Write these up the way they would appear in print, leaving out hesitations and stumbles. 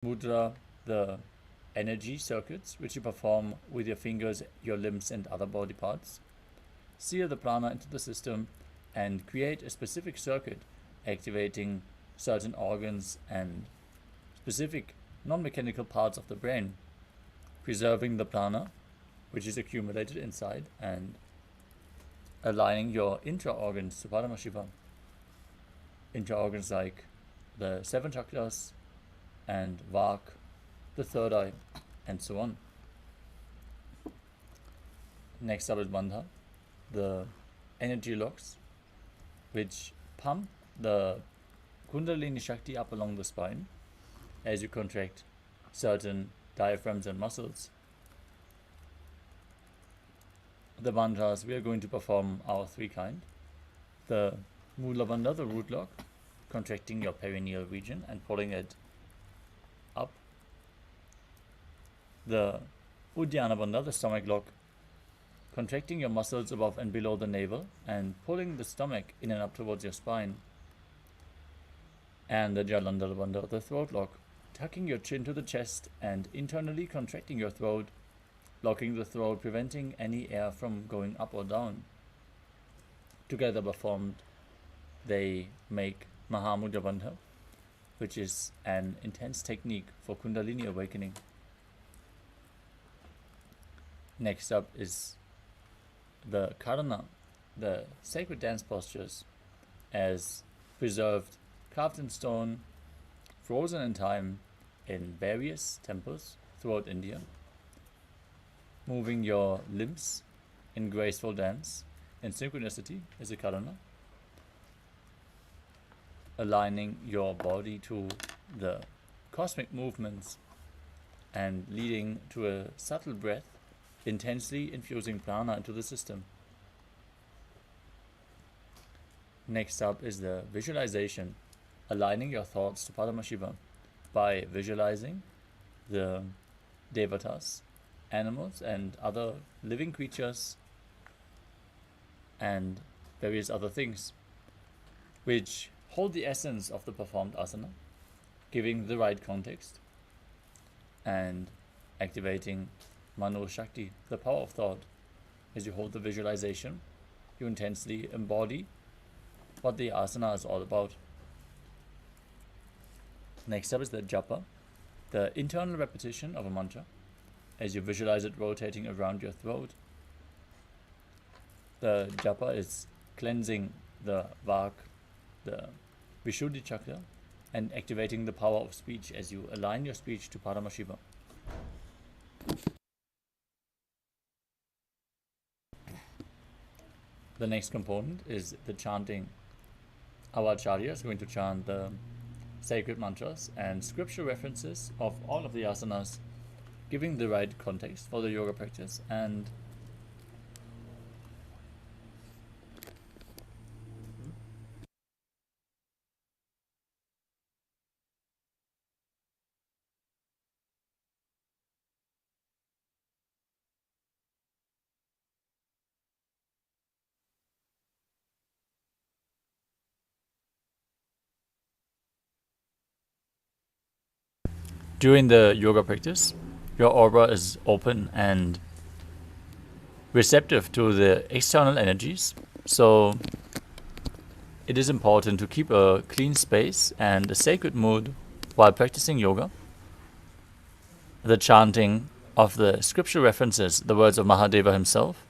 Mudra, the energy circuits which you perform with your fingers, your limbs, and other body parts. Seal the prana into the system and create a specific circuit activating certain organs and specific non-mechanical parts of the brain, preserving the prana which is accumulated inside and aligning your intra-organs to Paramashivam. Intra-organs like the 7 chakras and Vak, the third eye, and so on. Next up is Bandha, the energy locks, which pump the Kundalini Shakti up along the spine as you contract certain diaphragms and muscles. The mantras we are going to perform are 3 kind. The Mula Bandha, the root lock, contracting your perineal region and pulling it up. The Uddiyana Bandha, the stomach lock, contracting your muscles above and below the navel and pulling the stomach in and up towards your spine. And the Jalandhara Bandha, the throat lock, tucking your chin to the chest and internally contracting your throat, locking the throat, preventing any air from going up or down. Together performed, they make Mahamudra Bandha, which is an intense technique for Kundalini awakening. Next up is the Karana, the sacred dance postures, as preserved, carved in stone, frozen in time in various temples throughout India. Moving your limbs in graceful dance in synchronicity is a Karana. Aligning your body to the cosmic movements and leading to a subtle breath, intensely infusing prana into the system. Next up is the visualization, aligning your thoughts to Paramashivam by visualizing the devatas, animals and other living creatures and various other things which hold the essence of the performed asana, giving the right context and activating Mano Shakti, the power of thought. As you hold the visualization, you intensely embody what the asana is all about. Next up is the japa, the internal repetition of a mantra, as you visualize it rotating around your throat. The japa is cleansing the vak, the Vishuddhi chakra, and activating the power of speech as you align your speech to Paramashivam. The next component is the chanting. Our acharya is going to chant the sacred mantras and scripture references of all of the asanas, giving the right context for the yoga practice and during the yoga practice, your aura is open and receptive to the external energies. So it is important to keep a clean space and a sacred mood while practicing yoga. The chanting of the scripture references, the words of Mahadeva himself,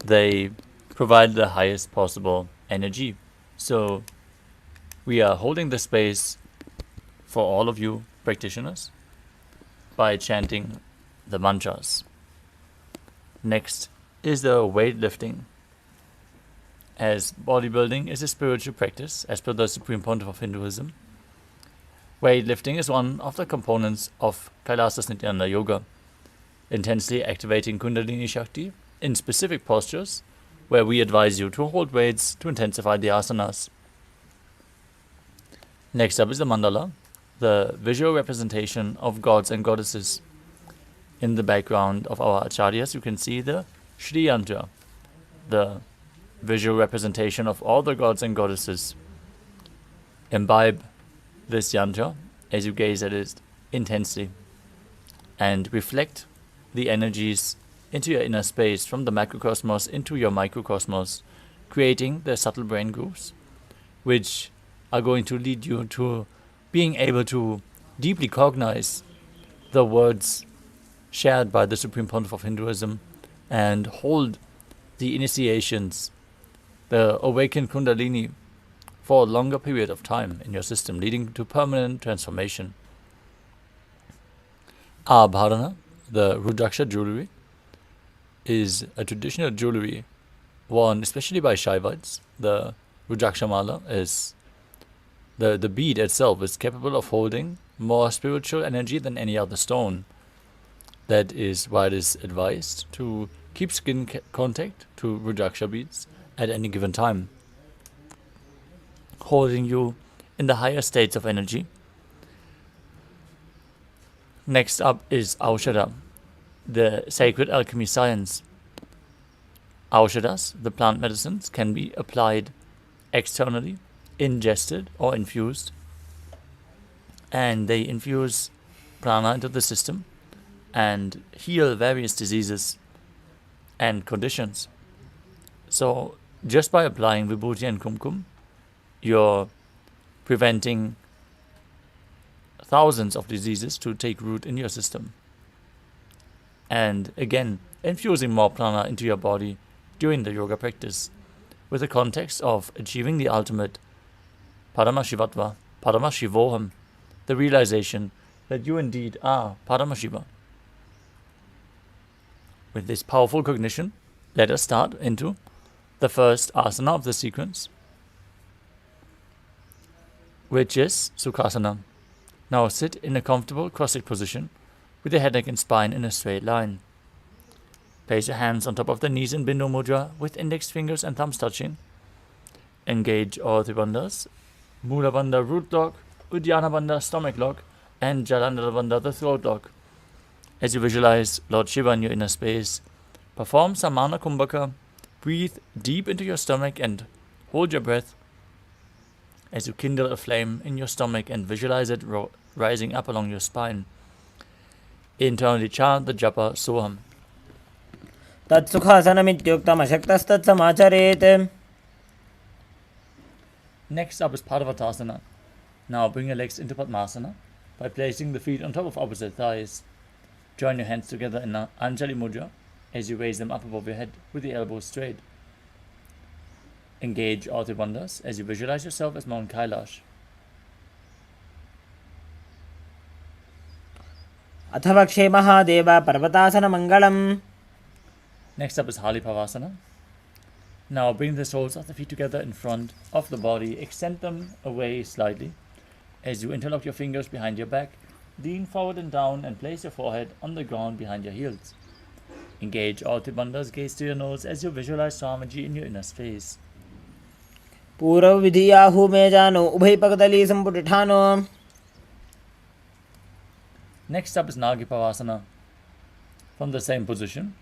they provide the highest possible energy. So we are holding the space for all of you practitioners by chanting the mantras. Next is the weightlifting. As bodybuilding is a spiritual practice, as per the Supreme Pontiff of Hinduism, weightlifting is one of the components of Kailasa Nithyananda Yoga, intensely activating Kundalini Shakti in specific postures where we advise you to hold weights to intensify the asanas. Next up is the mandala, the visual representation of gods and goddesses. In the background of our acharyas, you can see the Shri Yantra, the visual representation of all the gods and goddesses. Imbibe this yantra as you gaze at it intensely and reflect the energies into your inner space from the macrocosmos into your microcosmos, creating the subtle brain grooves, which are going to lead you to being able to deeply cognize the words shared by the Supreme Pontiff of Hinduism and hold the initiations, the awakened Kundalini, for a longer period of time in your system, leading to permanent transformation. Our bharana, the Rudraksha jewelry, is a traditional jewelry worn especially by Shaivites. The Rudraksha mala is the bead itself is capable of holding more spiritual energy than any other stone. That is why it is advised to keep skin contact to Rudraksha beads at any given time, holding you in the higher states of energy. Next up is Aushadha, the sacred alchemy science. Aushadas, the plant medicines, can be applied externally, ingested or infused, and they infuse prana into the system and heal various diseases and conditions. So just by applying vibhuti and kumkum, you're preventing thousands of diseases to take root in your system. And again, infusing more prana into your body during the yoga practice with the context of achieving the ultimate Paramashivatva, Paramashivoham, the realization that you indeed are Paramashiva. With this powerful cognition, let us start into the first asana of the sequence, which is Sukhasana. Now sit in a comfortable cross-legged position with the head, neck and spine in a straight line. Place your hands on top of the knees in Bindu Mudra with index fingers and thumbs touching. Engage all three bandhas, Mula Bandha root lock, Uddiyana Bandha stomach lock, and Jalandhara Bandha the throat lock. As you visualize Lord Shiva in your inner space, perform Samana Kumbhaka, breathe deep into your stomach and hold your breath as you kindle a flame in your stomach and visualize it rising up along your spine. Internally chant the japa Soham. Tatsukhasanamityuktam ashaktastatsamacharet. Next up is Padavatasana. Now bring your legs into Padmasana by placing the feet on top of opposite thighs. Join your hands together in Anjali Mudra as you raise them up above your head with the elbows straight. Engage all three bandhas as you visualize yourself as Mount Kailash. Athavakshe Mahadeva Parvatasana Mangalam. Next up is Halipavasana. Now bring the soles of the feet together in front of the body. Extend them away slightly as you interlock your fingers behind your back. Lean forward and down and place your forehead on the ground behind your heels. Engage all three bandhas, gaze to your nose as you visualize Swamiji in your inner space. Purav Vidhiyahu Mejano Ubhay Pakadali Samputithano. Next up is Nagipavasana. From the same position,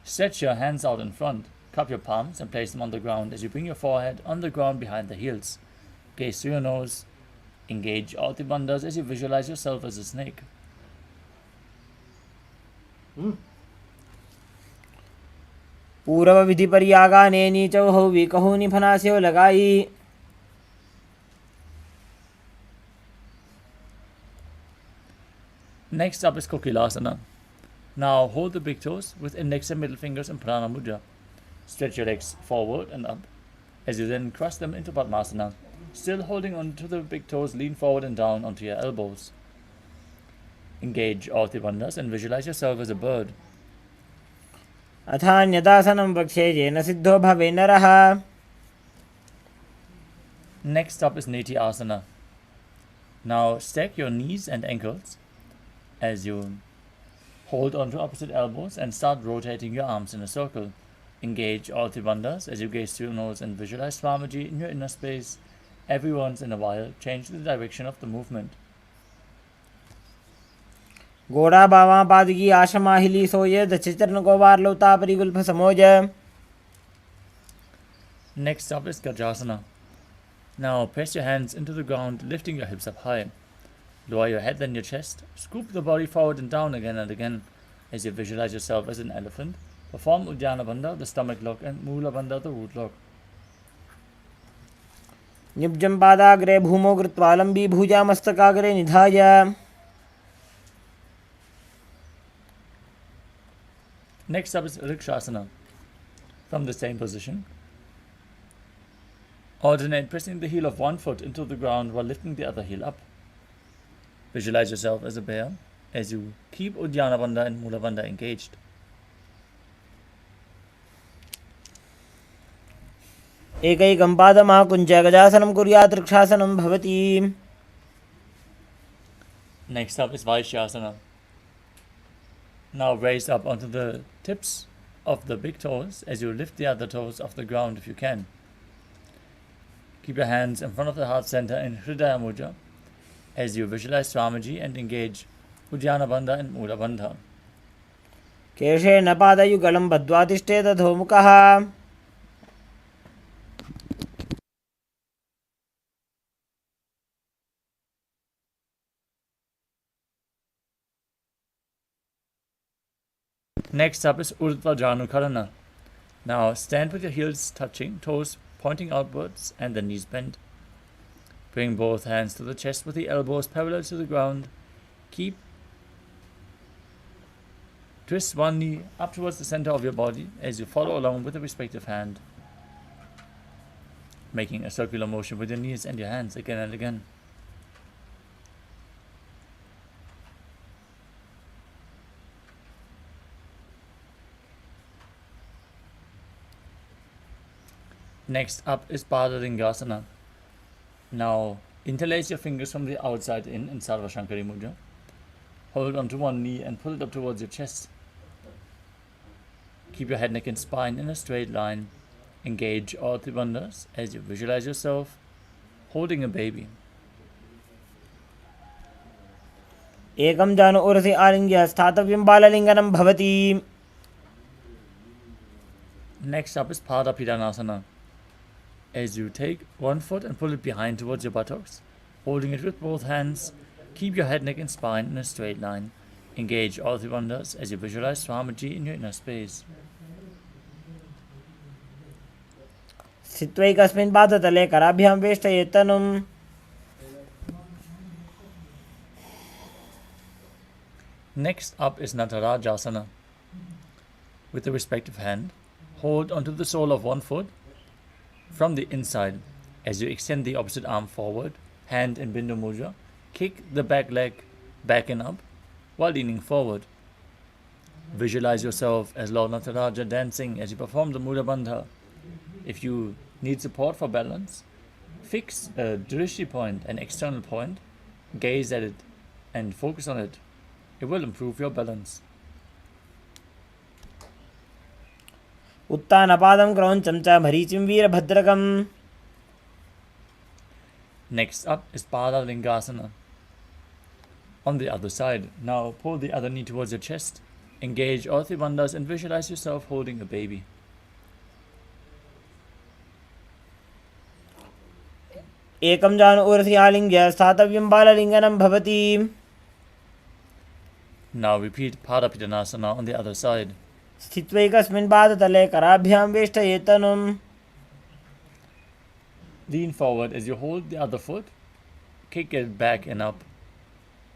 stretch your hands out in front, cup your palms and place them on the ground as you bring your forehead on the ground behind the heels. Gaze through your nose. Engage all the bandhas as you visualize yourself as a snake. Purav Vidhi Paryaga Neni Chauho Vikahuni Phanasyo Lagai. Next up is Kokilasana. Now hold the big toes with index and middle fingers in Prana Mudra. Stretch your legs forward and up as you then cross them into Padmasana. Still holding on to the big toes, lean forward and down onto your elbows. Engage all the bandhas and visualize yourself as a bird. Athanyadasanam Vakshe Jena Siddho Bhave Naraha. Next up is Neti Asana. Now stack your knees and ankles as you hold onto opposite elbows and start rotating your arms in a circle. Engage all the bandhas as you gaze through your nose and visualize Swamiji in your inner space. Every once in a while, change the direction of the movement. Goda Bava Padgi Ashamahili Soya the Chitran Govar Lota Parigulpa Samoja. Next up is Gajasana. Now press your hands into the ground, lifting your hips up high. Lower your head then your chest. Scoop the body forward and down again and again as you visualize yourself as an elephant. Perform Uddiyana Bandha, the stomach lock, and Mula Bandha, the root lock. निब्जं पादाग्रे भूमौ कृत्वा लम्बी भुजा मस्तकाग्रे निधाय. Next up is Rikshasana. From the same position, alternate pressing the heel of one foot into the ground while lifting the other heel up. Visualize yourself as a bear as you keep Uddiyana Bandha and Mula Bandha engaged. एकैकं पादमाकुञ्च गजासनं कुर्यात् वृक्षासनं भवति. Next up is Vaishyasana. Now raise up onto the tips of the big toes as you lift the other toes off the ground if you can. Keep your hands in front of the heart center in Hridaya Mudra as you visualize Swamiji and engage Uddiyana Bandha and Mula Bandha. केशेन पादयुगलं बद्ध्वा तिष्ठेत् अधोमुखः. Next up is Urdhva Janukarana. Now stand with your heels touching, toes pointing outwards and the knees bent. Bring both hands to the chest with the elbows parallel to the ground. Twist one knee up towards the center of your body as you follow along with the respective hand, making a circular motion with your knees and your hands again and again. Next up is Padalingasana. Now interlace your fingers from the outside in Sarva Shankari Mudra. Hold onto one knee and pull it up towards your chest. Keep your head, neck and spine in a straight line. Engage all three bandhas as you visualize yourself holding a baby. एकं जानु ऊर्ध्वे आलिङ्ग्य स्थातव्यं बाललिङ्गनं भवति. Next up is Padapidanasana. As you take one foot and pull it behind towards your buttocks, holding it with both hands, keep your head, neck and spine in a straight line. Engage all three bandhas as you visualize Swamiji in your inner space. स्थित्वैकस्मिन् पादतले कराभ्यां वेष्टयेत् तनुम्. Next up is Natarajasana. With the respective hand, hold onto the sole of one foot from the inside as you extend the opposite arm forward, hand in Bindu Mudra. Kick the back leg back and up while leaning forward. Visualize yourself as Lord Nataraja dancing as you perform the Mula Bandha. If you need support for balance, fix a drishti point, an external point, gaze at it and focus on it. It will improve your balance. उत्तानपादं क्रौञ्चं च मरीचिं वीरभद्रकम्. Next up is Padalingasana. On the other side, now pull the other knee towards your chest, engage all three bandhas and visualize yourself holding a baby. एकं जानु ऊर्ध्वे आलिङ्ग्य स्थातव्यं बाललिङ्गनं भवति. Now repeat Padapidanasana on the other side. स्थित्वैकस्मिन् पादतले कराभ्यां वेष्टयेत् तनुम्. Lean forward as you hold the other foot, kick it back and up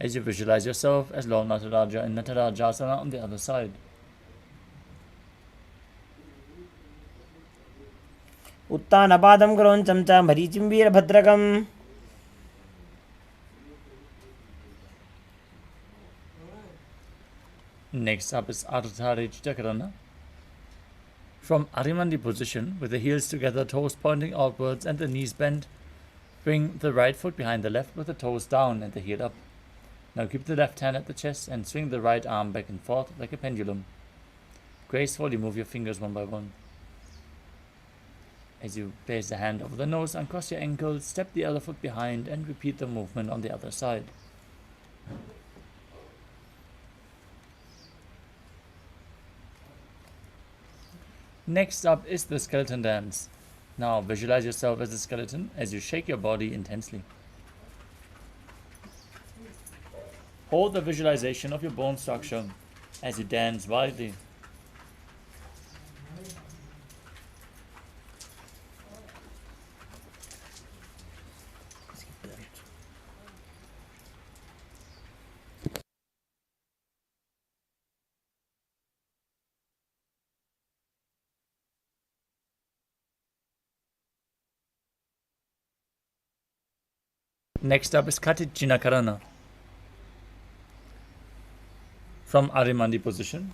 as you visualize yourself as Lord Nataraja in Natarajasana on the other side. उत्तानपादं क्रौञ्चं च मरीचिं वीरभद्रकम्. Next up is Ardha Chakrana. From Arimandi position, with the heels together, toes pointing outwards and the knees bent, bring the right foot behind the left with the toes down and the heel up. Now keep the left hand at the chest and swing the right arm back and forth like a pendulum. Gracefully move your fingers one by one. As you place the hand over the nose, uncross your ankles, step the other foot behind and repeat the movement on the other side. Next up is the skeleton dance. Now visualize yourself as a skeleton as you shake your body intensely. Hold the visualization of your bone structure as you dance wildly. Next up is Karana. From Arimandi position,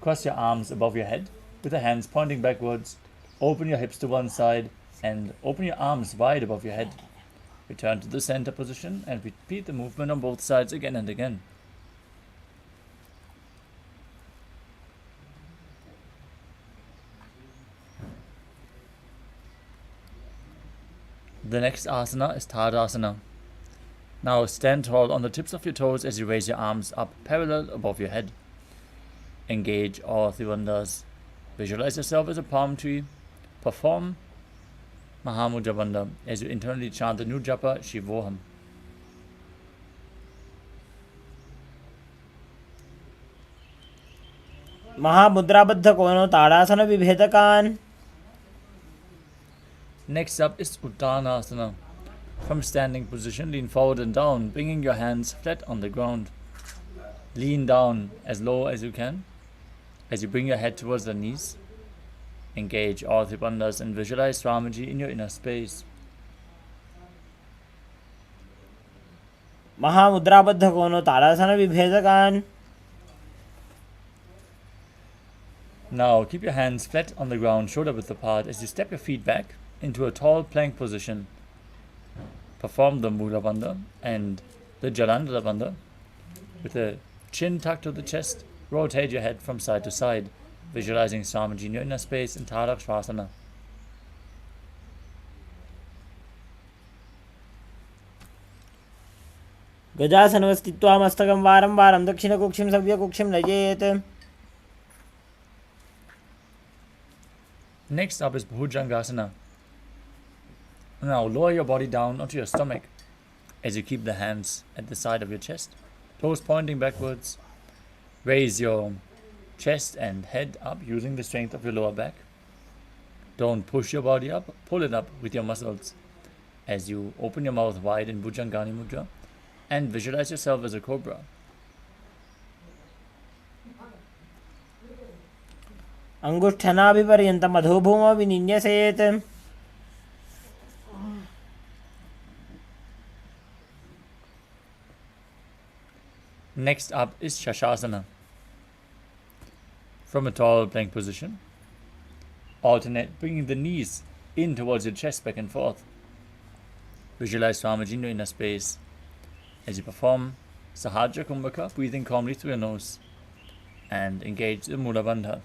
cross your arms above your head with the hands pointing backwards. Open your hips to one side and open your arms wide above your head. Return to the center position and repeat the movement on both sides again and again. The next asana is Tadasana. Now stand tall on the tips of your toes as you raise your arms up parallel above your head. Engage all Trivandhas. Visualize yourself as a palm tree. Perform Mahamudra Bandha as you internally chant the new japa Shivoham. महामुद्राबद्ध कोनो ताड़ासन विभेदकान. Next up is Uttanasana. From standing position, lean forward and down, bringing your hands flat on the ground. Lean down as low as you can as you bring your head towards the knees. Engage all three bandhas and visualize Swamiji in your inner space. महामुद्राबद्ध कोनो ताड़ासन विभेदकान. Now keep your hands flat on the ground, shoulder width apart, as you step your feet back into a tall plank position. Perform the Mula Bandha and the Jalandhara Bandha. With the chin tucked to the chest, rotate your head from side to side, visualizing Swamiji in your inner space in Tadakshvasana. गजासनवस्थित्वा मस्तकं वारं वारं दक्षिणकुक्षिं सव्यकुक्षिं नयेत्. Next up is Bhujangasana. Now lower your body down onto your stomach as you keep the hands at the side of your chest, toes pointing backwards. Raise your chest and head up using the strength of your lower back. Don't push your body up, pull it up with your muscles as you open your mouth wide in Bhujangani Mudra and visualize yourself as a cobra. अंगुष्ठनाभिपर्यन्तं अधोभूमौ विनिन्यसेत्. Next up is Shashasana. From a tall plank position, alternate bringing the knees in towards your chest back and forth. Visualize Swamiji in your inner space as you perform Sahaja Kumbhaka, breathing calmly through your nose, and engage the Mula Bandha.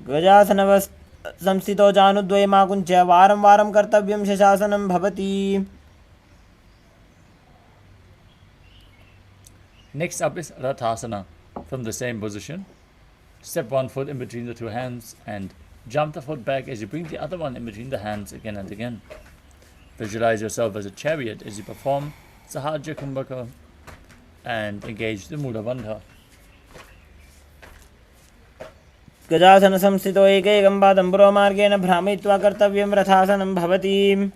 गजासनवस्थ संस्थितो जानुद्वयमाकुञ्च वारं वारं कर्तव्यं शशासनं भवति. Next up is Rathasana. From the same position, step one foot in between the two hands and jump the foot back as you bring the other one in between the hands again and again. Visualize yourself as a chariot as you perform Sahaja Kumbhaka and engage the Mula Bandha. गजासन संस्थितो एकैकं पादं पुरोमार्गेण भ्रामयित्वा कर्तव्यं रथासनं भवति.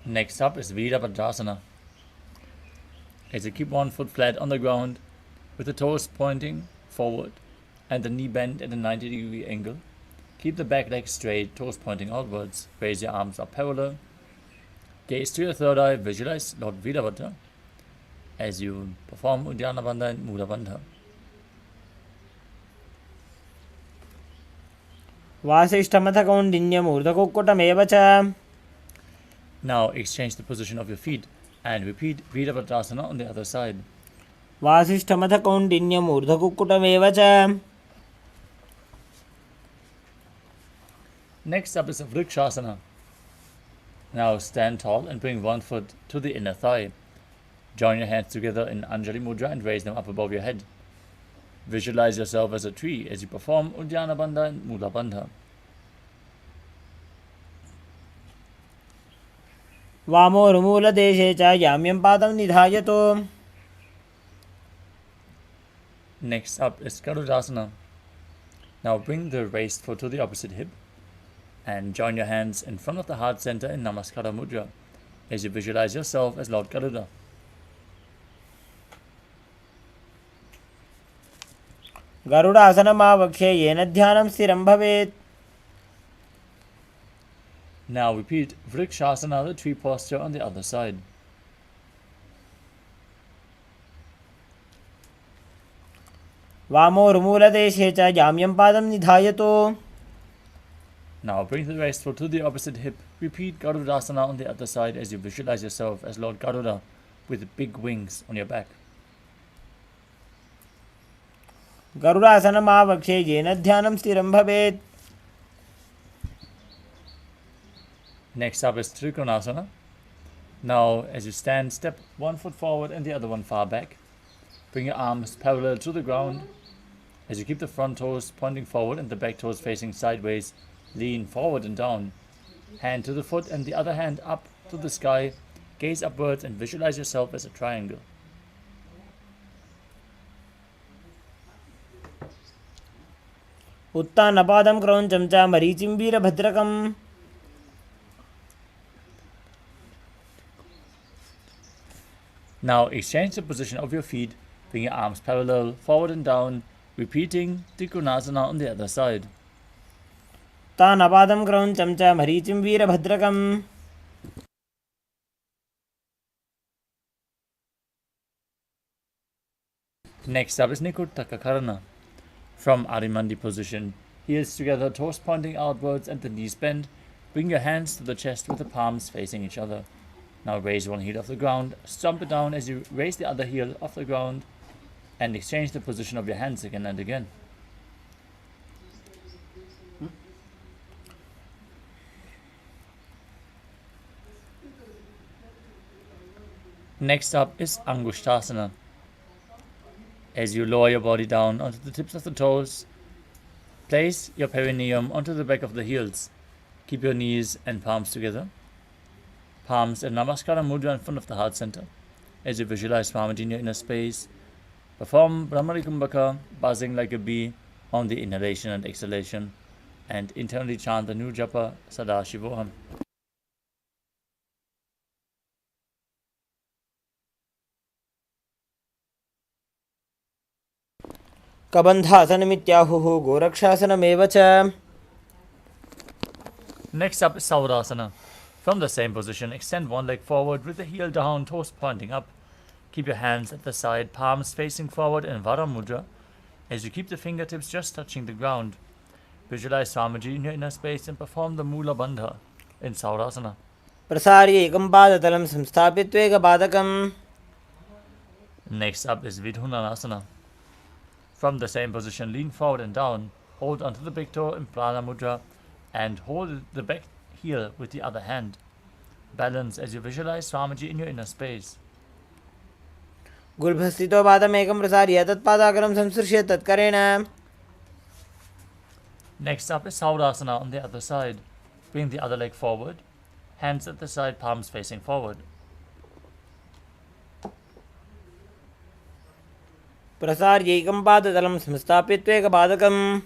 Next up is Virabhadrasana. As you keep one foot flat on the ground with the toes pointing forward and the knee bent at a 90-degree angle. Keep the back leg straight, toes pointing outwards. Raise your arms up parallel. Gaze to your third eye, visualize Lord Virabhadra as you perform Uddiyana Bandha and Mula Bandha. वासिष्ठमथ कौण्डिन्यमूर्धकुक्कुटमेव च. Now exchange the position of your feet and repeat Virabhadrasana on the other side. वासिष्ठमथ कौण्डिन्यमूर्धकुक्कुटमेव च. Next up is Vrikshasana. Now stand tall and bring one foot to the inner thigh. Join your hands together in Anjali Mudra and raise them up above your head. Visualize yourself as a tree as you perform Uddiyana Bandha and Mula Bandha. वामोर्मूलदेशे च याम्यं पादं निधायतो. Next up is Garudasana. Now bring the raised foot to the opposite hip and join your hands in front of the heart center in Namaskara Mudra as you visualize yourself as Lord Garuda. गरुडासनमावक्षे येन ध्यानं स्थिरं भवेत्. Now repeat Vrikshasana, the tree posture, on the other side. वामोर्मूलदेशे च याम्यं पादं निधायतो. Now bring the raised foot to the opposite hip. Repeat Garudasana on the other side as you visualize yourself as Lord Garuda with big wings on your back. गरुडासनमावक्षे येन ध्यानं स्थिरं भवेत्. Next up is Trikonasana. Now as you stand, step one foot forward and the other one far back. Bring your arms parallel to the ground. As you keep the front toes pointing forward and the back toes facing sideways, lean forward and down. Hand to the foot and the other hand up to the sky. Gaze upwards and visualize yourself as a triangle. उत्तानपादं क्रौञ्चं च मरीचिं वीरभद्रकम्. Now exchange the position of your feet. Bring your arms parallel forward and down. Repeating Trikonasana on the other side. उत्तानपादं क्रौञ्चं च मरीचिं वीरभद्रकम्. Next up is Nikuttaka Karana. From Arimandi position, heels together, toes pointing outwards and the knees bent. Bring your hands to the chest with the palms facing each other. Now raise one heel off the ground, stomp it down as you raise the other heel off the ground, and exchange the position of your hands again and again. Next up is Angushtasana. As you lower your body down onto the tips of the toes, place your perineum onto the back of the heels. Keep your knees and palms together. Palms in Namaskara Mudra in front of the heart center. As you visualize Swamiji in your inner space, perform Brahmari Kumbhaka, buzzing like a bee on the inhalation and exhalation, and internally chant the new japa Sadashivoham. कबन्धासनमित्याहुः गोरक्षासनमेव च. Next up is Saurasana. From the same position, extend one leg forward with the heel down, toes pointing up. Keep your hands at the side, palms facing forward in Vara Mudra as you keep the fingertips just touching the ground. Visualize Swamiji in your inner space and perform the Mula Bandha in Saurasana. प्रसार्य एकं पादतलं संस्थाप्य त्वेकपादकम्. Next up is Vidhunanasana. From the same position, lean forward and down, hold onto the big toe in Prana Mudra and hold the back heel with the other hand. Balance as you visualize Swamiji in your inner space. गुल्भस्थितो पादमेकं प्रसार्य तत्पादाग्रं संसृश्य तत्करेण. Next up is Saurasana on the other side. Bring the other leg forward, hands at the side, palms facing forward. प्रसार्य एकं पादतलं संस्थाप्य त्वेकपादकम्.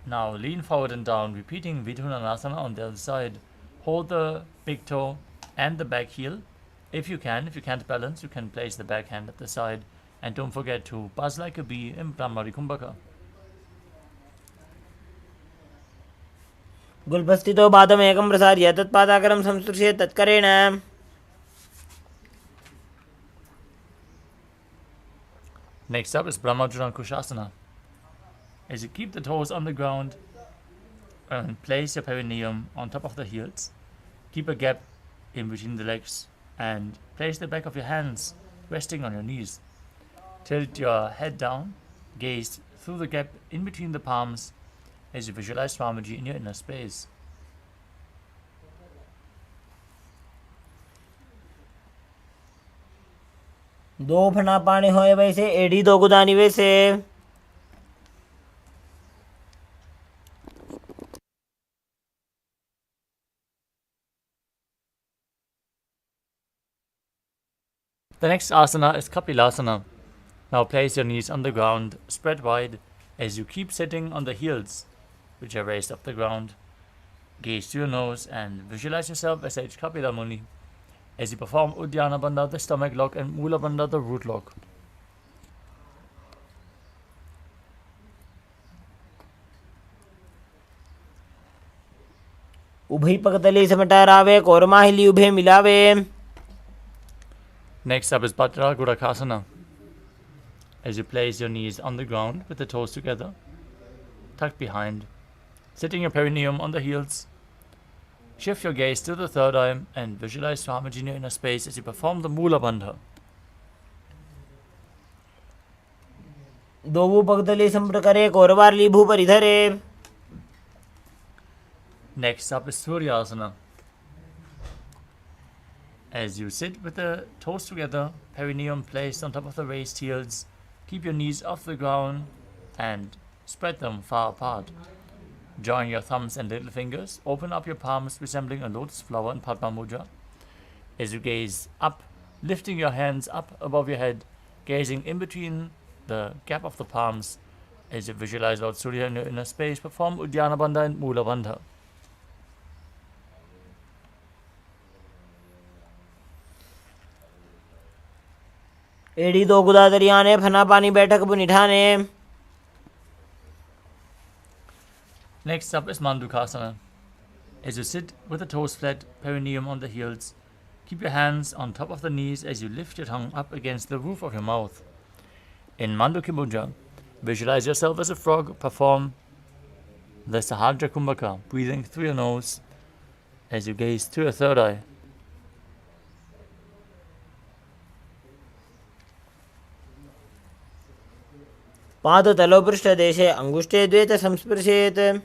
Now lean forward and down, repeating Vidhunanasana on the other side. Hold the big toe and the back heel. If you can't balance, you can place the back hand at the side. And don't forget to buzz like a bee in Brahmari Kumbhaka. गुल्भस्थितो पादमेकं प्रसार्य तत्पादाग्रं संसृश्य तत्करेण. Next up is Brahmajurankushasana. As you keep the toes on the ground and place your perineum on top of the heels, keep a gap in between the legs and place the back of your hands resting on your knees. Tilt your head down, gaze through the gap in between the palms as you visualize Swamiji in your inner space. दो फना पानी होए वैसे एड़ी दो गुदानी वैसे. The next asana is Kapilasana. Now place your knees on the ground, spread wide, as you keep sitting on the heels, which are raised off the ground. Gaze to your nose and visualize yourself as Sage Kapila Muni, as you perform Uddiyana Bandha, the stomach lock, and Mula Bandha, the root lock. उभय पगतली समटारावे कोरमाहिली उभे मिलावे. Next up is Bhadra Gurakasana. As you place your knees on the ground with the toes together, tucked behind, sitting your perineum on the heels. Shift your gaze to the third eye and visualize Swamiji in your inner space as you perform the Mula Bandha. दोवू पगतली संप्रकरे कोरवारली भूपरिधरे. Next up is Suryasana. As you sit with the toes together, perineum placed on top of the raised heels, keep your knees off the ground and spread them far apart. Join your thumbs and little fingers, open up your palms resembling a lotus flower in Padma Mudra. As you gaze up, lifting your hands up above your head, gazing in between the gap of the palms, as you visualize Lord Surya in your inner space, perform Uddiyana Bandha and Mula Bandha. एड़ी दो गुदा दरियाने फना पानी बैठक बुनिठाने. Next up is Mandukasana. As you sit with the toes flat, perineum on the heels, keep your hands on top of the knees as you lift your tongue up against the roof of your mouth. In Mandukya Mudra, visualize yourself as a frog, perform the Sahadra Kumbhaka, breathing through your nose as you gaze to your third eye. पाद तलोपृष्ठदेशे अंगुष्ठे द्वैत संस्पृशेत.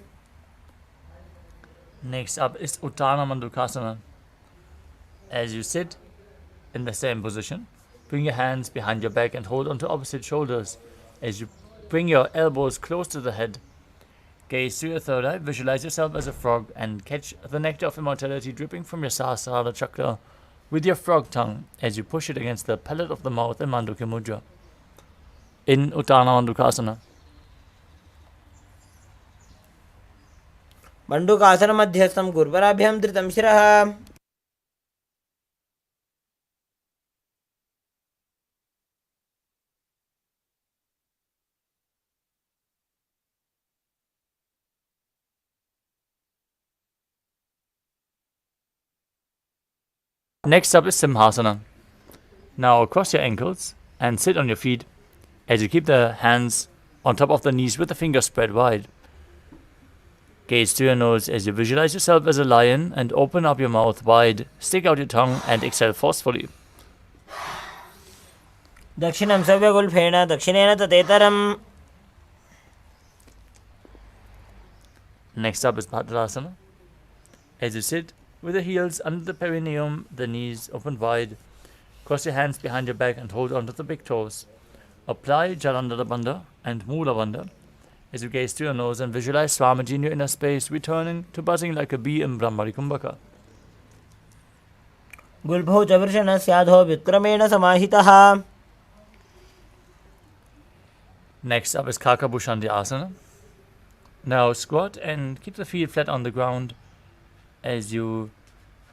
Next up is Uttana Mandukasana. As you sit in the same position, bring your hands behind your back and hold onto opposite shoulders. As you bring your elbows close to the head, gaze to your third eye, visualize yourself as a frog and catch the nectar of immortality dripping from your Sahasrara chakra with your frog tongue as you push it against the palate of the mouth in Mandukya Mudra. In Uttana Mandukasana. मंडूकासन मध्यस्थं गुरुवराभ्यां धृतं शिरः. Next up is Simhasana. Now cross your ankles and sit on your feet as you keep the hands on top of the knees with the fingers spread wide. Gaze to your nose as you visualize yourself as a lion and open up your mouth wide, stick out your tongue and exhale forcefully. दक्षिणं सव्यगुल्फेन दक्षिणेन ततेतरम्. Next up is Bhadrasana. As you sit with the heels under the perineum, the knees open wide, cross your hands behind your back and hold onto the big toes. Apply Jalandhara Bandha and Mula Bandha as you gaze to your nose and visualize Swamiji in your inner space, returning to buzzing like a bee in Brahmari Kumbhaka. गुल्फौ च वृषणः स्याधो विक्रमेण समाहितः. Next up is Kakabhushandi Asana. Now squat and keep the feet flat on the ground as you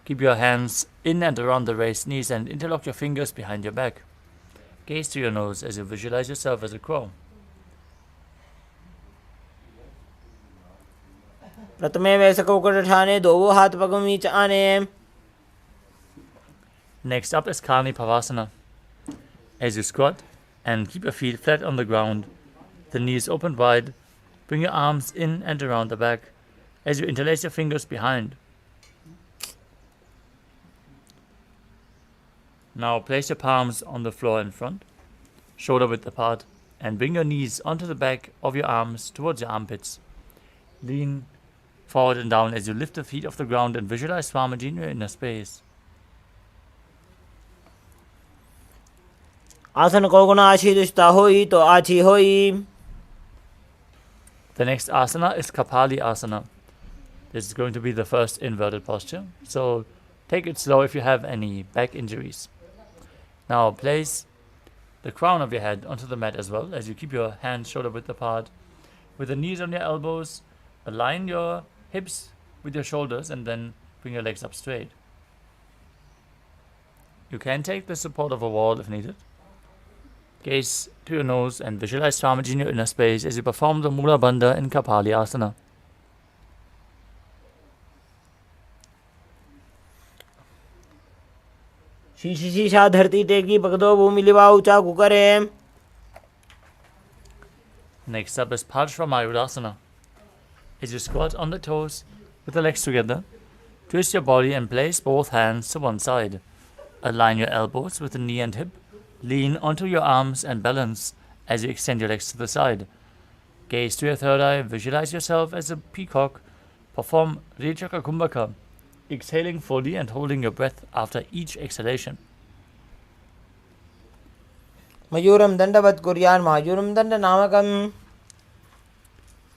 keep your hands in and around the raised knees and interlock your fingers behind your back. Gaze to your nose as you visualize yourself as a crow. प्रथमे वैसकौकटठाने दोवो हाथ पगमी च आने. Next up is Kani Pavasana. As you squat and keep your feet flat on the ground, the knees open wide, bring your arms in and around the back as you interlace your fingers behind. Now place your palms on the floor in front, shoulder width apart, and bring your knees onto the back of your arms towards your armpits. Lean forward and down as you lift the feet off the ground and visualize Swamiji in your inner space. आसन को गुण आशी दुष्टा होई तो आची होई. The next asana is Kapali Asana. This is going to be the first inverted posture, so take it slow if you have any back injuries. Now place the crown of your head onto the mat as well, as you keep your hands shoulder width apart. With the knees on your elbows, align your hips with your shoulders and then bring your legs up straight. You can take the support of a wall if needed. Gaze to your nose and visualize Swamiji in your inner space as you perform the Mula Bandha in Kapali Asana. शीशी शीशा धरती टेकी पकड़ो भूमि लिवा ऊंचा कुकरे. Next up is Paramashivoham. As you squat on the toes with the legs together, twist your body and place both hands to one side. Align your elbows with the knee and hip. Lean onto your arms and balance as you extend your legs to the side. Gaze to your third eye, visualize yourself as a peacock. Perform Rechaka Kumbhaka, exhaling fully and holding your breath after each exhalation. मयूरम दंडवत कुर्यान मयूरम दंड नामकम.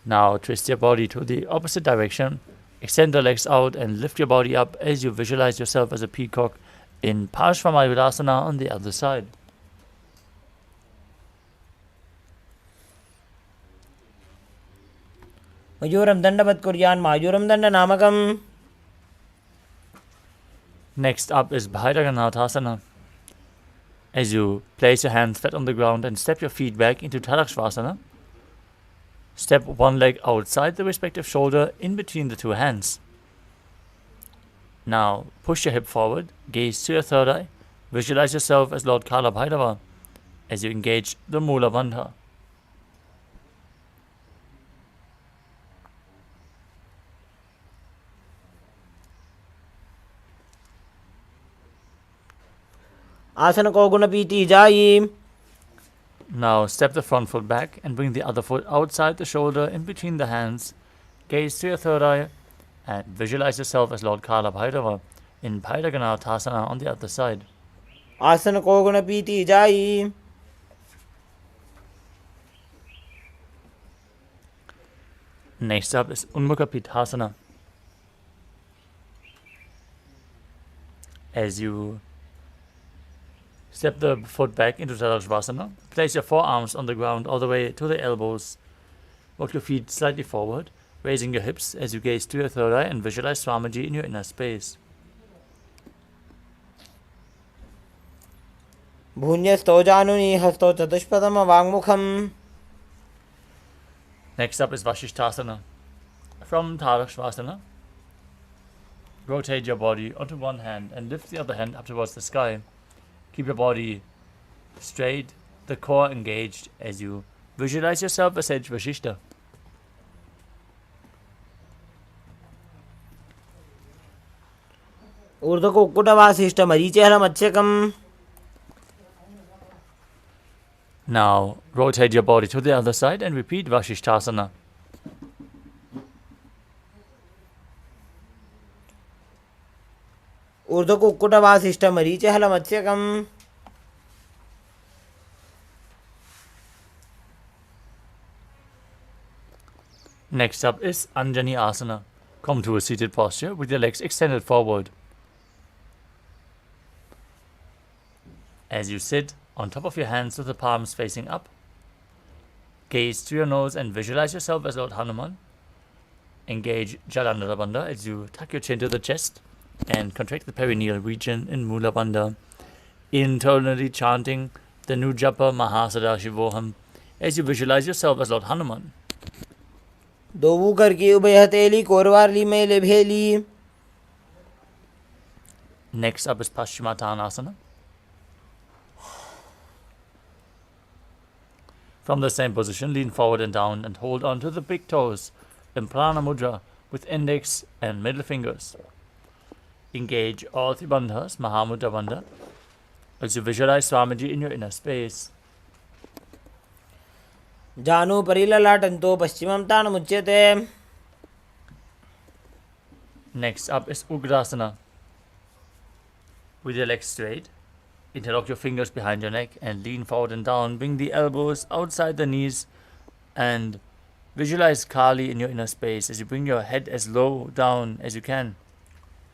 Now twist your body to the opposite direction. Extend the legs out and lift your body up as you visualize yourself as a peacock in Paramashivoham on the other side. मयूरम दंडवत कुर्यान मयूरम दंड नामकम. Next up is Bhairaganatha. As you place your hands flat on the ground and step your feet back into Tadakshvasana. Step one leg outside the respective shoulder in between the two hands. Now push your hip forward, gaze to your third eye, visualize yourself as Lord Kala Bhairava as you engage the Mula Bandha. आसन को गुण पीती जाई. Now step the front foot back and bring the other foot outside the shoulder in between the hands. Gaze to your third eye and visualize yourself as Lord Kala Bhairava in Bhairaganatha on the other side. आसन को गुण पीती जाई. Next up is Unmukha Pithasana. As you step the foot back into Tadakshvasana, place your forearms on the ground all the way to the elbows. Walk your feet slightly forward, raising your hips as you gaze to your third eye and visualize Swamiji in your inner space. भून्यस्तो जानुनि हस्तो चतुष्पदम वाङ्मुखम. Next up is Vashishthasana. From Tadakshvasana, rotate your body onto one hand and lift the other hand up towards the sky. Keep your body straight, the core engaged as you visualize yourself as Sage Vashishta. ऊर्ध्व को कुटवासिष्ठ मरीचेहल मत्स्यकम. Now rotate your body to the other side and repeat Vashishthasana. ऊर्ध्व को कुटवासिष्ठ मरीचेहल मत्स्यकम. Next up is Anjani Asana. Come to a seated posture with your legs extended forward. As you sit on top of your hands with the palms facing up, gaze to your nose and visualize yourself as Lord Hanuman. Engage Jalandhara Bandha as you tuck your chin to the chest and contract the perineal region in Mula Bandha, internally chanting the new japa Paramashivoham as you visualize yourself as Lord Hanuman. दोवू करके उभय हथेली कोरवारली में ले भेली. Next up is Paschimottanasana. From the same position, lean forward and down and hold on to the big toes in Prana Mudra with index and middle fingers. Engage all three bandhas, Mahamudra Bandha, as you visualize Swamiji in your inner space. जानु परिललाटन्तो पश्चिमं तानमुच्यते. Next up is Ugrasana. With your legs straight, interlock your fingers behind your neck and lean forward and down. Bring the elbows outside the knees and visualize Kali in your inner space as you bring your head as low down as you can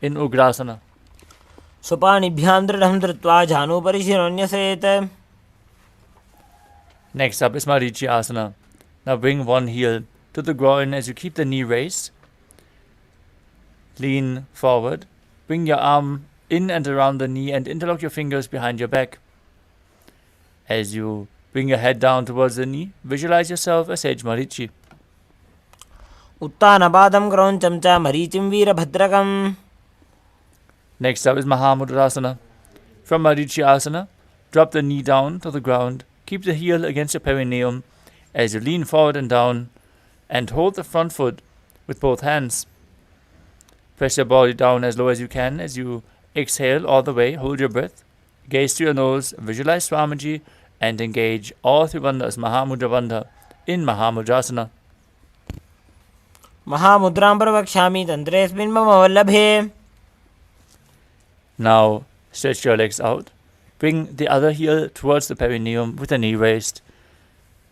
in Ugrasana. स्वपाणिभ्यां दृढं धृत्वा जानुपरि शिरोन्यसेत्. Next up is Marichyasana. Now bring one heel to the groin as you keep the knee raised. Lean forward. Bring your arm in and around the knee and interlock your fingers behind your back. As you bring your head down towards the knee, visualize yourself as Sage Marichi. उत्तानपादं क्रौञ्चं च मरीचिं वीरभद्रकम्. Next up is Mahamudrasana. From Marichyasana, drop the knee down to the ground. Keep the heel against your perineum as you lean forward and down, and hold the front foot with both hands. Press your body down as low as you can. As you exhale all the way, hold your breath. Gaze to your nose, visualize Swamiji, and engage all three bandhas Mahamudra Bandha in Mahamudrasana. महामुद्रां प्रवक्ष्यामि तन्त्रेऽस्मिन् मम वल्लभे. Now stretch your legs out. Bring the other heel towards the perineum with the knee raised.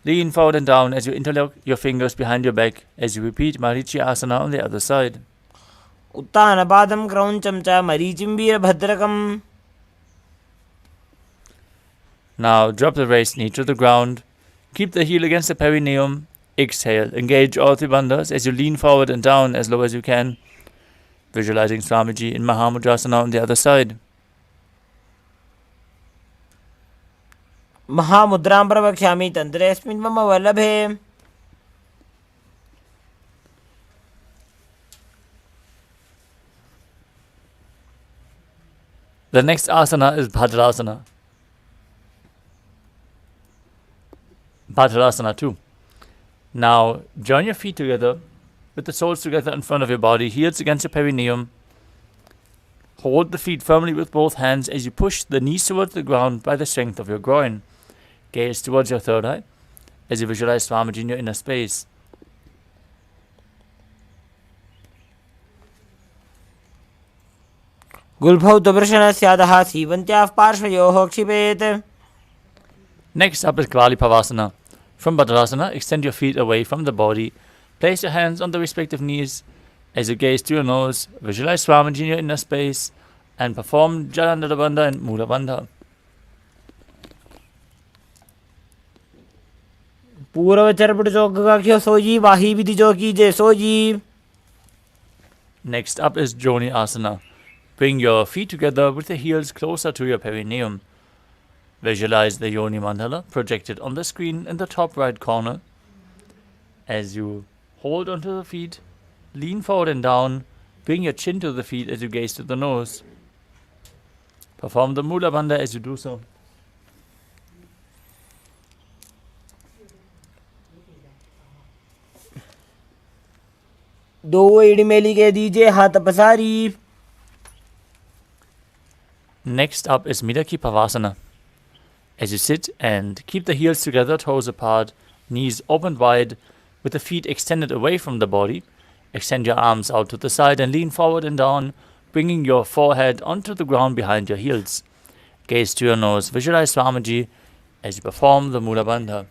Lean forward and down as you interlock your fingers behind your back as you repeat Marichyasana on the other side. उत्तानपादं क्रौञ्चं च मरीचिं वीरभद्रकम्. Now drop the raised knee to the ground. Keep the heel against the perineum. Exhale. Engage all three bandhas as you lean forward and down as low as you can. Visualizing Swamiji in Mahamudrasana on the other side. महामुद्रां प्रवक्ष्यामि तन्त्रेऽस्मिन् मम वल्लभे. The next asana is Bhadrasana. Bhadrasana 2. Now join your feet together with the soles together in front of your body, heels against your perineum. Hold the feet firmly with both hands as you push the knees towards the ground by the strength of your groin. Gaze towards your third eye as you visualize Swamiji in your inner space. गुल्फौ तुवृषणस्यादः सीवन्त्याः पार्श्वयोः क्षिपेत्. Next up is Kvalipavasana. From Bhadrasana, extend your feet away from the body. Place your hands on the respective knees as you gaze to your nose. Visualize Swamiji in your inner space and perform Jalandhara Bandha and Mula Bandha. पूर्वचरपट चौक का सोजी वाही विधि चौकी जय sooji. Next up is Joni Asana. Bring your feet together with the heels closer to your perineum. Visualize the Yoni Mandala projected on the screen in the top right corner. As you hold onto the feet, lean forward and down, bring your chin to the feet as you gaze to the nose. Perform the Mula Bandha as you do so. दो एड़ी मेली के दीजिए हाथ पसारी. Next up is Midaki Pavasana. As you sit and keep the heels together, toes apart, knees opened wide, with the feet extended away from the body, extend your arms out to the side and lean forward and down, bringing your forehead onto the ground behind your heels. Gaze to your nose, visualize Swamiji as you perform the Mula Bandha.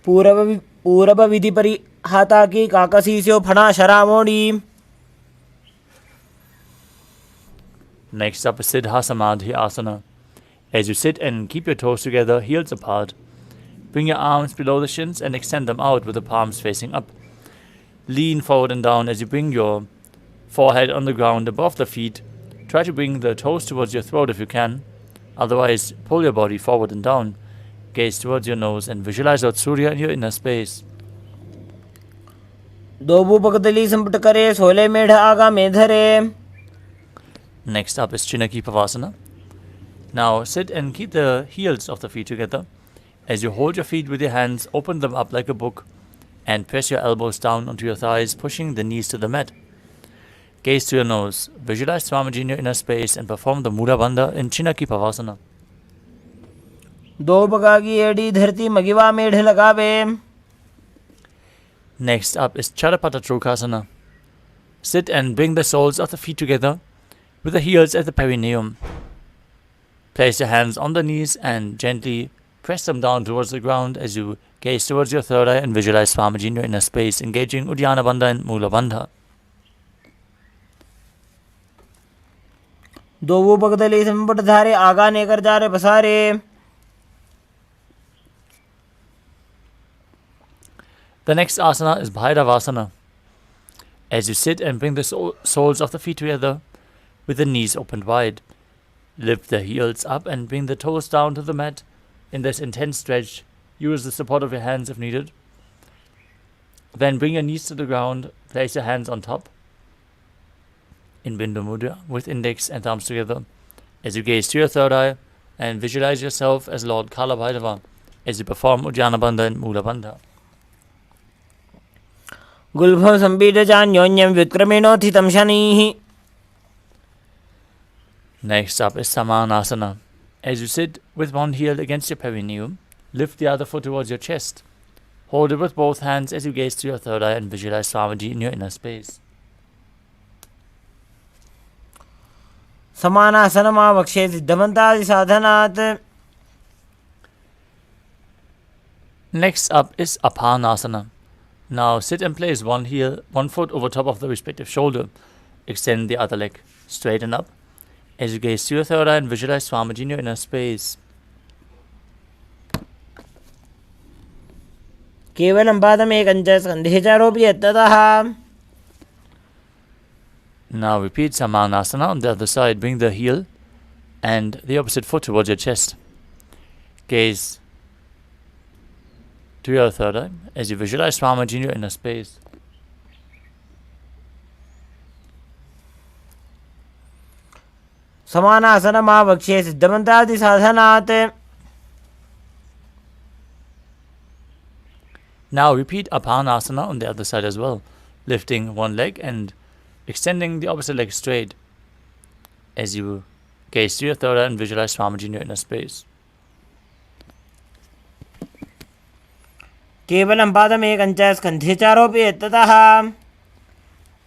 पूर्व विधि परि हाथा की काकसीस्यो फणा शरामोणी. Next up is Siddha Samadhi Asana. As you sit and keep your toes together, heels apart, bring your arms below the shins and extend them out with the palms facing up. Lean forward and down as you bring your forehead on the ground above the feet. Try to bring the toes towards your throat if you can. Otherwise, pull your body forward and down. Gaze towards your nose and visualize Lord Surya in your inner space. दो भूपकदली संपुट करे सोले मेढ़ आगा में धरे. Next up is Chinaki Pavasana. Now sit and keep the heels of the feet together. As you hold your feet with your hands, open them up like a book and press your elbows down onto your thighs, pushing the knees to the mat. Gaze to your nose. Visualize Swamiji in your inner space and perform the Mula Bandha in Chinaki Pavasana. दो बगा की एड़ी धरती मगिवा मेढ़ लगावे. Next up is Charapata Trukasana. Sit and bring the soles of the feet together with the heels at the perineum. Place your hands on the knees and gently press them down towards the ground as you gaze towards your third eye and visualize Swamiji in your inner space, engaging Uddiyana Bandha and Mula Bandha. दोवो पगदली संपट धारे आगा नेकर जा रे बसारे. The next asana is Bhairavasana. As you sit and bring the soles of the feet together with the knees opened wide, lift the heels up and bring the toes down to the mat. In this intense stretch, use the support of your hands if needed. Then bring your knees to the ground, place your hands on top in Bindu Mudra with index and thumbs together. As you gaze to your third eye and visualize yourself as Lord Kala Bhairava as you perform Uddiyana Bandha and Mula Bandha. गुल्भं सम्पीडचान्योन्यं व्युत्क्रमेणोत्थितं शनैः. Next up is Samanasana. As you sit with one heel against your perineum, lift the other foot towards your chest. Hold it with both hands as you gaze to your third eye and visualize Swamiji in your inner space. समानासनमावक्षे सिद्धमन्तादिसाधनात्. Next up is Apanasana. Now sit and place one foot over top of the respective shoulder. Extend the other leg, straighten up. As you gaze to your third eye and visualize Swamiji in your inner space. केवलं पादमेकं च स्कन्धे चारोपि यत्ततः. Now repeat Samanasana on the other side. Bring the heel and the opposite foot towards your chest. Gaze to your third eye as you visualize Swamiji in your inner space. समानासनमावक्षे सिद्धमन्तादिसाधनात्. Now repeat Apanasana on the other side as well, lifting one leg and extending the opposite leg straight as you gaze to your third eye and visualize Swamiji in your inner space. केवलं पादमेकं च स्कन्धे चारोपि यत्ततः.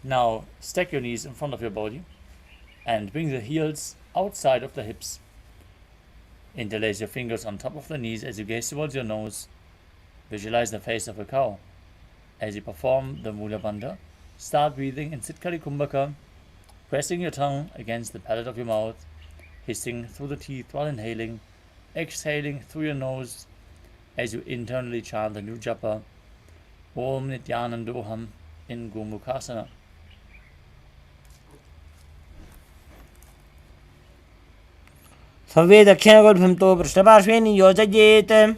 Now stack your knees in front of your body and bring the heels outside of the hips. Interlace your fingers on top of the knees as you gaze towards your nose. Visualize the face of a cow. As you perform the Mula Bandha, start breathing in Sitkari Kumbhaka, pressing your tongue against the palate of your mouth, hissing through the teeth while inhaling, exhaling through your nose as you internally chant the new japa, Om Nithyananda in Gomukhasana. सर्वे दक्षिणगोल्भं तो पृष्ठपार्श्वे नियोजयेत्.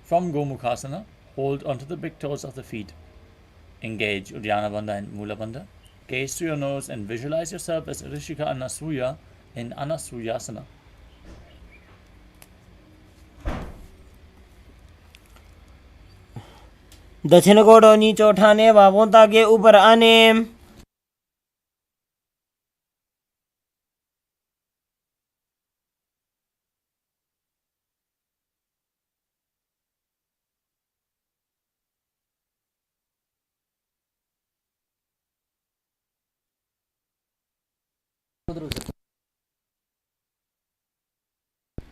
From Gomukhasana, hold onto the big toes of the feet. Engage Uddiyana Bandha and Mula Bandha. Gaze through your nose and visualize yourself as Rishika Anasuya in Anasuyasana. दक्षिण कोड़ों नीचे उठाने बाबों ताके ऊपर आने.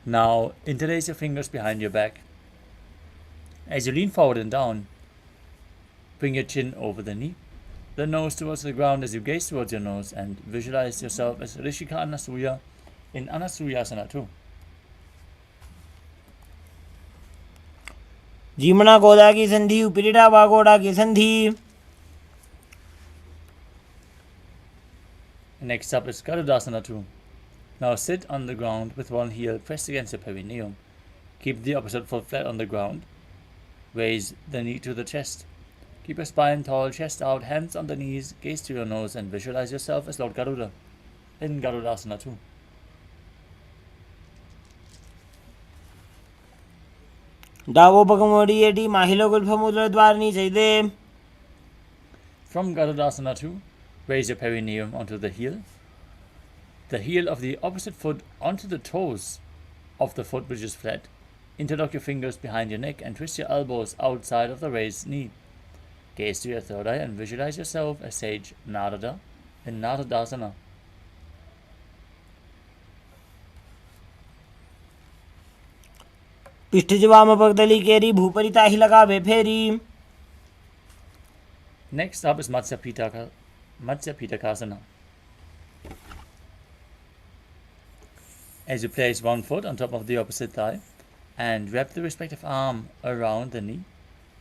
Now interlace your fingers behind your back. As you lean forward and down, bring your chin over the knee, the nose towards the ground as you gaze towards your nose, and visualize yourself as Rishika Anasuya in Anasuyasana too. जीमना गोदा की संधि उपरिड़ा वागोड़ा की संधि. Next up is Garudasana too. Now sit on the ground with one heel pressed against your perineum. Keep the opposite foot flat on the ground. Raise the knee to the chest. Keep your spine tall, chest out, hands on the knees, gaze to your nose, and visualize yourself as Lord Garuda in Garudasana too. दावो पगमोड़िएटी माहिलो गुल्फमुद्र द्वारनी चाहिए. From Garudasana too, raise your perineum onto the heel of the opposite foot onto the toes of the foot which is flat. Interlock your fingers behind your neck and twist your elbows outside of the raised knee. Gaze to your third eye and visualize yourself as sage Narada in Naradasana. पिष्ठज वाम पगदली केरी भूपरिता ही लगा वे फेरी. Next up is Matsya Pitaka Matsya Pitakasana. As you place one foot on top of the opposite thigh and wrap the respective arm around the knee,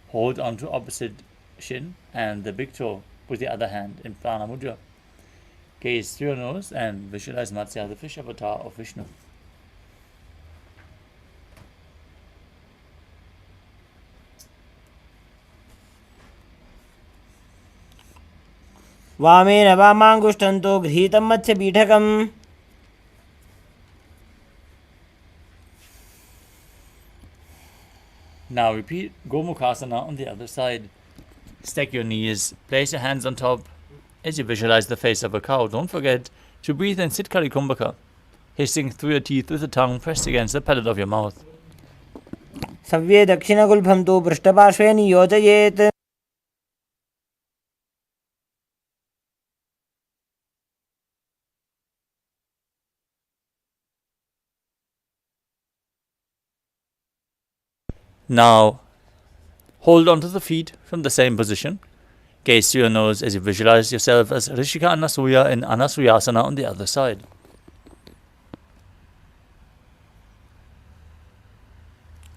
hold onto opposite shin and the big toe with the other hand in Prana Mudra. Gaze through your nose and visualize Matsya, the fish avatar of Vishnu. वामेन वामाङ्गुष्ठन्तो गृहीतं मत्स्यपीठकम् Now repeat Gomukhasana on the other side. Stack your knees, place your hands on top as you visualize the face of a cow. Don't forget to breathe in Sitkari Kumbhaka, hissing through your teeth with the tongue pressed against the palate of your mouth. सव्ये दक्षिणगुल्फं तु पृष्ठपार्श्वे नियोजयेत् Now, hold onto the feet from the same position. Gaze through your nose as you visualize yourself as Rishika Anasuya in Anasuyasana on the other side.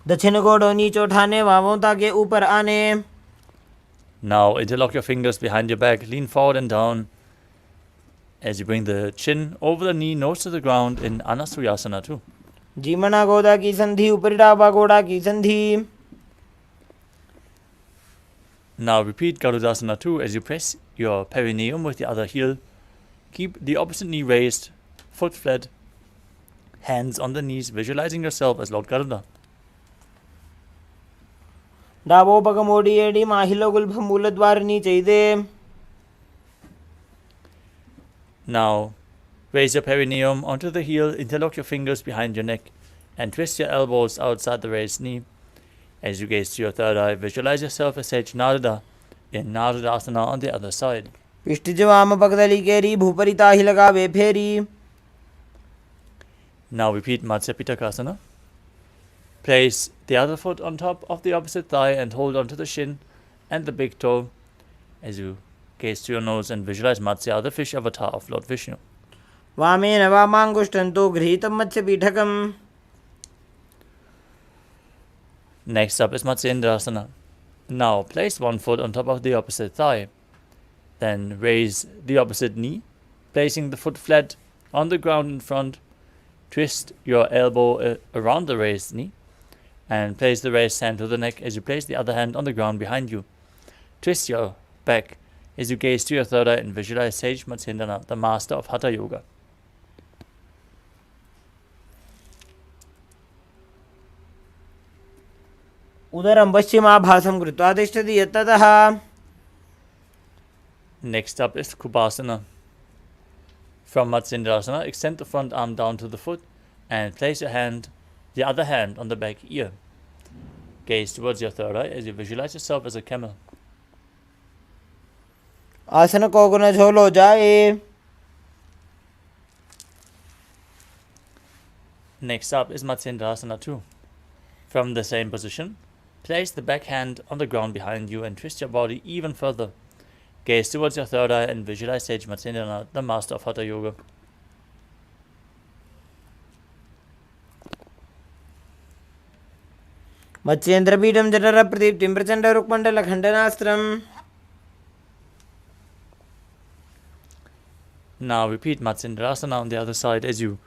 दक्षिण गोड़ों नीचे उठाने वामों ताके ऊपर आने. Now, interlock your fingers behind your back, lean forward and down as you bring the chin over the knee, nose to the ground in Anasuyasana too. जीमना गोदा की संधि ऊपरी डाबा गोड़ा की संधि. Now repeat Garudasana too as you press your perineum with the other heel. Keep the opposite knee raised, foot flat, hands on the knees, visualizing yourself as Lord Garuda. डाबो पगमोड़ी एडी माहिलो गुल्फ मूलद्वार नीचे दे. Now raise your perineum onto the heel, interlock your fingers behind your neck, and twist your elbows outside the raised knee. As you gaze to your third eye, visualize yourself as Sage Narada in Naradasana on the other side. पिष्टिज वाम पगदली केरी भूपरी ताहि लगावे फेरी. Now repeat Matsya Pitakasana. Place the other foot on top of the opposite thigh and hold onto the shin and the big toe as you gaze to your nose and visualize Matsya, the fish avatar of Lord Vishnu. वामेन वामाङ्गुष्ठन्तो गृहीतं मत्स्यपीठकम्. Next up is Matsyendrasana. Now place one foot on top of the opposite thigh. Then raise the opposite knee, placing the foot flat on the ground in front. Twist your elbow around the raised knee and place the raised hand to the neck as you place the other hand on the ground behind you. Twist your back as you gaze to your third eye and visualize Sage Matsyendrana, the master of Hatha Yoga. उदरं पश्चिमाभासं कृत्वा तिष्ठति यत्ततः. Next up is Kubasana. From Matsyendrasana, extend the front arm down to the foot and place the other hand on the back ear. Gaze towards your third eye as you visualize yourself as a camel. आसन को गुण झोलो जाए. Next up is Matsyendrasana 2. From the same position, place the back hand on the ground behind you and twist your body even further. Gaze towards your third eye and visualize Sage Matsyendrana, the master of Hatha Yoga. मत्स्येन्द्रपीठं जठर प्रदीप्तिं Prachanda रुक्मण्डल खण्डनास्त्रम्. Now repeat Matsyendrasana on the other side as you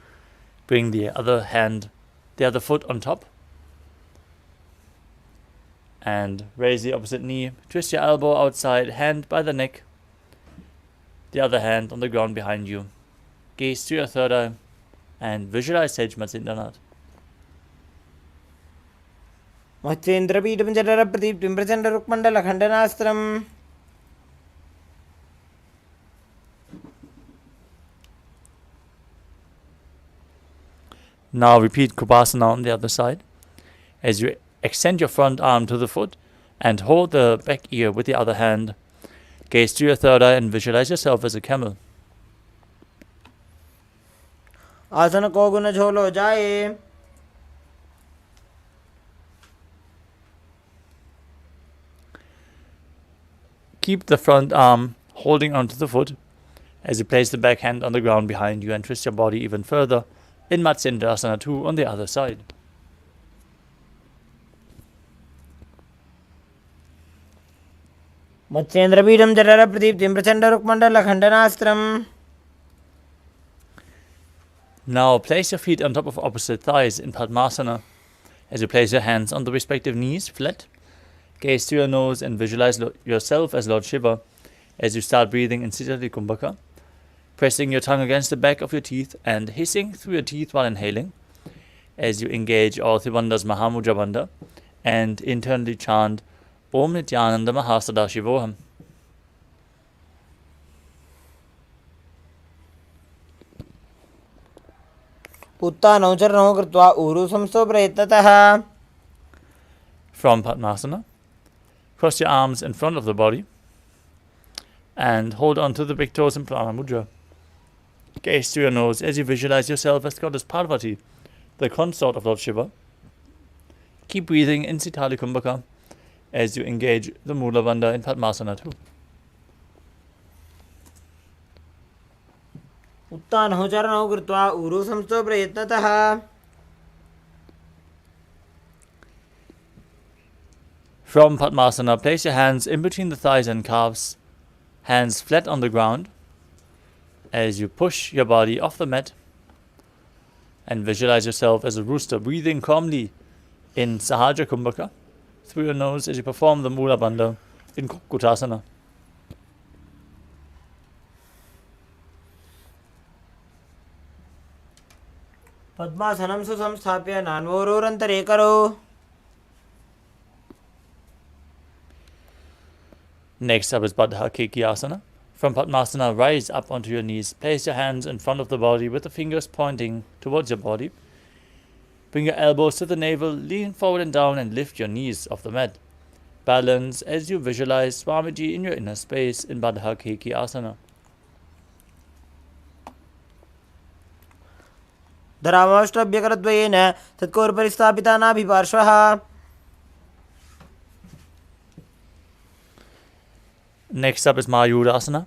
bring the other foot on top. And raise the opposite knee, twist your elbow outside, hand by the neck, the other hand on the ground behind you. Gaze to your third eye and visualize Sage Matsyendrana. मत्स्येन्द्रपीठं जठर प्रदीप्तिं Prachanda रुक्मण्डल खण्डनास्त्रम्. Now repeat Kubasana on the other side as you extend your front arm to the foot and hold the back ear with the other hand. Gaze to your third eye and visualize yourself as a camel. आसन को गुण झोलो जाए. Keep the front arm holding onto the foot as you place the back hand on the ground behind you and twist your body even further in Matsyendrasana 2 on the other side. मत्स्येन्द्रपीठं जठरप्रदीप्तिं प्रचण्डरुक्मण्डलखण्डनास्त्रम्. Now place your feet on top of opposite thighs in Padmasana as you place your hands on the respective knees flat. Gaze to your nose and visualize yourself as Lord Shiva as you start breathing in Sitali Kumbhaka, pressing your tongue against the back of your teeth and hissing through your teeth while inhaling as you engage all Tribandha's Mahamudra Bandha and internally chant Om Nithyananda Paramashivam. उत्तानौ चरणौ कृत्वा ऊरु संस्थो प्रयत्नतः. From Padmasana, cross your arms in front of the body and hold on to the big toes in Prana Mudra. Gaze to your nose as you visualize yourself as Goddess Parvati, the consort of Lord Shiva. Keep breathing in Sitali Kumbhaka as you engage the Mula Bandha in Padmasana 2. उत्तानौ चरणौ कृत्वा ऊरु संस्थो प्रयत्नतः. From Padmasana, place your hands in between the thighs and calves, hands flat on the ground, as you push your body off the mat and visualize yourself as a rooster breathing calmly in Sahaja Kumbhaka through your nose as you perform the Mula Bandha in Kukutasana. पद्मासनं सुसंस्थाप्य नान्वोरोरन्तरे करो. Next up is Baddha Kekiasana. From Padmasana, rise up onto your knees. Place your hands in front of the body with the fingers pointing towards your body. Bring your elbows to the navel, lean forward and down and lift your knees off the mat. Balance as you visualize Swamiji in your inner space in Baddha Kekiasana. धरामाष्टभ्यकरद्वयेन तत्कोरपरिस्थापिता नाभिपार्श्वः. Next up is Mayurasana.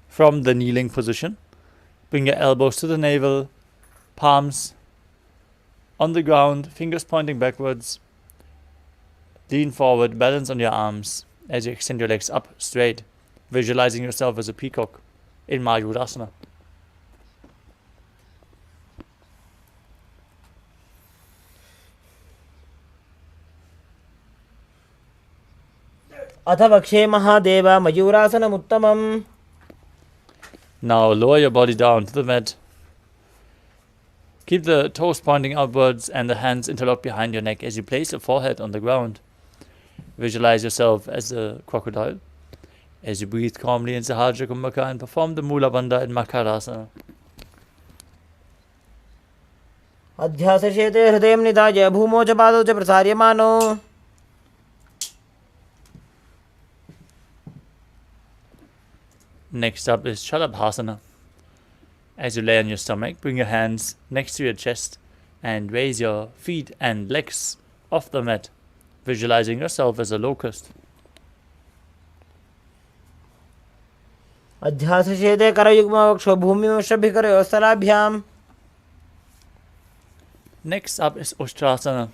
From the kneeling position, bring your elbows to the navel, palms on the ground, fingers pointing backwards. Lean forward, balance on your arms as you extend your legs up straight, visualizing yourself as a peacock in Mayurasana. अथ वक्षे Mahadev मयूरासनमुत्तमम्. Now lower your body down to the mat. Keep the toes pointing outwards and the hands interlocked behind your neck as you place your forehead on the ground. Visualize yourself as a crocodile as you breathe calmly in Sahaja Kumbhaka and perform the Mula Bandha in Makarasana. अध्यासशेते हृदयं निधाय भूमौ च पादौ च प्रसार्यमानो. Next up is Shalabhasana. As you lay on your stomach, bring your hands next to your chest and raise your feet and legs off the mat, visualizing yourself as a locust. अध्यासशेते करयुग्मवक्षो भूमिवशभिकरयोः स्थलाभ्याम्. Next up is Ustrasana.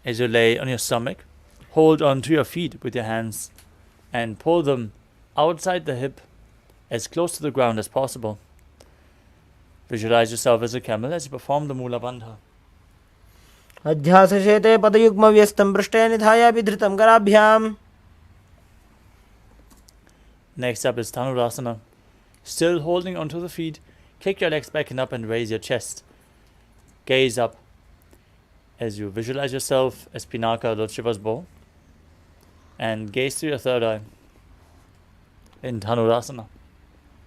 As you lay on your stomach, hold on to your feet with your hands and pull them outside the hip as close to the ground as possible. Visualize yourself as a camel as you perform the Mula Bandha. अध्यासशेते पदयुग्मव्यस्तं पृष्ठे निधाय विधृतं कराभ्याम्. Next up is Dhanurasana. Still holding onto the feet, kick your legs back and up and raise your chest. Gaze up as you visualize yourself as Pinaka, Lord Shiva's bow, and gaze to your third eye in Dhanurasana.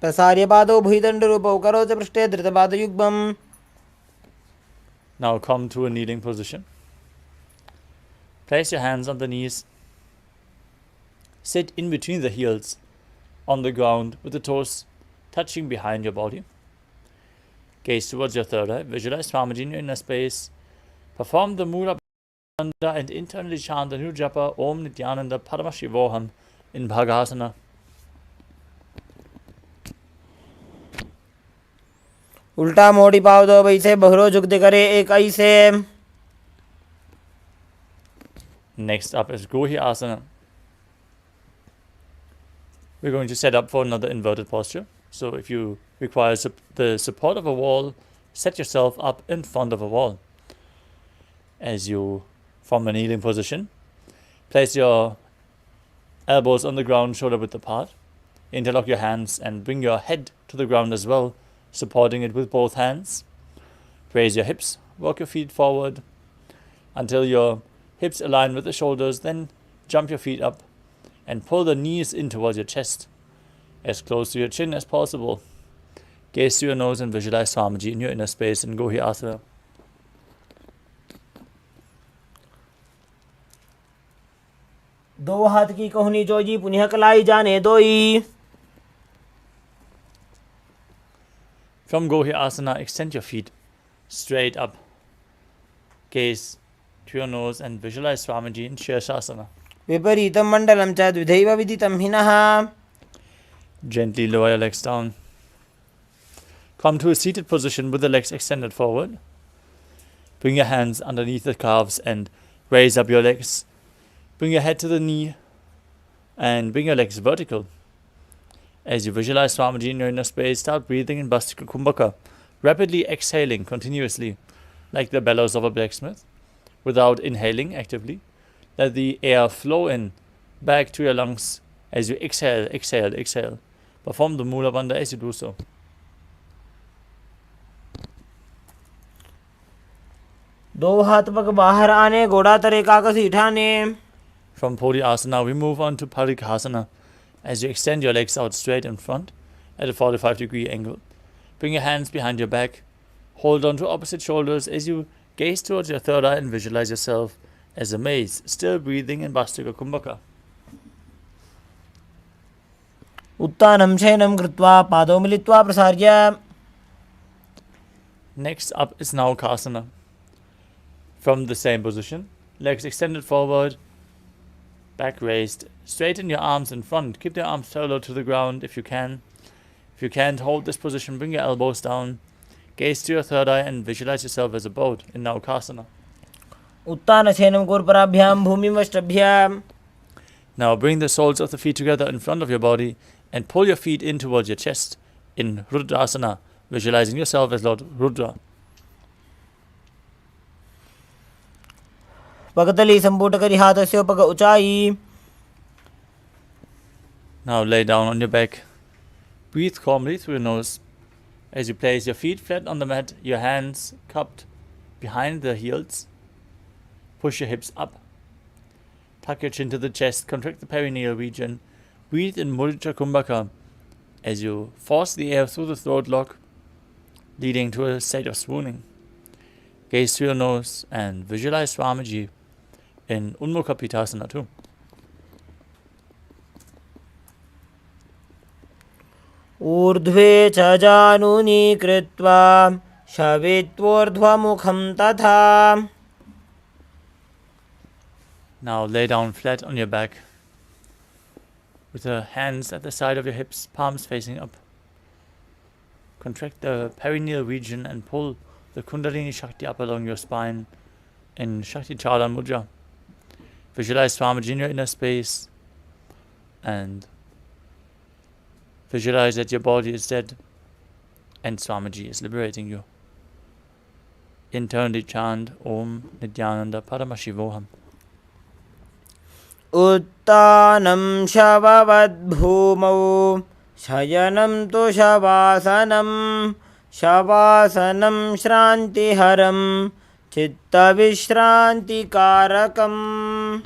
प्रसार्य पादौ भुजदण्डरूपौ करौ च पृष्ठे धृतपादयुग्मम्. Now come to a kneeling position. Place your hands on the knees. Sit in between the heels on the ground with the toes touching behind your body. Gaze towards your third eye. Visualize Swamiji in your inner space. Perform the Mula Bandha and internally chant the new japa Om Nithyananda Paramashivoham in Bhagasana. उल्टा मोड़ी पाव दो वैसे बहरो झुक दे करे एक ऐसे. Next up is Gohi Asana. We're going to set up for another inverted posture. So if you require the support of a wall, set yourself up in front of a wall. As you form a kneeling position, place your elbows on the ground, shoulder width apart. Interlock your hands and bring your head to the ground as well, supporting it with both hands. Raise your hips, walk your feet forward until your hips align with the shoulders, then jump your feet up and pull the knees in towards your chest, as close to your chin as possible. Gaze to your nose and visualize Swamiji in your inner space in Gohi Asana. दो हाथ की कोहनी जोजी पुनः कलाई जाने दोई. From Gohi Asana, extend your feet straight up. Gaze to your nose and visualize Swamiji in Shirshasana. विपरीतं मण्डलं च द्विधैव विदितं हिनः. Gently lower your legs down. Come to a seated position with the legs extended forward. Bring your hands underneath the calves and raise up your legs. Bring your head to the knee and bring your legs vertical. As you visualize Swamiji in your inner space, start breathing in Bastika Kumbhaka, rapidly exhaling continuously, like the bellows of a blacksmith, without inhaling actively. Let the air flow in, back to your lungs as you exhale, exhale, exhale. Perform the Mula Bandha as you do so. दो हाथ पग बाहर आने घोड़ा तरे काकसी ठाने. From Podi Asana, we move on to Parikhasana. As you extend your legs out straight in front at a 45-degree angle. Bring your hands behind your back. Hold on to opposite shoulders as you gaze towards your third eye and visualize yourself as a maze, still breathing in Bastika Kumbhaka. उत्तानं शयनं कृत्वा पादौ मिलित्वा प्रसार्य. Next up is Naukasana. From the same position, legs extended forward, back raised. Straighten your arms in front. Keep your arms parallel to the ground if you can. If you can't hold this position, bring your elbows down. Gaze to your third eye and visualize yourself as a boat in Naukasana. उत्तानशयनं कूर्पराभ्यां भूमिमष्टभ्यां. Now bring the soles of the feet together in front of your body and pull your feet in towards your chest in Rudrasana, visualizing yourself as Lord Rudra. पगतली संपुट करी हाथस्य पग ऊंचाई. Now lay down on your back. Breathe calmly through your nose. As you place your feet flat on the mat, your hands cupped behind the heels. Push your hips up. Tuck your chin to the chest. Contract the perineal region. Breathe in Mudra Kumbhaka as you force the air through the throat lock, leading to a state of swooning. Gaze through your nose and visualize Swamiji in Unmukha Pitasana too. ऊर्ध्वे च जानूनि कृत्वा शवेत्वोर्ध्वमुखं तथा. Now lay down flat on your back with the hands at the side of your hips, palms facing up. Contract the perineal region and pull the Kundalini Shakti up along your spine in Shakti Chalan Mudra. Visualize Swamiji in your inner space and visualize that your body is dead and Swamiji is liberating you. Internally chant Om Nithyananda Paramashivoham. उत्तानं शववद्भूमौ शयनं तु शवासनं. शवासनं श्रान्तिहरं चित्तविश्रान्तिकारकम्.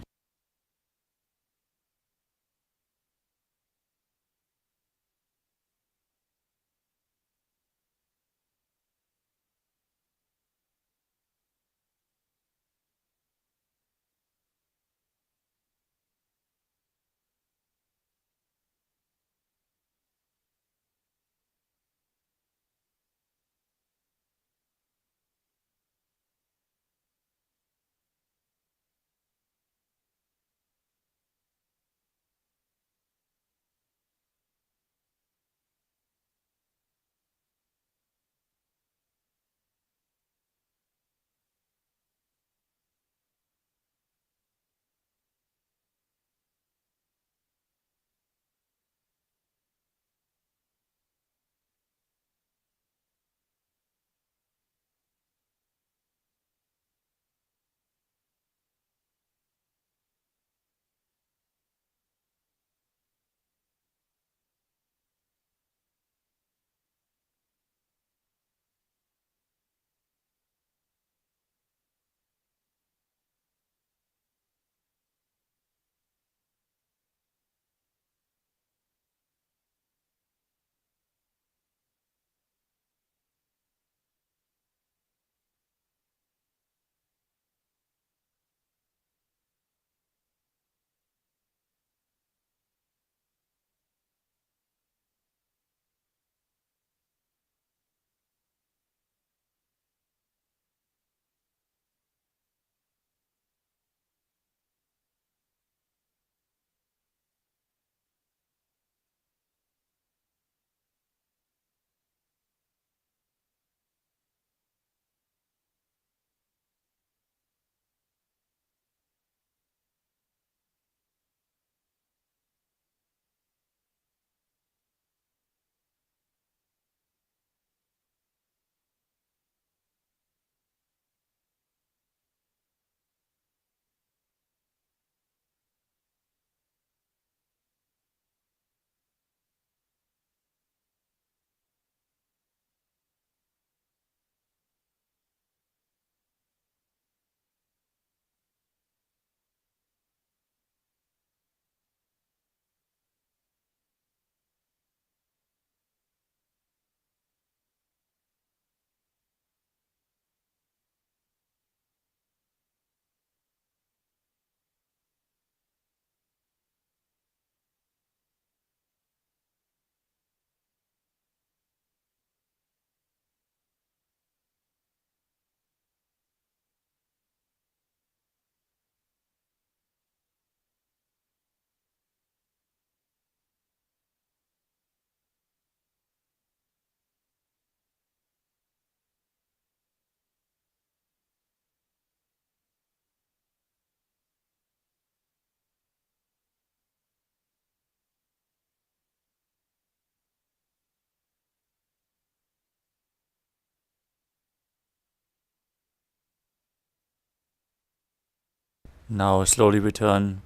Now slowly return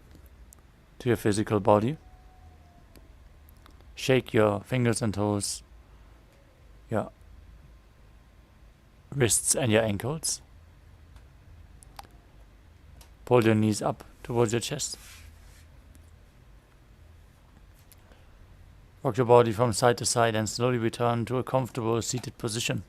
to your physical body. Shake your fingers and toes, your wrists and your ankles. Pull your knees up towards your chest. Rock your body from side to side and slowly return to a comfortable seated position.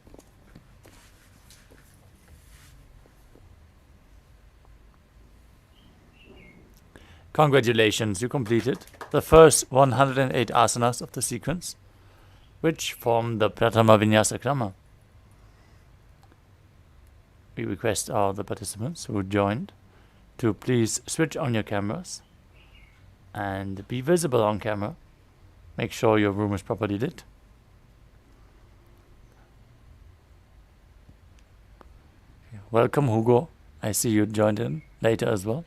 Congratulations, you completed the first 108 asanas of the sequence, which form the Pratama Vinyasa Krama. We request all the participants who joined to please switch on your cameras and be visible on camera. Make sure your room is properly lit. Welcome, Hugo. I see you joined in later as well.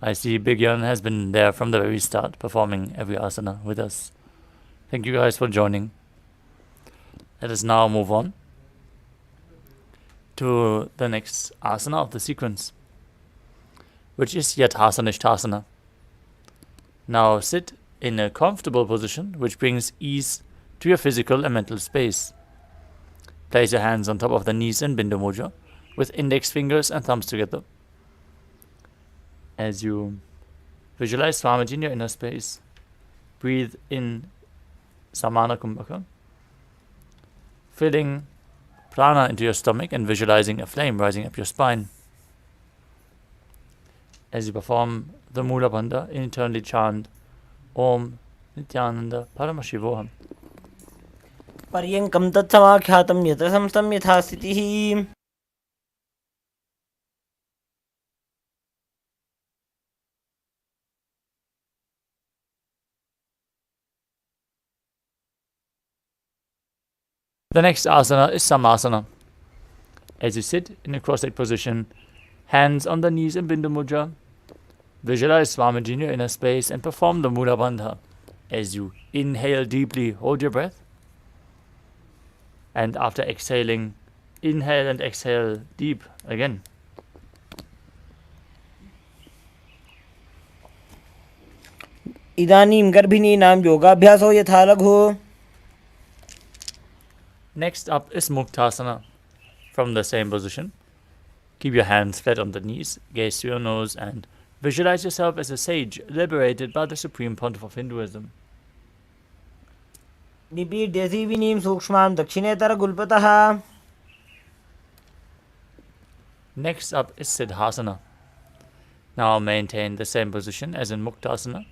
I see Big Jan has been there from the very start, performing every asana with us. Thank you guys for joining. Let us now move on to the next asana of the sequence, which is Yathasana. Now sit in a comfortable position which brings ease to your physical and mental space. Place your hands on top of the knees in Bindu Mudra with index fingers and thumbs together. As you visualize Swamiji in your inner space, breathe in Samana Kumbhaka, filling prana into your stomach and visualizing a flame rising up your spine. As you perform the Mula Bandha, internally chant Om Nithyananda Paramashivoham. पर्यङ्कं तत्समाख्यातं यत्र संस्थं यथा स्थितिः. The next asana is Samasana. As you sit in a cross-legged position, hands on the knees in Bindu Mudra, visualize Swamiji in your inner space and perform the Mula Bandha. As you inhale deeply, hold your breath. And after exhaling, inhale and exhale deep again. इदानीं गर्भिणीनां योगाभ्यासो यथा लघु. Next up is Muktasana. From the same position, keep your hands flat on the knees, gaze to your nose, and visualize yourself as a sage liberated by the Supreme Pontiff of Hinduism. निपीड्य सीविनीं सूक्ष्मां दक्षिणेतरगुल्पतः. Next up is Siddhasana. Now maintain the same position as in Muktasana.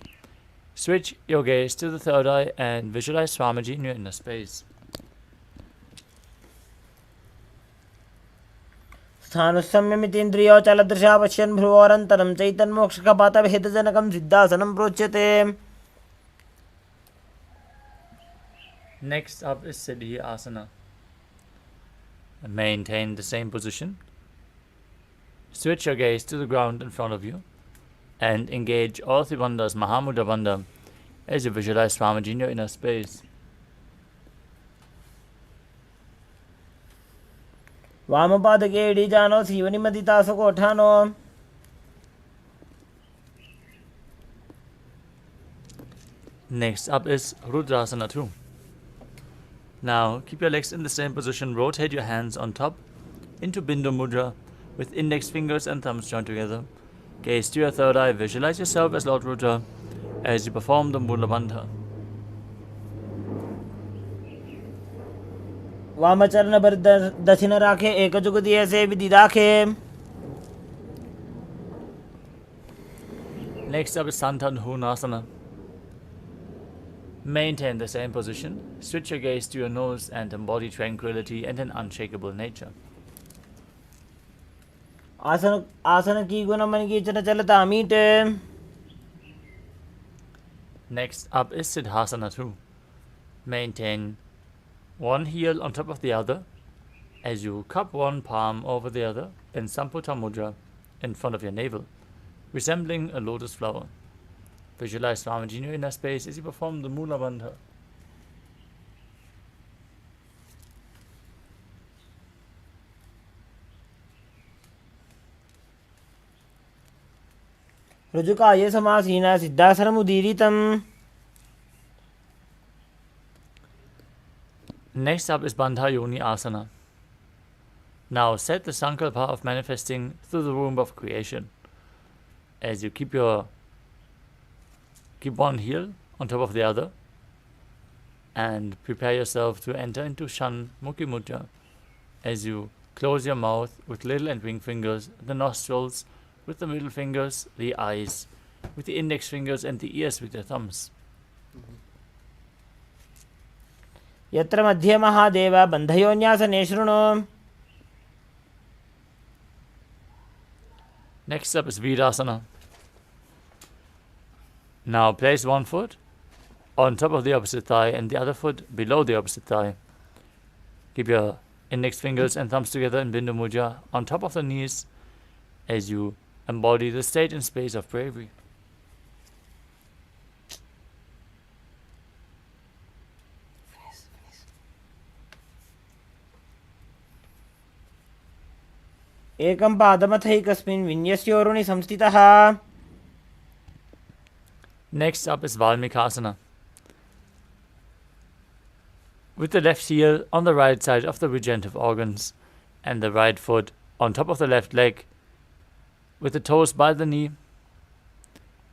Switch your gaze to the third eye and visualize Swamiji in your inner space. स्थानुसंयमितेन्द्रियोचलदृशा पश्यन् भ्रुवोरन्तरं चैतन्मोक्षकपातभेदजनकं सिद्धासनं प्रोच्यते. Next up is Siddhi Asana. Maintain the same position. Switch your gaze to the ground in front of you and engage all three bandhas, Mahamudra Bandha, as you visualize Swamiji in your inner space. वामपादके इडीजानो सीवनिमदितासुकोठानो. Next up is Rudrasana 2. Now keep your legs in the same position, rotate your hands on top into Bindu Mudra with index fingers and thumbs joined together. Gaze to your third eye, visualize yourself as Lord Rudra as you perform the Mula Bandha. वामचरण पर दक्षिण राखे एकजुगति ऐसे विधि राखे. Next up is Santandhunasana. Maintain the same position. Switch your gaze to your nose and embody tranquility and an unshakable nature. आसन की गुण मन की चलता मीटे. Next up is Siddhasana 2. Maintain one heel on top of the other as you cup one palm over the other in Samputa Mudra in front of your navel, resembling a lotus flower. Visualize Swamiji in your inner space as you perform the Mula Bandha. ऋजुकाये समासीन सिद्धासनमुदीरितम्. Next up is Bandha Yoni Asana. Now set the sankalpa of manifesting through the womb of creation. As you keep one heel on top of the other, and prepare yourself to enter into Shan Mukhi Mudra. As you close your mouth with little and ring fingers, the nostrils with the middle fingers, the eyes with the index fingers, and the ears with your thumbs. यत्र मध्ये महादेव बन्धयोन्यासने शृणु. Next up is Virasana. Now place one foot on top of the opposite thigh and the other foot below the opposite thigh. Keep your index fingers and thumbs together in Bindu Mudra on top of the knees as you embody the state and space of bravery. एकं पादमथैकस्मिन् विन्यस्योरुणि संस्थितः. Next up is Valmikasana. With the left heel on the right side of the regenerative organs and the right foot on top of the left leg, with the toes by the knee,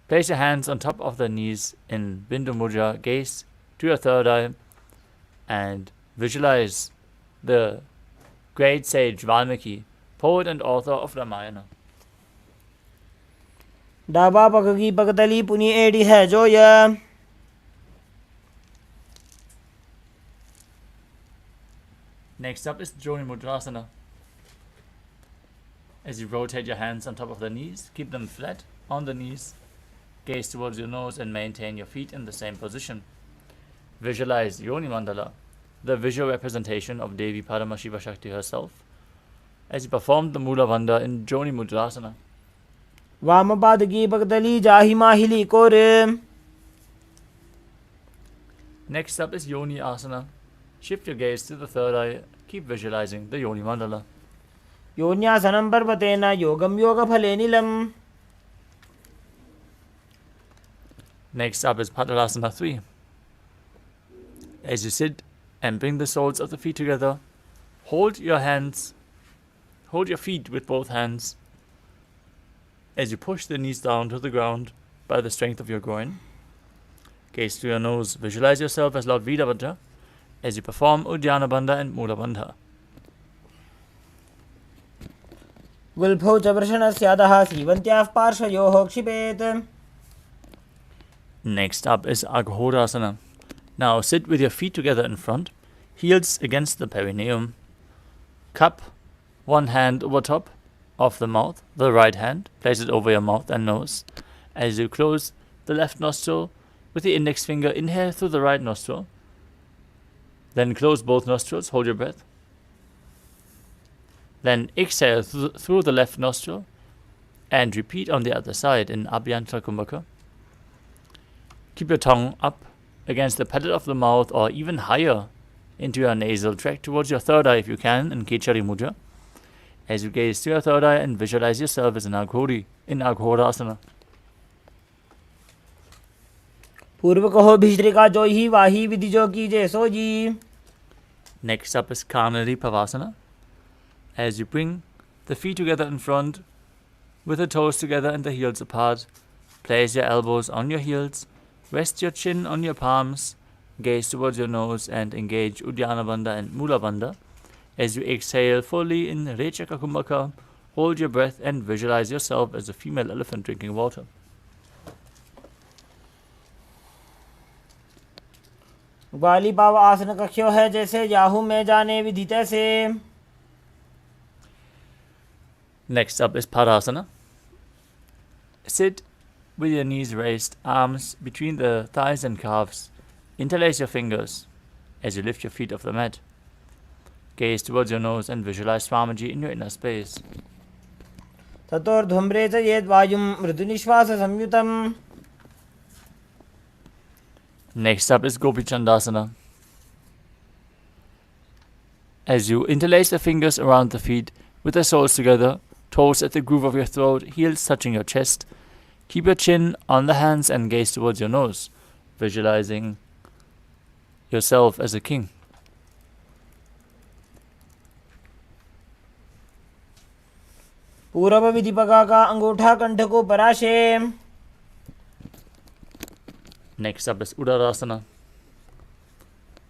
place your hands on top of the knees in Bindu Mudra, gaze to your third eye, and visualize the great sage Valmiki, poet and author of Ramayana. डाबा पग की पगतली पुनी एड़ी है जो य. Next up is Joni Mudrasana. As you rotate your hands on top of the knees, keep them flat on the knees, gaze towards your nose and maintain your feet in the same position. Visualize Yoni Mandala, the visual representation of Devi Paramashiva Shakti herself, as you perform the Mula Bandha in Joni Mudrasana. वाम पाद की पगतली जाहि माहिली core. Next up is Yoni Asana. Shift your gaze to the third eye, keep visualizing the Yoni Mandala. योन्यासनं पर्वतेन योगं योगफले नीलम्. Next up is Padmalasana 3. As you sit and bring the soles of the feet together, hold your feet with both hands. As you push the knees down to the ground by the strength of your groin, gaze to your nose, visualize yourself as Lord Vidabhadra as you perform Uddiyana Bandha and Mula Bandha. गुल्फौ च वृषणस्यादः सीवन्त्याः पार्श्वयोः क्षिपेत्. Next up is Aghodasana. Now sit with your feet together in front, heels against the perineum. Cup one hand over top of the mouth, the right hand, place it over your mouth and nose. As you close the left nostril with the index finger, inhale through the right nostril. Then close both nostrils, hold your breath. Then exhale through the left nostril and repeat on the other side in Abhyantara Kumbhaka. Keep your tongue up against the palate of the mouth or even higher into your nasal tract towards your third eye if you can in Kechari Mudra. As you gaze to your third eye and visualize yourself as an Aghori in Aghodasana. पूर्व कहो भिश्रिका जो ही वाही विधि जो की जैसो जी. Next up is Kanari Pavasana. As you bring the feet together in front, with the toes together and the heels apart, place your elbows on your heels, rest your chin on your palms, gaze towards your nose and engage Uddiyana Bandha and Mula Bandha. As you exhale fully in Rechaka Kumbhaka, hold your breath and visualize yourself as a female elephant drinking water. ग्वाली पाव आसन कख्यो है जैसे Yahoo में जाने विधि तैसे. Next up is Padasana. Sit with your knees raised, arms between the thighs and calves. Interlace your fingers as you lift your feet off the mat. Gaze towards your nose and visualize Swamiji in your inner space. ततोर्ध्वम्रे च येद् वायुं मृदुनिश्वास संयुतम्. Next up is Gopi Chandasana. As you interlace the fingers around the feet with the soles together, toes at the groove of your throat, heels touching your chest, Keep your chin on the hands and gaze towards your nose, visualizing yourself as a king. पूर्व विधिपका का अंगूठा कंठ को पराशे. Next up is Udarasana.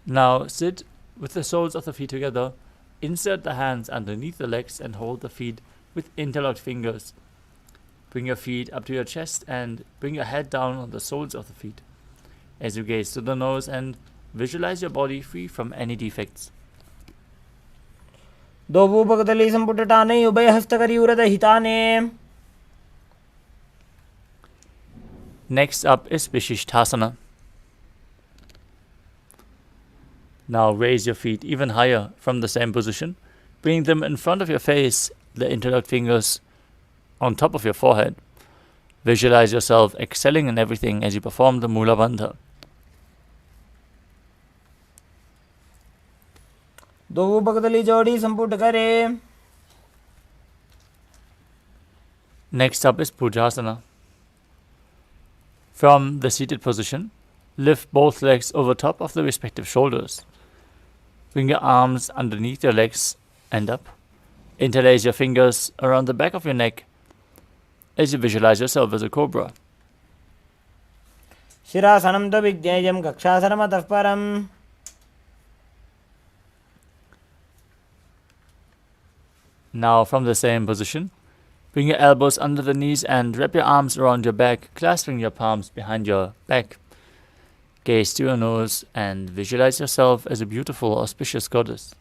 Now sit with the soles of the feet together. Insert the hands underneath the legs and hold the feet with interlocked fingers. Bring your feet up to your chest and bring your head down on the soles of the feet. As you gaze to the nose and visualize your body free from any defects. दो भूपगदली संपुटटाने उभय हस्तकरियुरद हिताने. Next up is Vishishthasana. Now raise your feet even higher from the same position. Bring them in front of your face, the interlocked fingers on top of your forehead. Visualize yourself excelling in everything as you perform the Mula Bandha. दो भूपगदली जोड़ी संपुट करे. Next up is Pujasana. From the seated position, lift both legs over top of the respective shoulders. Bring your arms underneath your legs and up. Interlace your fingers around the back of your neck as you visualize yourself as a cobra. शिरासनं तो विज्ञेयं कक्षासनमतः परम्. Now from the same position, bring your elbows under the knees and wrap your arms around your back, clasping your palms behind your back. Gaze to your nose and visualize yourself as a beautiful, auspicious goddess.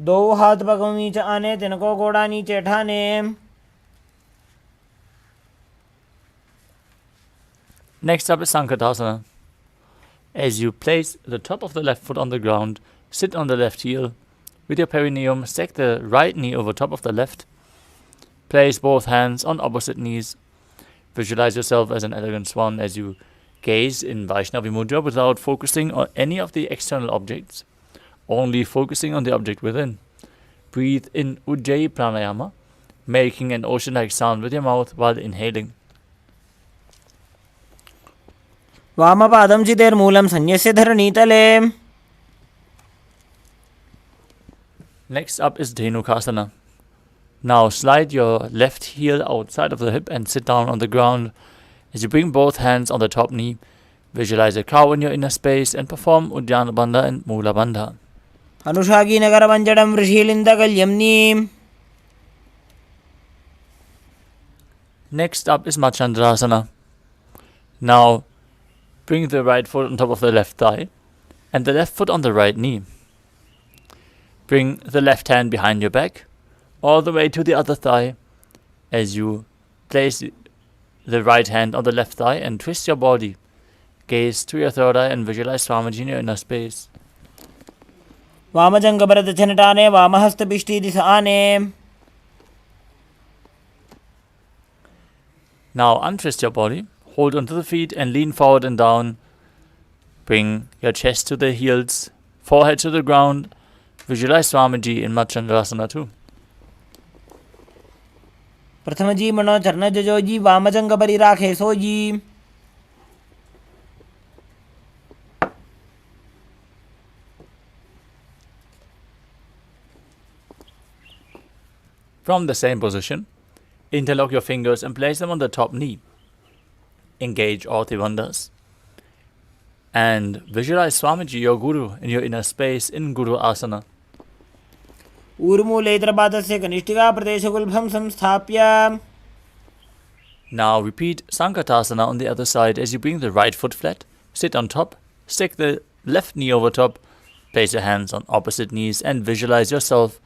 दो हाथ पगों नीचे आने, तिनको घोड़ा नीचे ठाने. Next up is Sankatasana. As you place the top of the left foot on the ground, sit on the left heel. With your perineum, stack the right knee over top of the left. Place both hands on opposite knees. Visualize yourself as an elegant swan as you gaze in Vaishnavi Mudra without focusing on any of the external objects, only focusing on the object within. Breathe in Ujjayi Pranayama, making an ocean-like sound with your mouth while inhaling. वामपादं चितेर्मूलं संन्यस्य धरणीतले. Next up is Dhenukasana. Now slide your left heel outside of the hip and sit down on the ground. As you bring both hands on the top knee, visualize a cow in your inner space and perform Uddiyana Bandha and Mula Bandha. अनुषागी Nagar वंजडं वृषीलिन्दकल्यम्नीम्. Next up is Machandrasana. Now bring the right foot on top of the left thigh and the left foot on the right knee. Bring the left hand behind your back, all the way to the other thigh, as you place the right hand on the left thigh and twist your body. Gaze to your third eye and visualize Swamiji in your inner space. वामजङ्गभरदचनटाने वामहस्तपिष्टी दिशाने. Now untwist your body, hold onto the feet and lean forward and down. Bring your chest to the heels, forehead to the ground. Visualize Swamiji in Machandrasana too. प्रथमजी मनो चरण जजोजी वामजङ्गभरि राखे sooji. From the same position, interlock your fingers and place them on the top knee. Engage all Tribandhas. And visualize Swamiji, your Guru, in your inner space in Guru Asana. ऊर्मूलेतरपादस्य कनिष्ठिका प्रदेशगुल्भं संस्थाप्य. Now repeat Sankatasana on the other side as you bring the right foot flat, sit on top, stick the left knee over top, place your hands on opposite knees and visualize yourself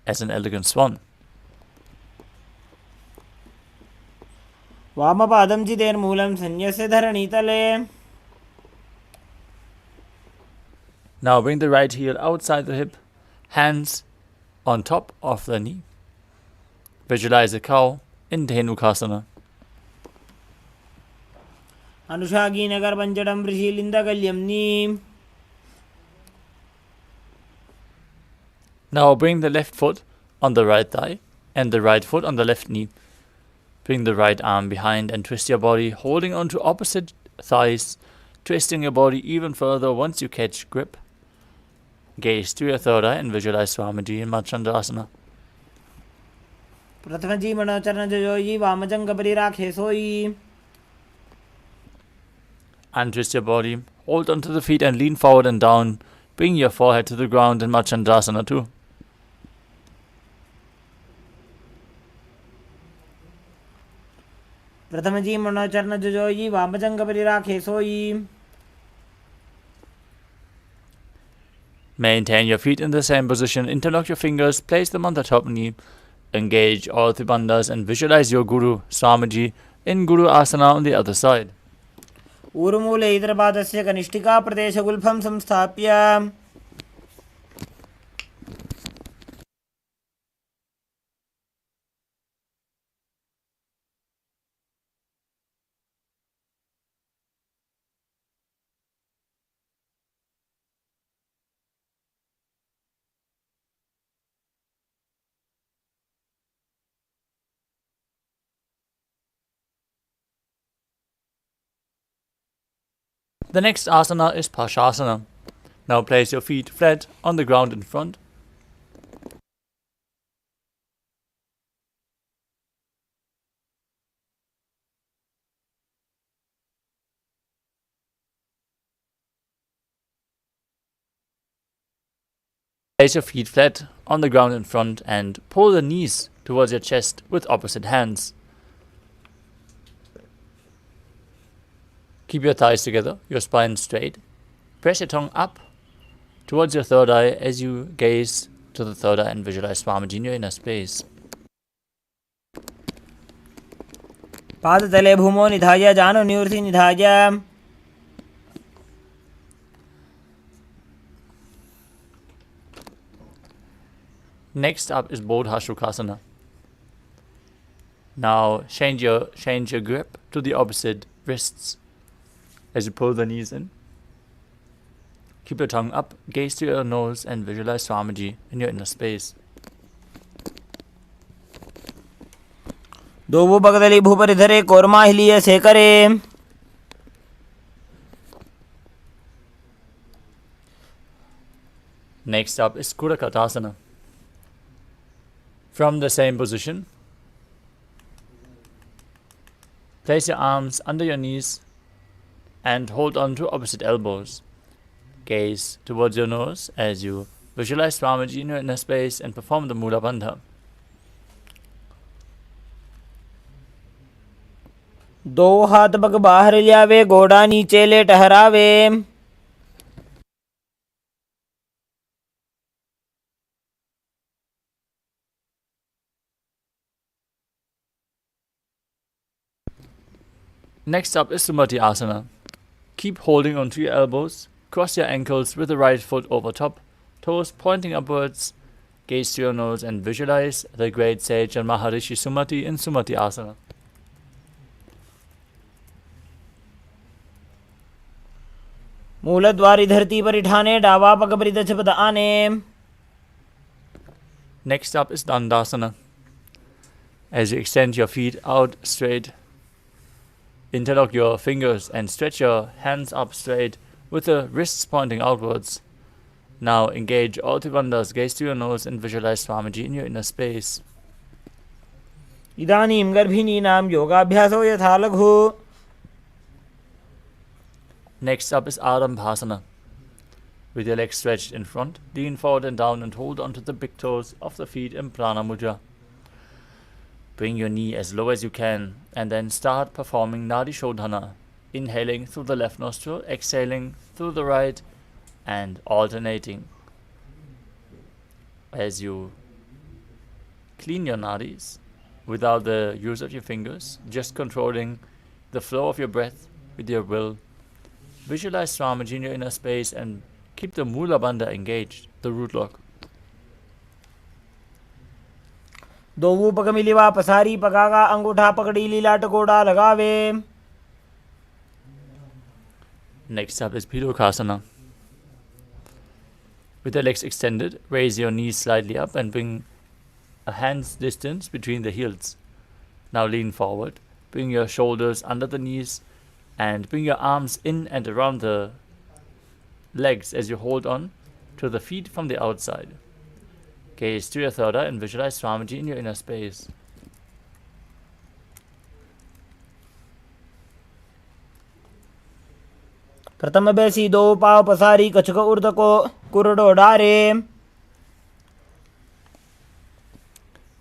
as an elegant swan. वामपादं चितेर्मूलं संन्यस्य धरणीतले. Now bring the right heel outside the hip, hands on top of the knee. Visualize a cow in Dhenukasana. अनुषागी Nagar वंजडं वृषीलिन्दकल्यम्नीम्. Now bring the left foot on the right thigh and the right foot on the left knee. Bring the right arm behind and twist your body, holding onto opposite thighs, twisting your body even further once you catch grip. Gaze to your third eye and visualize Swamiji in Machandasana. प्रथम जी मनोचरण जोई वामजंग बरी राखे सोई. Untwist your body, hold onto the feet and lean forward and down. Bring your forehead to the ground in Machandasana too. प्रथम जी मनोचरण जोई वामजंग बरी राखे सोई. Maintain your feet in the same position. Interlock your fingers, place them on the top knee. Engage all three bandhas and visualize your Guru, Swamiji, in Guru Asana on the other side. ऊर्मूले इतरपादस्य कनिष्ठिका प्रदेशगुल्फं संस्थाप्य. The next asana is Pashasana. Now place your feet flat on the ground in front. Place your feet flat on the ground in front and pull the knees towards your chest with opposite hands. Keep your thighs together, your spine straight. Press your tongue up towards your third eye as you gaze to the third eye and visualize Swamiji in your inner space. पादतले भूमो निधाय जानु निवृत्ति निधाय. Next up is Bodhashukasana. Now change your grip to the opposite wrists as you pull the knees in. Keep your tongue up, gaze to your nose and visualize Swamiji in your inner space. दो बगदली भूपरि धरे कोरमा हिलिए से करे. Next up is Kudakatasana. From the same position, place your arms under your knees and hold on to opposite elbows. Gaze towards your nose as you visualize Swamiji in your inner space and perform the Mula Bandha. दो हाथ bug बाहर लियावे गोड़ा नीचे ले टहरावे. Next up is Sumati Asana. Keep holding onto your elbows, cross your ankles with the right foot over top, toes pointing upwards, gaze to your nose and visualize the great sage and Maharishi Sumati in Sumati Asana. मूलद्वारी धरती पर इठाने डावा पग बरी दछपद आने. Next up is Dandasana. As you extend your feet out straight, interlock your fingers and stretch your hands up straight with the wrists pointing outwards. Now engage all three bandhas, gaze to your nose and visualize Swamiji in your inner space. इदानीं गर्भिणीनां योगाभ्यासो यथा लघु. Next up is Arambhasana. With your legs stretched in front, lean forward and down and hold onto the big toes of the feet in Prana Mudra. Bring your knee as low as you can and then start performing Nadi Shodhana, inhaling through the left nostril, exhaling through the right and alternating as you clean your nadis without the use of your fingers, just controlling the flow of your breath with your will. Visualize Swamiji in your inner space and keep the Mula Bandha engaged, the root lock. दोवू पग मिलिवा पसारी पगागा अंगूठा पकड़ी लीला टकोड़ा लगावे. Next up is Pidokasana. With the legs extended, raise your knees slightly up and bring a hand's distance between the heels. Now lean forward, bring your shoulders under the knees, and bring your arms in and around the legs as you hold on to the feet from the outside. Gaze to your third eye and visualize Swamiji in your inner space. प्रथम बेसी दो पाव पसारी कछुक ऊर्ध को कुरडो डारे.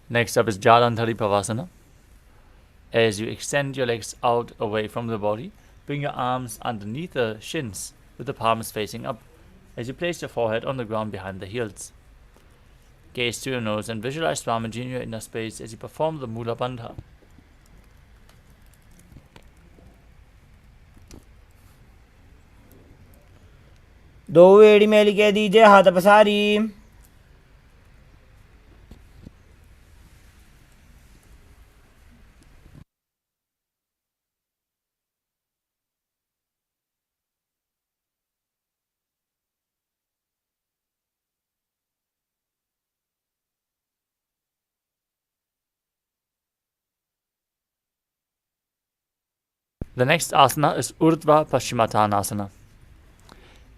Next up is Jalandhari Pavasana. As you extend your legs out away from the body, bring your arms underneath the shins with the palms facing up as you place your forehead on the ground behind the heels. Gaze to your nose and visualize Swamiji in your inner space as you perform the Mula Bandha. दो एड़ी मेली के दीजिए हाथ पसारी. The next asana is Urdhva Paschimottanasana.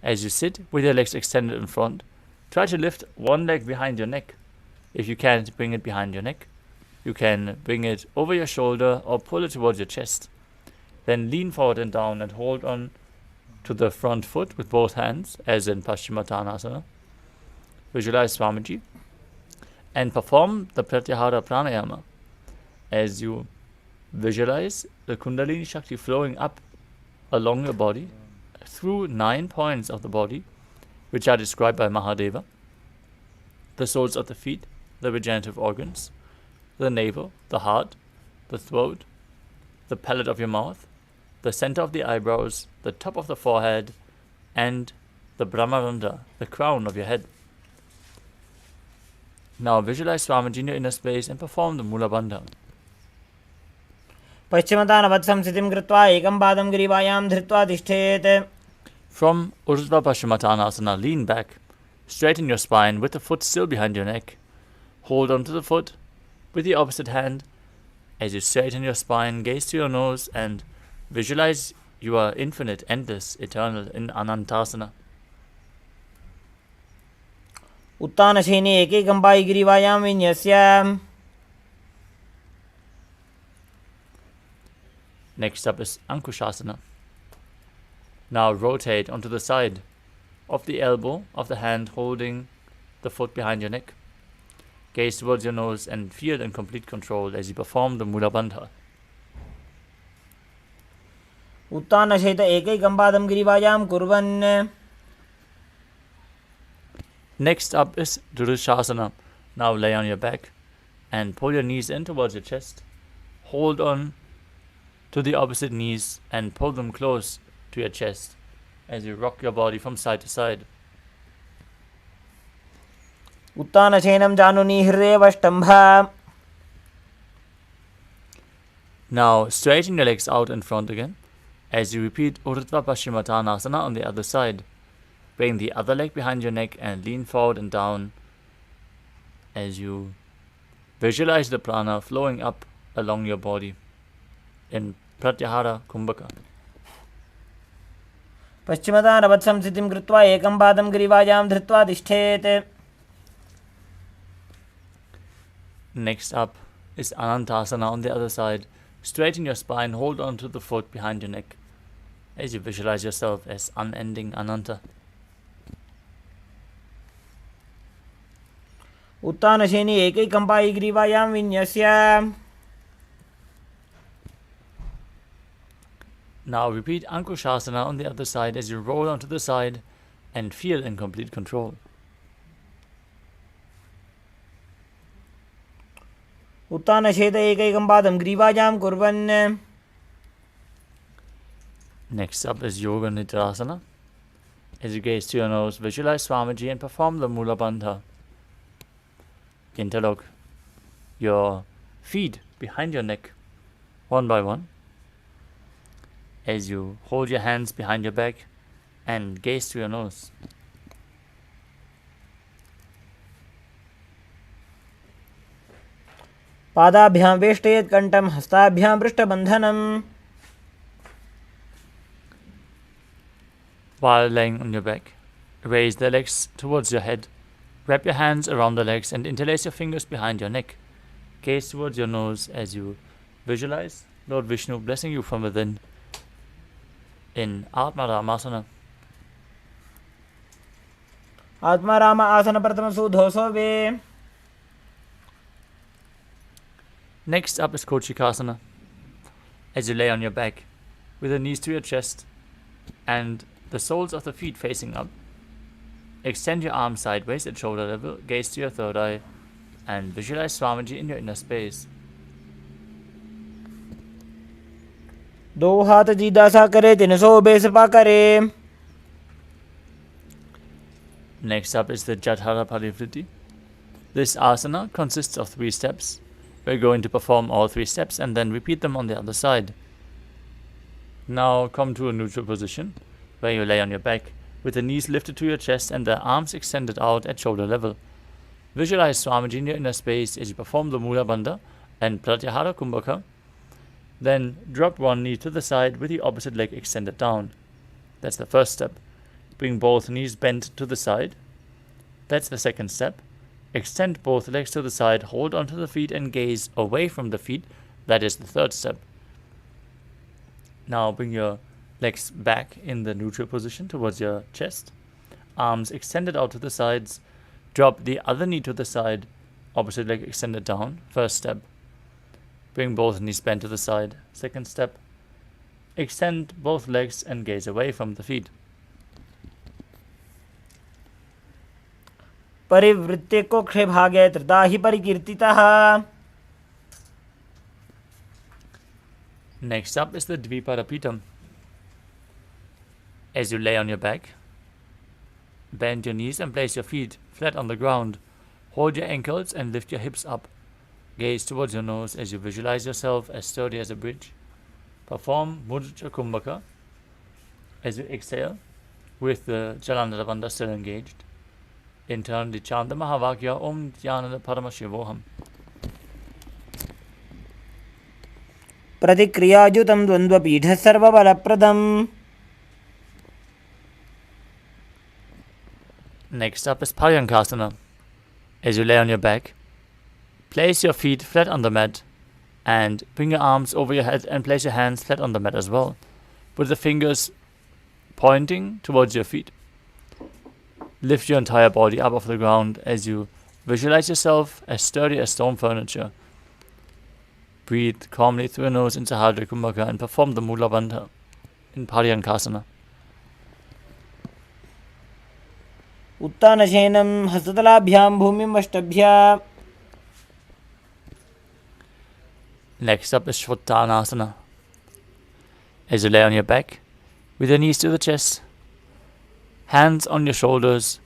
As you sit with your legs extended in front, try to lift one leg behind your neck. If you can't bring it behind your neck, you can bring it over your shoulder or pull it towards your chest. Then lean forward and down and hold on to the front foot with both hands, as in Paschimottanasana. Visualize Swamiji and perform the Pratyahara Pranayama as you visualize the Kundalini Shakti flowing up along your body through 9 points of the body, which are described by Mahadeva: the soles of the feet, the regenerative organs, the navel, the heart, the throat, the palate of your mouth, the center of the eyebrows, the top of the forehead, and the Brahmarandha, the crown of your head. Now visualize Swamiji in your inner space and perform the Mula Bandha. पश्चिमतानवत्संस्थितिं कृत्वा एकं पादं ग्रीवायां धृत्वा तिष्ठेत्. From Urdhva Paschimottanasana, lean back, straighten your spine with the foot still behind your neck. Hold on to the foot with the opposite hand. As you straighten your spine, gaze to your nose and visualize you are infinite, endless, eternal in Anantasana. उत्तानशयने एकैकं Pai ग्रीवायां विन्यस्य. Next up is Ankushasana. Now rotate onto the side of the elbow of the hand holding the foot behind your neck. Gaze towards your nose and feel in complete control as you perform the Mula Bandha. उत्तानशयित एकैकं पादं ग्रीवायां कुर्वन्. Next up is Duryashasana. Now lay on your back and pull your knees in towards your chest. Hold on to the opposite knees and pull them close to your chest as you rock your body from side to side. उत्तानशयनं जानुनीहृदेवष्टम्भ. Now straighten your legs out in front again as you repeat Urdhva Paschimottanasana on the other side. Bring the other leg behind your neck and lean forward and down as you visualize the prana flowing up along your body in Pratyahara Kumbhaka. पश्चिमतानवत्संस्थितिं कृत्वा एकं पादं ग्रीवायां धृत्वा तिष्ठेत्. Next up is Anantasana on the other side. Straighten your spine, hold on to the foot behind your neck as you visualize yourself as unending Ananta. उत्तानशयने एकैकं Pai ग्रीवायां विन्यस्य. Now repeat Ankushasana on the other side as you roll onto the side and feel in complete control. उत्तानशयित एकैकं पादं ग्रीवायां कुर्वन्. Next up is Yoga Nidrasana. As you gaze to your nose, visualize Swamiji and perform the Mula Bandha. Interlock your feet behind your neck, one by one, as you hold your hands behind your back and gaze to your nose. पादाभ्यां वेष्टयेत् कण्ठं हस्ताभ्यां पृष्ठबन्धनम्. While laying on your back, raise the legs towards your head. Wrap your hands around the legs and interlace your fingers behind your neck. Gaze towards your nose as you visualize Lord Vishnu blessing you from within in Atmaramasana. Atmaram आसन प्रथम सुधोसो वे. Next up is Kochikasana. As you lay on your back, with the knees to your chest and the soles of the feet facing up, extend your arms sideways at shoulder level, gaze to your third eye, and visualize Swamiji in your inner space. दो हाथ जीदा सा करे 300 बेसपा करे. Next up is the Jatara Parivritti. This asana consists of 3 steps. We're going to perform all 3 steps and then repeat them on the other side. Now come to a neutral position where you lay on your back with the knees lifted to your chest and the arms extended out at shoulder level. Visualize Swamiji in your inner space as you perform the Mula Bandha and Pratyahara Kumbhaka. Then drop one knee to the side with the opposite leg extended down. That's the first step. Bring both knees bent to the side. That's the second step. Extend both legs to the side, hold onto the feet and gaze away from the feet. That is the third step. Now bring your legs back in the neutral position towards your chest. Arms extended out to the sides. Drop the other knee to the side, opposite leg extended down. First step. Bring both knees bent to the side. Second step. Extend both legs and gaze away from the feet. परिवृत्ते कोक्षे भागे त्रिता हि परिकीर्तितः. Next up is the Dviparapitam. As you lay on your back, bend your knees and place your feet flat on the ground. Hold your ankles and lift your hips up. Gaze towards your nose as you visualize yourself as sturdy as a bridge. Perform Mudra Kumbhaka as you exhale with the Jalandhara Bandha still engaged. Internally chant the Mahavakya Om Nithyananda Paramashivoham. प्रतिक्रियायुतं द्वन्द्वपीठः सर्वबलप्रदम्. Next up is Paryankasana. As you lay on your back, place your feet flat on the mat and bring your arms over your head and place your hands flat on the mat as well, with the fingers pointing towards your feet. Lift your entire body up off the ground as you visualize yourself as sturdy as stone furniture. Breathe calmly through your nose into Sahadra Kumbhaka and perform the Mula Bandha in Paryankasana. उत्तानशयनं हस्ततलाभ्यां भूमिं अष्टभ्य. Next up is Shvottanasana. As you lay on your back, with your knees to the chest, hands on your shoulders,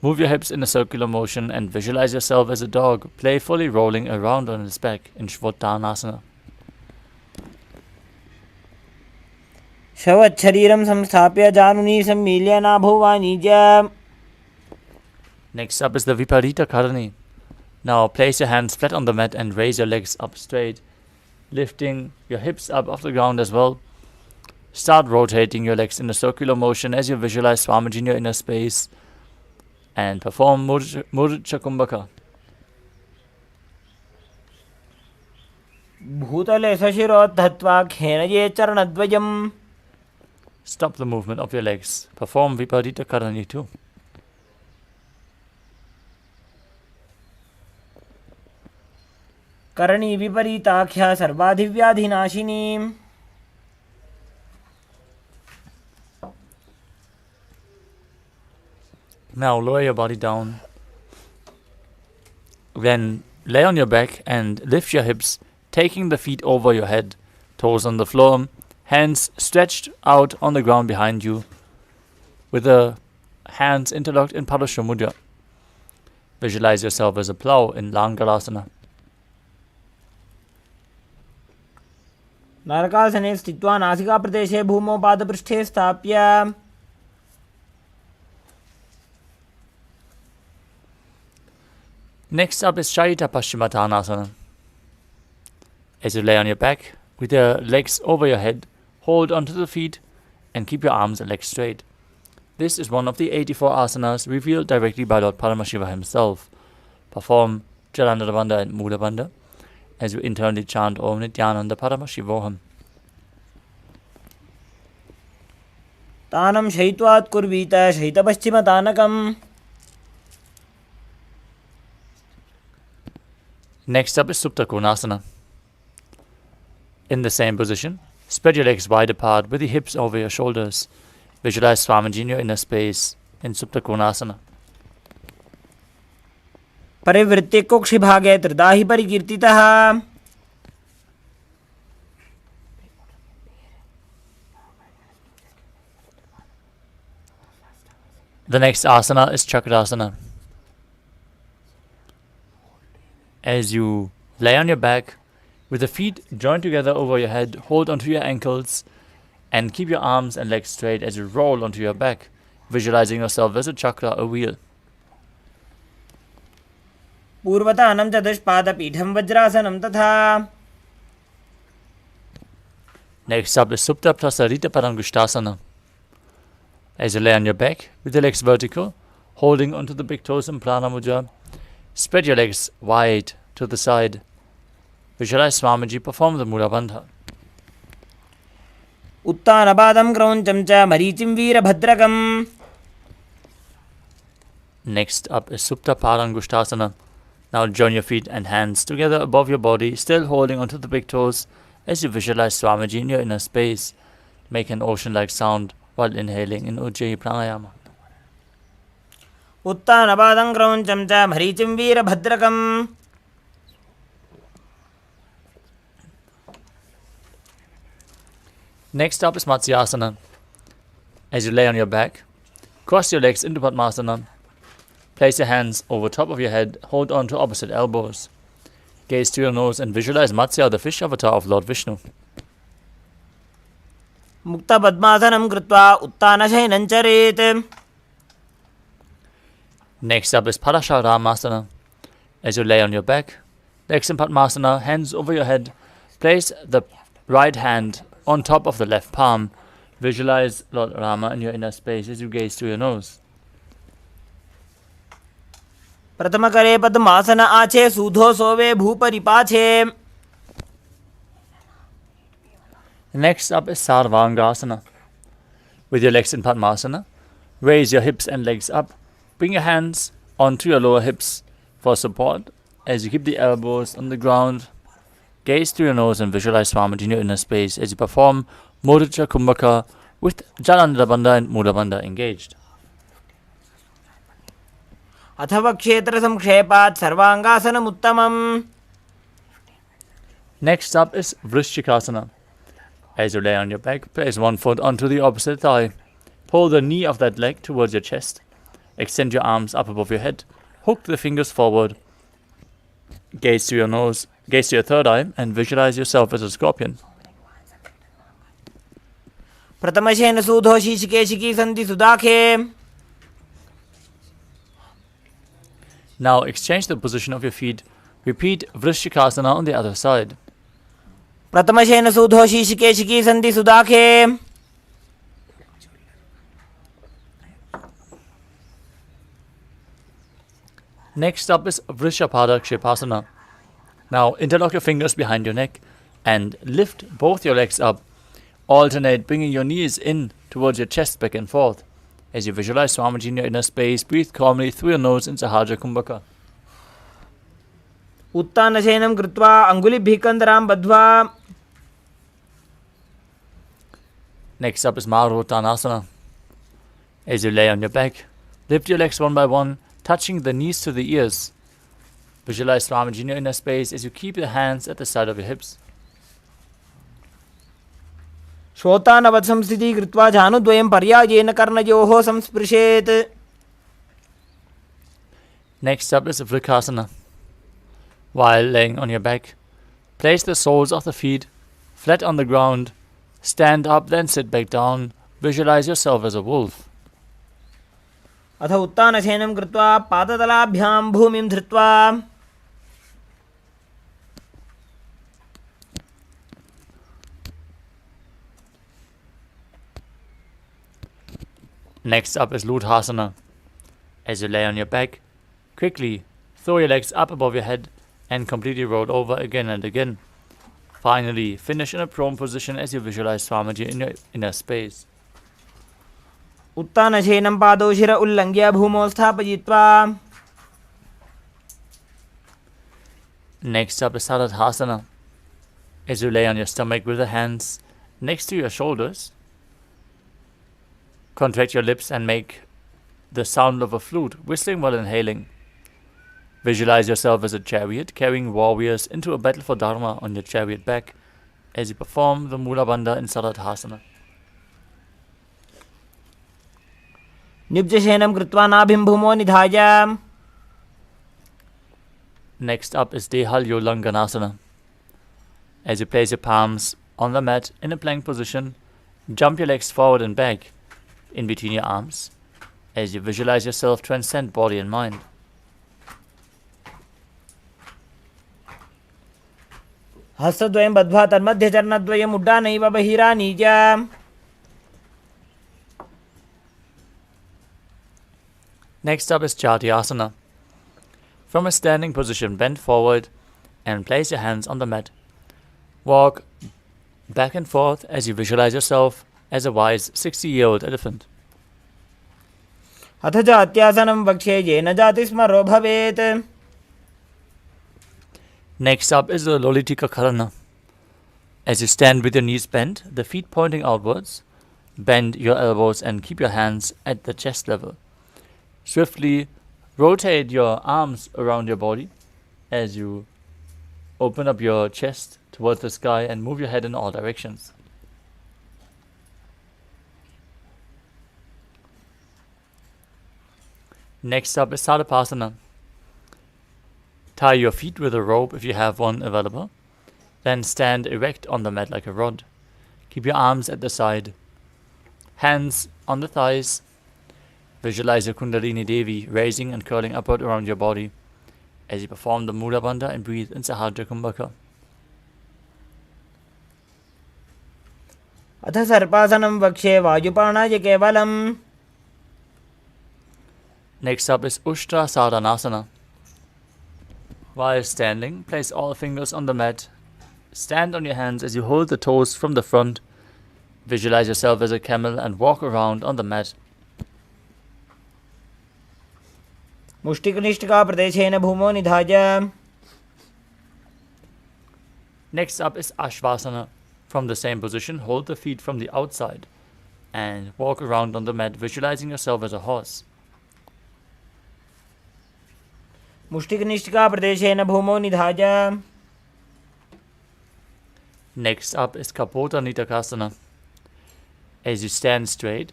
move your hips in a circular motion and visualize yourself as a dog, playfully rolling around on its back in Shvottanasana. शवच्छरीरं संस्थाप्य जानुनी सम्मील्य नाभुवाणिज्य. Next up is the Viparita Karani. Now place your hands flat on the mat and raise your legs up straight, lifting your hips up off the ground as well. Start rotating your legs in a circular motion as you visualize Swamiji in your inner space and perform Mudra Kumbhaka. भूतले सशिरोद्धत्वा खेनये चरणद्वयम्. Stop the movement of your legs. Perform Viparita Karani too. Karni विपरीताख्या सर्वाधिव्याधिनाशिनी. Now lower your body down. Then lay on your back and lift your hips, taking the feet over your head, toes on the floor, hands stretched out on the ground behind you, with the hands interlocked in Padasha Mudra. Visualize yourself as a plow in Langalasana. नरकासने स्थित्वा नासिकाप्रदेशे भूमौ पादपृष्ठे स्थाप्य. Next up is Shaita Paschimottanasana. As you lay on your back, with your legs over your head, hold onto the feet and keep your arms and legs straight. This is one of the 84 asanas revealed directly by Lord Paramashiva himself. Perform Jalandhara Bandha and Mula Bandha as you internally chant Om Nithyananda Paramashivoham. तानं शयित्वात् कुर्वीत शयितपश्चिमतानकम्. Next up is Supta Konasana. In the same position, spread your legs wide apart with the hips over your shoulders. Visualize Swamiji in your inner space in Supta Konasana. परिवृत्ते कुक्षिभागे त्रिदाहि परिकीर्तितः. The next asana is Chakrasana. As you lay on your back, with the feet joined together over your head, hold onto your ankles and keep your arms and legs straight as you roll onto your back, visualizing yourself as a chakra, a wheel. पूर्वतानं चतुष्पादपीठं वज्रासनं तथा. Next up is Supta Prasarita Parangushtasana. As you lay on your back, with the legs vertical, holding onto the big toes in Prana Mudra, spread your legs wide to the side. Visualize Swamiji perform the Mula Bandha. उत्तानपादं क्रौञ्चं च मरीचिं वीरभद्रकम्. Next up is Supta Parangushtasana. Now join your feet and hands together above your body, still holding onto the big toes as you visualize Swamiji in your inner space. Make an ocean-like sound while inhaling in Ujjayi Pranayama. उत्तानपादं क्रौञ्चं च मरीचिं वीरभद्रकम्. Next up is Matsyasana. As you lay on your back, cross your legs into Padmasana. Place your hands over top of your head, hold on to opposite elbows. Gaze to your nose and visualize Matsya, the fish avatar of Lord Vishnu. मुक्तपद्मासनं कृत्वा उत्तानशयनं चरेत्. Next up is Parasharamasana. As you lay on your back, legs in Padmasana, hands over your head, place the right hand on top of the left palm. Visualize Lord Rama in your inner space as you gaze to your nose. प्रथमकरे पद्मासन आचे सूधो सोवे भूपरिपाछे. Next up is Sarvangasana. With your legs in Padmasana, raise your hips and legs up. Bring your hands onto your lower hips for support as you keep the elbows on the ground. Gaze through your nose and visualize Swamiji in your inner space as you perform Mudra Kumbhaka with Jalandhara Bandha and Mula Bandha engaged. अथवा क्षेत्र संक्षेपात् सर्वांगासनम् उत्तमम्. Next up is Vrishchikasana. As you lay on your back, place one foot onto the opposite thigh. Pull the knee of that leg towards your chest. Extend your arms up above your head. Hook the fingers forward. Gaze to your nose, gaze to your third eye, and visualize yourself as a scorpion. प्रथमशेन सूधो शीशिकेशिकी सन्ति सुदाखे. Now exchange the position of your feet. Repeat Vrishchikasana on the other side. प्रथमशेन सूधो शीशिकेशिकी सन्ति सुदाखे. Next up is Vrishapada Kshipasana. Now interlock your fingers behind your neck and lift both your legs up. Alternate, bringing your knees in towards your chest, back and forth. As you visualize Swamiji in your inner space, breathe calmly through your nose in Sahaja Kumbhaka. उत्तानशयनं कृत्वा अङ्गुलिभिः कन्दरां बद्ध्वा. Next up is Maruttanasana. As you lay on your back, lift your legs one by one, touching the knees to the ears. Visualize Swamiji in your inner space as you keep your hands at the side of your hips. श्रोतानवत् संस्थितिः कृत्वा जानुद्वयं पर्यायेन कर्णयोः संस्पृशेत्. Next up is Vrikasana. While laying on your back, place the soles of the feet flat on the ground. Stand up, then sit back down. Visualize yourself as a wolf. अथ उत्तानशयनं कृत्वा पादतलाभ्यां भूमिं धृत्वा. Next up is Ludhasana. As you lay on your back, quickly throw your legs up above your head and completely roll over again and again. Finally, finish in a prone position as you visualize Swamiji in your inner space. उत्तानशयनं पादौ शिर उल्लङ्घ्य भूमौ स्थापयित्वा. Next up is Saradhasana. As you lay on your stomach with the hands next to your shoulders, contract your lips and make the sound of a flute, whistling while inhaling. Visualize yourself as a chariot carrying warriors into a battle for Dharma on your chariot back as you perform the Mula Bandha in Saradhasana. निब्जशयनं कृत्वा नाभिं भूमौ निधाय. Next up is Dehalyolanganasana. As you place your palms on the mat in a plank position, jump your legs forward and back in between your arms as you visualize yourself transcend body and mind. हस्तद्वयं बद्ध्वा तन्मध्यचरणद्वयम् उड्डानैव बहिरानीय. Next up is Chatyasana. From a standing position, bend forward and place your hands on the mat. Walk back and forth as you visualize yourself as a wise 60-year-old elephant. अथ जात्यासनं वक्ष्ये येन जातिस्मरो भवेत्. Next up is the Lolitika Karana. As you stand with your knees bent, the feet pointing outwards, bend your elbows and keep your hands at the chest level. Swiftly rotate your arms around your body as you open up your chest towards the sky and move your head in all directions. Next up is Sadapasana. Tie your feet with a rope if you have one available. Then stand erect on the mat like a rod. Keep your arms at the side. Hands on the thighs. Visualize your Kundalini Devi raising and curling upward around your body as you perform the Mula Bandha and breathe in Sahadra Kumbhaka. अथ सर्पासनं वक्ष्ये वायुपाणाय केवलम्. Next up is Ushtra Sadhanasana. While standing, place all fingers on the mat. Stand on your hands as you hold the toes from the front. Visualize yourself as a camel and walk around on the mat. मुष्टिकनिष्ठिका प्रदेशेन भूमौ निधाय. Next up is Ashvasana. From the same position, hold the feet from the outside and walk around on the mat, visualizing yourself as a horse. मुष्टिकनिष्ठिका प्रदेशेन भूमौ निधाय. Next up is Kapota Nitakasana. As you stand straight,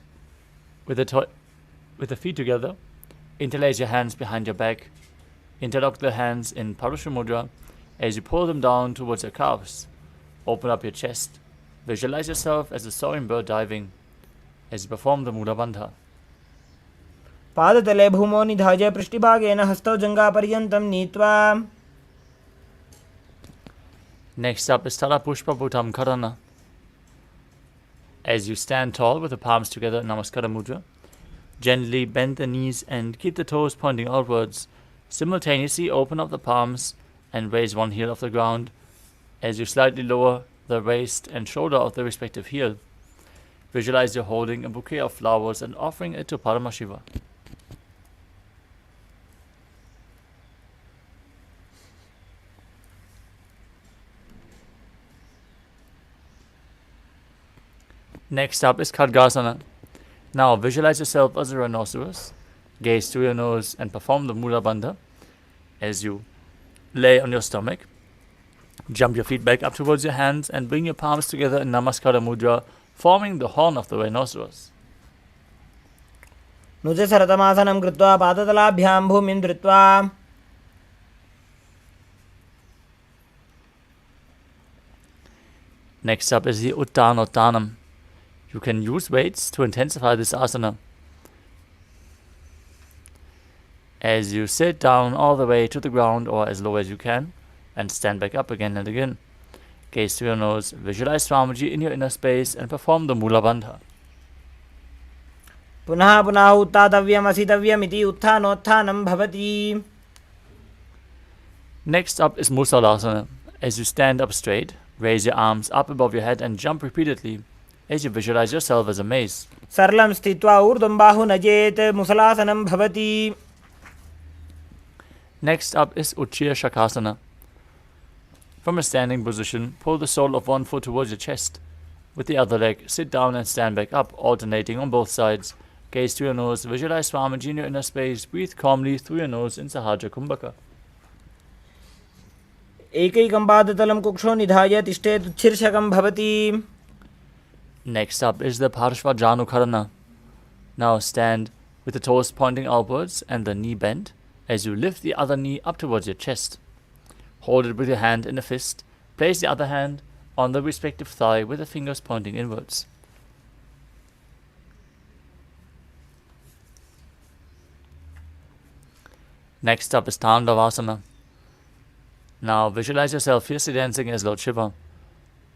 with the feet together, interlace your hands behind your back. Interlock the hands in Parusha Mudra as you pull them down towards your calves. Open up your chest. Visualize yourself as a soaring bird diving as you perform the Mula Bandha. पादतले भूमौ निधाय पृष्ठभागेन हस्तौ जङ्घापर्यन्तं नीत्वा. Next up is Tala Pushpa Bhutam Karana. As you stand tall with the palms together in Namaskara Mudra, gently bend the knees and keep the toes pointing outwards. Simultaneously open up the palms and raise one heel off the ground as you slightly lower the waist and shoulder of the respective heel. Visualize you're holding a bouquet of flowers and offering it to Paramashiva. Next up is Khadgasana. Now visualize yourself as a rhinoceros. Gaze through your nose and perform the Mula Bandha as you lay on your stomach. Jump your feet back up towards your hands and bring your palms together in Namaskara Mudra, forming the horn of the rhinoceros. नुजसरतमासनं कृत्वा पादतलाभ्यां भूमिं धृत्वा. Next up is the Uttanottanam. You can use weights to intensify this asana. As you sit down all the way to the ground or as low as you can and stand back up again and again. Gaze through your nose, visualize Swamiji in your inner space and perform the Mula Bandha. पुनः पुनः उत्थातव्यम् असितव्यमिति उत्थानोत्थानं भवति. Next up is Musalasana. As you stand up straight, raise your arms up above your head and jump repeatedly as you visualize yourself as a mace. सरलं स्थित्वा ऊर्ध्वं बाहु नजेत् मुसलासनं भवति. Next up is Uchchiya Shakasana. From a standing position, pull the sole of one foot towards your chest. With the other leg, sit down and stand back up, alternating on both sides. Gaze to your nose, visualize Swamiji in your inner space, breathe calmly through your nose in Sahaja Kumbhaka. एकैकं पादतलं कुक्षौ निधाय तिष्ठेत् उच्छिर्षकं भवति. Next up is the Parshvajanukharana. Now stand with the toes pointing outwards and the knee bent as you lift the other knee up towards your chest. Hold it with your hand in a fist. Place the other hand on the respective thigh with the fingers pointing inwards. Next up is Tandavasana. Now visualize yourself fiercely dancing as Lord Shiva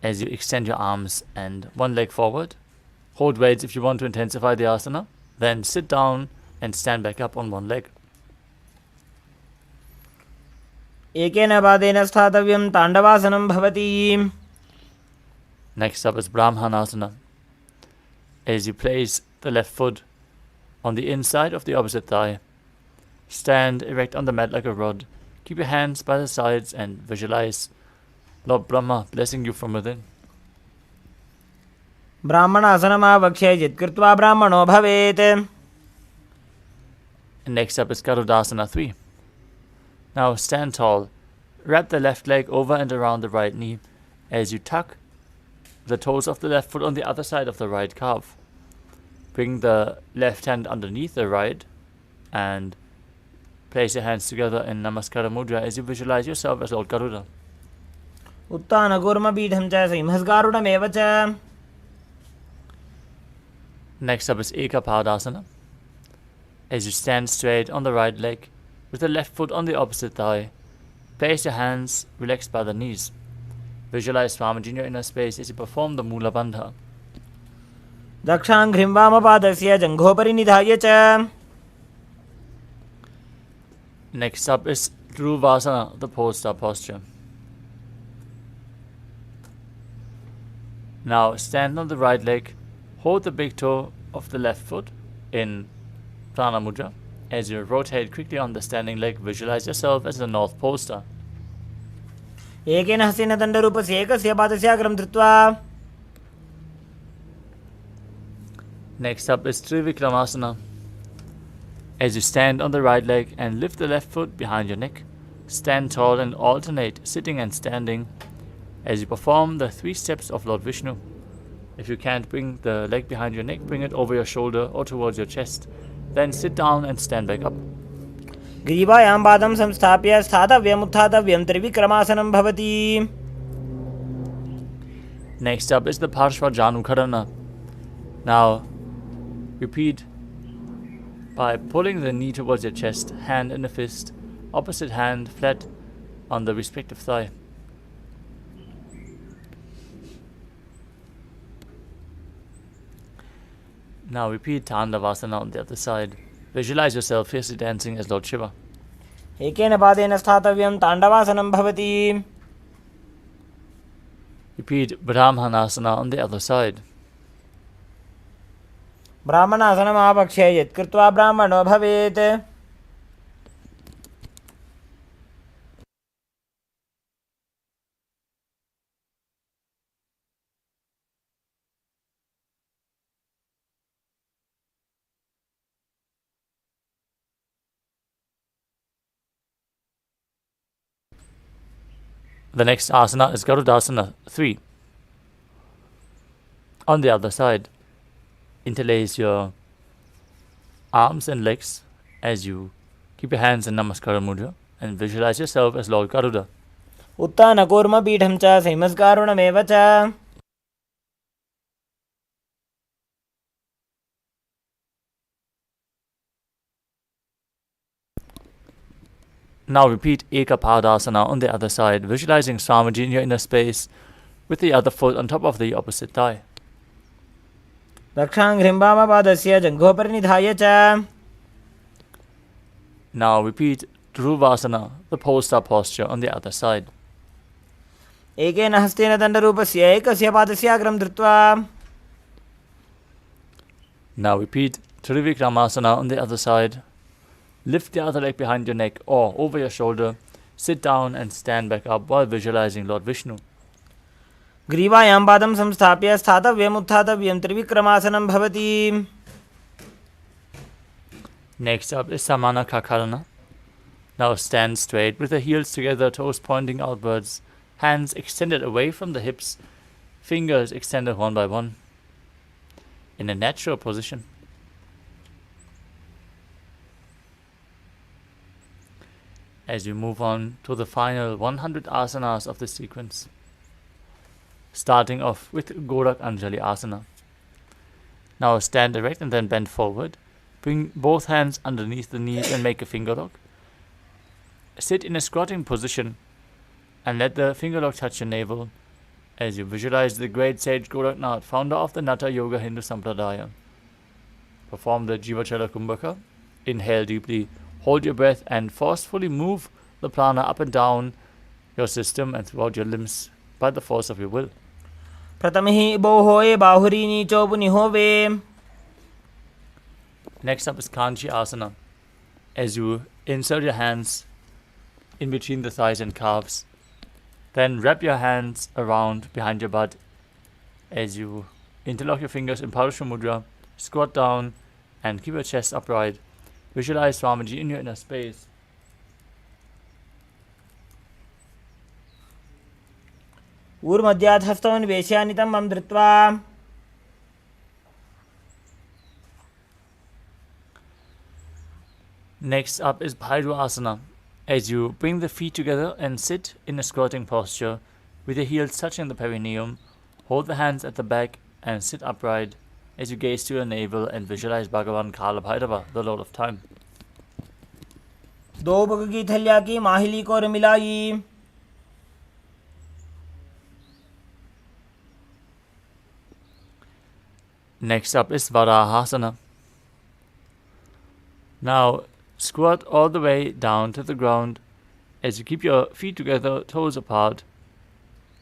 as you extend your arms and one leg forward. Hold weights if you want to intensify the asana. Then sit down and stand back up on one leg. एकेन पादेन स्थातव्यं ताण्डवासनं भवति. Next up is Brahmanasana. As you place the left foot on the inside of the opposite thigh, stand erect on the mat like a rod. Keep your hands by the sides and visualize Lord Brahma blessing you from within. ब्राह्मणासनमावक्ष्य यत्कृत्वा ब्राह्मणो भवेत्. And next up is Garudasana 3. Now stand tall. Wrap the left leg over and around the right knee as you tuck the toes of the left foot on the other side of the right calf. Bring the left hand underneath the right and place your hands together in Namaskara Mudra as you visualize yourself as Lord Garuda. उत्थानकूर्मपीठं च सिंहस्गारुडमेव च. Next up is Ekapadasana. As you stand straight on the right leg with the left foot on the opposite thigh, place your hands relaxed by the knees. Visualize Swamiji in your inner space as you perform the Mula Bandha. दक्षाङ्घ्रिं वामपादस्य जङ्घोपरि निधाय च. Next up is Dhruvasana, the pole star posture. Now stand on the right leg, hold the big toe of the left foot in Prana Mudra. As you rotate quickly on the standing leg, visualize yourself as the North Pole star. एकेन हस्तेन दण्डरूपस्य एकस्य पादस्य अग्रं धृत्वा. Next up is Trivikramasana. As you stand on the right leg and lift the left foot behind your neck, stand tall and alternate sitting and standing as you perform the 3 steps of Lord Vishnu. If you can't bring the leg behind your neck, bring it over your shoulder or towards your chest. Then sit down and stand back up. ग्रीवायां पादं संस्थाप्य स्थातव्यम् उत्थातव्यं त्रिविक्रमासनं भवति. Next up is the Parshvajanukharana. Now repeat by pulling the knee towards your chest, hand in a fist, opposite hand flat on the respective thigh. Now repeat Tandavasana on the other side. Visualize yourself fiercely dancing as Lord Shiva. एकेन पादेन स्थातव्यं ताण्डवासनं भवति. Repeat Brahmanasana on the other side. ब्राह्मणासनमावक्ष्य यत्कृत्वा ब्राह्मणो भवेत्. The next asana is Garudasana 3. On the other side, interlace your arms and legs as you keep your hands in Namaskara Mudra and visualize yourself as Lord Garuda. उत्थानकूर्मपीठं च सिंहस्गारुडमेव च. Now repeat Ekapadasana on the other side, visualizing Swamiji in your inner space with the other foot on top of the opposite thigh. दक्षाङ्घ्रिं वामपादस्य जङ्घोपरि निधाय च. Now repeat Dhruvasana, the pole-star posture on the other side. एकेन हस्तेन दण्डरूपस्य एकस्य पादस्य अग्रं धृत्वा. Now repeat Trivikramasana on the other side. Lift the other leg behind your neck or over your shoulder. Sit down and stand back up while visualizing Lord Vishnu. ग्रीवायां पादं संस्थाप्य स्थातव्यम् उत्थातव्यं त्रिविक्रमासनं भवति. Next up is Samana Kakarana. Now stand straight with the heels together, toes pointing outwards, hands extended away from the hips, fingers extended one by one, in a natural position. As we move on to the final 100 asanas of this sequence, starting off with Gorak Anjali Asana. Now stand erect and then bend forward. Bring both hands underneath the knees and make a finger lock. Sit in a squatting position and let the finger lock touch your navel as you visualize the great sage Goraknath, founder of the Natha Yoga Hindu Sampradaya. Perform the Jivachala Kumbhaka. Inhale deeply, hold your breath and forcefully move the prana up and down your system and throughout your limbs by the force of your will. प्रथमहि बोहोए बाहुरी नीचो पुनिहोवे. Next up is Kanchi Asana. As you insert your hands in between the thighs and calves, then wrap your hands around behind your butt as you interlock your fingers in Parashva Mudra, squat down and keep your chest upright. Visualize Swamiji in your inner space. ऊर्मध्यात् हस्तोन्वेष्यानितं मम धृत्वा. Next up is Bhairu Asana. As you bring the feet together and sit in a squatting posture with your heels touching the perineum, hold the hands at the back and sit upright as you gaze to your navel and visualize Bhagavan Kalabhairava, the Lord of Time. दो bug की थैलिया की माहिली को मिलाई. Next up is Varahasana. Now squat all the way down to the ground as you keep your feet together, toes apart.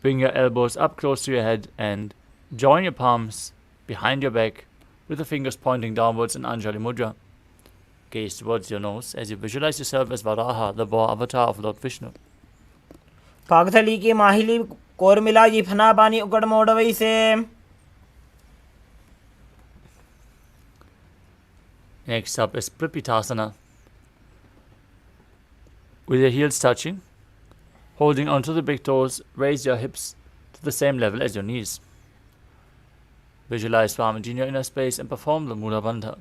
Bring your elbows up close to your head and join your palms behind your back with the fingers pointing downwards in Anjali Mudra. Gaze towards your nose as you visualize yourself as Varaha, the boar avatar of Lord Vishnu. पागथली की माहिली core मिलाई फना पानी उकड़ मोड़वई से. Next up is Pripitasana. With your heels touching, holding onto the big toes, raise your hips to the same level as your knees. Visualize Swamiji in your inner space and perform the Mula Bandha.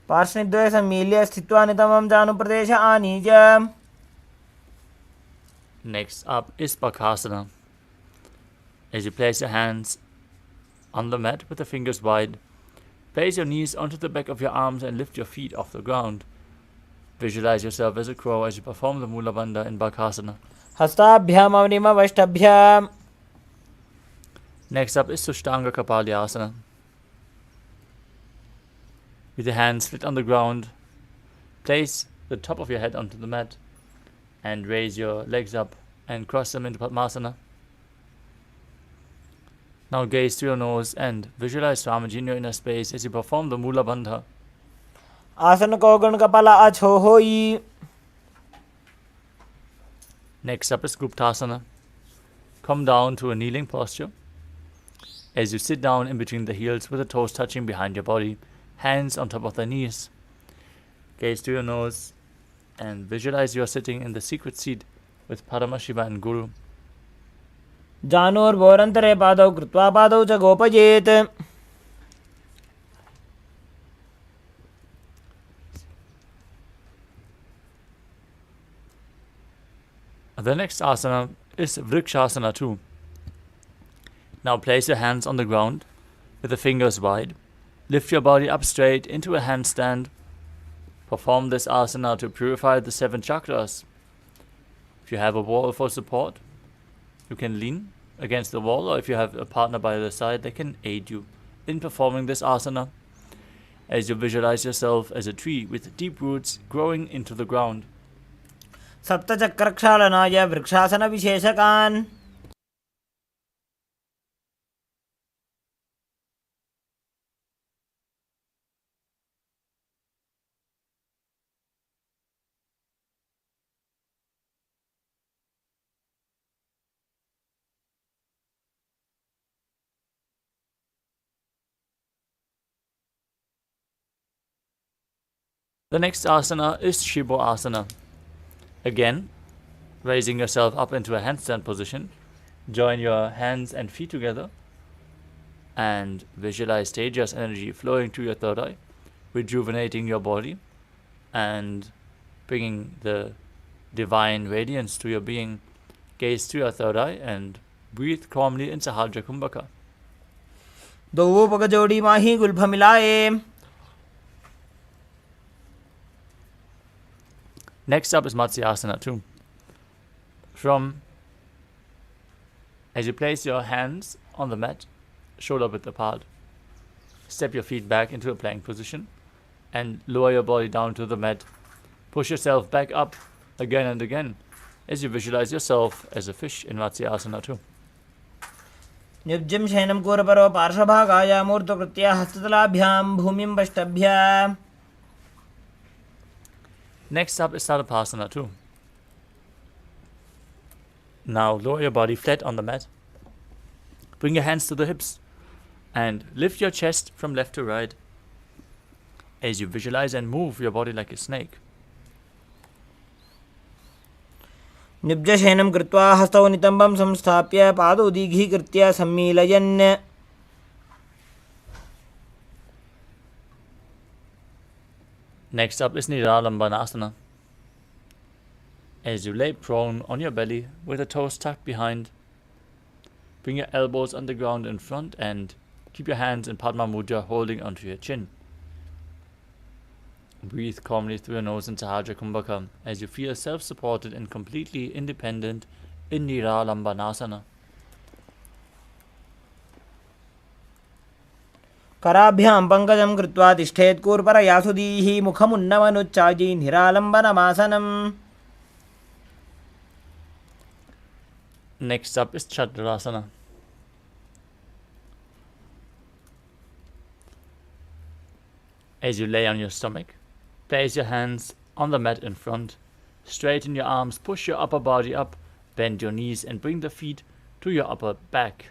पार्श्वनिद्वय सम्मील्य स्थित्वा नितमं जानुप्रदेश आनीय. Next up is Bakasana. As you place your hands on the mat with the fingers wide, place your knees onto the back of your arms and lift your feet off the ground. Visualize yourself as a crow as you perform the Mula Bandha in Bakasana. हस्ताभ्याम अवनिमवष्टभ्याम. Next up is Sushtanga Kapalyasana. With your hands split on the ground, place the top of your head onto the mat and raise your legs up and cross them into Padmasana. Now gaze to your nose and visualize Swamiji in your inner space as you perform the Mula Bandha. आसन को गण कपाला अछो होई. Next up is Guptasana. Come down to a kneeling posture. As you sit down in between the heels with the toes touching behind your body, hands on top of the knees. Gaze to your nose and visualize you are sitting in the secret seat with Paramashiva and Guru. जानोर्भोरन्तरे पादौ कृत्वा पादौ च गोपयेत्. The next asana is Vrikshasana too. Now place your hands on the ground with the fingers wide. Lift your body up straight into a handstand. Perform this asana to purify the 7 chakras. If you have a wall for support, you can lean against the wall, or if you have a partner by the side, they can aid you in performing this asana as you visualize yourself as a tree with deep roots growing into the ground. सप्तचक्रक्षालनाय वृक्षासनविशेषकान् The next asana is Shibo asana. Again, raising yourself up into a handstand position, join your hands and feet together and visualize Tejas energy flowing to your third eye, rejuvenating your body and bringing the divine radiance to your being. Gaze to your third eye and breathe calmly in Sahajra Kumbhaka. दो पग जोड़ी माही Gulf मिलाए. Next up is Matsyasana 2. As you place your hands on the mat, shoulder width apart, step your feet back into a plank position and lower your body down to the mat. Push yourself back up again and again as you visualize yourself as a fish in Matsyasana 2. निब्जिं शयनं कूरपरो पार्श्वभागाय मूर्धकृत्य हस्ततलाभ्यां भूमिं वष्टभ्य. Next up is Sarvasana 2. Now lower your body flat on the mat. Bring your hands to the hips and lift your chest from left to right as you visualize and move your body like a snake. निब्जशयनं कृत्वा हस्तौ नितम्बं संस्थाप्य पादौ दीर्घीकृत्य सम्मीलयन्. Next up is Niralambanasana. As you lay prone on your belly with the toes tucked behind, bring your elbows on the ground in front and keep your hands in Padma Mudra holding onto your chin. Breathe calmly through your nose in Sahajra Kumbhaka as you feel self-supported and completely independent in Niralambanasana. कराभ्यां पङ्कजं कृत्वा तिष्ठेत् कूर्परयासुदीः मुखमुन्नमनुच्चायि निरालम्बनमासनम्. Next up is Chakrasana. As you lay on your stomach, place your hands on the mat in front, straighten your arms, push your upper body up, bend your knees and bring the feet to your upper back.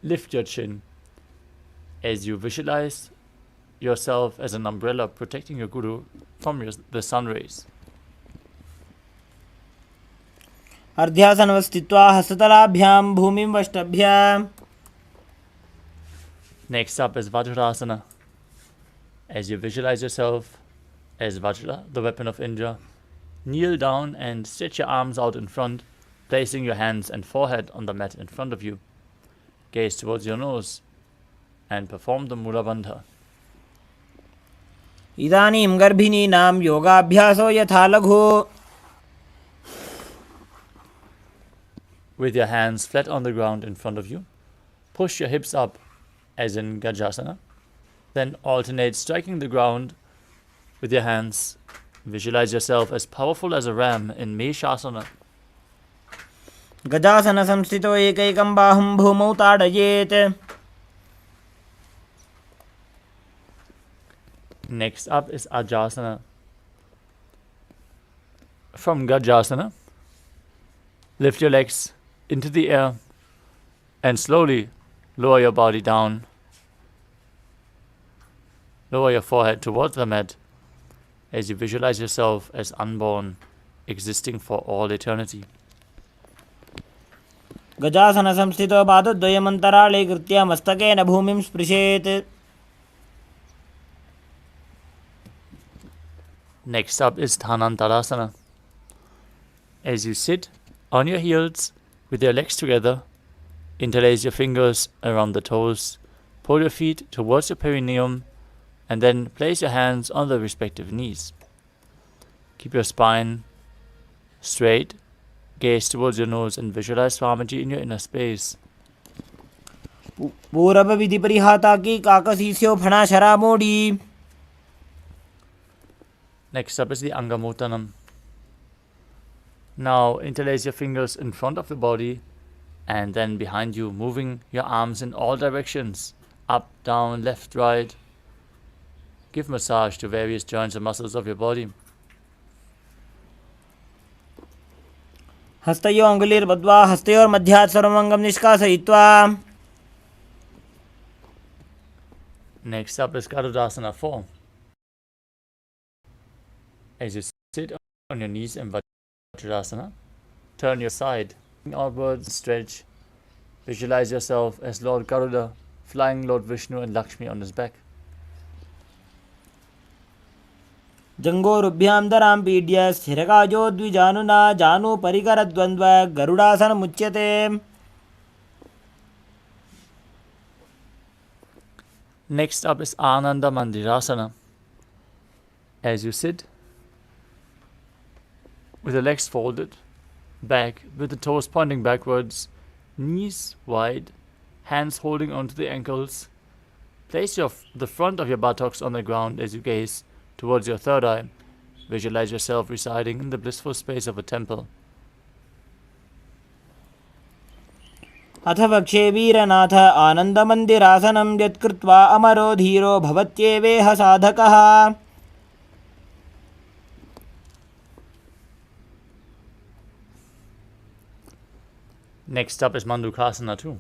Lift your chin as you visualize yourself as an umbrella protecting your guru from the sun rays. अर्ध्यासनवस्थित्वा हस्ततलाभ्यां भूमिं वष्टभ्य. Next up is Vajrasana. As you visualize yourself as Vajra, the weapon of Indra, kneel down and stretch your arms out in front, placing your hands and forehead on the mat in front of you. Gaze towards your nose and perform the Mula Bandha. इदानीं गर्भिणीनां योगाभ्यासो यथा लघु. With your hands flat on the ground in front of you, push your hips up as in Gajasana. Then alternate striking the ground with your hands. Visualize yourself as powerful as a ram in Meshasana. गजासन संस्थितो एकैकं बाहुं भूमौ ताडयेत्. Next up is Ajasana. From Gajasana, lift your legs into the air and slowly lower your body down. Lower your forehead towards the mat as you visualize yourself as unborn, existing for all eternity. गजासन संस्थितो पादद्वयमन्तराळे कृत्य मस्तकेन भूमिं स्पृशेत्. Next up is Dhanantarasana. As you sit on your heels with your legs together, interlace your fingers around the toes, pull your feet towards your perineum, and then place your hands on the respective knees. Keep your spine straight, Gaze towards your nose and visualize Swamiji in your inner space. पूरब विधि परिहाता की काकसीस्यो फणा शरा मोड़ी. Next up is the Angamotanam. Now interlace your fingers in front of the body and then behind you, moving your arms in all directions, up, down, left, right. Give massage to various joints and muscles of your body. हस्तयो अंगुलिर्बद्ध्वा हस्तयोर मध्यात् सर्वमंगम निष्कासयित्वा. Next up is Garudasana 4. As you sit on your knees in Vajrasana, turn your side outwards, stretch. Visualize yourself as Lord Garuda, flying Lord Vishnu and Lakshmi on his back. जंगोरुभ्यां दरां पीड्य स्थिरकाजो द्विजानुना जानु परिकरद्वन्द्व गरुडासनमुच्यते. Next up is Ananda Mandirasana. As you sit, with the legs folded, back, with the toes pointing backwards, knees wide, hands holding onto the ankles, place the front of your buttocks on the ground as you gaze towards your third eye. Visualize yourself residing in the blissful space of a temple. अथ वक्षे वीरनाथ आनन्दमन्दिरासनं यत्कृत्वा अमरो धीरो भवत्येवेह साधकः. Next up is Mandukasana 2.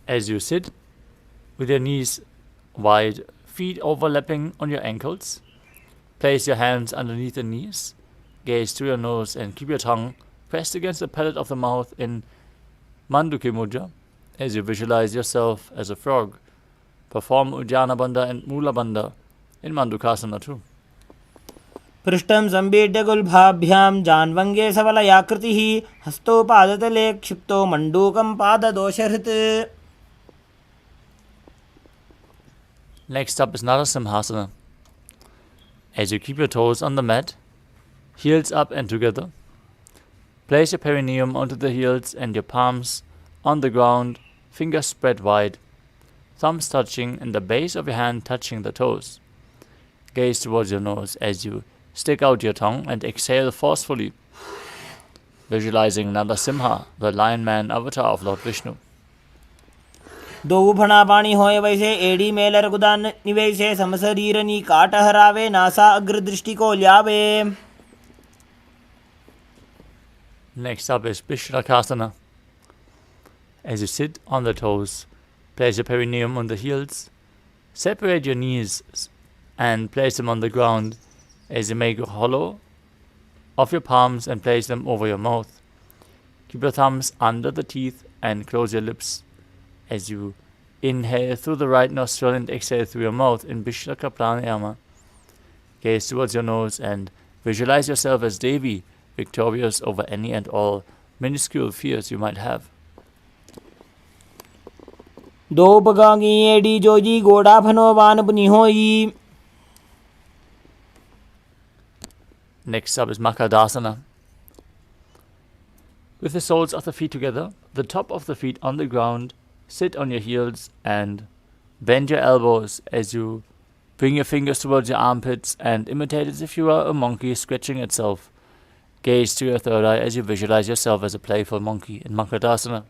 As you sit, with your knees wide, feet overlapping on your ankles, place your hands underneath the knees, gaze through your nose and keep your tongue pressed against the palate of the mouth in Manduki Mudra as you visualize yourself as a frog. Perform Ujjana Bandha and Mula Bandha in Mandukasana 2. पृष्ठं संपीड्य गुल्भाभ्यां जान्वङ्गे सबलयाकृतिः हस्तौ पादतले क्षिप्तो मण्डूकं पाददोषहृत्. Next up is Narasimhasana. As you keep your toes on the mat, heels up and together, place your perineum onto the heels and your palms on the ground, fingers spread wide, thumbs touching and the base of your hand touching the toes. Gaze towards your nose as you stick out your tongue and exhale forcefully, visualizing Narasimha, the lion man avatar of Lord Vishnu. दो फणा पाणी होय वैसे एड़ी Mailer गुदान निवैसे समशरीरनी काट हरावे NASA अग्र दृष्टि को ल्यावे. Next up is Vishrakasana. As you sit on the toes, place your perineum on the heels, separate your knees and place them on the ground as you make a hollow of your palms and place them over your mouth. Keep your thumbs under the teeth and close your lips as you inhale through the right nostril and exhale through your mouth in Vishraka Pranayama. Gaze towards your nose and visualize yourself as Devi, victorious over any and all minuscule fears you might have. दो पगांगी एड़ी जोजी गोड़ा फनो वान पुनि होई. Next up is Makadasana. With the soles of the feet together, the top of the feet on the ground, sit on your heels and bend your elbows as you bring your fingers towards your armpits and imitate as if you are a monkey scratching itself. Gaze to your third eye as you visualize yourself as a playful monkey in Makadasana.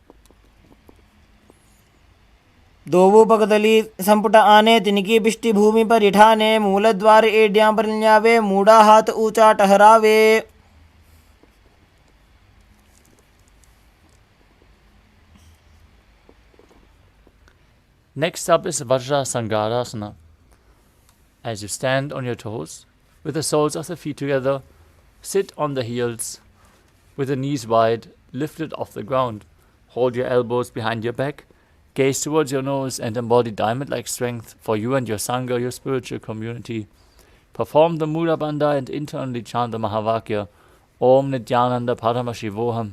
दोवो पगदली संपुट आने तिनकी पिष्टि भूमि पर इठाने मूलद्वार एड्यां पर ल्यावे मूड़ा हाथ ऊंचा टहरावे. Next up is Vajra Sangarasana. As you stand on your toes, with the soles of the feet together, sit on the heels, with the knees wide, lifted off the ground. Hold your elbows behind your back, gaze towards your nose and embody diamond-like strength for you and your Sangha, your spiritual community. Perform the Mula Bandha and internally chant the Mahavakya, Om Nithyananda Paramashivoham.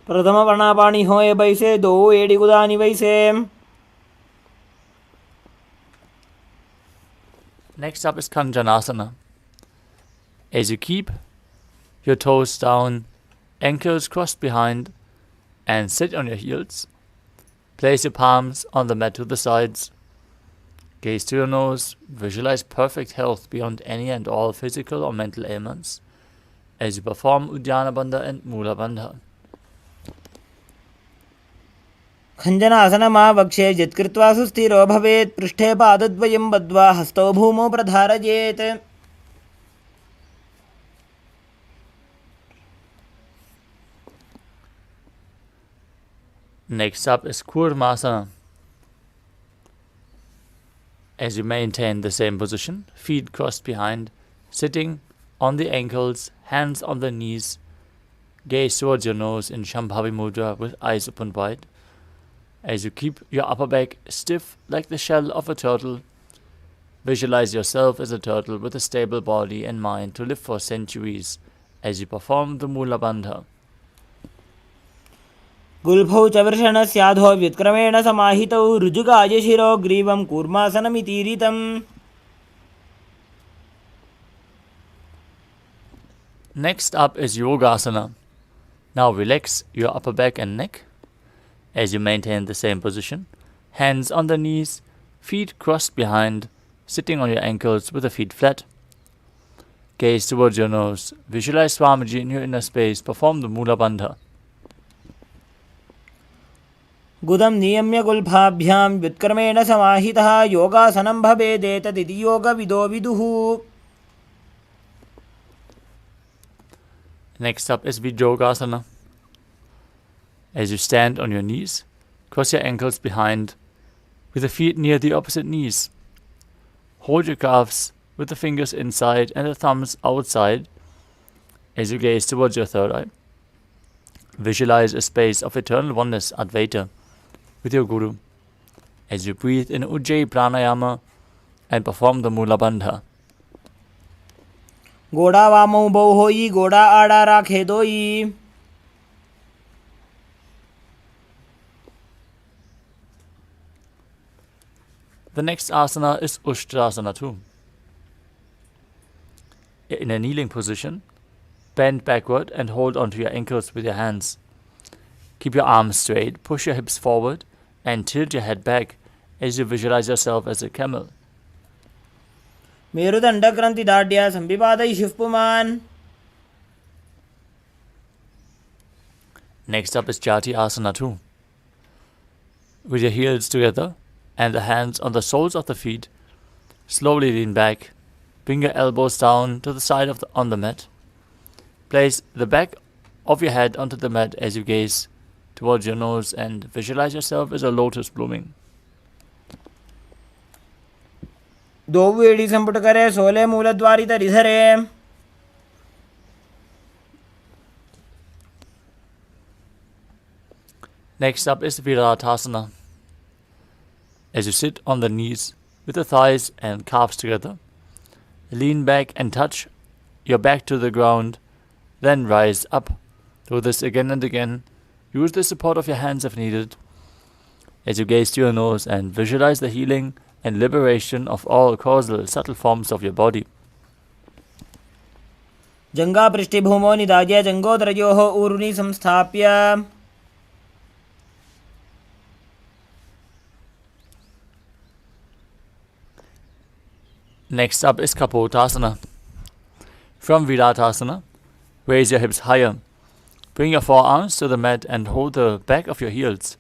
प्रथम वर्णापाणी होए बैसे दो एड़ी गुदानी वैसे. Next up is Kanjanasana. As you keep your toes down, ankles crossed behind, and sit on your heels, place your palms on the mat to the sides. Gaze to your nose, visualize perfect health beyond any and all physical or mental ailments as you perform Uddiyana Bandha and Mula Bandha. खञ्जनासनमावक्षे यत्कृत्वा सुस्थिरो भवेत् पृष्ठे पादद्वयं बद्ध्वा हस्तौ भूमौ प्रधारयेत्. Next up is Kurmasana. As you maintain the same position, feet crossed behind, sitting on the ankles, hands on the knees, gaze towards your nose in Shambhavi Mudra with eyes open wide. As you keep your upper back stiff like the shell of a turtle, visualize yourself as a turtle with a stable body and mind to live for centuries as you perform the Mula Bandha. गुल्फौ च वृषणस्याधो व्युत्क्रमेण समाहितौ ऋजुगाय शिरो ग्रीवं कूर्मासनमितीरितम्. Next up is Yogasana. Now relax your upper back and neck as you maintain the same position. Hands on the knees, feet crossed behind, sitting on your ankles with the feet flat. Gaze towards your nose. Visualize Swamiji in your inner space. Perform the Mula Bandha. गुदं नियम्य गुल्फाभ्यां व्युत्क्रमेण समाहितः योगासनं भवेदेतदिति योगविदो विदुः. Next up is Vijogasana. As you stand on your knees, cross your ankles behind with the feet near the opposite knees. Hold your calves with the fingers inside and the thumbs outside as you gaze towards your third eye. Visualize a space of eternal oneness, Advaita, with your Guru as you breathe in Ujjayi Pranayama and perform the Mula Bandha. गोड़ा वामौ बौ होई गोड़ा आड़ा राखे दोई. The next asana is Ushtrasana too. In a kneeling position, bend backward and hold onto your ankles with your hands. Keep your arms straight, push your hips forward, and tilt your head back as you visualize yourself as a camel. मेरुदण्डग्रन्थिदाढ्या संविपादैः पुमान्. Next up is Jati Asana too. With your heels together and the hands on the soles of the feet, slowly lean back. Bring your elbows down to the side of on the mat. Place the back of your head onto the mat as you gaze towards your nose and visualize yourself as a lotus blooming. दो वेड़ी संपुट करे सोले मूलद्वारी तरिधरे. Next up is Viratasana. As you sit on the knees with the thighs and calves together, lean back and touch your back to the ground, then rise up. Do this again and again. Use the support of your hands if needed as you gaze to your nose and visualize the healing and liberation of all causal subtle forms of your body. जंगा पृष्ठभूमो निदाज्य जंगोदरयोः ऊरुनि संस्थाप्य. Next up is Kapotasana. From Viratasana, raise your hips higher. Bring your forearms to the mat and hold the back of your heels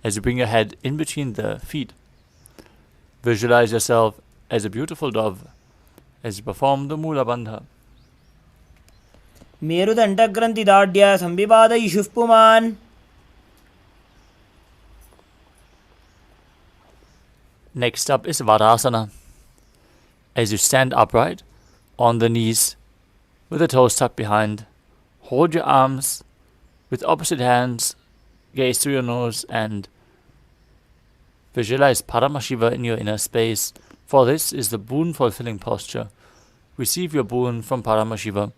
as you bring your head in between the feet. Visualize yourself as a beautiful dove as you perform the Mula Bandha. मेरुदण्डग्रन्थिदाढ्या संविपादैः पुमान्. Next up is Varasana. As you stand upright on the knees with the toes tucked behind, hold your arms with opposite hands, gaze through your nose and visualize Paramashiva in your inner space, for this is the boon-fulfilling posture. Receive your boon from Paramashiva.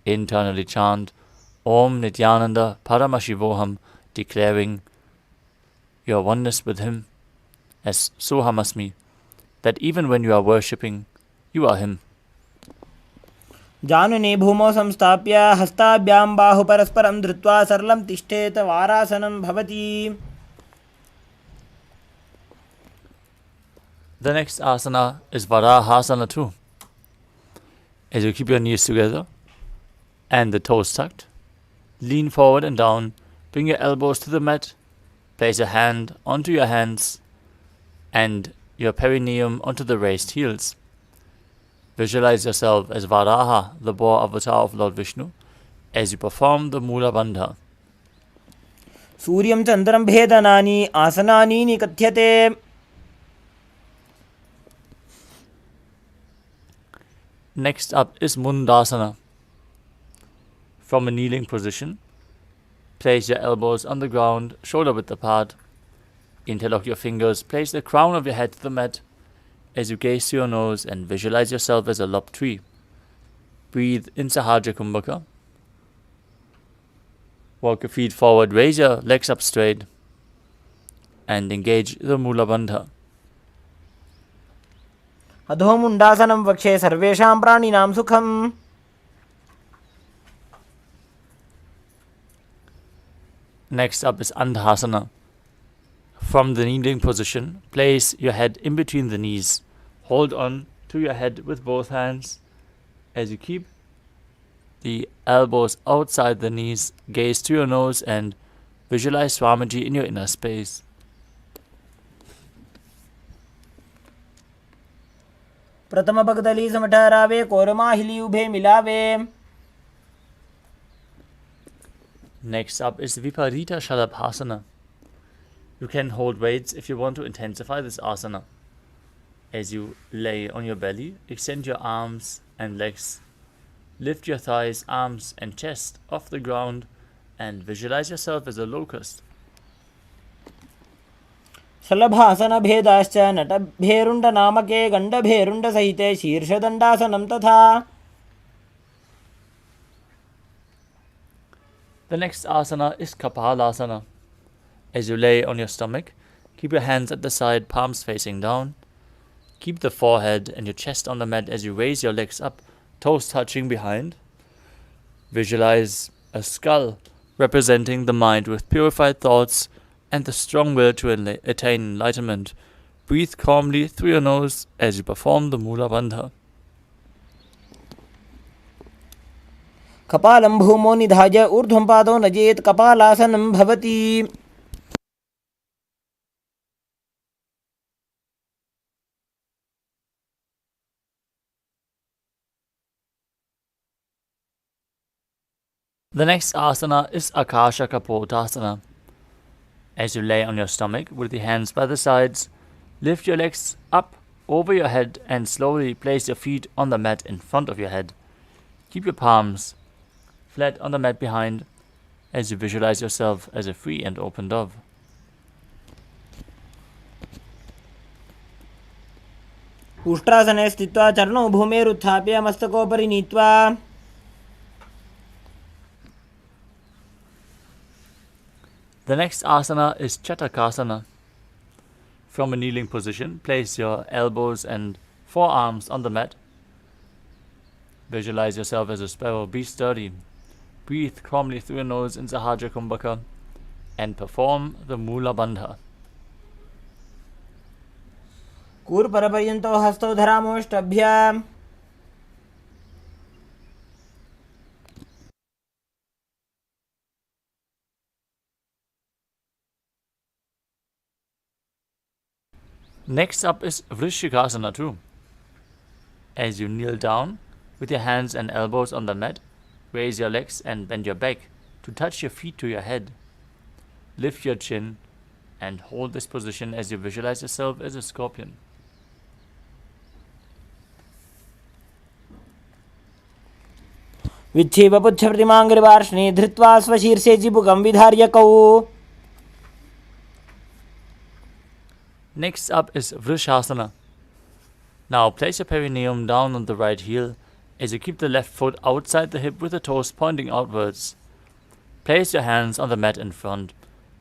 Internally chant Om Nithyananda Paramashivoham, declaring your oneness with him as Sohamasmi, that even when you are worshipping You are him. जानुनि भूमौ संस्थाप्य हस्ताभ्यां बाहुपरस्परं धृत्वा सरलं तिष्ठेत वारासनं भवति. The next asana is Varahasana too. As you keep your knees together and the toes tucked, lean forward and down, bring your elbows to the mat, place your hand onto your hands and your perineum onto the raised heels. Visualize yourself as Varaha, the boar avatar of Lord Vishnu, as you perform the Mula Bandha. सूर्यं चन्द्रं भेदनानि आसनानि निकथ्यते. Next up is Mundasana. From a kneeling position, place your elbows on the ground, shoulder width apart. Interlock your fingers, place the crown of your head to the mat as you gaze to your nose and visualize yourself as a lopped tree. Breathe in Sahaja Kumbhaka. Walk your feet forward, raise your legs up straight and engage the Mula Bandha. अधोमुण्डासनं वक्षे सर्वेषां प्राणिनां सुखम्. Next up is Andhasana. From the kneeling position, place your head in between the knees. Hold on to your head with both hands as you keep the elbows outside the knees. Gaze to your nose and visualize Swamiji in your inner space. प्रथम भगदली समठहरावे कोरमाहिली उभे मिलावे. Next up is Viparita Shalabhasana. You can hold weights if you want to intensify this asana. As you lay on your belly, extend your arms and legs. Lift your thighs, arms and chest off the ground and visualize yourself as a locust. शलभासन भेदाश्च नटभेरुण्ड नामके गण्डभेरुण्ड सहिते शीर्षदण्डासनं तथा. The next asana is Kapalasana. As you lay on your stomach, keep your hands at the side, palms facing down. Keep the forehead and your chest on the mat as you raise your legs up, toes touching behind. Visualize a skull representing the mind with purified thoughts and the strong will to attain enlightenment. Breathe calmly through your nose as you perform the Mula Bandha. कपालं भूमौ निधाय ऊर्ध्वं पादौ नजेत् कपालासनं भवति. The next asana is Akasha Kapotasana. As you lay on your stomach with your hands by the sides, lift your legs up over your head and slowly place your feet on the mat in front of your head. Keep your palms flat on the mat behind as you visualize yourself as a free and open dove. उष्ट्रासने स्थित्वा चरणौ भूमेरुत्थाप्य मस्तकोपरि नीत्वा. The next asana is Chatakasana. From a kneeling position, place your elbows and forearms on the mat. Visualize yourself as a sparrow. Be sturdy. Breathe calmly through your nose in Sahaja Kumbhaka and perform the Mula Bandha. कूर्परपर्यन्तौ हस्तौ धरामोष्टभ्याम्. Next up is Vrishikasana too. As you kneel down with your hands and elbows on the mat, raise your legs and bend your back to touch your feet to your head. Lift your chin and hold this position as you visualize yourself as a scorpion. विच्छेव पुच्छप्रतिमाङ्घ्रिपार्ष्णे धृत्वा स्वशीर्षे चिबुकं विधार्यकौ. Next up is Vrishasana. Now place your perineum down on the right heel as you keep the left foot outside the hip with the toes pointing outwards. Place your hands on the mat in front.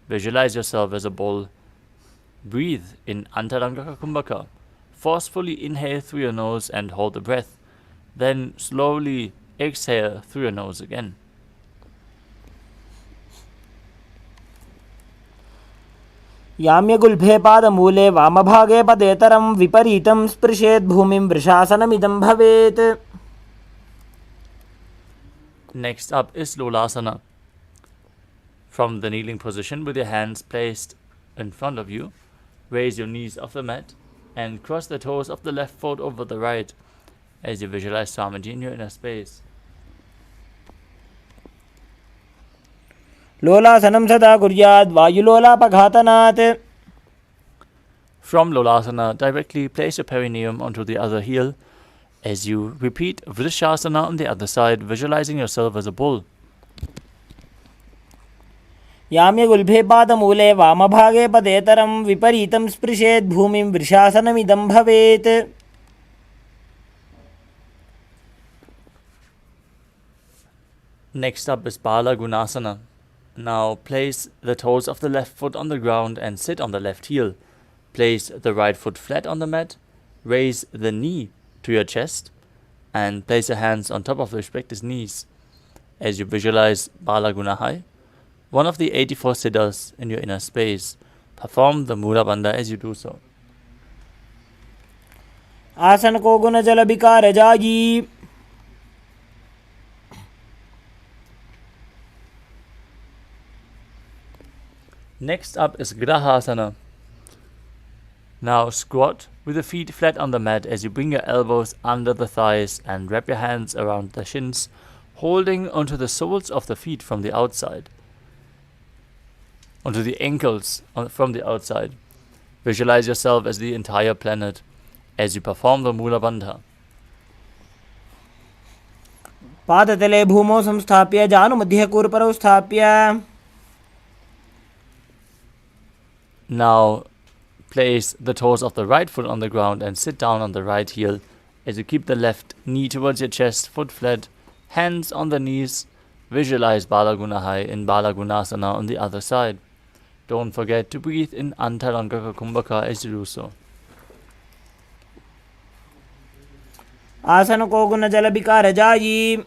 Visualize yourself as a bull. Breathe in Antaranga Kumbhaka. forcefully inhale through your nose and hold the breath. Then slowly exhale through your nose again. याम्यगुल्भे पादमूले वामभागे पदेतरं विपरीतं स्पृशेत् भूमिं वृषासनमिदं भवेत्. Next up is Lolasana. From the kneeling position with your hands placed in front of you, raise your knees off the mat and cross the toes of the left foot over the right as you visualize Swamiji in your inner space. लोलासनं सदा कुर्यात् वायुलोलापघातनात्. From Lolasana, directly place your perineum onto the other heel as you repeat Vrishasana on the other side, visualizing yourself as a bull. याम्यगुल्भे पादमूले वामभागे पदेतरं विपरीतं स्पृशेत् भूमिं वृषासनमिदं भवेत्. Next up is Bala Gunasana. Now place the toes of the left foot on the ground and sit on the left heel. Place the right foot flat on the mat, raise the knee to your chest, and place your hands on top of the respective knees as you visualize Bala Gunahai, one of the 84 siddhas in your inner space. Perform the Mula Bandha as you do so. आसन को गुण जल विकार जागी. Next up is Grahasana. Now squat with the feet flat on the mat as you bring your elbows under the thighs and wrap your hands around the shins, holding onto the soles of the feet from the outside, onto the ankles from the outside. Visualize yourself as the entire planet as you perform the Mula Bandha. पादतले भूमौ संस्थाप्य जानुमध्ये कूर्परौ स्थाप्य. Now place the toes of the right foot on the ground and sit down on the right heel as you keep the left knee towards your chest, foot flat, hands on the knees. Visualize Bala Gunahai in Bala Gunasana on the other side. Don't forget to breathe in Antaranga Kumbhaka as you do so. आसन को गुण जल विकार जाई.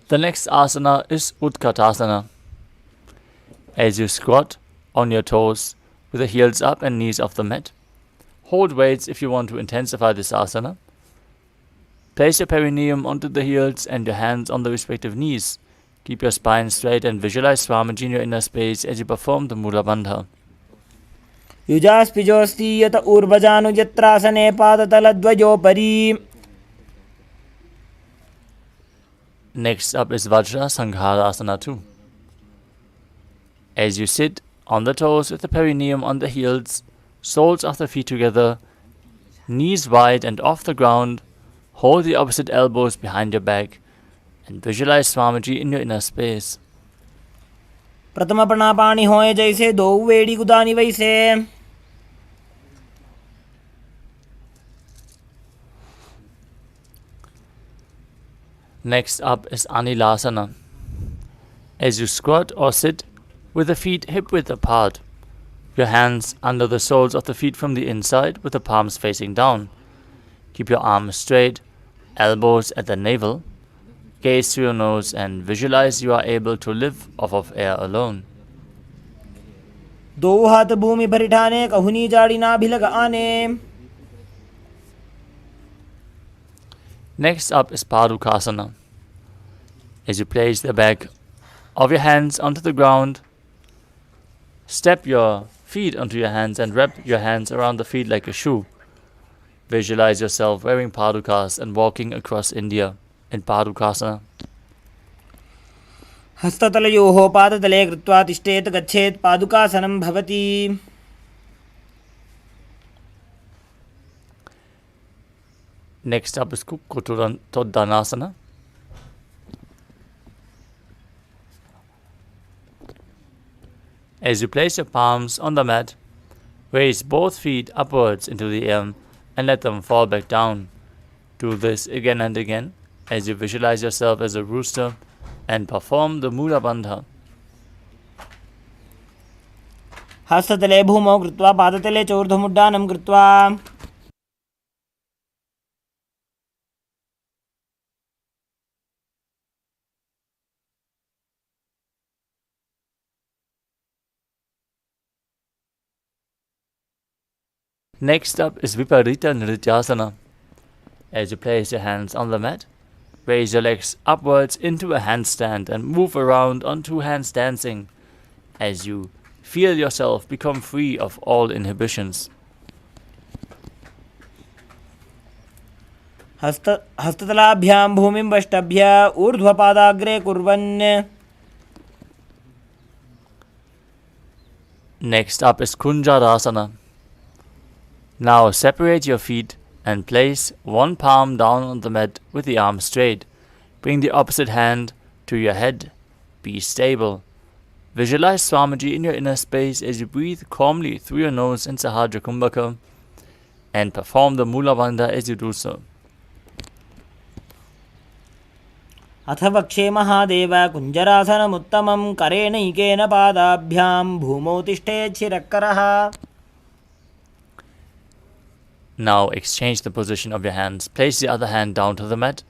The next asana is Utkatasana. As you squat on your toes with the heels up and knees off the mat, hold weights if you want to intensify this asana. Place your perineum onto the heels and your hands on the respective knees. Keep your spine straight and visualize Swamiji in your inner space as you perform the Mula Bandha. युजास्पिजोस्ति यत ऊर्वजानुजत्रासने पादतलद्वयोपरि. Next up is Vajra Sangharasana 2. As you sit on the toes with the perineum on the heels, soles of the feet together, knees wide and off the ground, hold the opposite elbows behind your back and visualize Swamiji in your inner space. प्रथम प्रणापाणि होए जैसे दो वेड़ी गुदानी वैसे. Next up is Anilasana. As you squat or sit with the feet hip-width apart, your hands under the soles of the feet from the inside with the palms facing down. Keep your arms straight, elbows at the navel, gaze through your nose and visualize you are able to live off of air alone. दो हाथ भूमि भर ठाने कहुनी जाड़ी ना भिलग आने. Next up is Padukasana. As you place the back of your hands onto the ground, step your feet onto your hands and wrap your hands around the feet like a shoe. Visualize yourself wearing Padukas and walking across India in Padukasana. हस्ततलयोः पादतले कृत्वा तिष्ठेत् गच्छेत् पादुकासनं भवति. Next up is Kukkutoddanasana. As you place your palms on the mat, raise both feet upwards into the air and let them fall back down. Do this again and again as you visualize yourself as a rooster and perform the Mula Bandha. हस्ततले भूमौ कृत्वा पादतले चोर्ध्वमुड्डानं कृत्वा Next up is Viparita Nrityasana. As you place your hands on the mat, raise your legs upwards into a handstand and move around on two hands dancing as you feel yourself become free of all inhibitions. हस्ततलाभ्यां भूमिं वष्टभ्य ऊर्ध्वपादाग्रे कुर्वन्. Next up is Kunjarasana. Now separate your feet and place one palm down on the mat with the arm straight. Bring the opposite hand to your head. Be stable. Visualize Swamiji in your inner space as you breathe calmly through your nose in Sahajra Kumbhaka and perform the Mula Bandha as you do so. अथ वक्षे महादेव कुञ्जरासनमुत्तमं करेणैकेन पादाभ्यां भूमौ तिष्ठेच्छिरक्करः. Now exchange the position of your hands. Place the other hand down to the mat.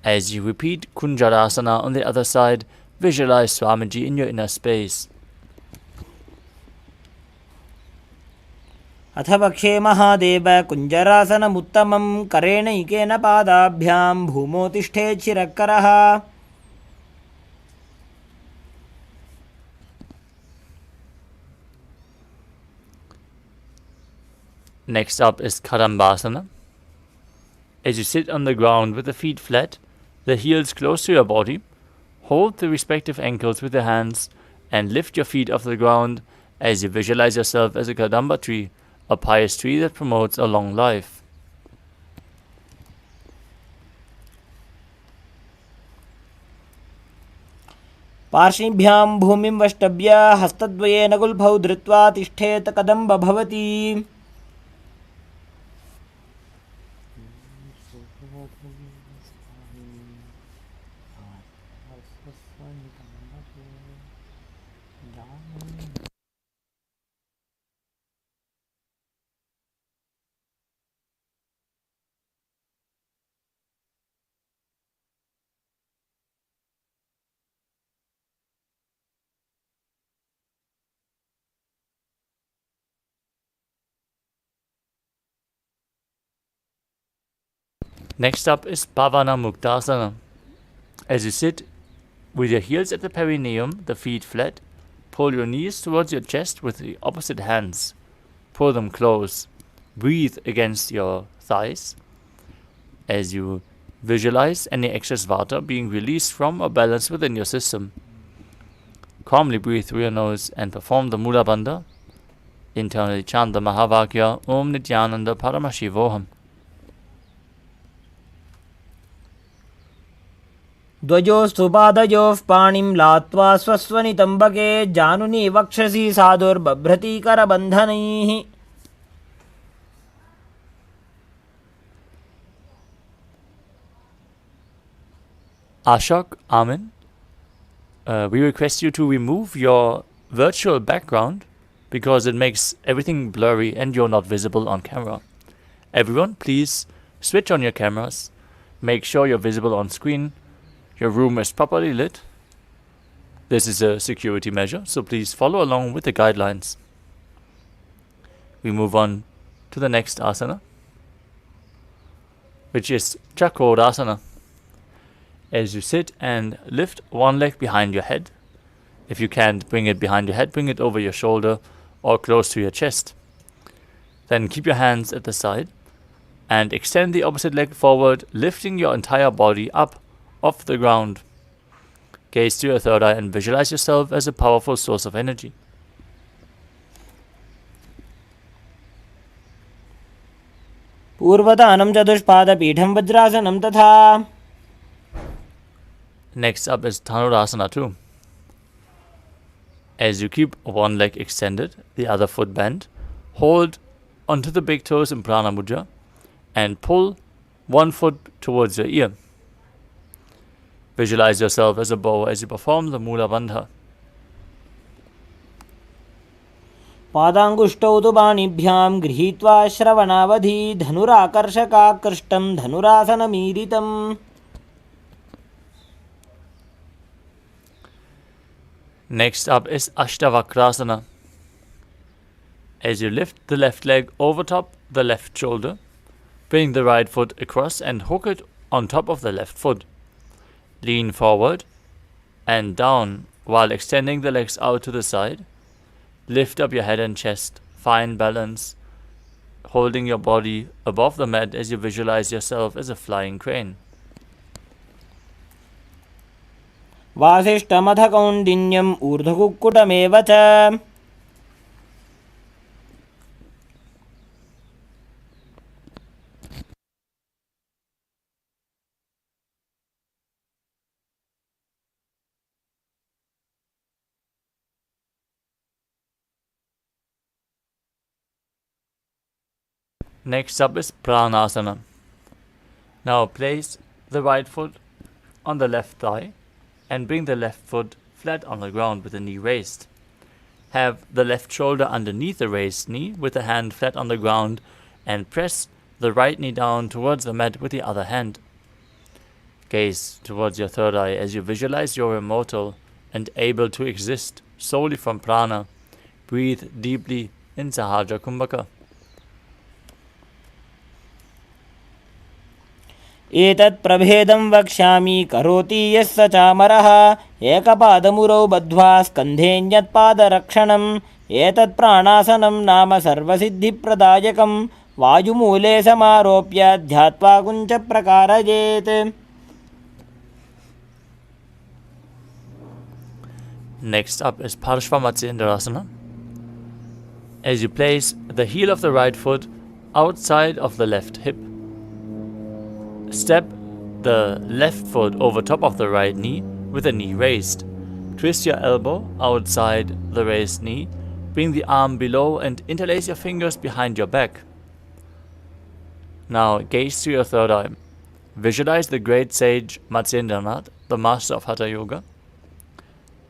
As you repeat Kunjarasana on the other side, visualize Swamiji in your inner space. अथ वक्षे महादेव कुञ्जरासनमुत्तमं करेणैकेन पादाभ्यां भूमौ तिष्ठेच्छिरक्करः. Next up is Kadambasana. As you sit on the ground with the feet flat, the heels close to your body, hold the respective ankles with your hands and lift your feet off the ground as you visualize yourself as a Kadamba tree, a pious tree that promotes a long life. पार्श्विभ्यां भूमिं वष्टभ्य हस्तद्वयेन गुल्फौ धृत्वा तिष्ठेत कदम्ब भवति. Next up is Pavana Muktasana. As you sit with your heels at the perineum, the feet flat, pull your knees towards your chest with the opposite hands. Pull them close. Breathe against your thighs as you visualize any excess vata being released from or balanced within your system. Calmly breathe through your nose and perform the Mula Bandha. Internally chant the Mahavakya Om Nithyananda Paramashivoham. द्वयोस्तु पादयोः पाणिं लात्वा स्वस्वनितम्बके जानुनि वक्षसि साधुर्बभ्रति करबन्धनैः. Ashok, Amin, we request you to remove your virtual background because it makes everything blurry and you're not visible on camera. Everyone, please switch on your cameras. Make sure you're visible on screen. Your room is properly lit. This is a security measure, so please follow along with the guidelines. We move on to the next asana, which is Chakrasana. As you sit and lift one leg behind your head. If you can't bring it behind your head, bring it over your shoulder or close to your chest. Then keep your hands at the side and extend the opposite leg forward, lifting your entire body up off the ground. Gaze to your third eye and visualize yourself as a powerful source of energy. पूर्वतानं चतुष्पादपीठं वज्रासनं तथा. Next up is Dhanurasana too. As you keep one leg extended, the other foot bent, hold onto the big toes in Prana Mudra and pull one foot towards your ear. Visualize yourself as a bow as you perform the Mula Bandha. पादाङ्गुष्टौ तु पाणिभ्यां गृहीत्वा श्रवणावधि धनुराकर्षकाकृष्टं धनुरासनमीरितम्. Next up is Ashtavakrasana. As you lift the left leg over top the left shoulder, bring the right foot across and hook it on top of the left foot. Lean forward and down while extending the legs out to the side. Lift up your head and chest. Find balance, holding your body above the mat as you visualize yourself as a flying crane. वासिष्ठमथ कौण्डिन्यम् ऊर्ध्वकुक्कुटमेव च. Next up is Pranasana. Now place the right foot on the left thigh and bring the left foot flat on the ground with the knee raised. Have the left shoulder underneath the raised knee with the hand flat on the ground and press the right knee down towards the mat with the other hand. Gaze towards your third eye as you visualize you're immortal and able to exist solely from prana. Breathe deeply in Sahaja Kumbhaka. एतत् प्रभेदं वक्ष्यामि करोति यः स चामरः एकपादमुरौ बद्ध्वा स्कन्धेऽन्यत्पादरक्षणम् एतत् प्राणासनं नाम सर्वसिद्धिप्रदायकं वायुमूले समारोप्य ध्यात्वा कुञ्चप्रकारयेत्. Next up is Parshvamatsendrasana. As you place the heel of the right foot outside of the left hip, step the left foot over top of the right knee with the knee raised. Twist your elbow outside the raised knee. Bring the arm below and interlace your fingers behind your back. Now gaze to your third eye. Visualize the great sage Matsyendranath, the master of Hatha Yoga.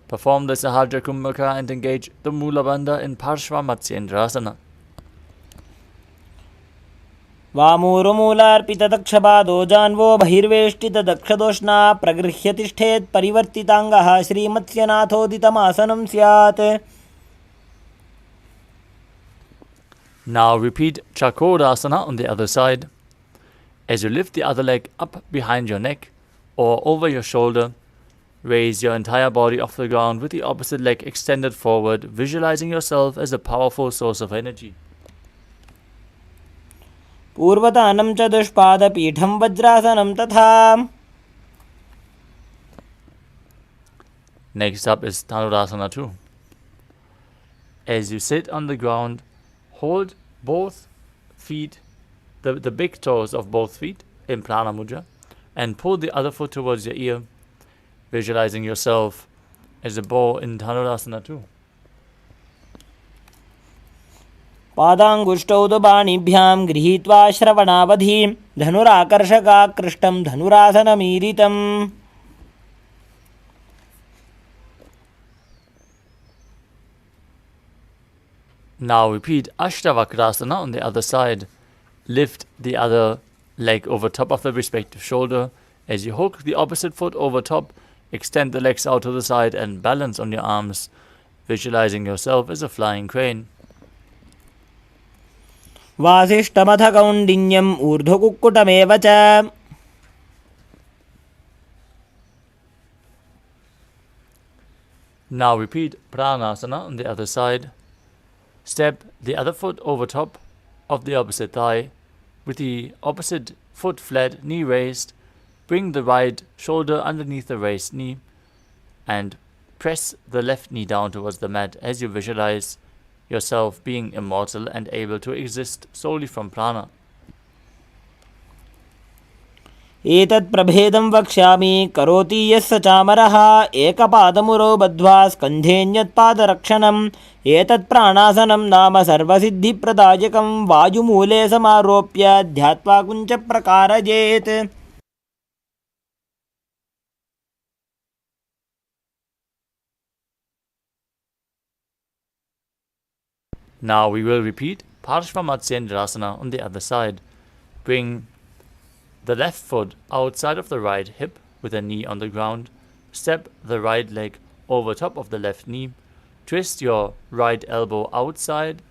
Perform the Sahaja Kumbhaka and engage the Mula Bandha in Parshvamatsendrasana. वामूरुमूलार्पितदक्षपादो जान्वो बहिर्वेष्टितदक्षदोष्णा प्रगृह्य तिष्ठेत् परिवर्तिताङ्गः श्रीमत्स्यनाथोदितमासनं स्यात्. Now repeat Chakodasana on the other side. As you lift the other leg up behind your neck or over your shoulder, raise your entire body off the ground with the opposite leg extended forward, visualizing yourself as a powerful source of energy. पूर्वतानं च दुष्पादपीठं वज्रासनं तथा. Next up is Dhanurasana 2. As you sit on the ground, hold both feet, the big toes of both feet in Prana Mudra, and pull the other foot towards your ear, visualizing yourself as a bow in Dhanurasana 2. पादाङ्गुष्टौ तु पाणिभ्यां गृहीत्वा श्रवणावधि धनुराकर्षकाकृष्टं धनुरासनमीरितम्. Now repeat Ashtavakrasana on the other side. Lift the other leg over top of the respective shoulder. As you hook the opposite foot over top, extend the legs out to the side and balance on your arms, visualizing yourself as a flying crane. वासिष्ठमथ कौण्डिन्यम् ऊर्ध्वकुक्कुटमेव च. Now repeat Pranasana on the other side. Step the other foot over top of the opposite thigh with the opposite foot flat, knee raised. Bring the right shoulder underneath the raised knee and press the left knee down towards the mat as you visualize yourself being immortal and able to exist solely from prana. एतत् प्रभेदं वक्ष्यामि करोति यः स चामरः एकपादमुरौ बद्ध्वा स्कन्धेऽन्यत्पादरक्षणम् एतत् प्राणासनं नाम सर्वसिद्धिप्रदायकं वायुमूले समारोप्य ध्यात्वा कुञ्चप्रकारयेत्. Now we will repeat Parshvamatsyendrasana on the other side. Bring the left foot outside of the right hip with a knee on the ground. Step the right leg over top of the left knee. Twist your right elbow outside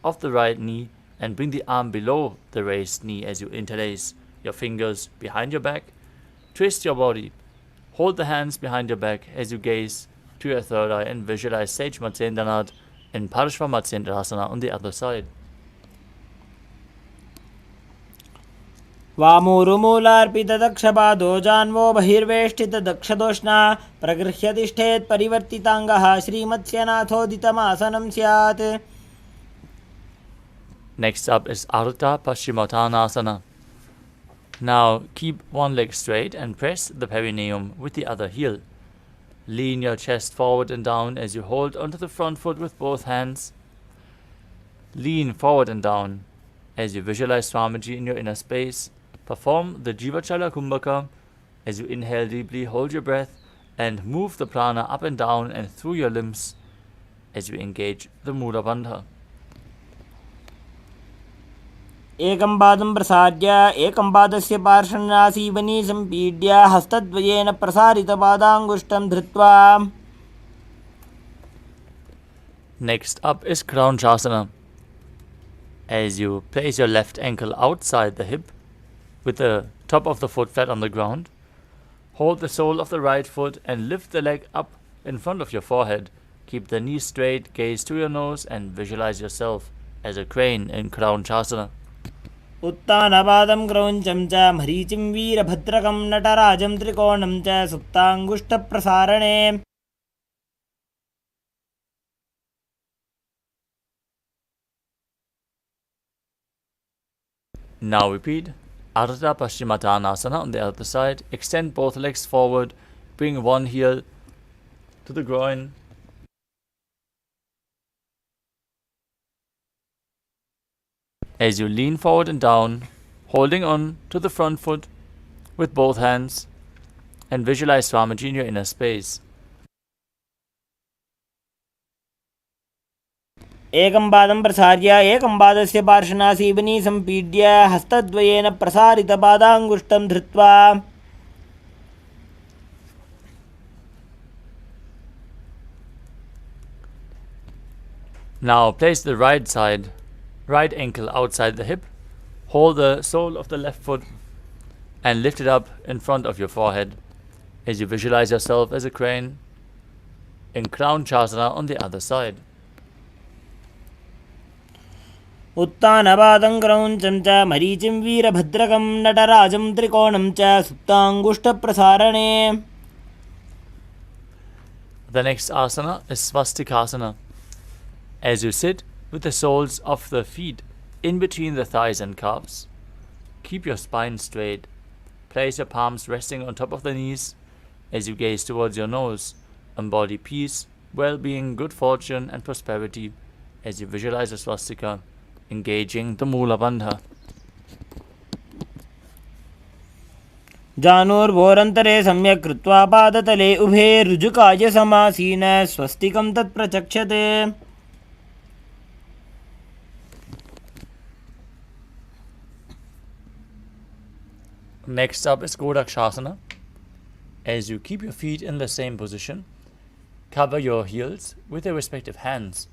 of the right knee and bring the arm below the raised knee as you interlace your fingers behind your back. Twist your body. Hold the hands behind your back as you gaze to your third eye and visualize Sage Matsyendranath in Parshvamatyendrasana on the other side. वामोरुमूलार्पितदक्षपादो जान्वो बहिर्वेष्टितदक्षदोष्णा प्रगृह्यतिष्ठेत् परिवर्तिताङ्गः श्रीमत्स्यनाथोदितमासनं स्यात्. Next up is Ardha Paschimottanasana. Now keep one leg straight and press the perineum with the other heel. Lean your chest forward and down as you hold onto the front foot with both hands. Lean forward and down as you visualize Swamiji in your inner space. Perform the Jivachala Kumbhaka as you inhale deeply, hold your breath, and move the prana up and down and through your limbs as you engage the Mula Bandha. एकं पादं प्रसार्य एकं पादस्य पार्श्वनासीवनी सम्पीड्य हस्तद्वयेन प्रसारितपादाङ्गुष्ठं धृत्वा. Next up is Kraunchasana. As you place your left ankle outside the hip with the top of the foot flat on the ground, hold the sole of the right foot and lift the leg up in front of your forehead. Keep the knees straight, gaze to your nose and visualize yourself as a crane in Kraunchasana. उत्तानपादं क्रौञ्चं च मरीचिं वीरभद्रकं नटराजं त्रिकोणं च सुप्ताङ्गुष्ठप्रसारणे. Now repeat Ardha Paschimottanasana on the other side. Extend both legs forward. Bring one heel to the groin. As you lean forward and down, holding on to the front foot with both hands and visualize Swamiji in your inner space. एकं पादं प्रसार्य एकं पादस्य पार्श्वनासीवनी सम्पीड्य हस्तद्वयेन प्रसारितपादाङ्गुष्ठं धृत्वा. Now place the right ankle outside the hip. Hold the sole of the left foot and lift it up in front of your forehead as you visualize yourself as a crane in Kraunchasana on the other side. उत्तानपादं क्रौञ्चं च मरीचिं वीरभद्रकं नटराजं त्रिकोणं च सुप्ताङ्गुष्ठप्रसारणे. The next asana is Svastikasana. As you sit with the soles of the feet in between the thighs and calves, keep your spine straight. Place your palms resting on top of the knees as you gaze towards your nose. Embody peace, well-being, good fortune and prosperity as you visualize a swastika engaging the Mula Bandha. जानुर्भोरन्तरे सम्यक् कृत्वा पादतले उभे ऋजुकाय समासीन स्वस्तिकं तत्प्रचक्षते. Next up is Godakshasana. As you keep your feet in the same position, cover your heels with their respective hands.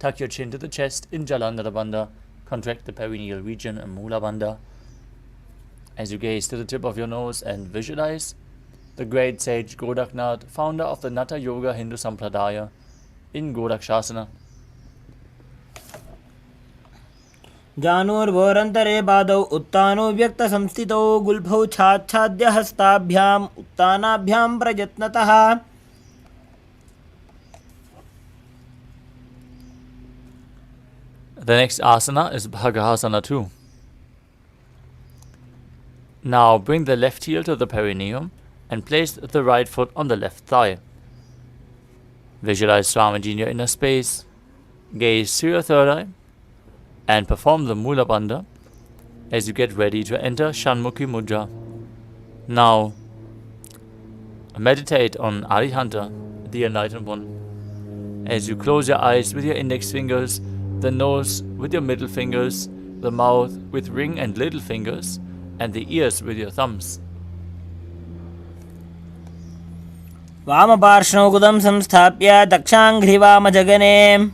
Tuck your chin to the chest in Jalandhara Bandha. Contract the perineal region and Mula Bandha. As you gaze to the tip of your nose and visualize the great sage Godaknath, founder of the Natha Yoga Hindu Sampradaya, in Godakshasana. जानुर्भोरन्तरे पादौ उत्तानो व्यक्तसंस्थितौ गुल्फौ छाच्छाद्य हस्ताभ्याम् उत्तानाभ्यां प्रयत्नतः. The next asana is Bhagasana 2. Now bring the left heel to the perineum and place the right foot on the left thigh. Visualize Swamiji in your inner space. Gaze to your third eye and perform the Mula Bandha as you get ready to enter Shanmukhi Mudra. Now meditate on Arihanta, the enlightened one. As you close your eyes with your index fingers, the nose with your middle fingers, the mouth with ring and little fingers, and the ears with your thumbs. वामपार्श्वौ गुदं संस्थाप्य दक्षाङ्घ्रिवामजगने.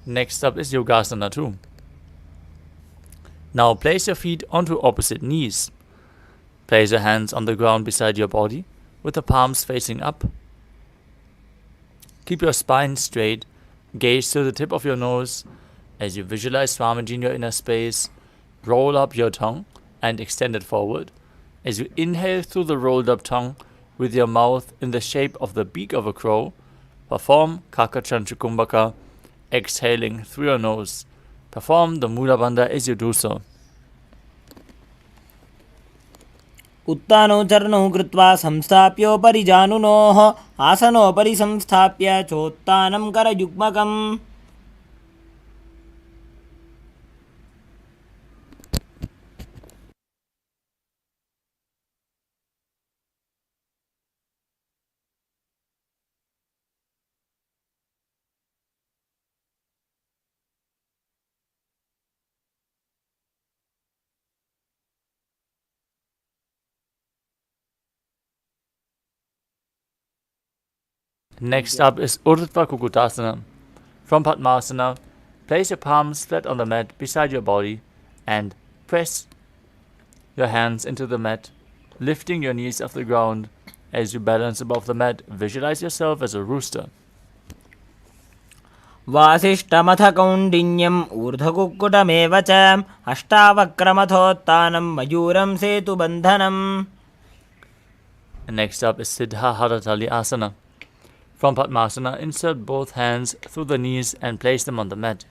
Next up is Yogasana 2. Now place your feet onto opposite knees. Place your hands on the ground beside your body with the palms facing up. Keep your spine straight. Gaze to the tip of your nose as you visualize Swamiji in your inner space. Roll up your tongue and extend it forward. As you inhale through the rolled up tongue with your mouth in the shape of the beak of a crow, perform Kakachanchukumbhaka, exhaling through your nose. Perform the Mula Bandha as you do so. उत्तानौ चरणौ कृत्वा संस्थाप्योपरि जानुनोः आसनोपरि संस्थाप्य चोत्तानं करयुग्मकम्. Next up is Urdhva Kukutasana. From Padmasana, place your palms flat on the mat beside your body and press your hands into the mat, lifting your knees off the ground. As you balance above the mat, visualize yourself as a rooster. वासिष्ठमथ कौण्डिन्यम् ऊर्ध्वकुक्कुटमेव च अष्टावक्रमथोत्तानं मयूरं सेतुबन्धनम्. Next up is Siddha Haratali Asana. From Padmasana, insert both hands through the knees and place them on the mat.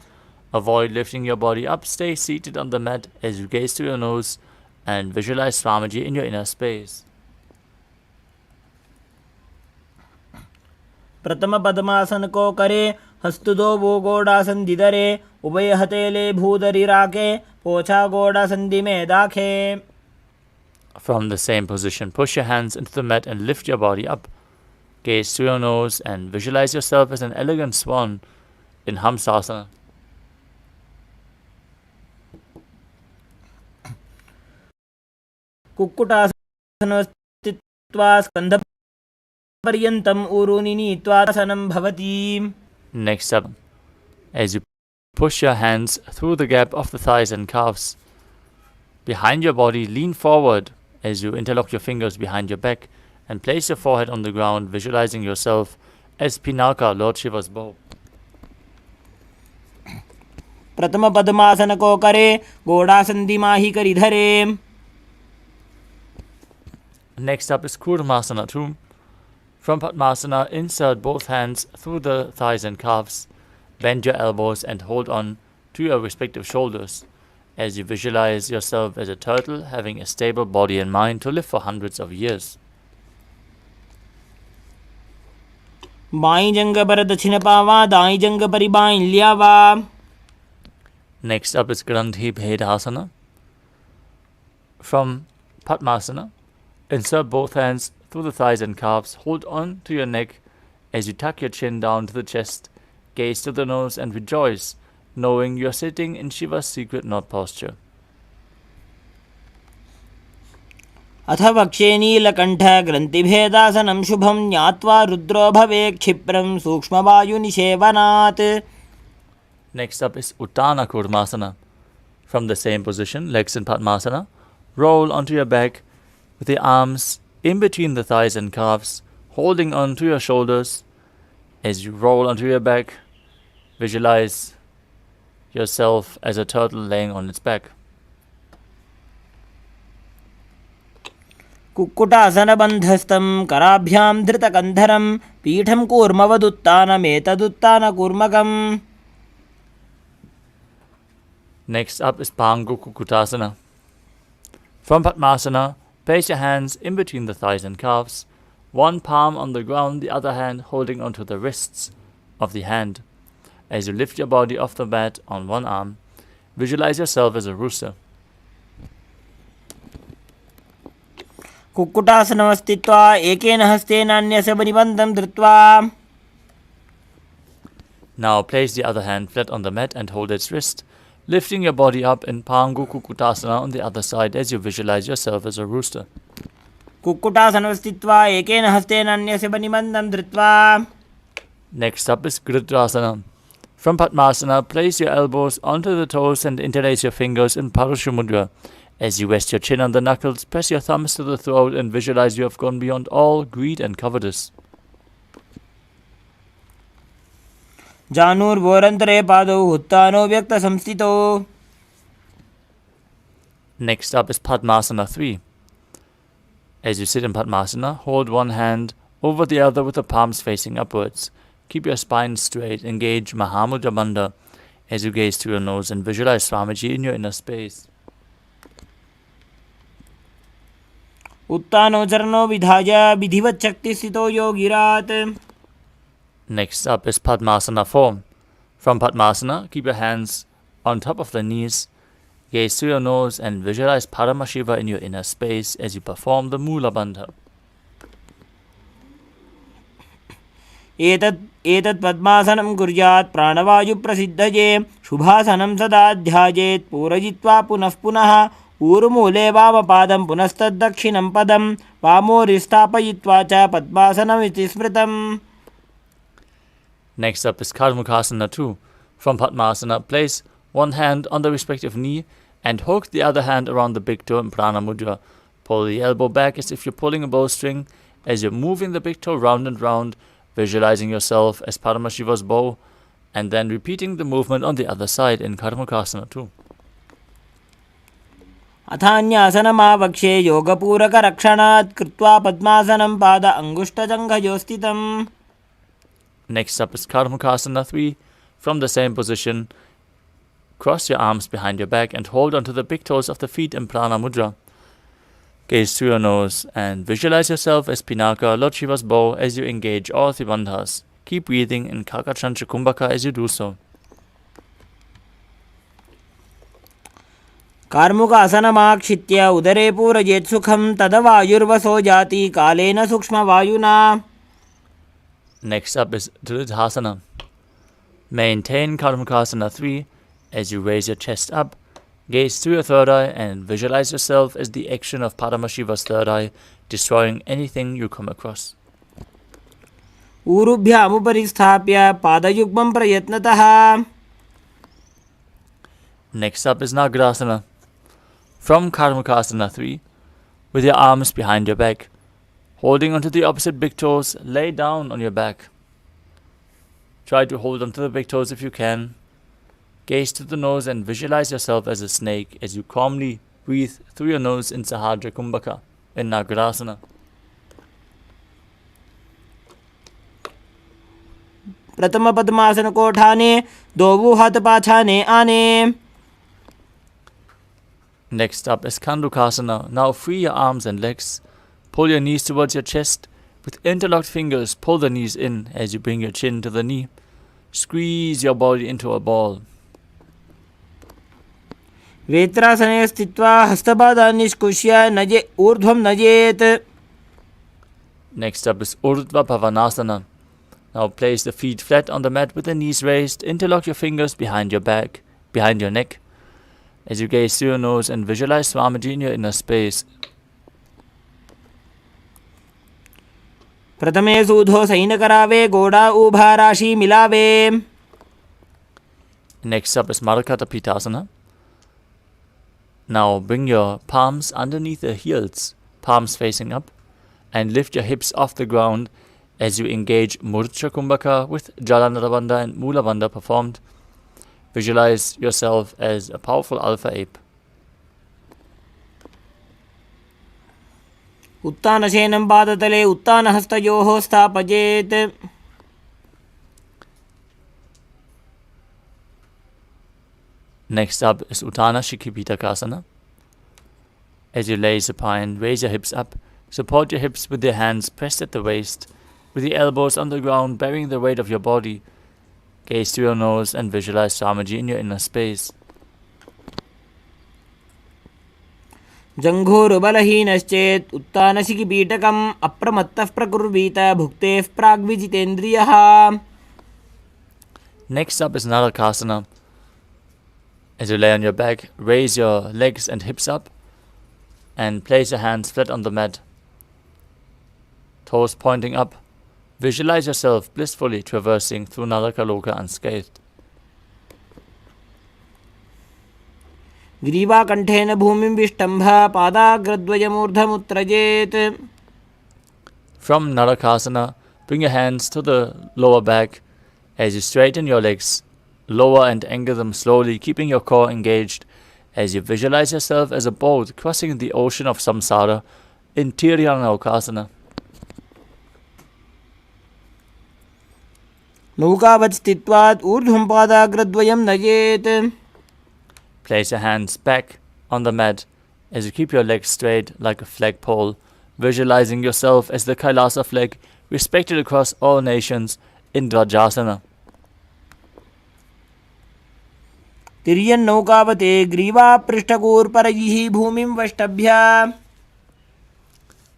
Avoid lifting your body up. Stay seated on the mat as you gaze to your nose and visualize Swamiji in your inner space. प्रथम पद्मासन को करे हस्तुदो वो गोडासन दिदरे उभय हतेले भूदरि राके पोछा गोडासन दिमे दाखे. From the same position, push your hands into the mat and lift your body up. Gaze to your nose and visualize yourself as an elegant swan in Hamsasana. Kukkutasana स्थित्वा स्कन्धपर्यन्तम् ऊरूनि नीत्वा आसनं भवति. Next up, as you push your hands through the gap of the thighs and calves behind your body, lean forward as you interlock your fingers behind your back and place your forehead on the ground, visualizing yourself as Pinaka, Lord Shiva's bow. प्रथम पद्मासन को करे गोडासन दिमाहि करि धरे. Next up is Kurmasana 2. From Padmasana, insert both hands through the thighs and calves. Bend your elbows and hold on to your respective shoulders as you visualize yourself as a turtle having a stable body and mind to live for hundreds of years. By जंग पर दक्षिण पावा दाई जंग परि by ल्यावा. Next up is Grandhi Bhedasana. From Padmasana, insert both hands through the thighs and calves. Hold on to your neck as you tuck your chin down to the chest. Gaze to the nose and rejoice, knowing you are sitting in Shiva's secret knot posture. अथ वक्षे नीलकण्ठ ग्रन्थिभेदासनं शुभं ज्ञात्वा रुद्रो भवे क्षिप्रं सूक्ष्मवायुनिषेवनात्. Next up is Uttana Kurmasana. From the same position, legs in Padmasana, roll onto your back with the arms in between the thighs and calves, holding on to your shoulders. As you roll onto your back, visualize yourself as a turtle laying on its back. कुक्कुटासनबन्धस्थं कराभ्यां धृतकन्धरं पीठं कूर्मवदुत्तानमेतदुत्तानकूर्मकम्. Next up is Pangu Kukutasana. From Padmasana, place your hands in between the thighs and calves, one palm on the ground, the other hand holding onto the wrists of the hand. As you lift your body off the mat on one arm, visualize yourself as a rooster. कुक्कुटासनं स्थित्वा एकेन हस्तेन अन्यस्य परिबन्धं धृत्वा. Now place the other hand flat on the mat and hold its wrist, lifting your body up in Pangu Kukutasana on the other side as you visualize yourself as a rooster. कुक्कुटासनं स्थित्वा एकेन हस्तेन अन्यस्य बनिबन्धं धृत्वा. Next up is Gridrasana. From Padmasana, place your elbows onto the toes and interlace your fingers in Parashumudra. As you rest your chin on the knuckles, press your thumbs to the throat and visualize you have gone beyond all greed and covetous. जानुर्भोरन्तरे पादौ उत्तानो व्यक्तसंस्थितौ. Next up is Padmasana 3. As you sit in Padmasana, hold one hand over the other with the palms facing upwards. Keep your spine straight. Engage Mahamudra Bandha as you gaze through your nose and visualize Swamiji in your inner space. उत्तानो चरणो विधाय विधिवत् शक्तिस्थितो योगिरात्. Next up is Padmasana 4. From Padmasana, keep your hands on top of the knees. Gaze through your nose and visualize Paramashiva in your inner space as you perform the Mula Bandha. एतत् पद्मासनं कुर्यात् प्राणवायुप्रसिद्धये शुभासनं सदा ध्यायेत् पूरयित्वा पुनः पुनः ऊरुमूले वामपादं पुनस्तद्दक्षिणं पदं वामोरिस्थापयित्वा च पद्मासनमिति स्मृतम्. Next up is Karmukasana 2. From Padmasana, place one hand on the respective knee and hook the other hand around the big toe in Prana Mudra. Pull the elbow back as if you're pulling a bowstring. As you're moving the big toe round and round, visualizing yourself as Paramashiva's bow, and then repeating the movement on the other side in Karmukasana 2. अथान्यासनमावक्ष्ये योगपूरकरक्षणात् कृत्वा पद्मासनं पाद अङ्गुष्ठजङ्घयो स्थितम्. Next up is Karmukasana 3. From the same position, cross your arms behind your back and hold onto the big toes of the feet in Prana Mudra. Gaze through your nose and visualize yourself as Pinaka, Lord Shiva's bow, as you engage all three bandhas. Keep breathing in Kakachantra Kumbhaka as you do so. कार्मुकासनमाक्षित्य उदरे पूरयेत् सुखं तदवायुर्वसो जाति कालेन सूक्ष्मवायुना. Next up is Dridhasana. Maintain Karmukasana 3 as you raise your chest up, gaze through your third eye and visualize yourself as the action of Paramashiva's third eye, destroying anything you come across. ऊरुभ्यामुपरि स्थाप्य पादयुग्मं प्रयत्नतः. Next up is Nagrasana. From Karmukasana 3, with your arms behind your back, holding onto the opposite big toes, lay down on your back. Try to hold onto the big toes if you can. Gaze to the nose and visualize yourself as a snake as you calmly breathe through your nose in Sahadra Kumbhaka in Nagrasana. प्रथम पद्मासन को ठाने दो हाथ पाछाने आने. Next up is Kandukasana. Now free your arms and legs. Pull your knees towards your chest. With interlocked fingers, pull the knees in as you bring your chin to the knee. Squeeze your body into a ball. वेत्रासने स्थित्वा हस्तपादान् निष्कुष्य नजे ऊर्ध्वं नजेत्. Next up is Urdhva Pavanasana. Now place the feet flat on the mat with the knees raised. Interlock your fingers behind your back, behind your neck, as you gaze through your nose and visualize Swamiji in your inner space. प्रथमे सूधो सैनकरावे गोड़ा उभा राशि मिलावे. Next up is Marakata Pitasana. Now bring your palms underneath the heels, palms facing up, and lift your hips off the ground as you engage Murcha Kumbhaka with Jalandhara Bandha and Mula Bandha performed. Visualize yourself as a powerful alpha ape. उत्तानशयनं पादतले उत्तानहस्तयोः स्थापयेत्. Next up is Uttana Shikhipitaka. As you lay supine, raise your hips up. Support your hips with your hands pressed at the waist, with the elbows on the ground, bearing the weight of your body. Gaze through your nose and visualize Swamiji in your inner space. जङ्घोरुबलहीनश्चेत् उत्तानशिखिपीठकम् अप्रमत्तः प्रकुर्वीत भुक्तेः प्राग्विजितेन्द्रियः. Next up is Narakasana. As you lay on your back, raise your legs and hips up and place your hands flat on the mat, toes pointing up. Visualize yourself blissfully traversing through Narakaloka unscathed. ग्रीवाकण्ठेन भूमिं विष्टम्भ पादाग्रद्वयमूर्धमुत्त्रजेत्. From Narakasana, bring your hands to the lower back as you straighten your legs, lower and angle them slowly, keeping your core engaged as you visualize yourself as a boat crossing the ocean of samsara in Tiryanokasana. नौकावत् स्थित्वात् ऊर्ध्वं पादाग्रद्वयं नयेत्. Place your hands back on the mat as you keep your legs straight like a flagpole, visualizing yourself as the Kailasa flag, respected across all nations in Dvajasana. तिर्यन्नौकावते ग्रीवापृष्ठगोर्परैः भूमिं वष्टभ्य.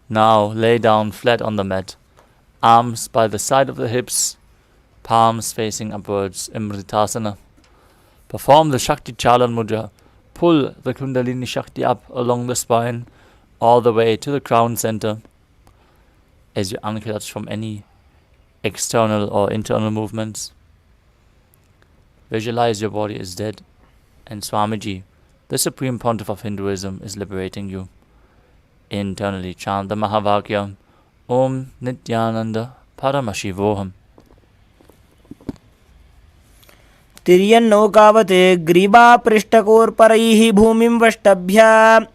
Now lay down flat on the mat, arms by the side of the hips, palms facing upwards, Amritasana. Perform the Shakti Chalan Mudra. Pull the Kundalini Shakti up along the spine, all the way to the crown center, as you unclutch from any external or internal movements. Visualize your body is dead, and Swamiji, the Supreme Pontiff of Hinduism, is liberating you. Internally chant the Mahavakya, Om Nithyananda Paramashivoham. तिर्यन्नौकावते ग्रीवापृष्ठगोर्परैः भूमिं वष्टभ्य.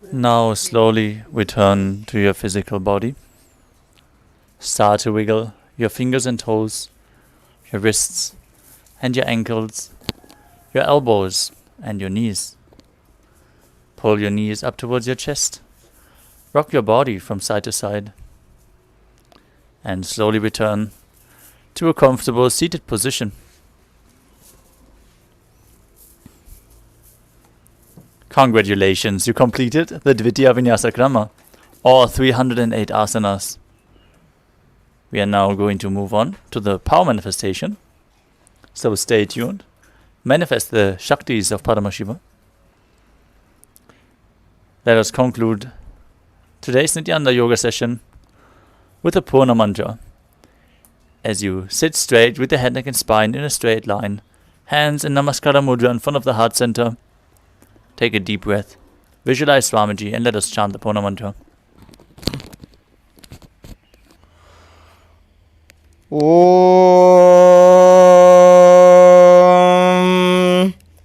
Now slowly return to your physical body. Start to wiggle your fingers and toes, your wrists and your ankles, your elbows and your knees. Pull your knees up towards your chest. Rock your body from side to side. And slowly return to a comfortable seated position. Congratulations, you completed the Dvitiya Vinyasa Krama, all 308 asanas. We are now going to move on to the power manifestation. So stay tuned. Manifest the Shaktis of Paramashiva. Let us conclude today's Nithyananda Yoga session with a Purna mantra. As you sit straight with the head, neck and spine in a straight line, hands in Namaskara Mudra in front of the heart center, take a deep breath, visualize Swamiji, and let us chant the Purna mantra. Om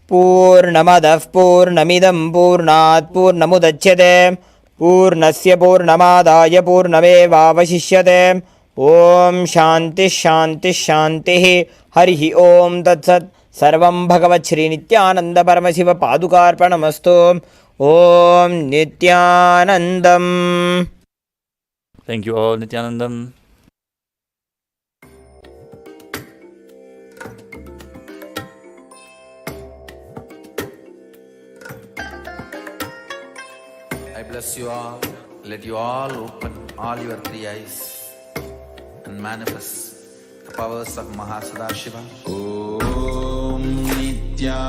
Purnamadah Purnamidam Purnat Purnamudachyate Purnasya Purnamadaya Purnamevavashishyate Om Shanti Shanti Shanti Harihi Om Tatsat Sarvam Bhagavat Shri Nithyananda Paramashiva Padukarpanamastu Om Nithyanandam. Thank you all, Nithyanandam. I bless you all. Let you all open all your three eyes and manifest the powers of Mahasadashiva. Om Nithyananda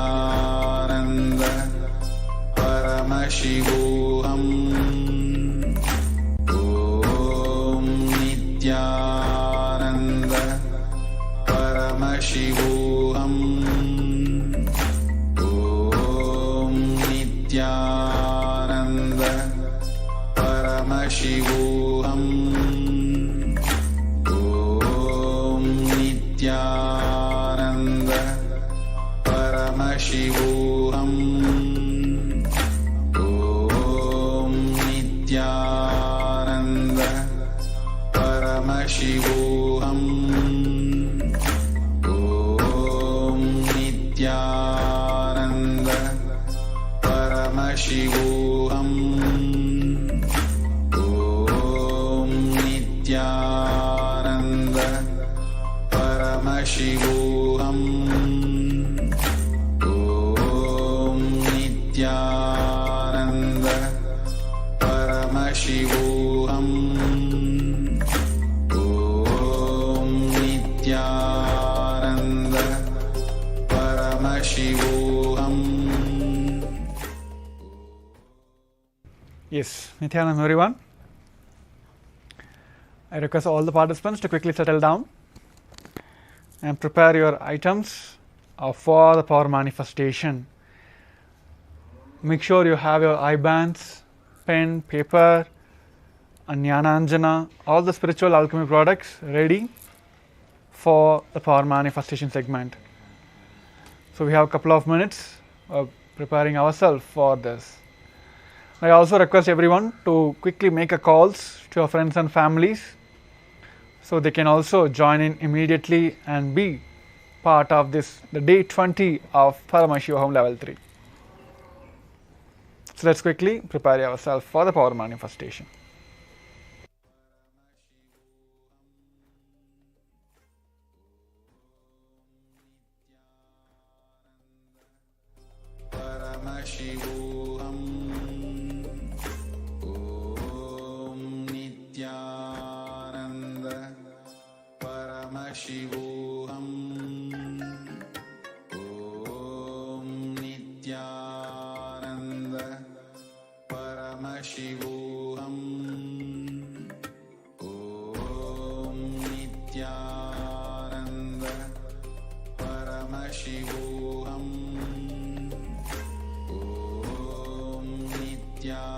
Paramashivoham. Om Nithyananda Paramashivoham. Om Nithyananda Paramashivoham. Om Nithyananda Paramashivoham. Om Nithyananda Paramashivoham. Om Nithyananda Paramashivoham. Om Nithyananda Paramashivoham. Om Nithyananda Paramashivoham. Om Nithyananda Paramashivoham. Yes, Nithyanam everyone. I request all the participants to quickly settle down and prepare your items for the power manifestation. Make sure you have your eye bands, pen, paper, and Jnananjana, all the spiritual alchemy products ready for the power manifestation segment. So we have a couple of minutes of preparing ourselves for this. I also request everyone to quickly make a calls to your friends and families so they can also join in immediately and be part of this, the day 20 of Paramashivoham level 3. So let's quickly prepare ourselves for the power manifestation. Paramashivoham. Om Nithyananda Paramashivoham. Om Nithyananda Paramashivoham. Om Nithyananda Paramashivoham. Om Nithyananda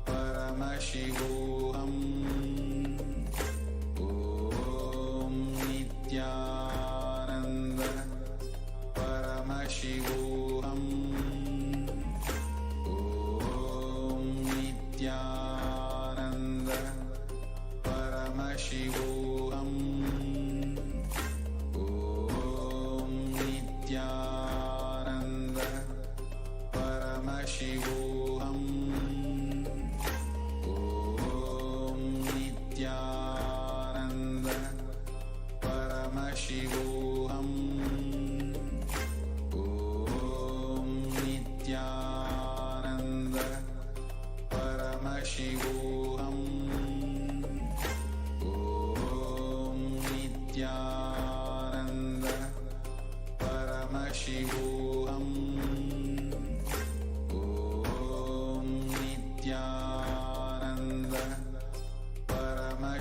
Paramashivoham. Om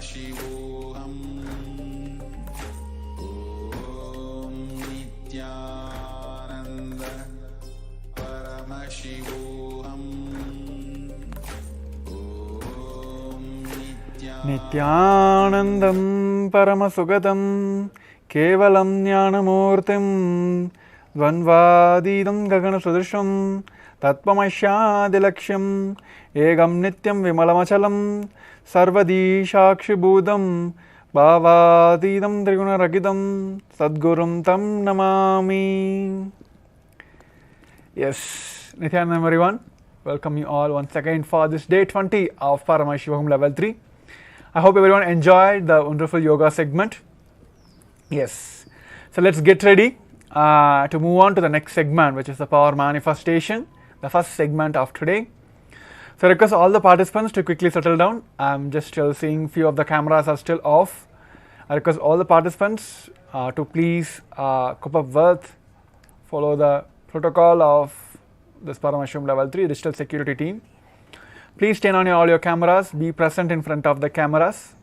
Paramashivoham. Om Nithyananda Paramashivoham. Om Nithyanandam Paramasugadam Kevalam Jnanamurtim Dvanvadidam Gagana Sudrisham Tattvamashadilaksham Egam Nityam Vimalamachalam Sarvadishakshibhudam Bhavadidam Trigunaragidam Sadgurum Tam Namami. Yes, Nithyanandam everyone. Welcome you all once again for this day 20 of Paramashivoham level 3. I hope everyone enjoyed the wonderful yoga segment. Yes, so let's get ready to move on to the next segment, which is the power manifestation, the first segment of today. So I request all the participants to quickly settle down. I'm just still seeing few of the cameras are still off. I request all the participants to please cope up with, follow the protocol of this Paramashivam level 3 digital security team. Please turn on all your cameras, be present in front of the cameras.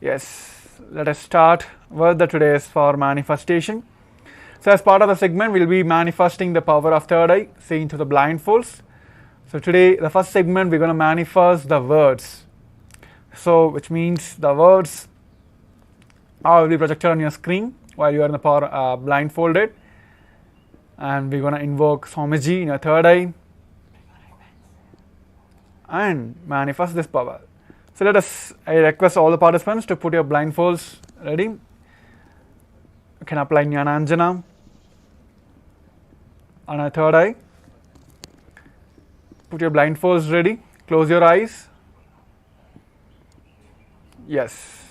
Yes, let us start with the today's power manifestation. So as part of the segment, we'll be manifesting the power of third eye, seeing through the blindfolds. So today, the first segment, we're going to manifest the words. So which means the words will be projected on your screen while you are in the power blindfolded. And we're going to invoke Swamiji in your third eye and manifest this power. So I request all the participants to put your blindfolds ready. You can apply Jnananjana on our third eye. Put your blindfolds ready. Close your eyes. Yes.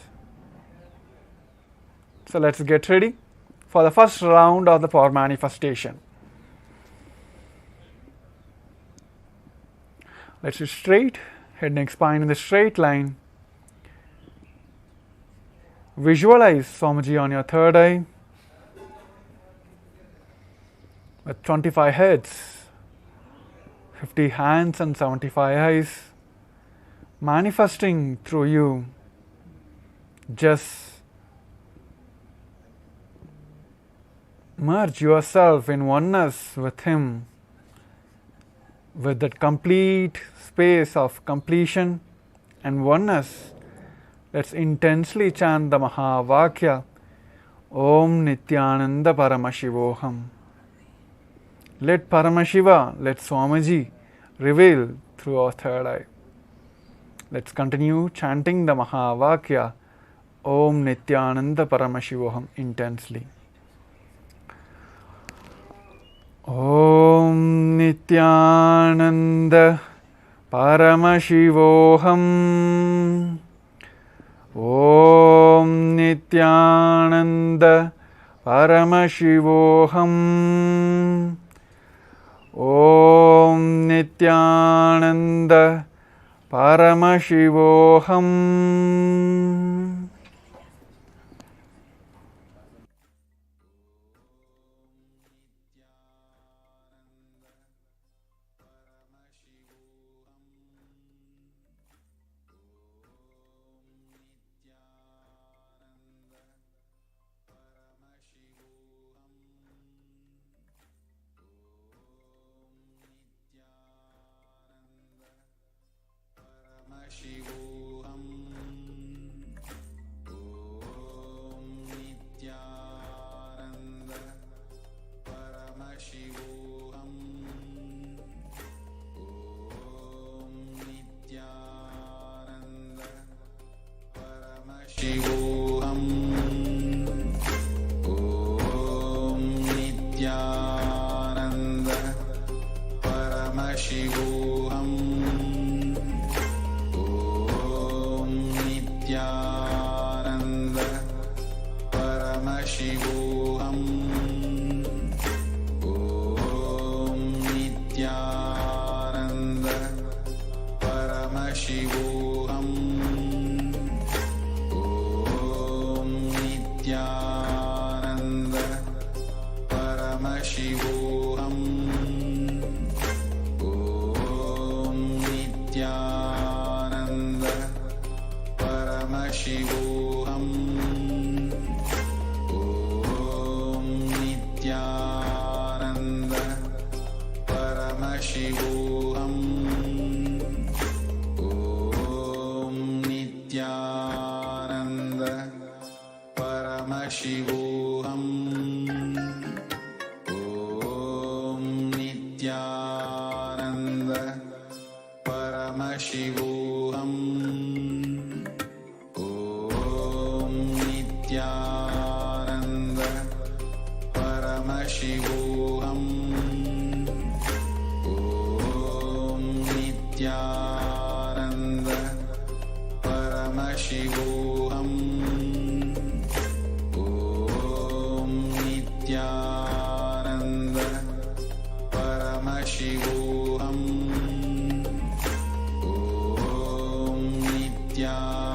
So let's get ready for the first round of the power manifestation. Let's sit straight, head, neck, spine in the straight line. Visualize Swamiji on your third eye with 25 heads, 50 hands and 75 eyes, manifesting through you. Just merge yourself in oneness with him, with that complete space of completion and oneness. Let's intensely chant the Mahavakya Om Nithyananda Paramashivoham. Let Paramashiva, let Swamiji reveal through our third eye. Let's continue chanting the Mahavakya Om Nithyananda Paramashivoham intensely. Om Nithyananda Paramashivoham. Om Nithyananda Paramashivoham. Om Nithyananda Paramashivoham. Nithyananda Paramashivoham. Om Nithyananda Paramashivoham. Om Nithyananda Paramashivoham. Om Nithyananda Paramashivoham. Om Nithyananda Paramashivoham. Om Nithyananda Paramashivoham. Om Nithyananda Paramashivoham. Om Nithyananda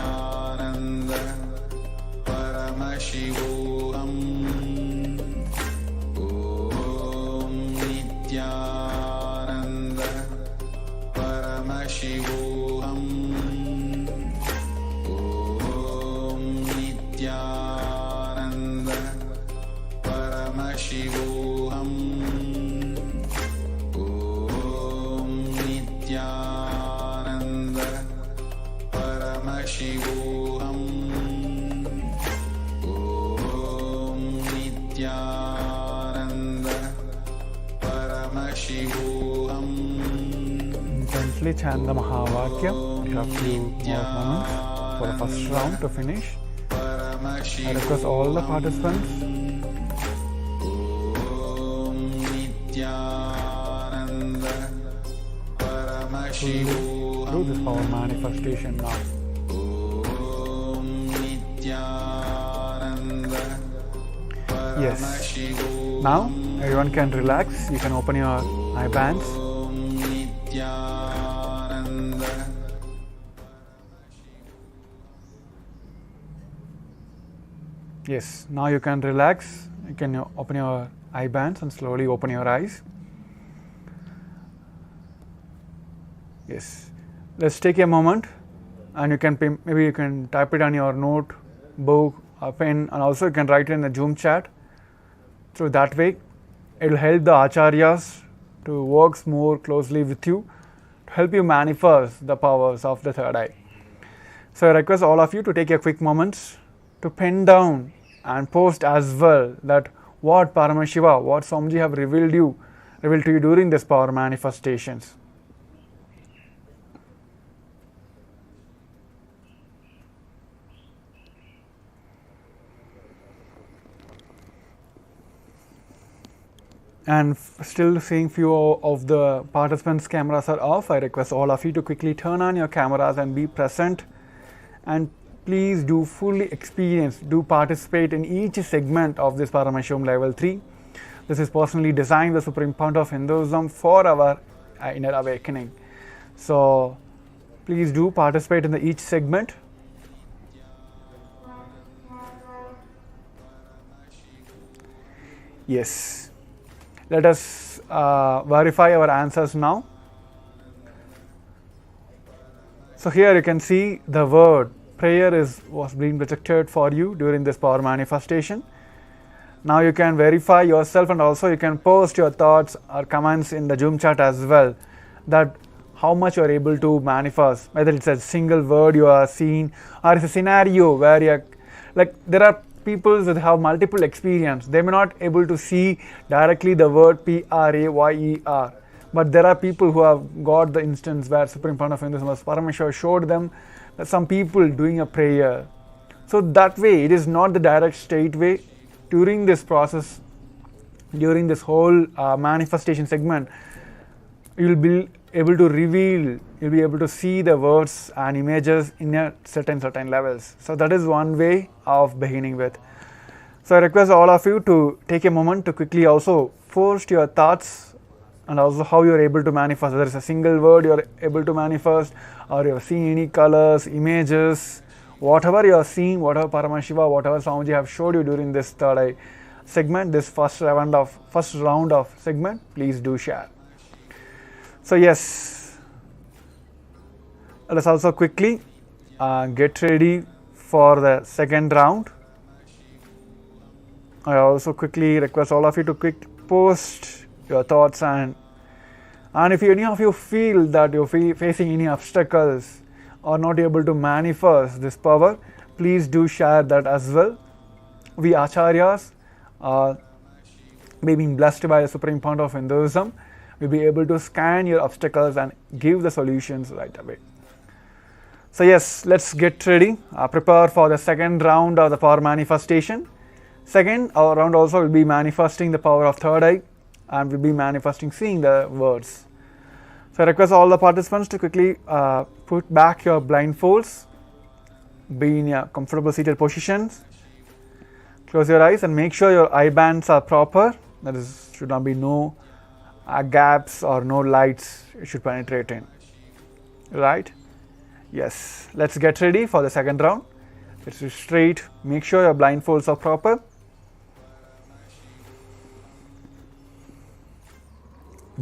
Paramashivoham. Om Nithyananda Paramashivoham. Om Nithyananda Paramashivoham. Om Nithyananda Paramashivoham. Om Nithyananda Paramashivoham. Intensely chant the Mahavakya. We have few more moments for the first round to finish. I request all the participants Om Nithyananda to Paramashivoham. do this power manifestation now. Om Nithyananda Yes. Paramashivoham. Now everyone can relax. You can open your eye bands. Om Nithyananda. Yes. Now you can relax. You can open your eye bands and slowly open your eyes. Yes. Let's take a moment, and you can maybe you can type it on your notebook or pen, and also you can write it in the Zoom chat. So that way, it will help the acharyas to work more closely with you, to help you manifest the powers of the third eye. So I request all of you to take a quick moment to pen down and post as well that what Paramashiva, what Swamiji have revealed to you during this power manifestations. And still seeing few of the participants' cameras are off. I request all of you to quickly turn on your cameras and be present, and please do fully experience, do participate in each segment of this Paramashivam level 3. This is personally designed by the Supreme Pontiff of Hinduism for our inner awakening. So please do participate in each segment. Yes. Let us verify our answers now. So here you can see the word prayer was being projected for you during this power manifestation. Now you can verify yourself, and also you can post your thoughts or comments in the Zoom chat as well, that how much you are able to manifest, whether it's a single word you are seeing or it's a scenario where you're like, there are people that have multiple experience. They may not able to see directly the word Prayer, but there are people who have got the instance where Supreme Pontiff of Hinduism Paramashivam showed them that some people doing a prayer. So that way, it is not the direct straight way. During this process, during this whole manifestation segment, you will be able to reveal, you'll be able to see the words and images in a certain levels. So that is one way of beginning with. So I request all of you to take a moment to quickly also post your thoughts and also how you are able to manifest. Whether it's a single word you are able to manifest, or you have seen any colors, images, whatever you are seeing, whatever Paramashiva, whatever Swamiji have showed you during this third eye segment, this first round of segment, please do share. So yes, let us also quickly get ready for the second round. I also quickly request all of you to quick post your thoughts, and if any of you feel that you're facing any obstacles or not able to manifest this power, please do share that as well. We acharyas, being blessed by the Supreme Pontiff of Hinduism, will be able to scan your obstacles and give the solutions right away. So yes, let's get ready, prepare for the second round of the power manifestation. Second, our round also will be manifesting the power of third eye, and will be manifesting seeing the words. So I request all the participants to quickly put back your blindfolds, be in a comfortable seated positions, close your eyes and make sure your eye bands are proper, that is, should not be no gaps or no lights it should penetrate in, right? Yes, let's get ready for the second round. Let's do straight, make sure your blindfolds are proper.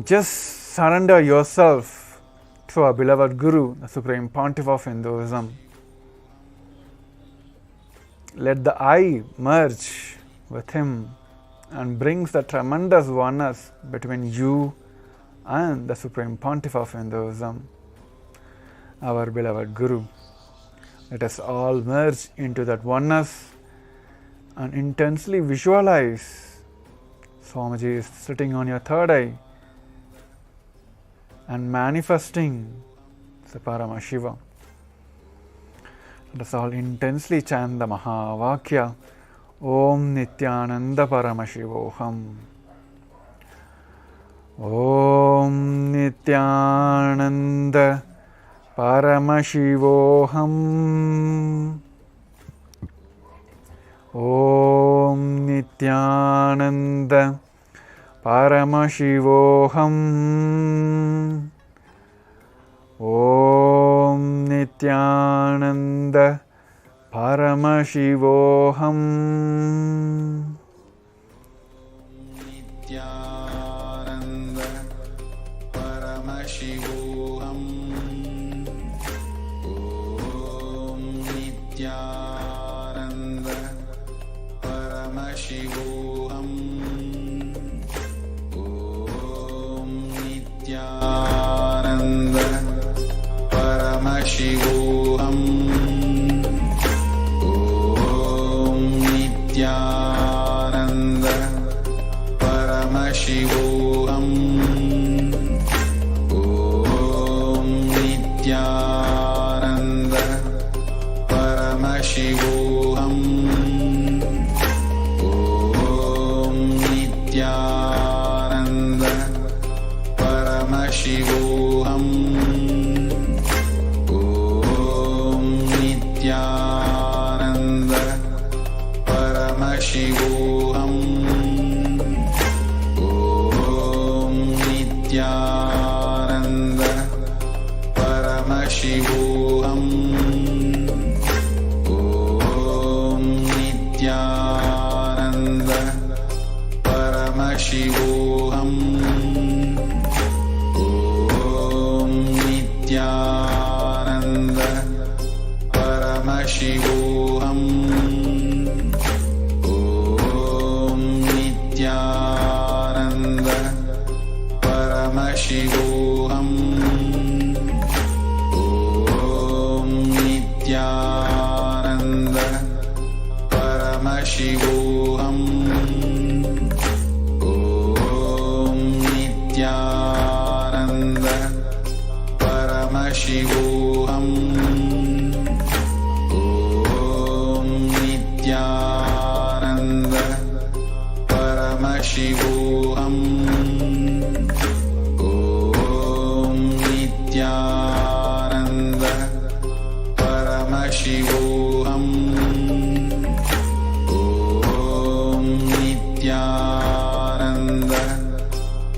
Just surrender yourself to our beloved Guru, the Supreme Pontiff of Hinduism. Let the I merge with him and brings the tremendous oneness between you and the Supreme Pontiff of Hinduism, our beloved Guru. Let us all merge into that oneness and intensely visualize Swamiji is sitting on your third eye and manifesting the Paramashivam. Let us all intensely chant the Mahavakya, Om Nithyananda Paramashivoham. Om Nithyananda Paramashivoham. Om Nithyananda Paramashivoham. Om Nithyananda Paramashivoham. Nithyananda Paramashivoham. Om Nithyananda Paramashivoham. Om Nithyananda Paramashivoham. Om Nithyananda Paramashivoham. Om Nithyananda Paramashivoham. Om Nithyananda Paramashivoham. Om Nithyananda Paramashivoham. Om Nithyananda Paramashivoham. Om Nithyananda Paramashivoham. Om Nithyananda Paramashivoham. Om Nithyananda Paramashivoham. Om Nithyananda Paramashivoham. Om Nithyananda Paramashivoham. Om Nithyananda Paramashivoham. Om Nithyananda Paramashivoham. Om Nithyananda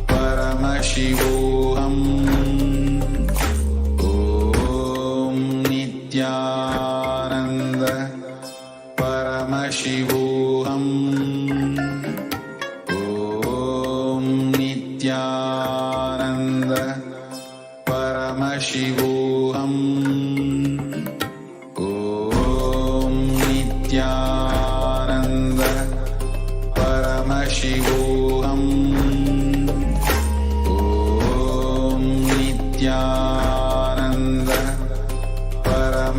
Paramashivoham. Om Nithyananda Paramashivoham. Om Nithyananda Paramashivoham. Om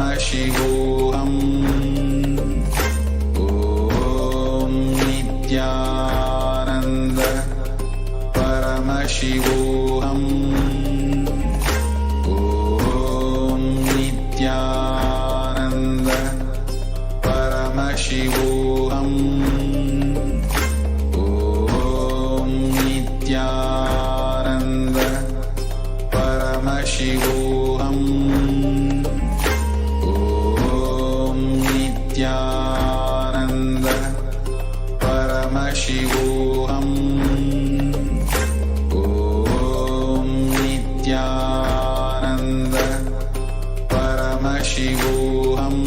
Paramashivoham. Om Nithyananda Paramashivoham. Om Nithyananda Paramashivoham. Om Nithyananda Paramashivoham. Om Nithyananda Paramashivoham. Om Nithyananda Paramashivoham.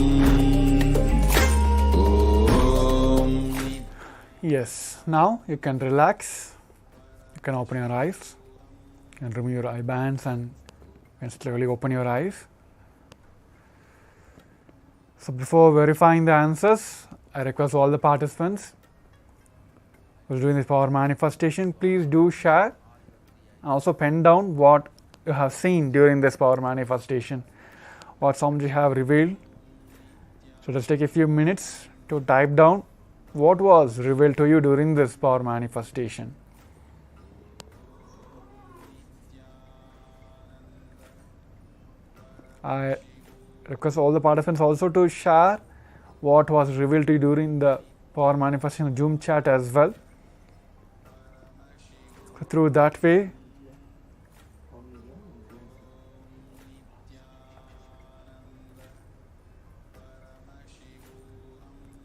Yes, now you can relax, you can open your eyes, you can remove your eye bands and you can slowly open your eyes. So before verifying the answers, I request all the participants who are doing this power manifestation, please do share and also pen down what you have seen during this power manifestation, what Swamiji have revealed. So just take a few minutes to type down what was revealed to you during this power manifestation. I request all the participants also to share what was revealed to you during the power manifestation Zoom chat as well. So through that way,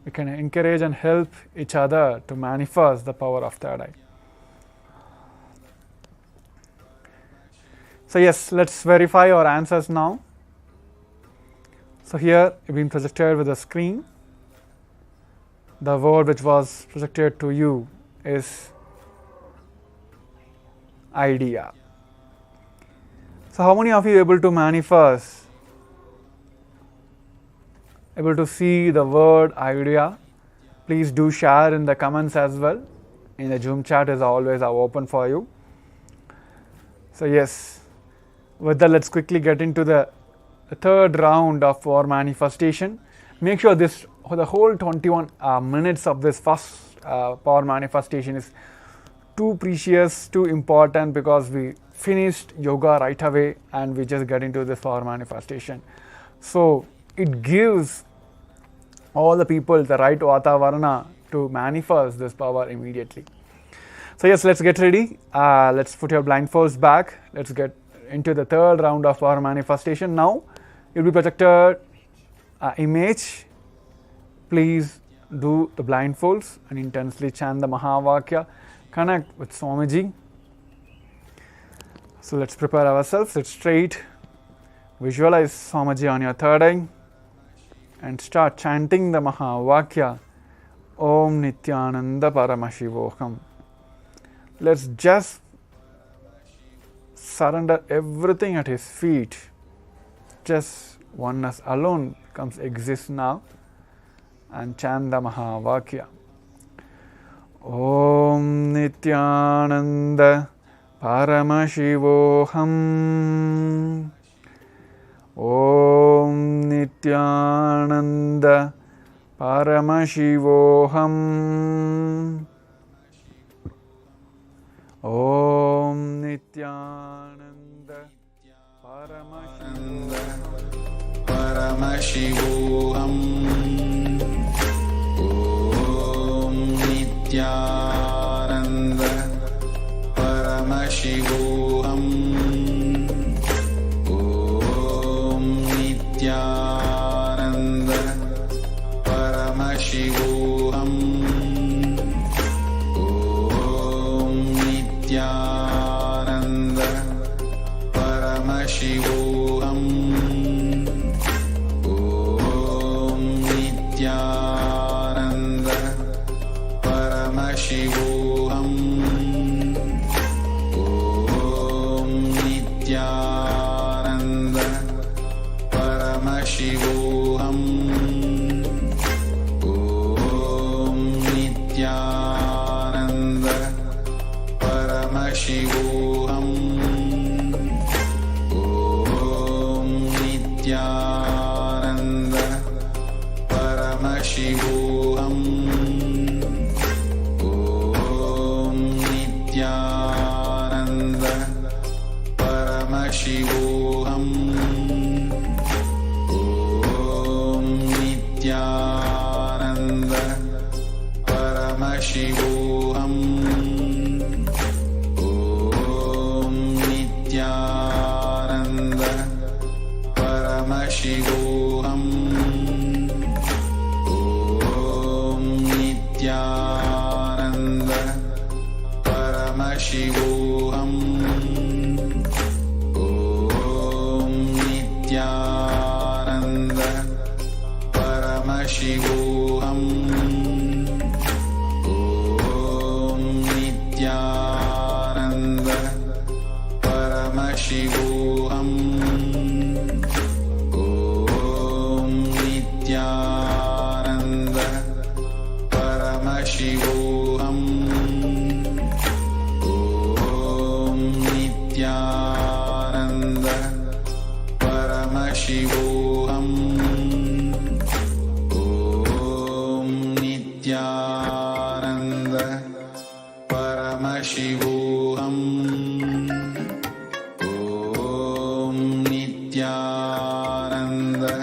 we can encourage and help each other to manifest the power of third eye. So yes, let's verify our answers now. So here you've been projected with a screen. The word which was projected to you is idea. So how many of you are able to manifest, able to see the word idea? Please do share in the comments as well. In the Zoom chat is always open for you. So yes, with that, let's quickly get into the third round of our manifestation. Make sure the whole 21 minutes of this first power manifestation is too precious, too important, because we finished yoga right away and we just get into this power manifestation. So it gives all the people the right vatavarana to manifest this power immediately. So yes, let's get ready. Let's put your blindfolds back. Let's get into the third round of power manifestation. Now you'll be projected image. Please do the blindfolds and intensely chant the Mahavakya. Connect with Swamiji. So let's prepare ourselves. Sit straight. Visualize Swamiji on your third eye and start chanting the Mahavakya. Om Nithyananda Paramashivoham. Let's just surrender everything at his feet. Just oneness alone exists now, and chant the Mahavakya. Om Nithyananda Paramashivoham. Om Nithyananda Paramashivoham. Om Nithyananda Paramashivoham. Om Nithyananda Paramashivoham. Om Nithyananda Paramashivoham. Om Nithyananda Paramashivoham. Om Nithyananda Paramashivoham. Om Nithyananda Paramashivoham. Om Nithyananda Paramashivoham. Om Nithyananda Paramashivoham. Om Nithyananda Paramashivoham. Om Nithyananda Paramashivoham. Om Nithyananda Paramashivoham. Om Nithyananda Paramashivoham. Om Nithyananda Paramashivoham. Om Nithyananda Paramashivoham. Om Nithyananda Paramashivoham. Om Nithyananda Paramashivoham. Om Nithyananda Paramashivoham. Om Nithyananda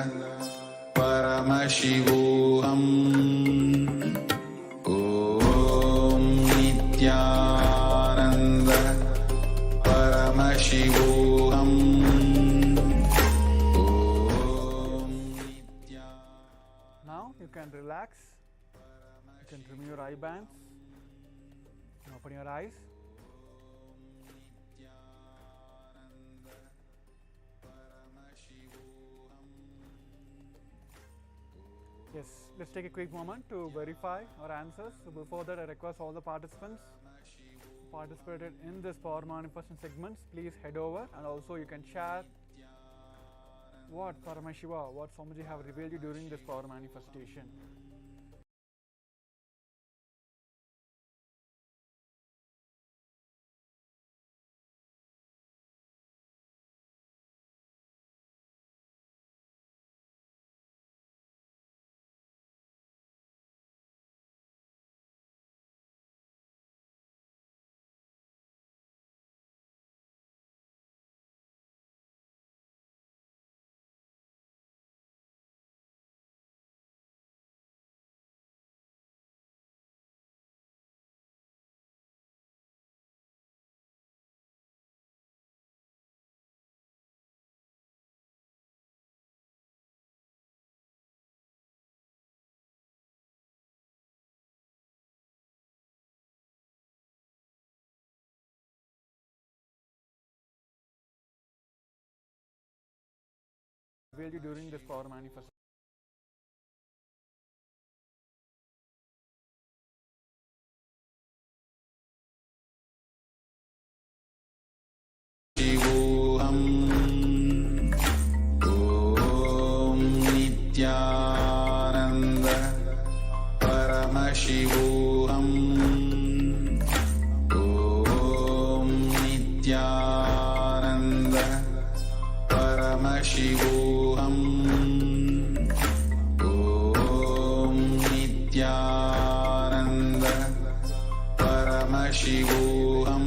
Paramashivoham. Om Nithyananda Paramashivoham. Now you can relax. You can remove your eye bands. Open your eyes. Yes, let's take a quick moment to verify our answers. So before that, I request all the participants who participated in this power manifestation segments, please head over, and also you can share what Paramashiva, what Swamiji have revealed you during this power manifestation. Revealed you during this power manifestation. Shivoham. Om Nithyananda Paramashivoham. Om Nithyananda Paramashivoham. Om Nithyananda Paramashivoham.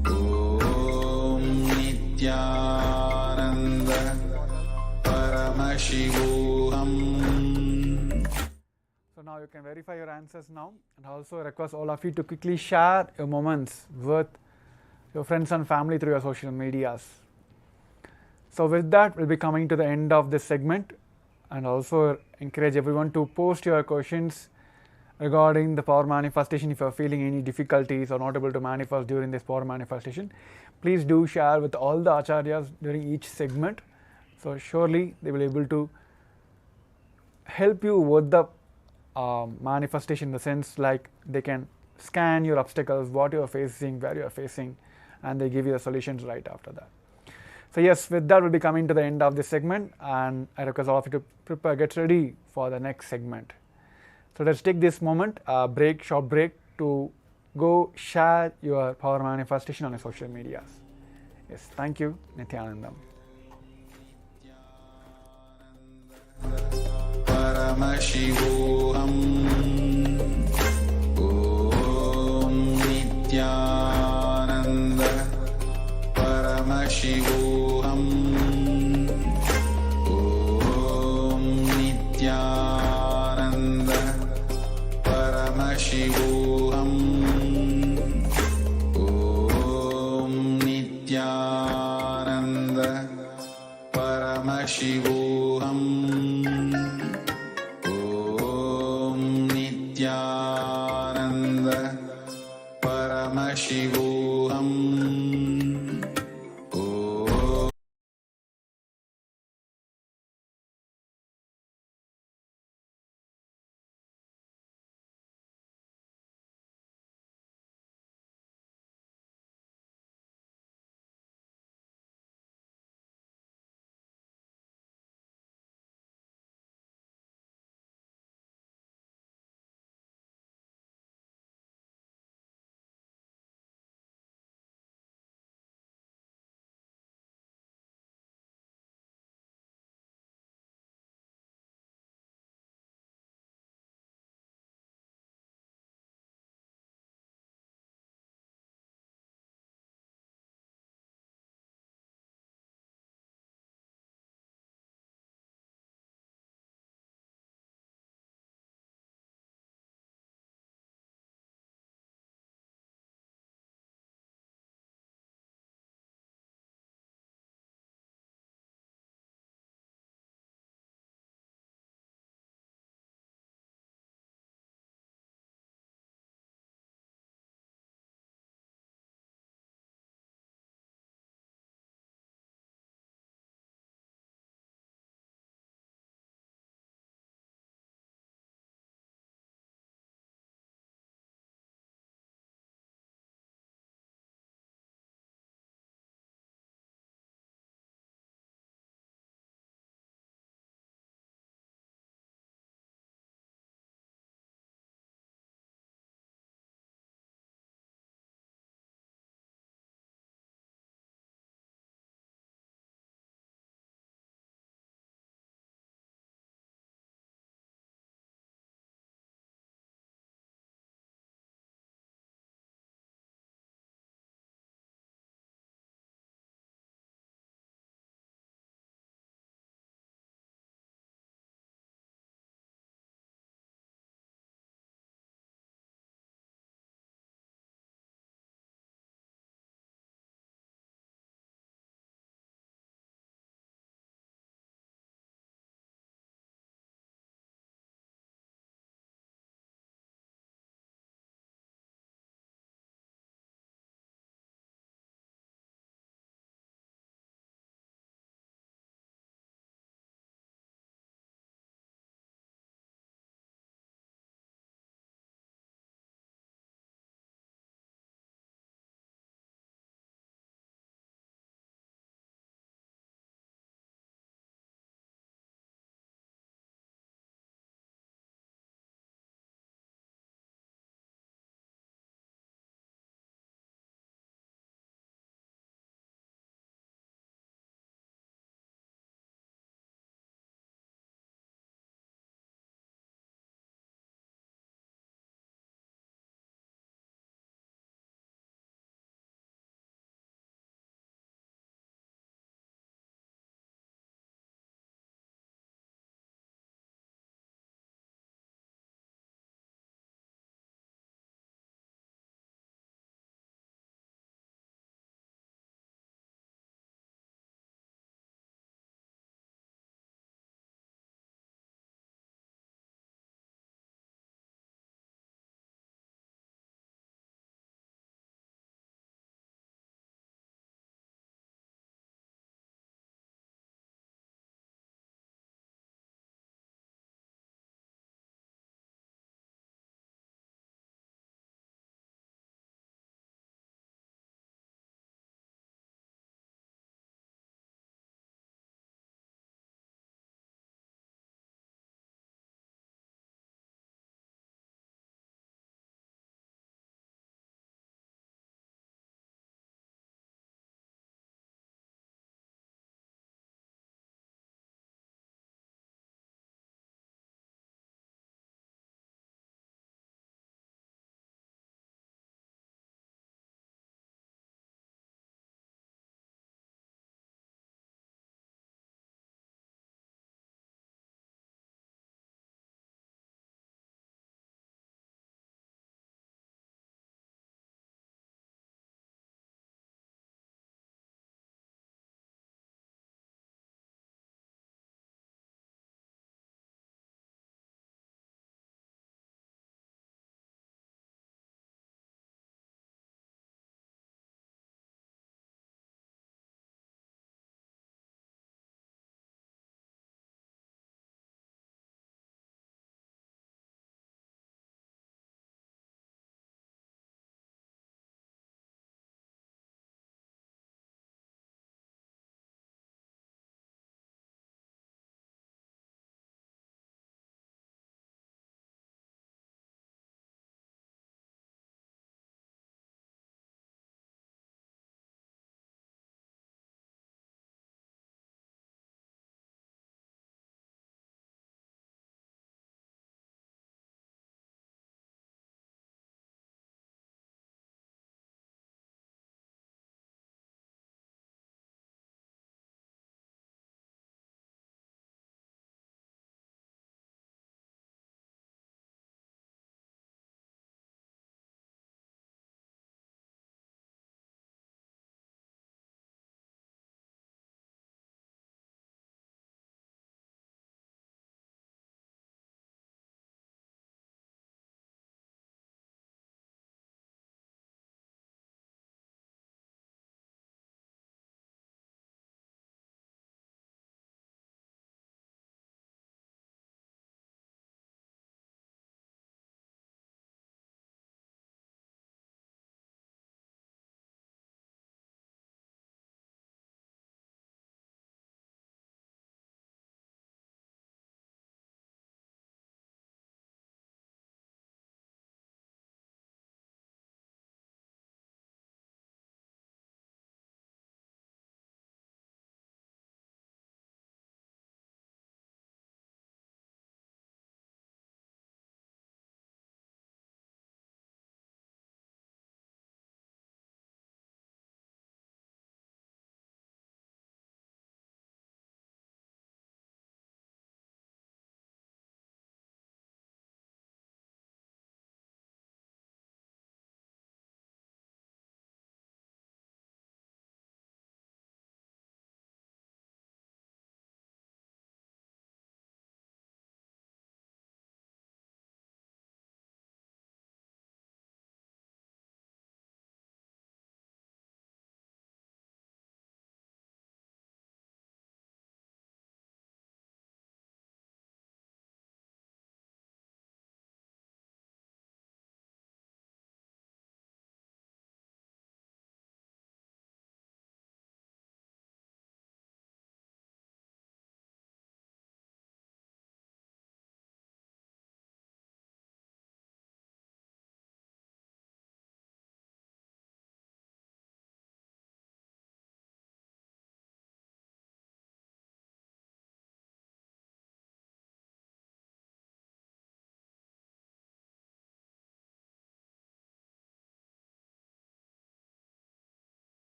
Om Nithyananda Paramashivoham. So now you can verify your answers now, and also request all of you to quickly share your moments with your friends and family through your social medias. So with that, we'll be coming to the end of this segment, and also encourage everyone to post your questions regarding the power manifestation. If you are feeling any difficulties or not able to manifest during this power manifestation, please do share with all the acharyas during each segment. So surely they will be able to help you with the manifestation, in the sense like they can scan your obstacles, what you are facing, where you are facing, and they give you the solutions right after that. So yes, with that we'll be coming to the end of this segment, and I request all of you to prepare, get ready for the next segment. So let's take this moment, short break, to go share your power manifestation on your social medias. Yes, thank you, Nithyanandam. Paramashivoham. Om Nithyananda Paramashivoham. Om Nithyananda Paramashivoham. Om Nithyananda Paramashivoham. Om Nithyananda Paramashivoham.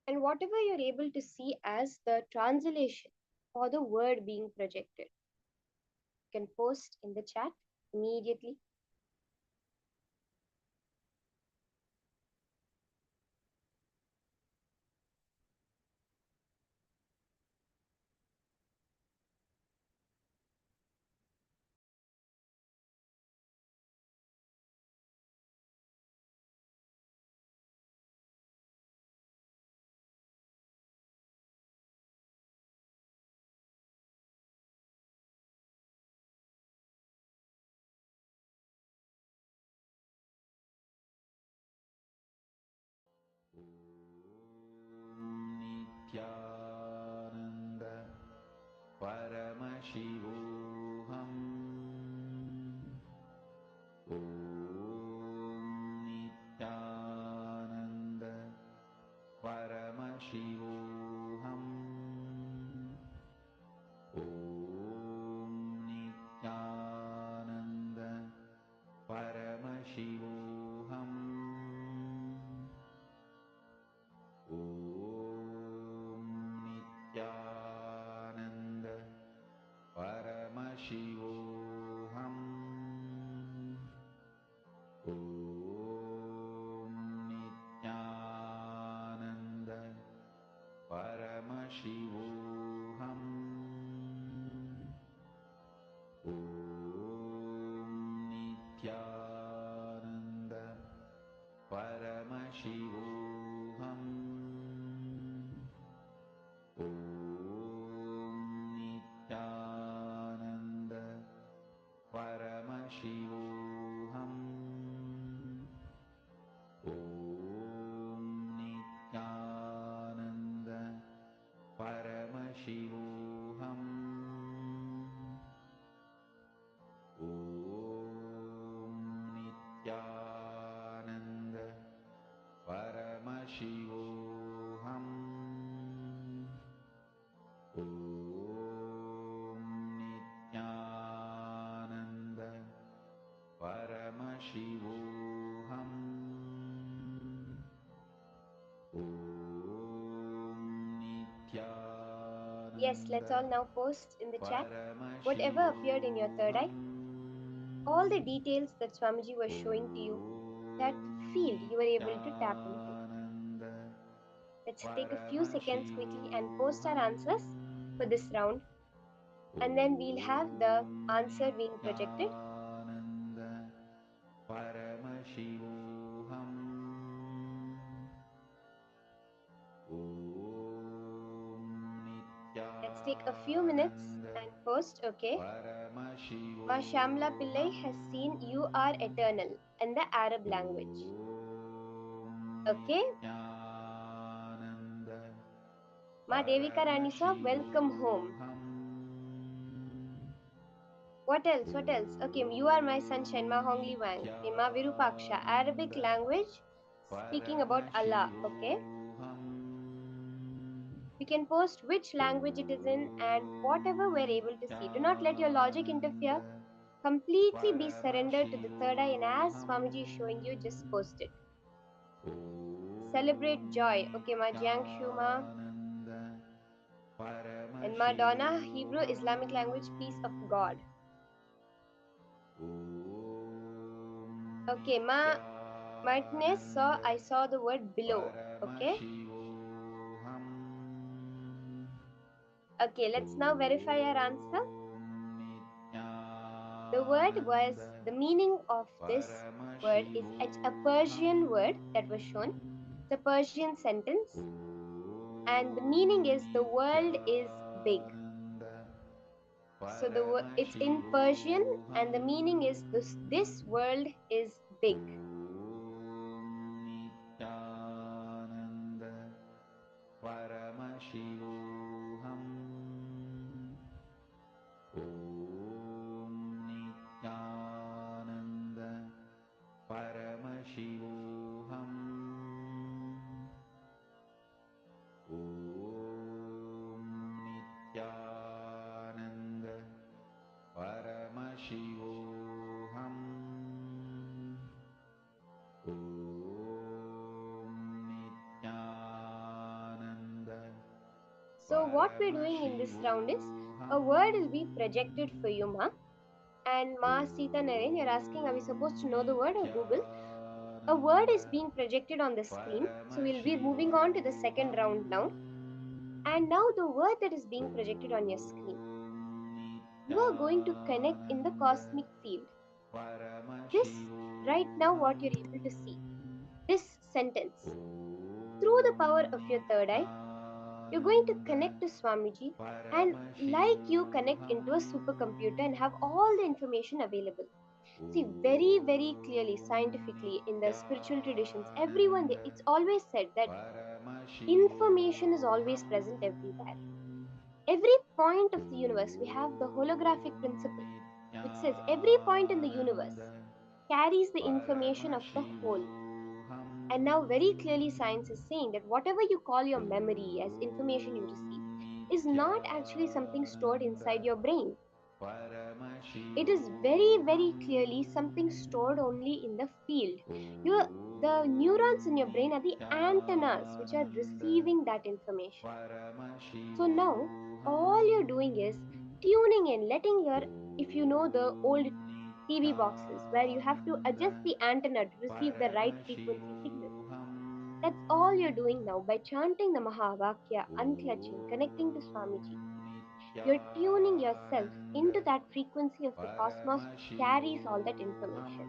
and whatever you're able to see as the translation or the word being projected, you can post in the chat immediately. Nithyananda Paramashivoham. Om Nithyananda Paramashivoham. Om Nithyananda Paramashivoham. Om Nithyananda Paramashivoham. Om Nithyananda Paramashivoham. Om Nithyananda Paramashivoham. Om Nithyananda Paramashivoham. Om Nithyananda Paramashivoham. Om Nithyananda Paramashivoham. Om Nithyananda Paramashivoham. Om Nithyananda Yes, let's all now post in the chat whatever appeared in your third eye, all the details that Swamiji was showing to you, that field you were able to tap into. Let's take a few seconds quickly and post our answers for this round, and then we'll have the answer being projected. Paramashivoham. Om Let's take a few minutes and post. Okay. Ma Shamla Pillai has seen "You Are Eternal" in the Arab language. Okay. Ma Devika Rani sir, welcome home. What else? What else? Okay, "You Are My Sunshine," Ma Hongli Wang. Ma Virupaksha, Arabic language, speaking about Allah. Okay. We can post which language it is in and whatever we're able to see. Do not let your logic interfere. Completely be surrendered to the third eye, and as Swamiji is showing you, just post it. Celebrate joy. Okay, Ma Jiang Shuma. And Ma Donna, Hebrew Islamic language, peace of God. Okay, Ma Martinez saw, I saw the word below. Okay. Okay, let's now verify our answer. The word was, the meaning of this word is a Persian word that was shown. It's a Persian sentence. And the meaning is the world is big. So it's in Persian, and the meaning is this world is big. Paramashivoham. Om Nithyananda Paramashivoham. Om Nithyananda Paramashivoham. Om Nithyananda So what we're doing in this round is a word will be projected for you, Ma. And Ma, Sita, Naren, you're asking, are we supposed to know the word or Google? A word is being projected on the screen. So we'll be moving on to the second round now. And now the word that is being projected on your screen, you are going to connect in the cosmic field. This, right now, what you're able to see, this sentence, through the power of your third eye, you're going to connect to Swamiji, and like you connect into a supercomputer and have all the information available. See, very, very clearly, scientifically, in the spiritual traditions, everyone, it's always said that information is always present everywhere. Every point of the universe, we have the holographic principle, which says every point in the universe carries the information of the whole. And now, very clearly, science is saying that whatever you call your memory as information you receive is not actually something stored inside your brain. It is very, very clearly something stored only in the field. The neurons in your brain are the antennas which are receiving that information. So now, all you're doing is tuning in, letting your, if you know the old TV boxes where you have to adjust the antenna to receive the right frequency signal. That's all you're doing now by chanting the Mahavakya, unclutching, connecting to Swamiji. You're tuning yourself into that frequency of the cosmos which carries all that information.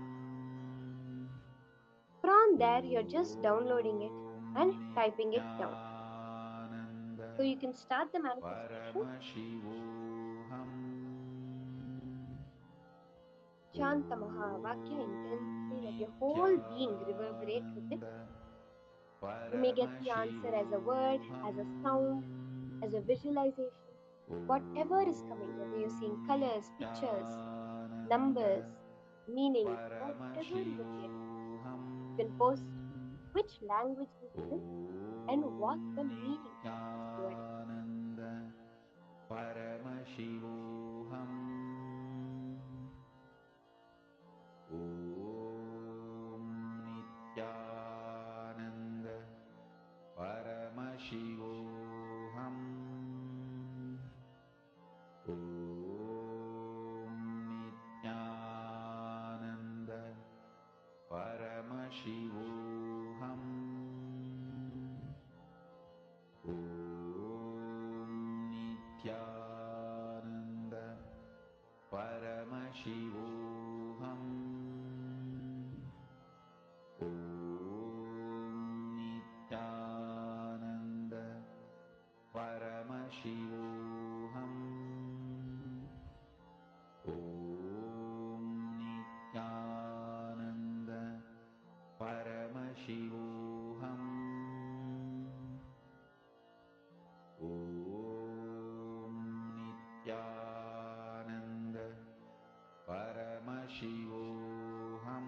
From there, you're just downloading it and typing it down. So you can start the manifestation. Chant the Mahavakya intensely, let your whole being reverberate with it. You may get the answer as a word, as a sound, as a visualization, whatever is coming, whether you're seeing colors, pictures, numbers, meanings, whatever is appearing. You can post which language this is in and what the meaning of this word is. Paramashivoham. Om Nithyananda Paramashivoham. Om Nithyananda Paramashivoham. Om Nithyananda Paramashivoham. Om Nithyananda Paramashivoham. Om Nithyananda Paramashivoham. Om Nithyananda Paramashivoham.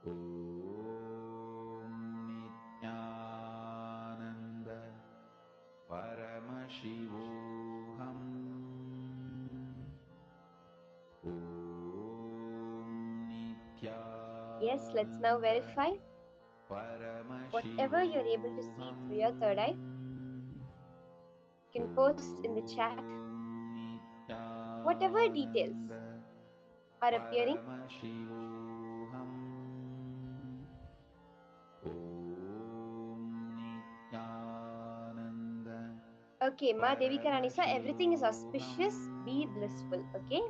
Om Nithyananda Paramashivoham. Om Nithyananda. Yes, let's now verify. Whatever you're able to see through your third eye, you can post in the chat. Whatever details are appearing, okay, Ma Devika Ranisa, everything is auspicious, be blissful, okay?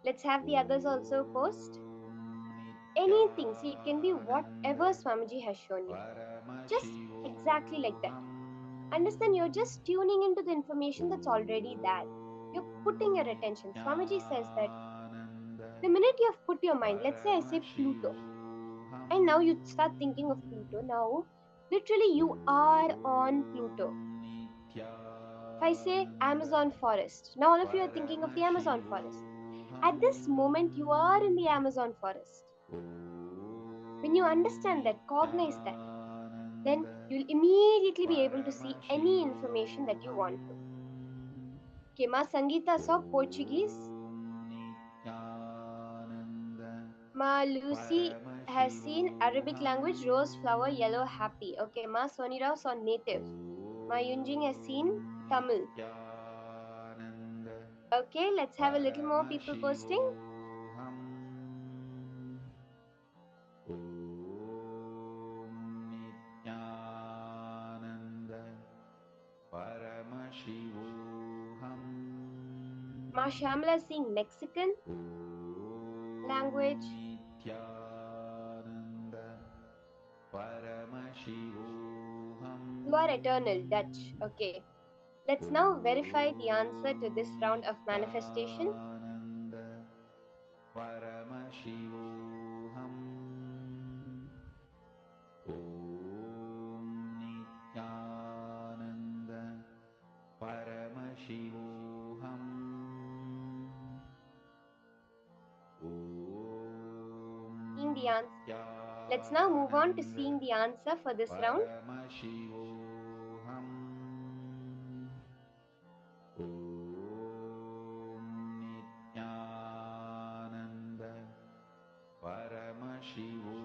Let's have the others also post. Anything, see, it can be whatever Swamiji has shown you. Just exactly like that. Understand, you're just tuning into the information that's already there. You're putting your attention. Swamiji says that the minute you have put your mind, let's say I say Pluto, and now you start thinking of Pluto. Now, literally, you are on Pluto. If I say Amazon forest, now all of you are thinking of the Amazon forest. At this moment, you are in the Amazon forest. When you understand that, cognize that, then you'll immediately be able to see any information that you want to. Okay, Ma Sangeeta saw Portuguese. Ma Lucy has seen Arabic language, rose, flower, yellow, happy. Okay, Ma Sonirao saw native. Ma Yunjing has seen Tamil. Okay, let's have a little more people posting. Ma Shamla is seeing Mexican language. You are eternal, Dutch. Okay. Let's now verify the answer to this round of manifestation. Seeing the answer. Let's now move on to seeing the answer for this round.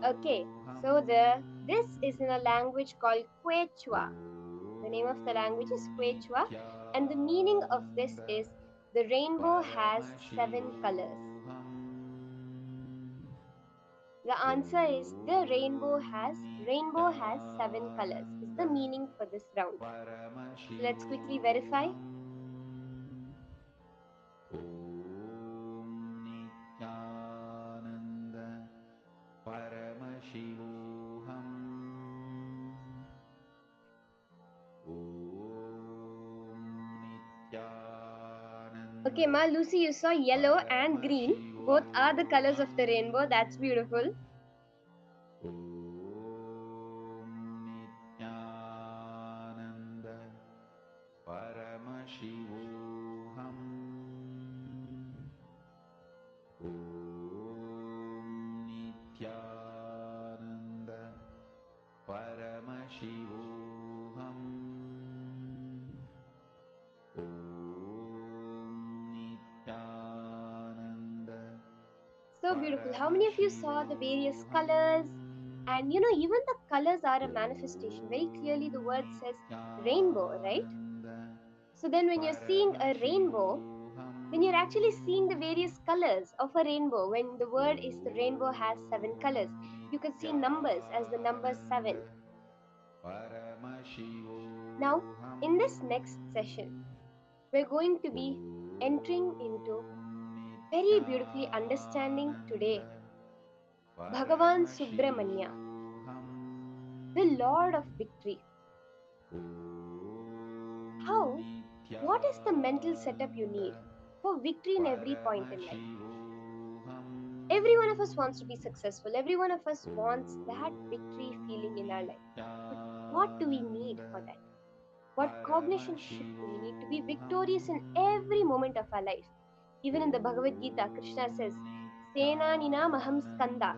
Okay, so this is in a language called Quechua. The name of the language is Quechua, and the meaning of this is the rainbow has 7 colors. The answer is the rainbow has 7 colors is the meaning for this round. So let's quickly verify. Okay, Ma Lucy, you saw yellow and green. Both are the colors of the rainbow. That's beautiful. So beautiful. How many of you saw the various colors? And even the colors are a manifestation. Very clearly, the word says rainbow, right? So then, when you're seeing a rainbow, then you're actually seeing the various colors of a rainbow. When the word is the rainbow has 7 colors, you can see numbers as the number 7. Now, in this next session, we're going to be entering into very beautifully understanding today Bhagavan Subramanya, the Lord of Victory. What is the mental setup you need for victory in every point in life? Every one of us wants to be successful. Every one of us wants that victory feeling in our life. But what do we need for that? What cognition shift do we need to be victorious in every moment of our life? Even in the Bhagavad Gita, Krishna says, Senanina Maham Skanda,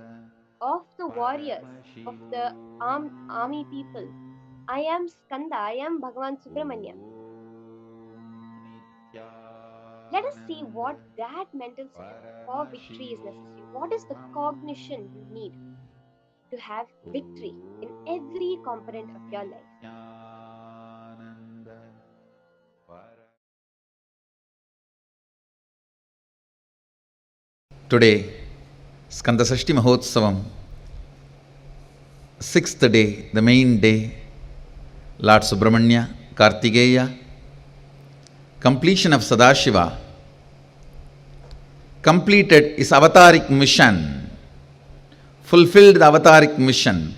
of the warriors, of the army people, I am Skanda, I am Bhagavan Subramanya. Let us see what that mental setup for victory is necessary. What is the cognition you need to have victory in every component of your life? Today, Skandasashti Mahotsavam, 6th day, the main day, Lord Subramanya, Kartikeya, completion of Sadashiva, completed his avataric mission, fulfilled the avataric mission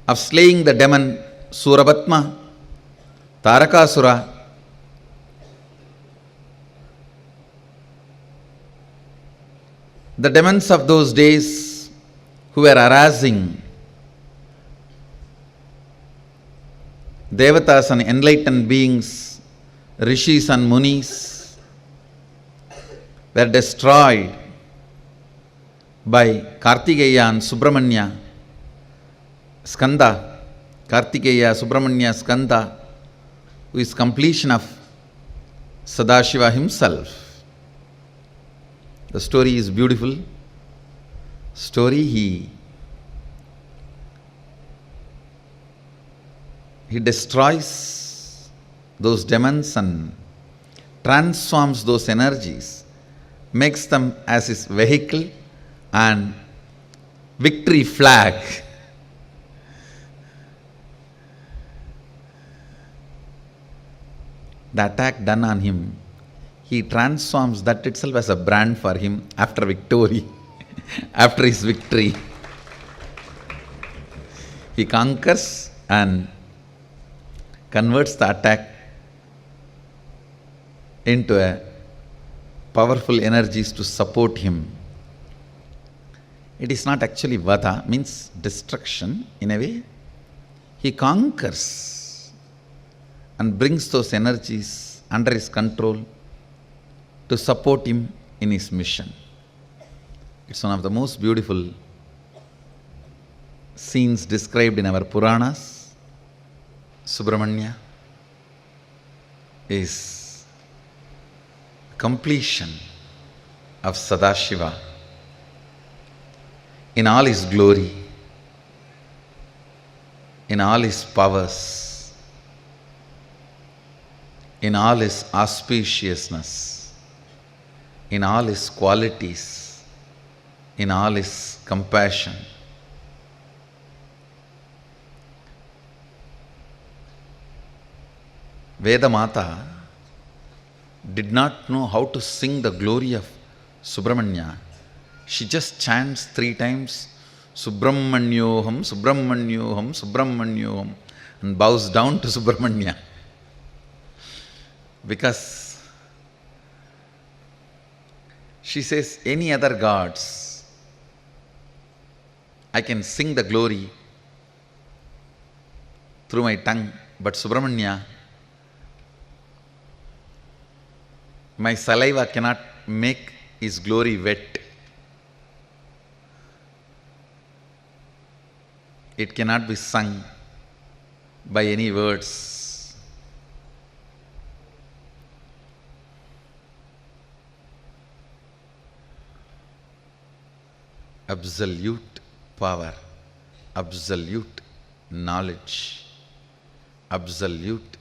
of slaying the demon Surabatma, Tarakasura, the demons of those days who were harassing Devatas and enlightened beings, Rishis and Munis, were destroyed by Kartikeya and Subramanya, Skanda, Kartikeya, Subramanya, Skanda, who is completion of Sadashiva himself. The story is beautiful. Story he he destroys those demons and transforms those energies, makes them as his vehicle and victory flag. The attack done on him, he transforms that itself as a brand for him after victory, after his victory. He conquers and converts the attack into a powerful energies to support him. It is not actually vada, means destruction in a way. He conquers and brings those energies under his control to support him in his mission. It's one of the most beautiful scenes described in our Puranas. Subramanya is completion of Sadashiva in all his glory, in all his powers, in all his auspiciousness, in all his qualities, in all his compassion. Vedamata did not know how to sing the glory of Subramanya. She just chants 3 times, Subramanyvoham, Subramanyvoham, Subramanyvoham, and bows down to Subramanya. Because she says, any other gods, I can sing the glory through my tongue, but Subramanya, my saliva cannot make his glory wet. It cannot be sung by any words. Absolute power, absolute knowledge, absolute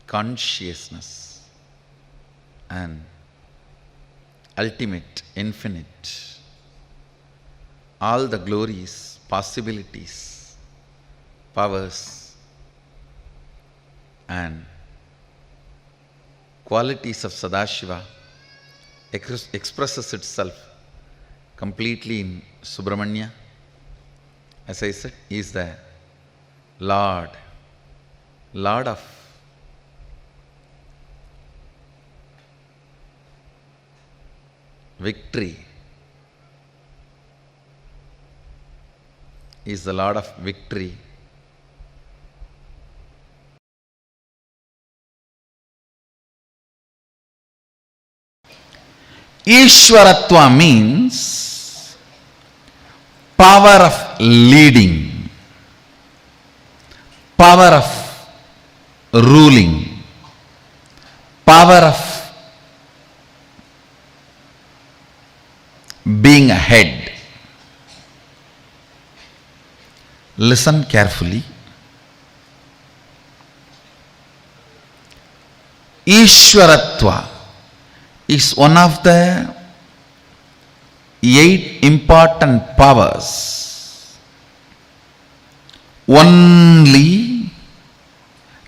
consciousness, and ultimate, infinite, all the glories, possibilities, powers, and qualities of Sadashiva expresses itself completely in Subramanya. As I said, he is the Lord of victory. He is the Lord of victory. Ishwaratva means power of leading, power of ruling, power of being ahead. Listen carefully. Ishwaratva is one of the 8 important powers. Only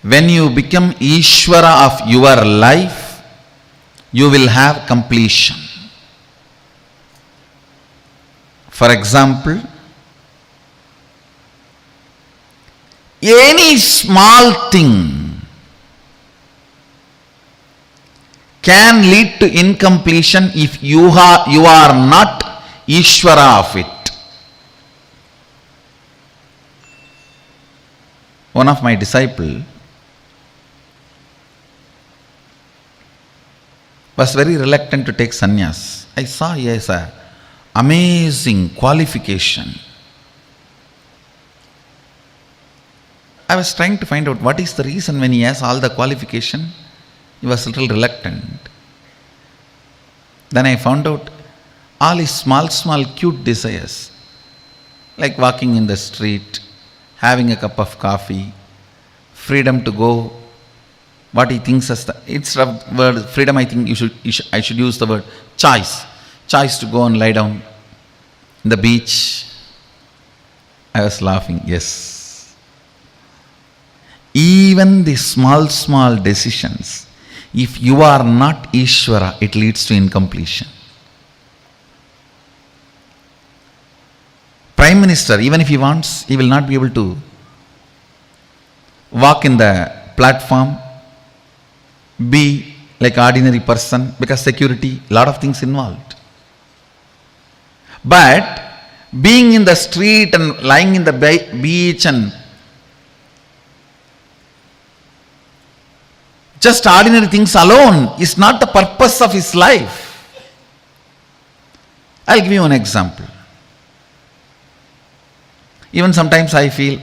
when you become Ishvara of your life, you will have completion. For example, any small thing can lead to incompletion if you are not Ishvara of it. One of my disciples was very reluctant to take sannyas. I saw he has an amazing qualification. I was trying to find out what is the reason when he has all the qualification, he was a little reluctant. Then I found out all his small cute desires, like walking in the street, having a cup of coffee, freedom to go what he thinks as the, instead of word freedom, I think I should use the word choice. Choice to go and lie down in the beach. I was laughing, yes. Even the small decisions, if you are not Ishvara, it leads to incompletion. Prime Minister, even if he wants, he will not be able to walk in the platform, be like ordinary person, because security, lot of things involved. But being in the street and lying in the beach and just ordinary things alone is not the purpose of his life. I'll give you an example. Even sometimes I feel,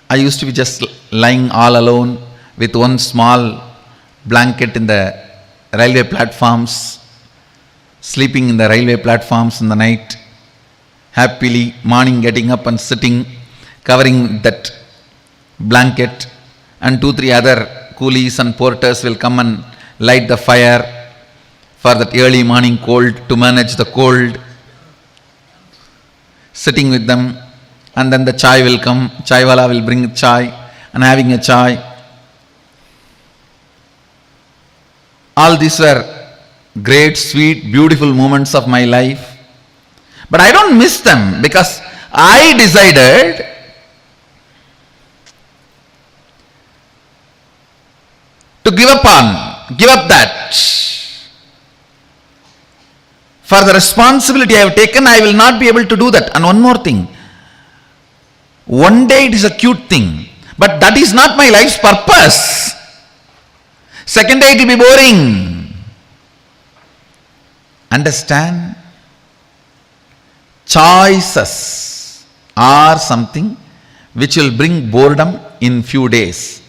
I used to be just lying all alone with one small blanket in the railway platforms, sleeping in the railway platforms in the night, happily morning getting up and sitting, covering that blanket, and 2-3 other coolies and porters will come and light the fire for that early morning cold, to manage the cold, sitting with them, and then the chai will come, chai wala will bring chai, and having a chai. All these were great, sweet, beautiful moments of my life. But I don't miss them because I decided to give up that. For the responsibility I have taken, I will not be able to do that. And one more thing, one day it is a cute thing, but that is not my life's purpose. Second day it will be boring. Understand? Choices are something which will bring boredom in few days.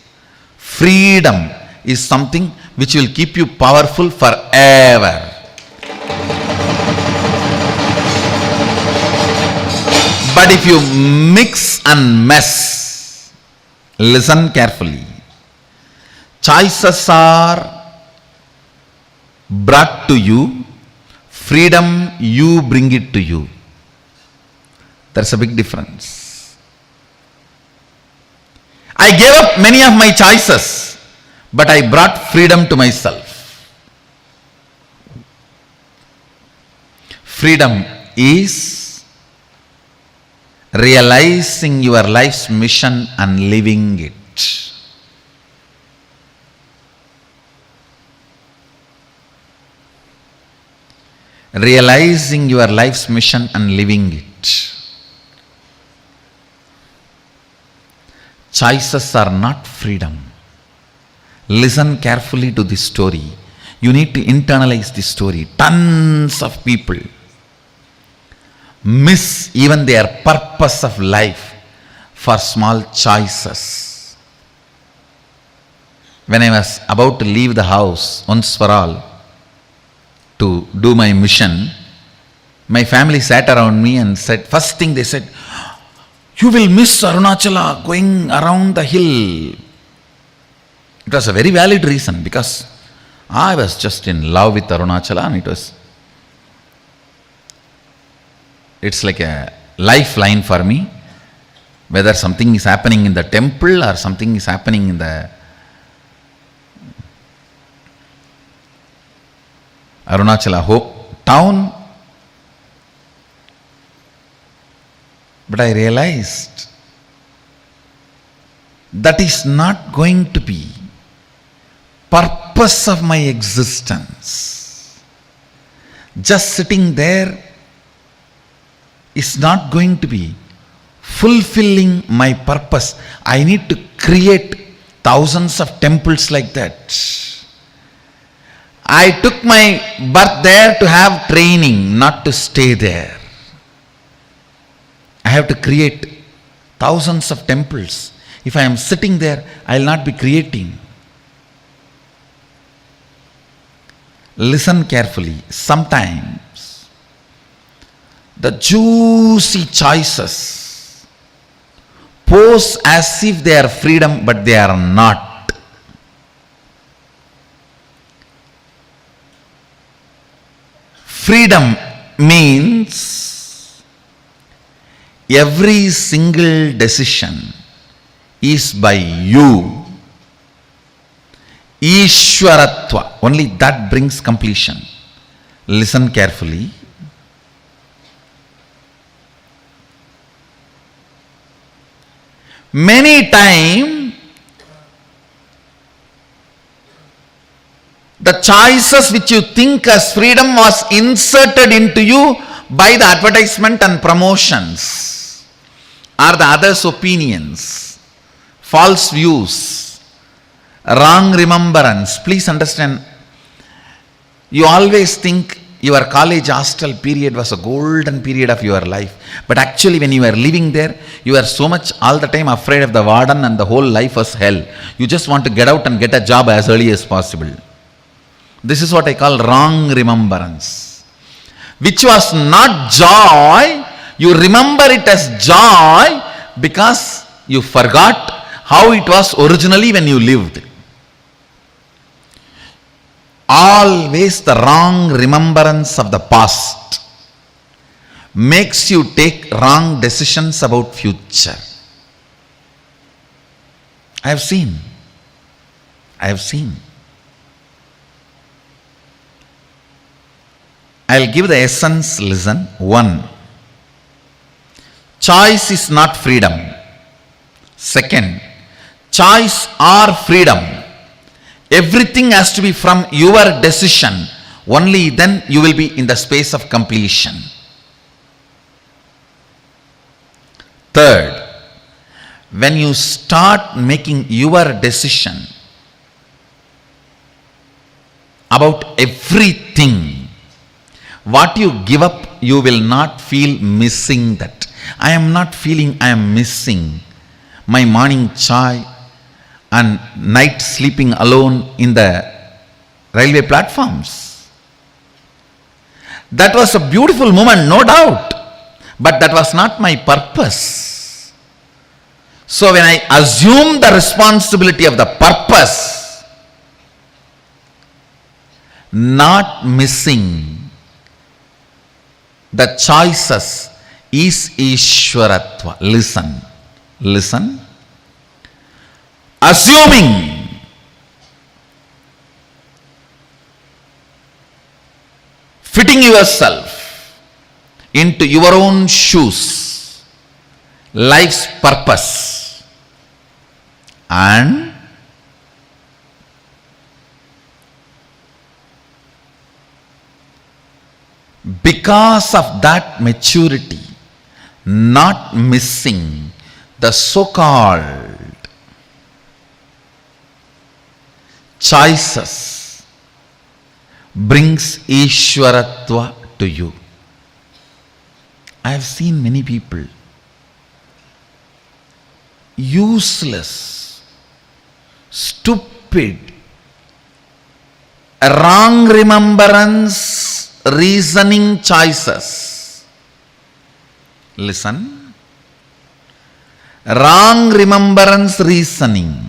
Freedom is something which will keep you powerful forever. But if you mix and mess, listen carefully. Choices are brought to you, freedom you bring it to you. There's a big difference. I gave up many of my choices, but I brought freedom to myself. Freedom is realizing your life's mission and living it. Realizing your life's mission and living it. Choices are not freedom. Listen carefully to this story. You need to internalize this story. Tons of people miss even their purpose of life for small choices. When I was about to leave the house once for all to do my mission, my family sat around me and said, first thing they said, you will miss Arunachala going around the hill. It was a very valid reason because I was just in love with Arunachala and it's like a lifeline for me. Whether something is happening in the temple or something is happening in the Arunachala town. But I realized that is not going to be purpose of my existence. Just sitting there is not going to be fulfilling my purpose. I need to create thousands of temples like that. I took my birth there to have training, not to stay there. I have to create thousands of temples. If I am sitting there, I will not be creating. Listen carefully. Sometimes the juicy choices pose as if they are freedom, but they are not. Freedom means every single decision is by you. Ishwaratva, only that brings completion. Listen carefully. Many times, the choices which you think as freedom was inserted into you by the advertisement and promotions, or the others' opinions, false views, wrong remembrance. Please understand, you always think your college hostel period was a golden period of your life. But actually when you are living there, you are so much all the time afraid of the warden and the whole life was hell. You just want to get out and get a job as early as possible. This is what I call wrong remembrance. Which was not joy, you remember it as joy because you forgot how it was originally when you lived. Always the wrong remembrance of the past makes you take wrong decisions about future. I have seen. I'll give the essence, listen. 1. Choice is not freedom. 2. Choice or freedom. Everything has to be from your decision. Only then you will be in the space of completion. 3. When you start making your decision about everything, what you give up, you will not feel missing that. I am not feeling I am missing my morning chai and night sleeping alone in the railway platforms. That was a beautiful moment, no doubt, but that was not my purpose. So when I assume the responsibility of the purpose, not missing the choices is Ishwaratva. Listen. Assuming fitting yourself into your own shoes, life's purpose, and because of that maturity, not missing the so-called choices brings Ishwaratva to you. I have seen many people useless, stupid, wrong remembrance, reasoning choices. Listen. Wrong remembrance reasoning.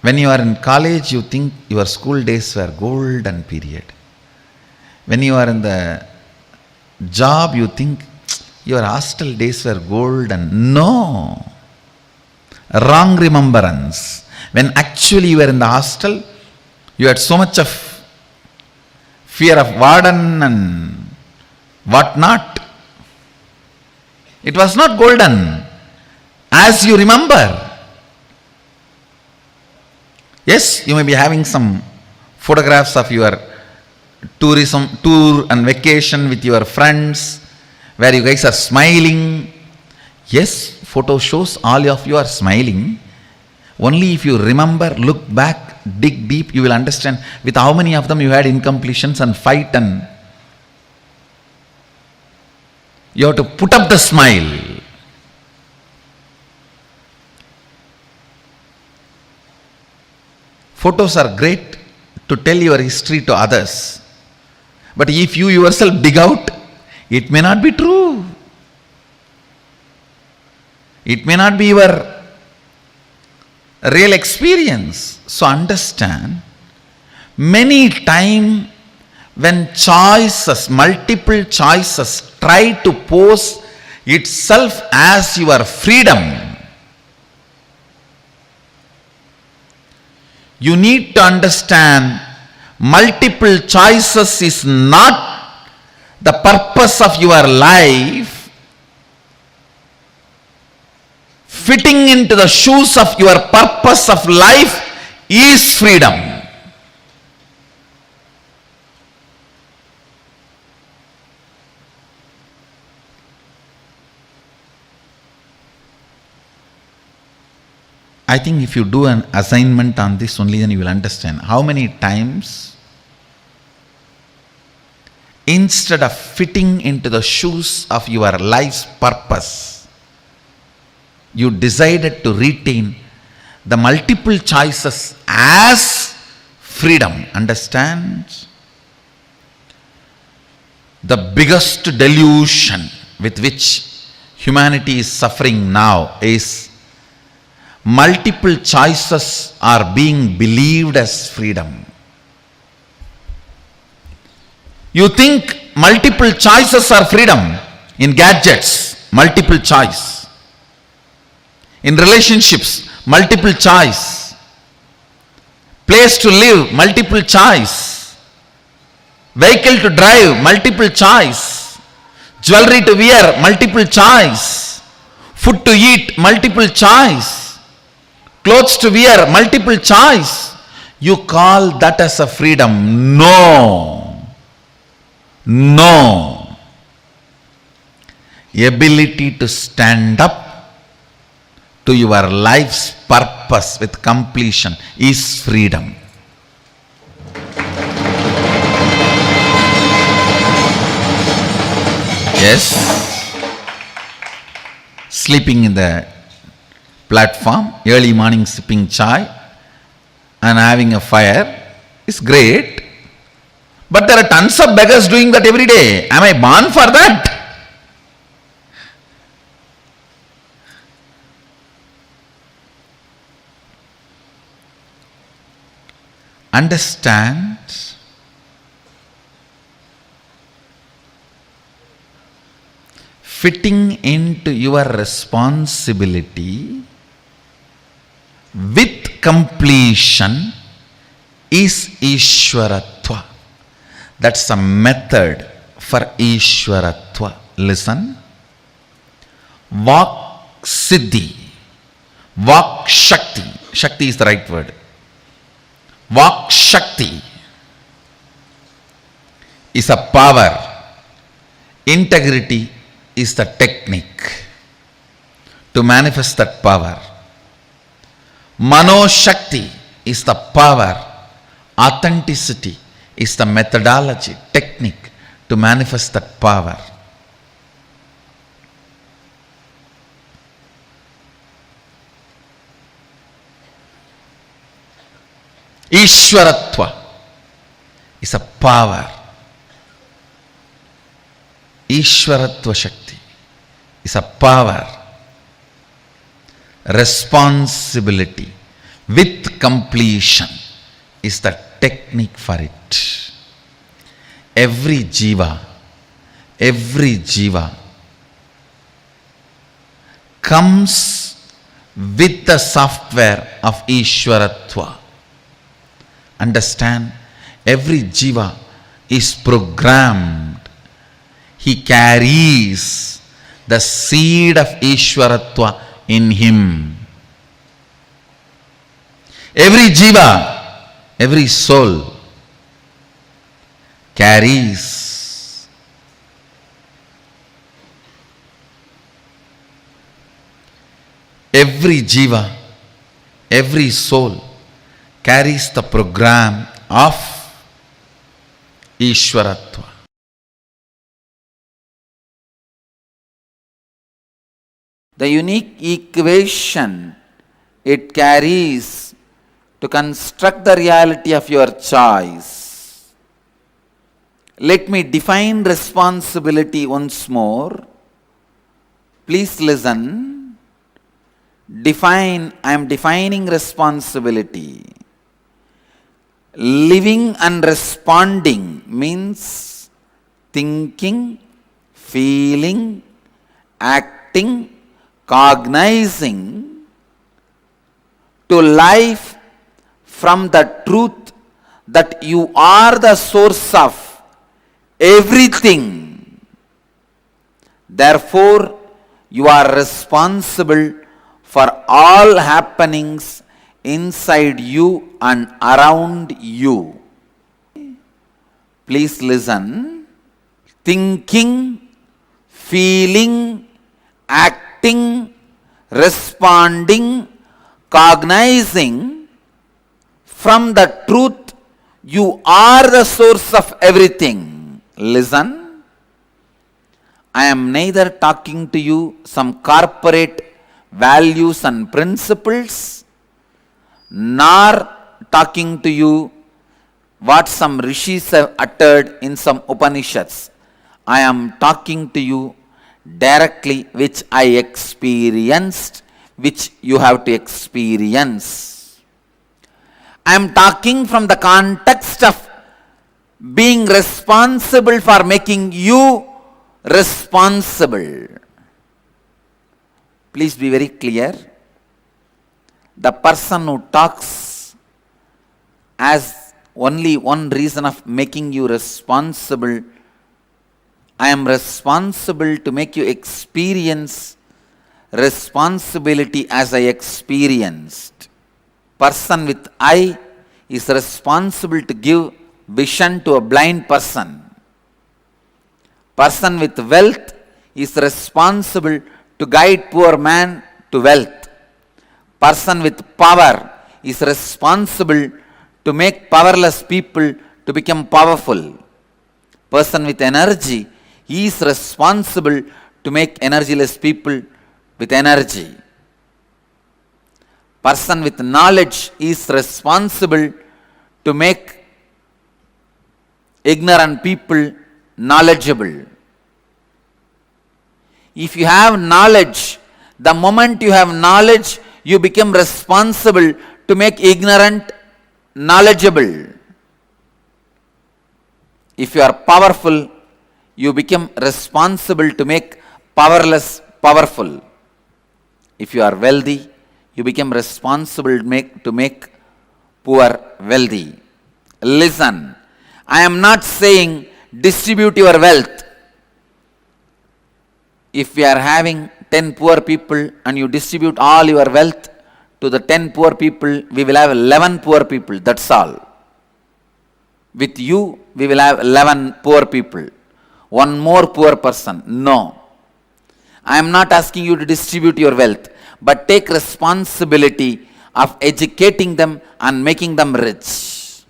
When you are in college, you think your school days were golden period. When you are in the job, you think your hostel days were golden. No. Wrong remembrance. When actually you were in the hostel, you had so much of fear of warden and what not. It was not golden as you remember. Yes, you may be having some photographs of your tourism tour and vacation with your friends where you guys are smiling. Yes, photo shows all of you are smiling. Only if you remember, look back, dig deep, you will understand with how many of them you had incompletions and fight, and you have to put up the smile. Photos are great to tell your history to others. But if you yourself dig out, it may not be true. It may not be your real experience. So understand, many times when choices, multiple choices try to pose itself as your freedom, you need to understand multiple choices is not the purpose of your life. Fitting into the shoes of your purpose of life is freedom. I think if you do an assignment on this only, then you will understand how many times instead of fitting into the shoes of your life's purpose, you decided to retain the multiple choices as freedom. Understand? The biggest delusion with which humanity is suffering now is multiple choices are being believed as freedom. You think multiple choices are freedom in gadgets, multiple choice. In relationships, multiple choice. Place to live, multiple choice. Vehicle to drive, multiple choice. Jewelry to wear, multiple choice. Food to eat, multiple choice. Clothes to wear, multiple choice. You call that as a freedom? No. No. Ability to stand up to your life's purpose with completion is freedom. Yes. Sleeping in the platform, early morning sipping chai and having a fire is great. But there are tons of beggars doing that every day. Am I born for that? Understand, fitting into your responsibility with completion is Ishwaratva. That's a method for Ishwaratva. Listen. Vak Siddhi, Vak Shakti. Shakti is the right word. Vak Shakti is a power. Integrity is the technique to manifest that power. Mano Shakti is the power. Authenticity is the methodology, technique to manifest that power. Ishwaratva is a power. Ishwaratva Shakti is a power. Responsibility with completion is the technique for it. Every jiva comes with the software of Ishwaratva. Understand, every jiva is programmed. He carries the seed of Ishwaratva in him. Every jiva, every soul carries every jiva, every soul carries the program of Ishwaratva. The unique equation it carries to construct the reality of your choice. Let me define responsibility once more. Please listen. I am defining responsibility. Living and responding means thinking, feeling, acting, cognizing to life from the truth that you are the source of everything. Therefore, you are responsible for all happenings inside you and around you. Please listen. Thinking, feeling, acting, responding, cognizing from the truth you are the source of everything. Listen. I am neither talking to you some corporate values and principles, nor talking to you what some rishis have uttered in some Upanishads. I am talking to you directly which I experienced, which you have to experience. I am talking from the context of being responsible for making you responsible. Please be very clear. The person who talks as only one reason of making you responsible, I am responsible to make you experience responsibility as I experienced. Person with eye is responsible to give vision to a blind person. Person with wealth is responsible to guide poor man to wealth. Person with power is responsible to make powerless people to become powerful. Person with energy is responsible to make energyless people with energy. Person with knowledge is responsible to make ignorant people knowledgeable. If you have knowledge, the moment you have knowledge, you become responsible to make ignorant knowledgeable. If you are powerful, you become responsible to make powerless powerful. If you are wealthy, you become responsible to make poor wealthy. Listen, I am not saying distribute your wealth. If we are having 10 poor people and you distribute all your wealth to the 10 poor people, we will have 11 poor people, that's all. With you, we will have 11 poor people. One more poor person. No. I am not asking you to distribute your wealth, but take responsibility of educating them and making them rich.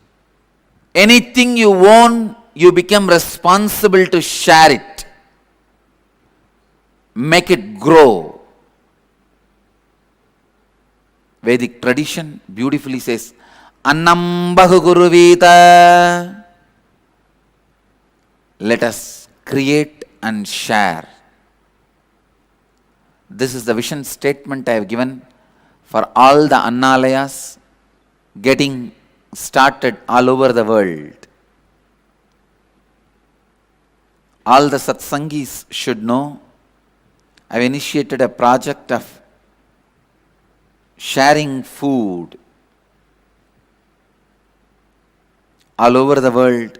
Anything you own, you become responsible to share it. Make it grow. Vedic tradition beautifully says, Annam Bahu Guruvita. Let us create and share. This is the vision statement I have given for all the Annalayas getting started all over the world. All the Satsangis should know I have initiated a project of sharing food all over the world,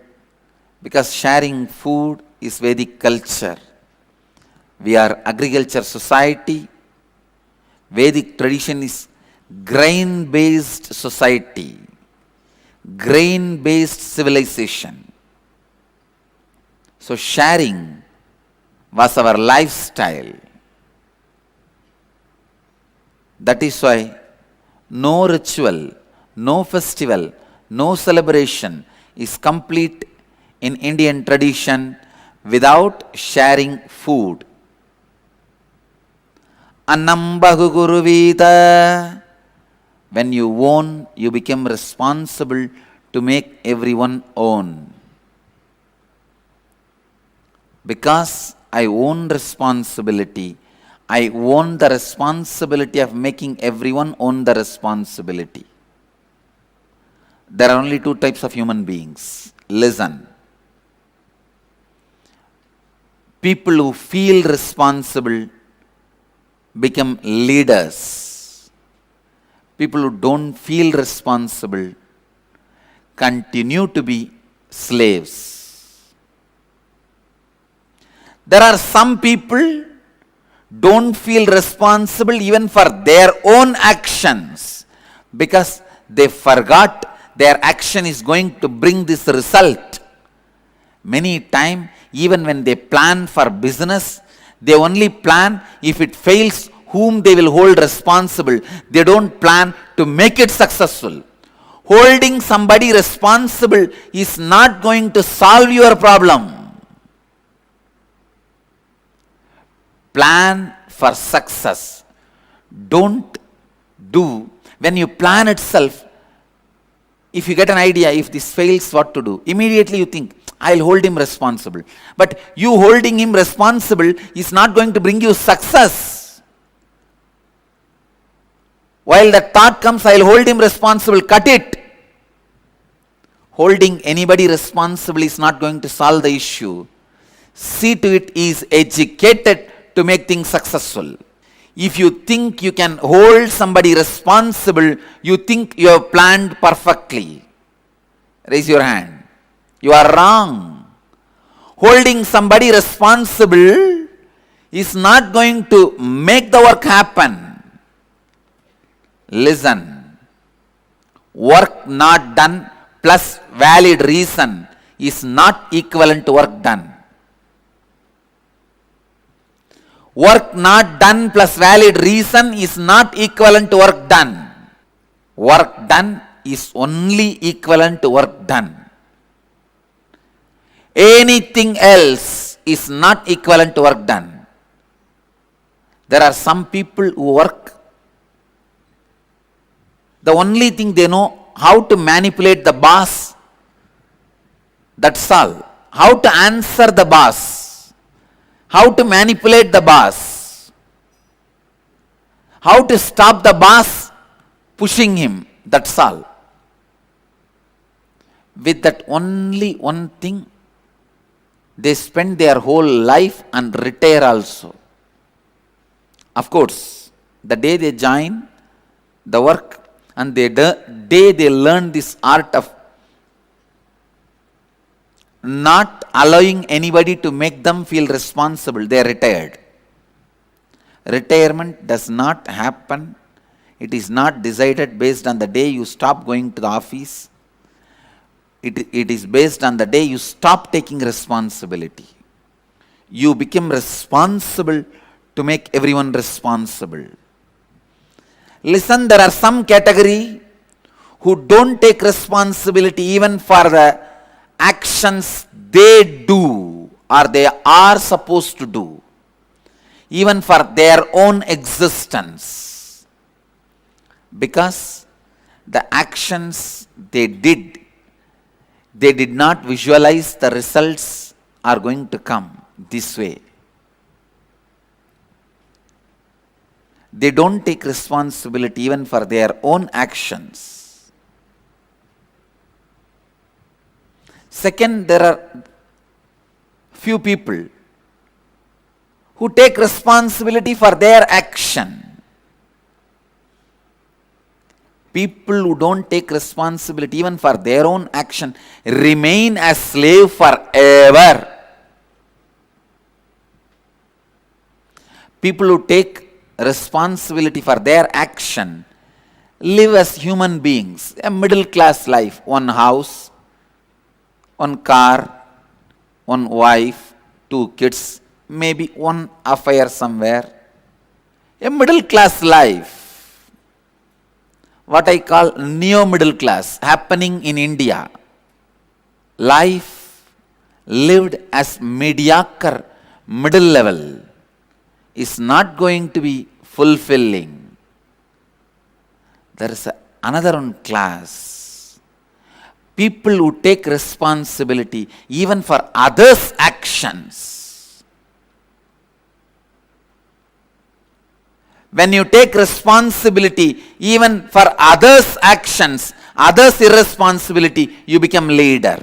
because sharing food is Vedic culture. We are agriculture society. Vedic tradition is grain-based society, grain-based civilization. So sharing was our lifestyle. That is why no ritual, no festival, no celebration is complete in Indian tradition without sharing food. Annam Bahu Guruvita. When you own, you become responsible to make everyone own. Because I own responsibility, I own the responsibility of making everyone own the responsibility. There are only two types of human beings. Listen. People who feel responsible become leaders. People who don't feel responsible continue to be slaves. There are some people don't feel responsible even for their own actions because they forgot their action is going to bring this result. Many times, even when they plan for business, they only plan if it fails, whom they will hold responsible. They don't plan to make it successful. Holding somebody responsible is not going to solve your problem. Plan for success. Don't do, when you plan itself, if you get an idea, if this fails, what to do? Immediately you think, I'll hold him responsible. But you holding him responsible is not going to bring you success. While the thought comes, I'll hold him responsible, cut it. Holding anybody responsible is not going to solve the issue. See to it he is educated to make things successful. If you think you can hold somebody responsible, you think you have planned perfectly. Raise your hand. You are wrong. Holding somebody responsible is not going to make the work happen. Listen. Work not done plus valid reason is not equivalent to work done. Work not done plus valid reason is not equivalent to work done. Work done is only equivalent to work done. Anything else is not equivalent to work done. There are some people who work, the only thing they know how to manipulate the boss. That's all. How to answer the boss. How to manipulate the boss. How to stop the boss pushing him. That's all. With that only one thing, they spend their whole life and retire also. Of course, the day they join the work and the day they learn this art of not allowing anybody to make them feel responsible, they are retired. Retirement does not happen. It is not decided based on the day you stop going to the office. It is based on the day you stop taking responsibility. You become responsible to make everyone responsible. Listen, there are some category who don't take responsibility even for the actions they do or they are supposed to do, even for their own existence, because the actions they did not visualize the results are going to come this way. They don't take responsibility even for their own actions. Second, there are few people who take responsibility for their action. People who don't take responsibility even for their own action remain as slave forever. People who take responsibility for their action live as human beings, a middle class life, one house, one car, one wife, 2 kids, maybe one affair somewhere. A middle class life, what I call neo-middle class, happening in India. Life lived as mediocre, middle level, is not going to be fulfilling. There is another one class. People who take responsibility even for others' actions. when you take responsibility even for others' actions, others' irresponsibility, you become leader.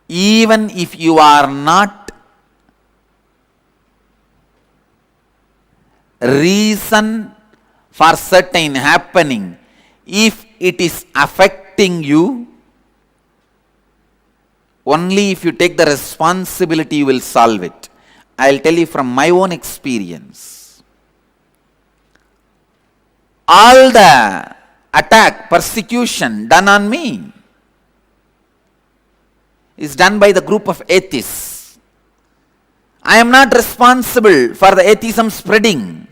Even if you are not reason for certain happening, if it is affecting you, only if you take the responsibility you will solve it. I will tell you from my own experience. All the attack, persecution done on me is done by the group of atheists. I am not responsible for the atheism spreading.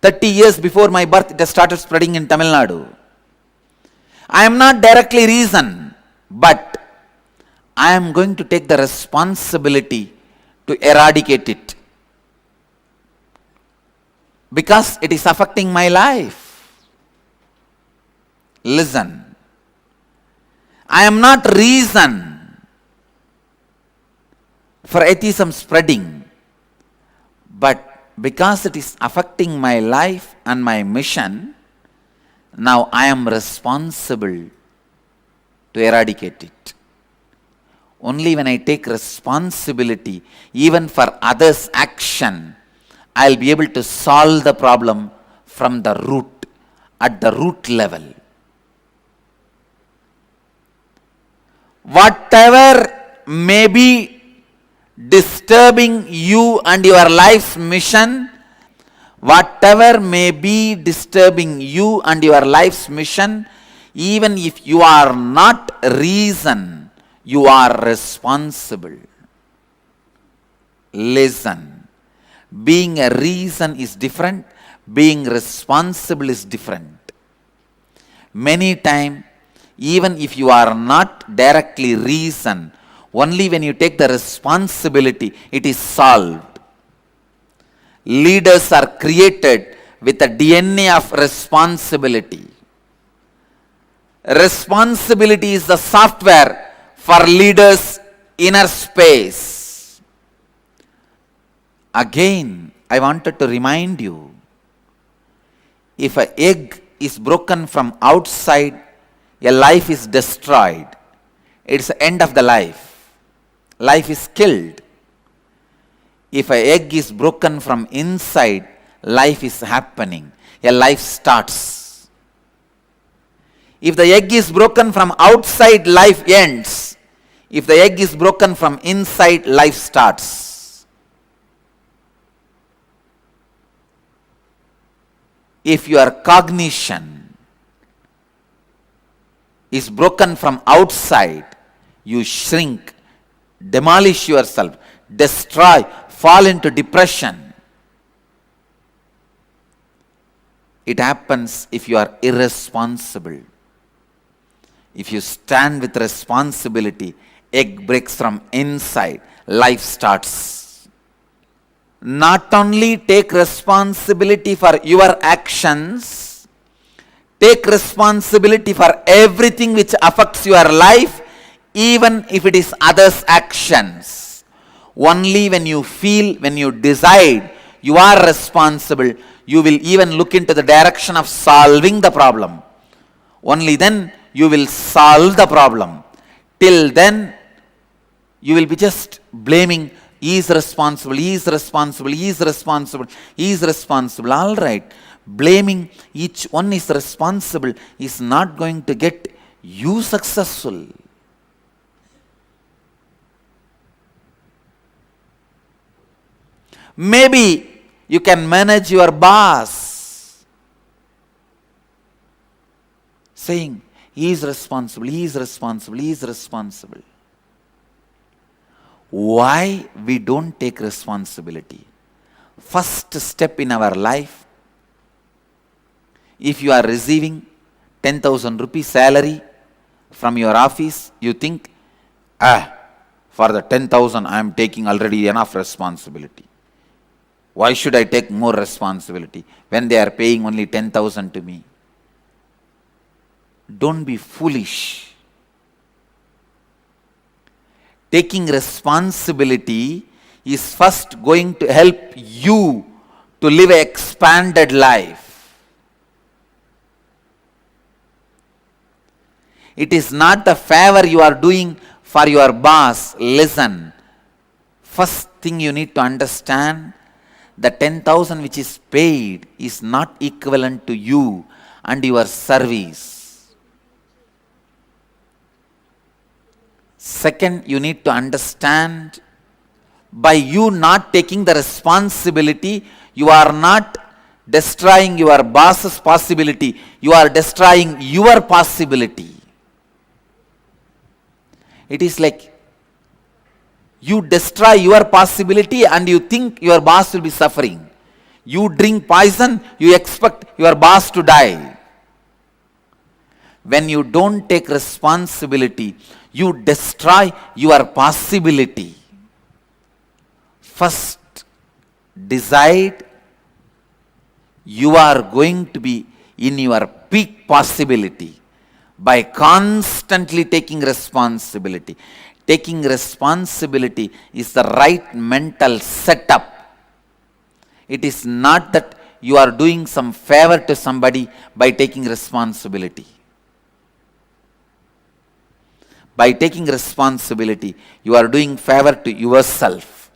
30 years before my birth, it has started spreading in Tamil Nadu. I am not directly reason, but I am going to take the responsibility to eradicate it, because it is affecting my life. Listen, I am not reason for atheism spreading, but because it is affecting my life and my mission, now I am responsible to eradicate it. Only when I take responsibility, even for others' action, I will be able to solve the problem from the root, at the root level. Whatever may be disturbing you and your life's mission, whatever may be disturbing you and your life's mission, even if you are not reason, you are responsible. Listen, being a reason is different, being responsible is different. Many times, even if you are not directly reason, only when you take the responsibility, it is solved. Leaders are created with a DNA of responsibility. Responsibility is the software for leaders' inner space. Again, I wanted to remind you, if an egg is broken from outside, a life is destroyed. It's the end of the life. Life is killed. If an egg is broken from inside, life is happening. A life starts. If the egg is broken from outside, life ends. If the egg is broken from inside, life starts. If your cognition is broken from outside, you shrink, demolish yourself, destroy, fall into depression. It happens if you are irresponsible. If you stand with responsibility, egg breaks from inside, life starts. Not only take responsibility for your actions, take responsibility for everything which affects your life, even if it is others' actions. Only when you feel, when you decide you are responsible, you will even look into the direction of solving the problem. Only then you will solve the problem. Till then, you will be just blaming, he is responsible, he is responsible, he is responsible, he is responsible. All right. Blaming each one is responsible is not going to get you successful. Maybe you can manage your boss, saying, he is responsible, he is responsible, he is responsible. Why we don't take responsibility? First step in our life, if you are receiving 10,000 rupees salary from your office, you think, for the 10,000 I am taking already enough responsibility. Why should I take more responsibility when they are paying only 10,000 to me? Don't be foolish. Taking responsibility is first going to help you to live an expanded life. It is not the favor you are doing for your boss. Listen. First thing you need to understand, the 10,000 which is paid is not equivalent to you and your service. Second, you need to understand, by you not taking the responsibility, you are not destroying your boss's possibility, you are destroying your possibility. It is like you destroy your possibility and you think your boss will be suffering. You drink poison, you expect your boss to die. When you don't take responsibility, you destroy your possibility. First, decide you are going to be in your peak possibility by constantly taking responsibility. Taking responsibility is the right mental setup. It is not that you are doing some favor to somebody by taking responsibility. By taking responsibility, you are doing favor to yourself.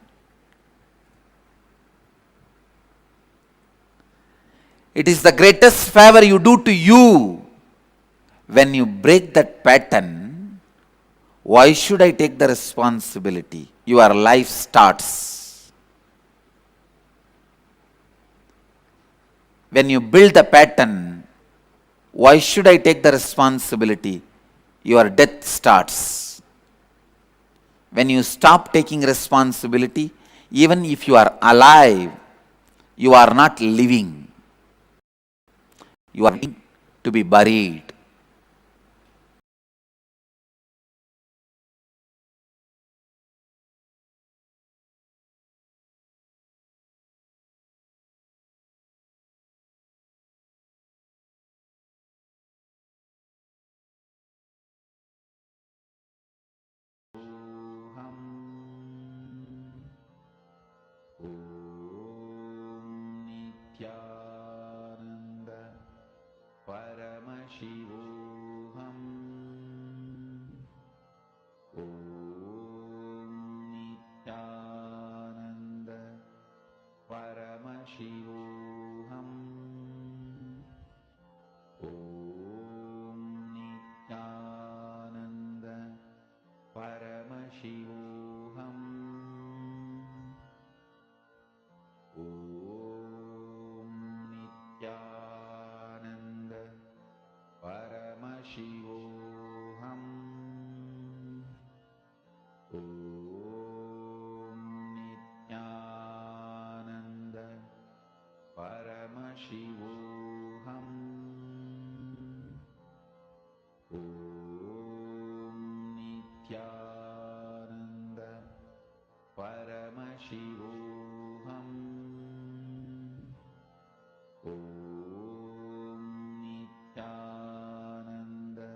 It is the greatest favor you do to you. When you break that pattern, why should I take the responsibility? Your life starts. When you build the pattern, why should I take the responsibility? Your death starts. When you stop taking responsibility, even if you are alive, you are not living. You are to be buried. Nithyananda Paramashivoham. Nithyananda Paramashivoham. Nithyananda Paramashivoham. Nithyananda Paramashivoham. Nithyananda Paramashivoham. Nithyananda Paramashivoham. Nithyananda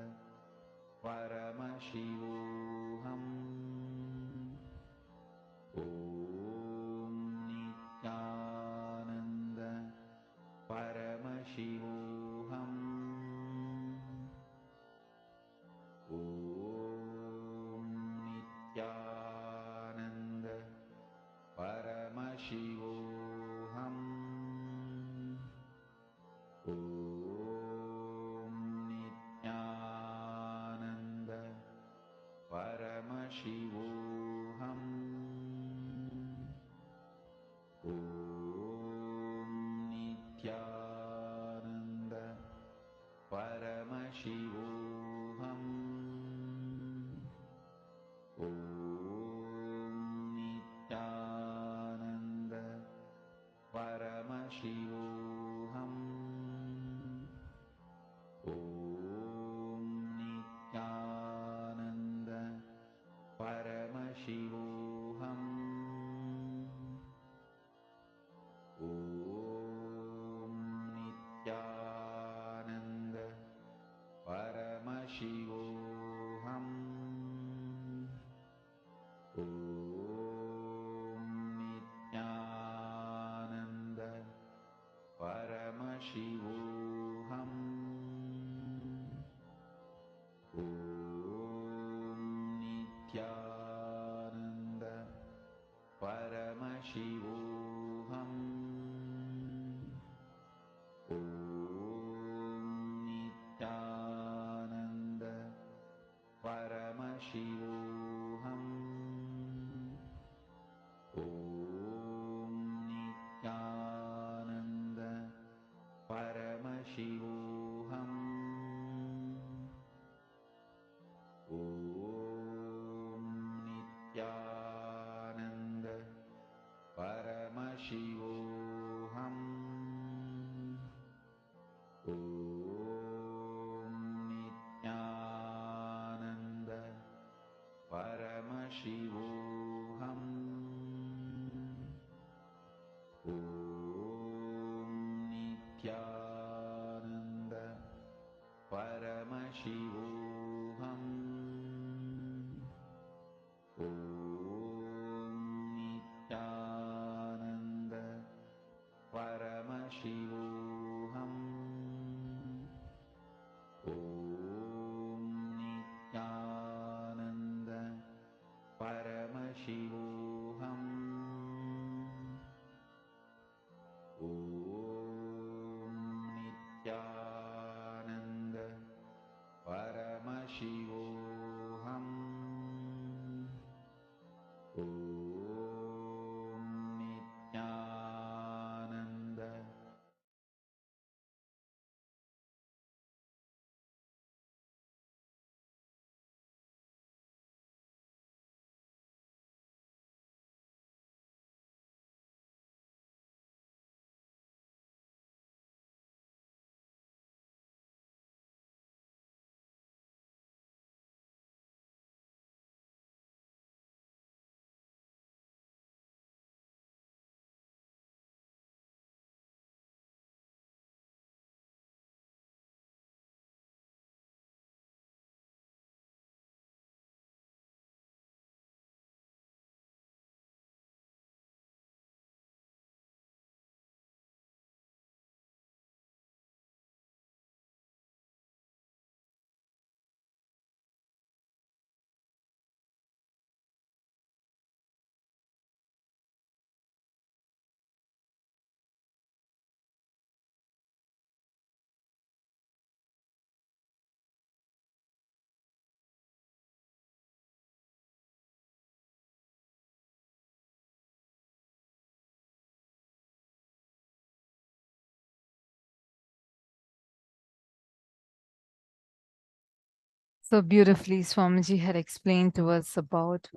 So beautifully, Swamiji had explained to us about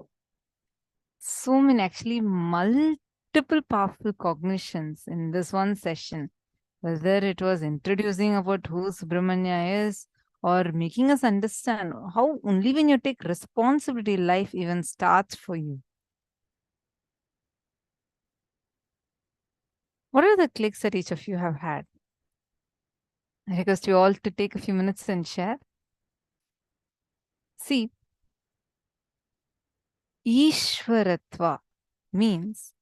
so many, actually, multiple powerful cognitions in this one session. Whether it was introducing about who Subramanya is or making us understand how only when you take responsibility, life even starts for you. What are the clicks that each of you have had? I request you all to take a few minutes and share. See, Ishwaratva means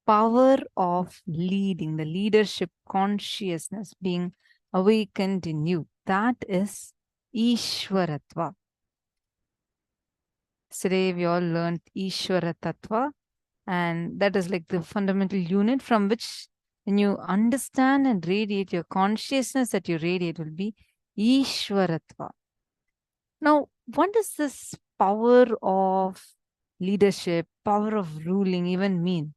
power of leading, the leadership consciousness being awakened in you. That is Ishwaratva. Today we all learned Ishwara Tattva, and that is like the fundamental unit from which, when you understand and radiate, your consciousness that you radiate will be Ishwaratva. Now, what does this power of leadership, power of ruling even mean?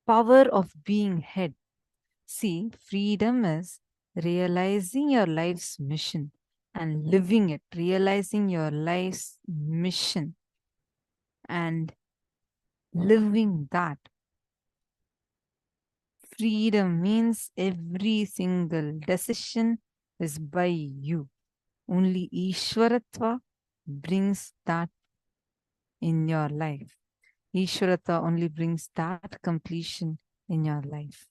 Power of being head. See, freedom is realizing your life's mission and living it, realizing your life's mission and living that. Freedom means every single decision is by you. Only Ishwaratva brings that in your life. Ishwaratva only brings that completion in your life.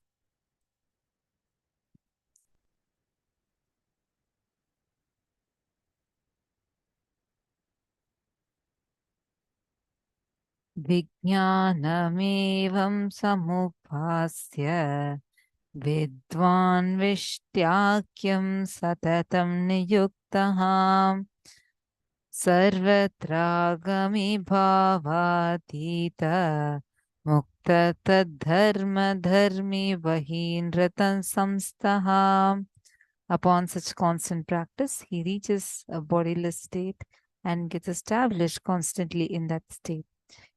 Vijnanamevam samupasya Vidwan Vishtakyam Satatam Niyuktaham. Sarvatragami bhavatita mukta tadharma dharmi vahindratan samstaha. Upon such constant practice, he reaches a bodiless state and gets established constantly in that state.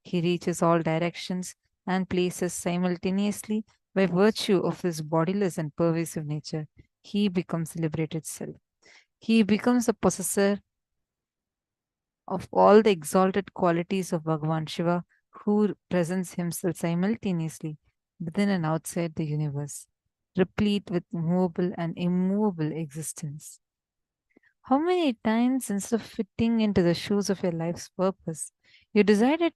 He reaches all directions and places simultaneously by virtue of his bodiless and pervasive nature. He becomes liberated self. He becomes a possessor of all the exalted qualities of Bhagavan Shiva, who presents himself simultaneously within and outside the universe, replete with movable and immovable existence. How many times, instead of fitting into the shoes of your life's purpose, you decided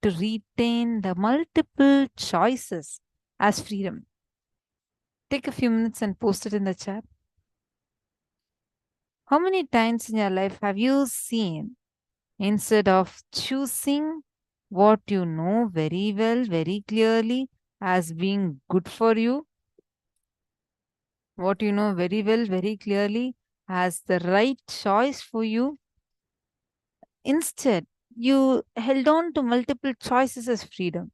to retain the multiple choices as freedom? Take a few minutes and post it in the chat. How many times in your life have you seen, instead of choosing what you know very well, very clearly as being good for you, what you know very well, very clearly as the right choice for you, instead you held on to multiple choices as freedom?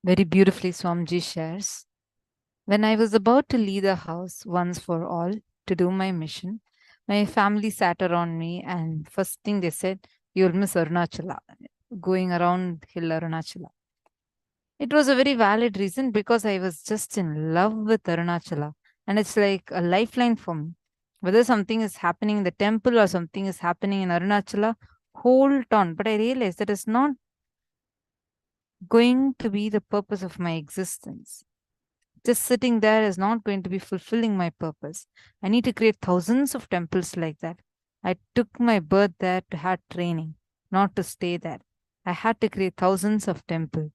Very beautifully, Swamiji shares. When I was about to leave the house once for all to do my mission, My family sat around me, and first thing they said, "You'll miss Arunachala, going around hill Arunachala." It was a very valid reason because I was just in love with Arunachala, and it's like a lifeline for me. Whether something is happening in the temple or something is happening in Arunachala, hold on. But I realized that it's not going to be the purpose of my existence. Just sitting there is not going to be fulfilling my purpose. I need to create thousands of temples like that. I took my birth there to have training, not to stay there. I had to create thousands of temples.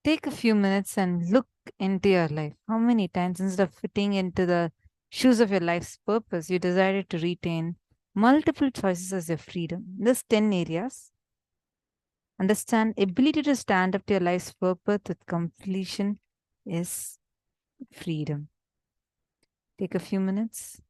Take a few minutes and look into your life. How many times, instead of fitting into the shoes of your life's purpose, you decided to retain multiple choices as your freedom? There's 10 areas. Understand, ability to stand up to your life's purpose with completion is freedom. Take a few minutes.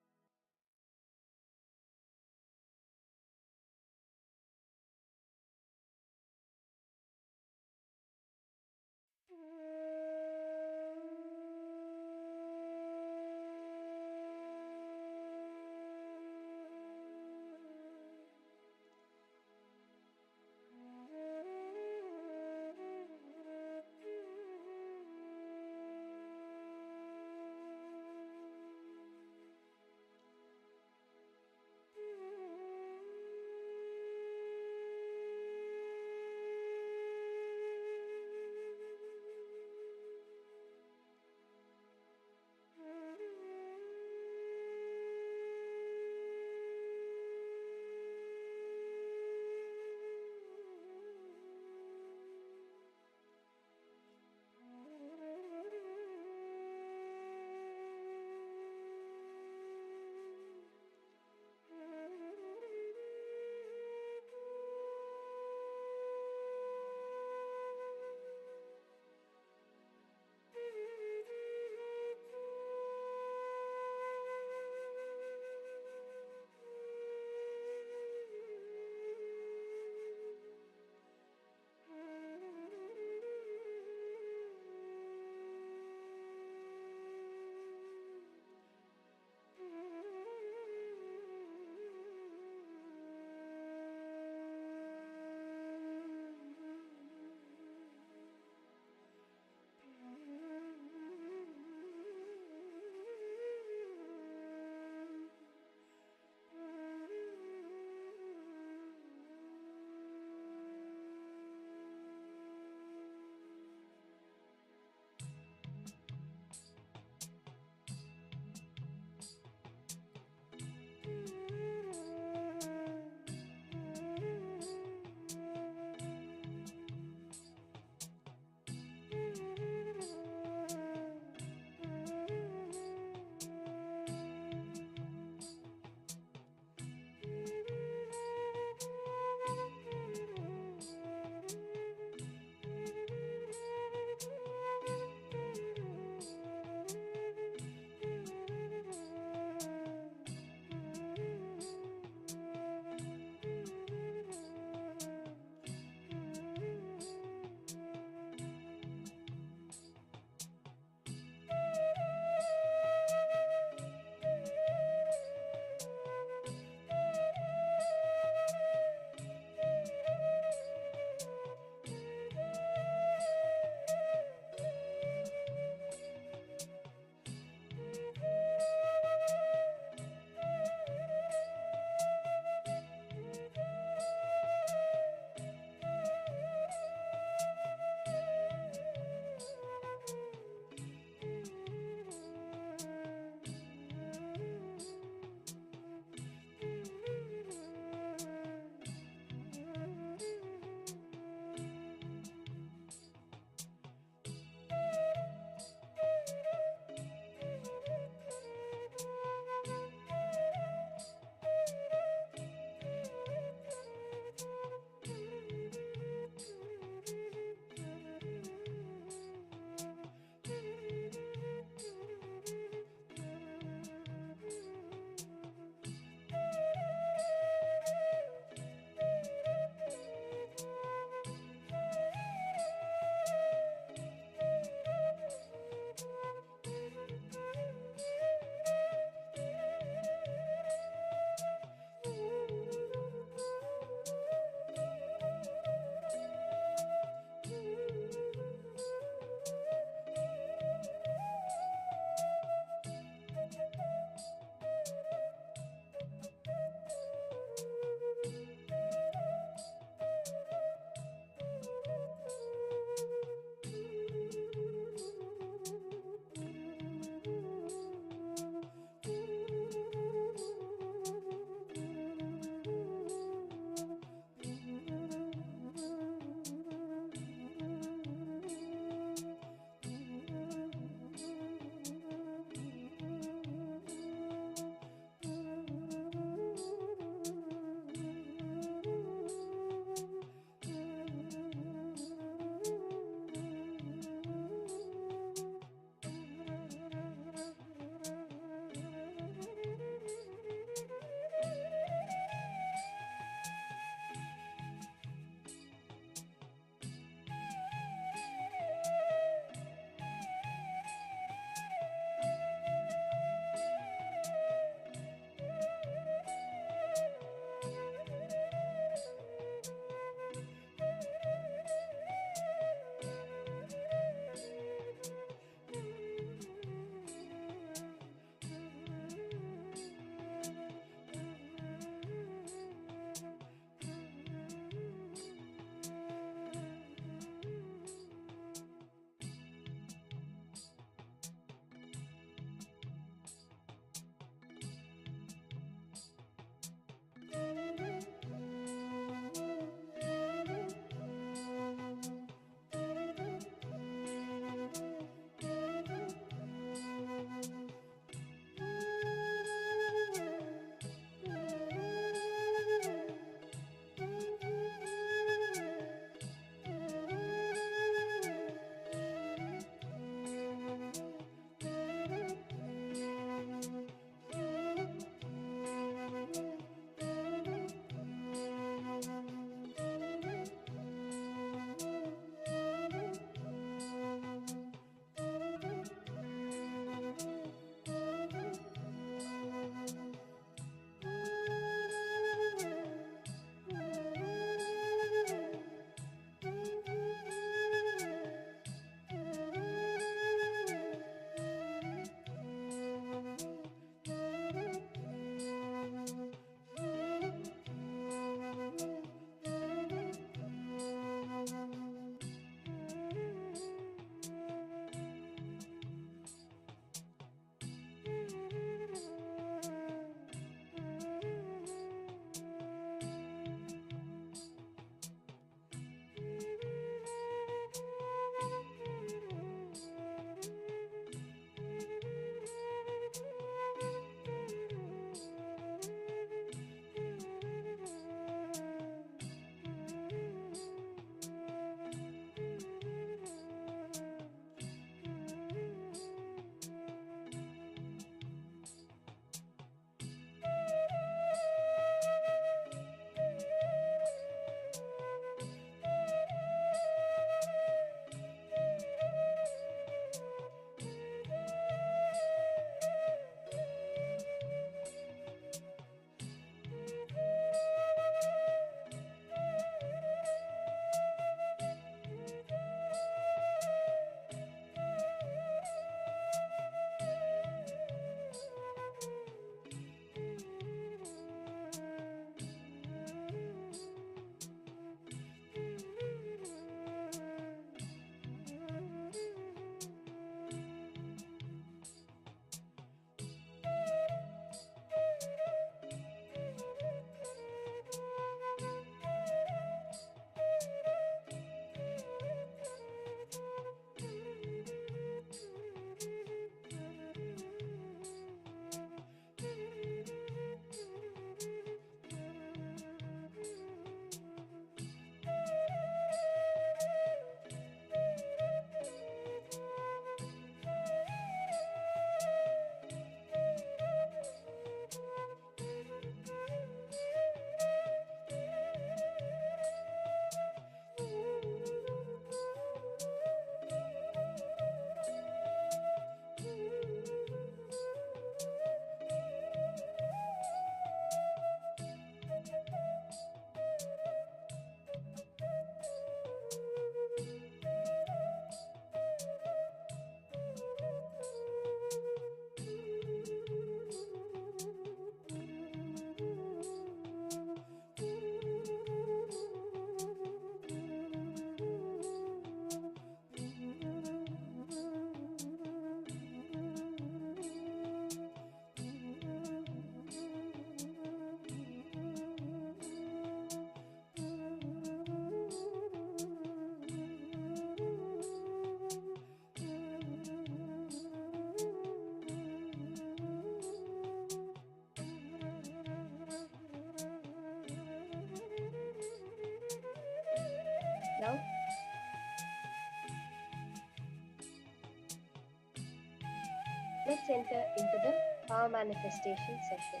let's enter into the power manifestation session.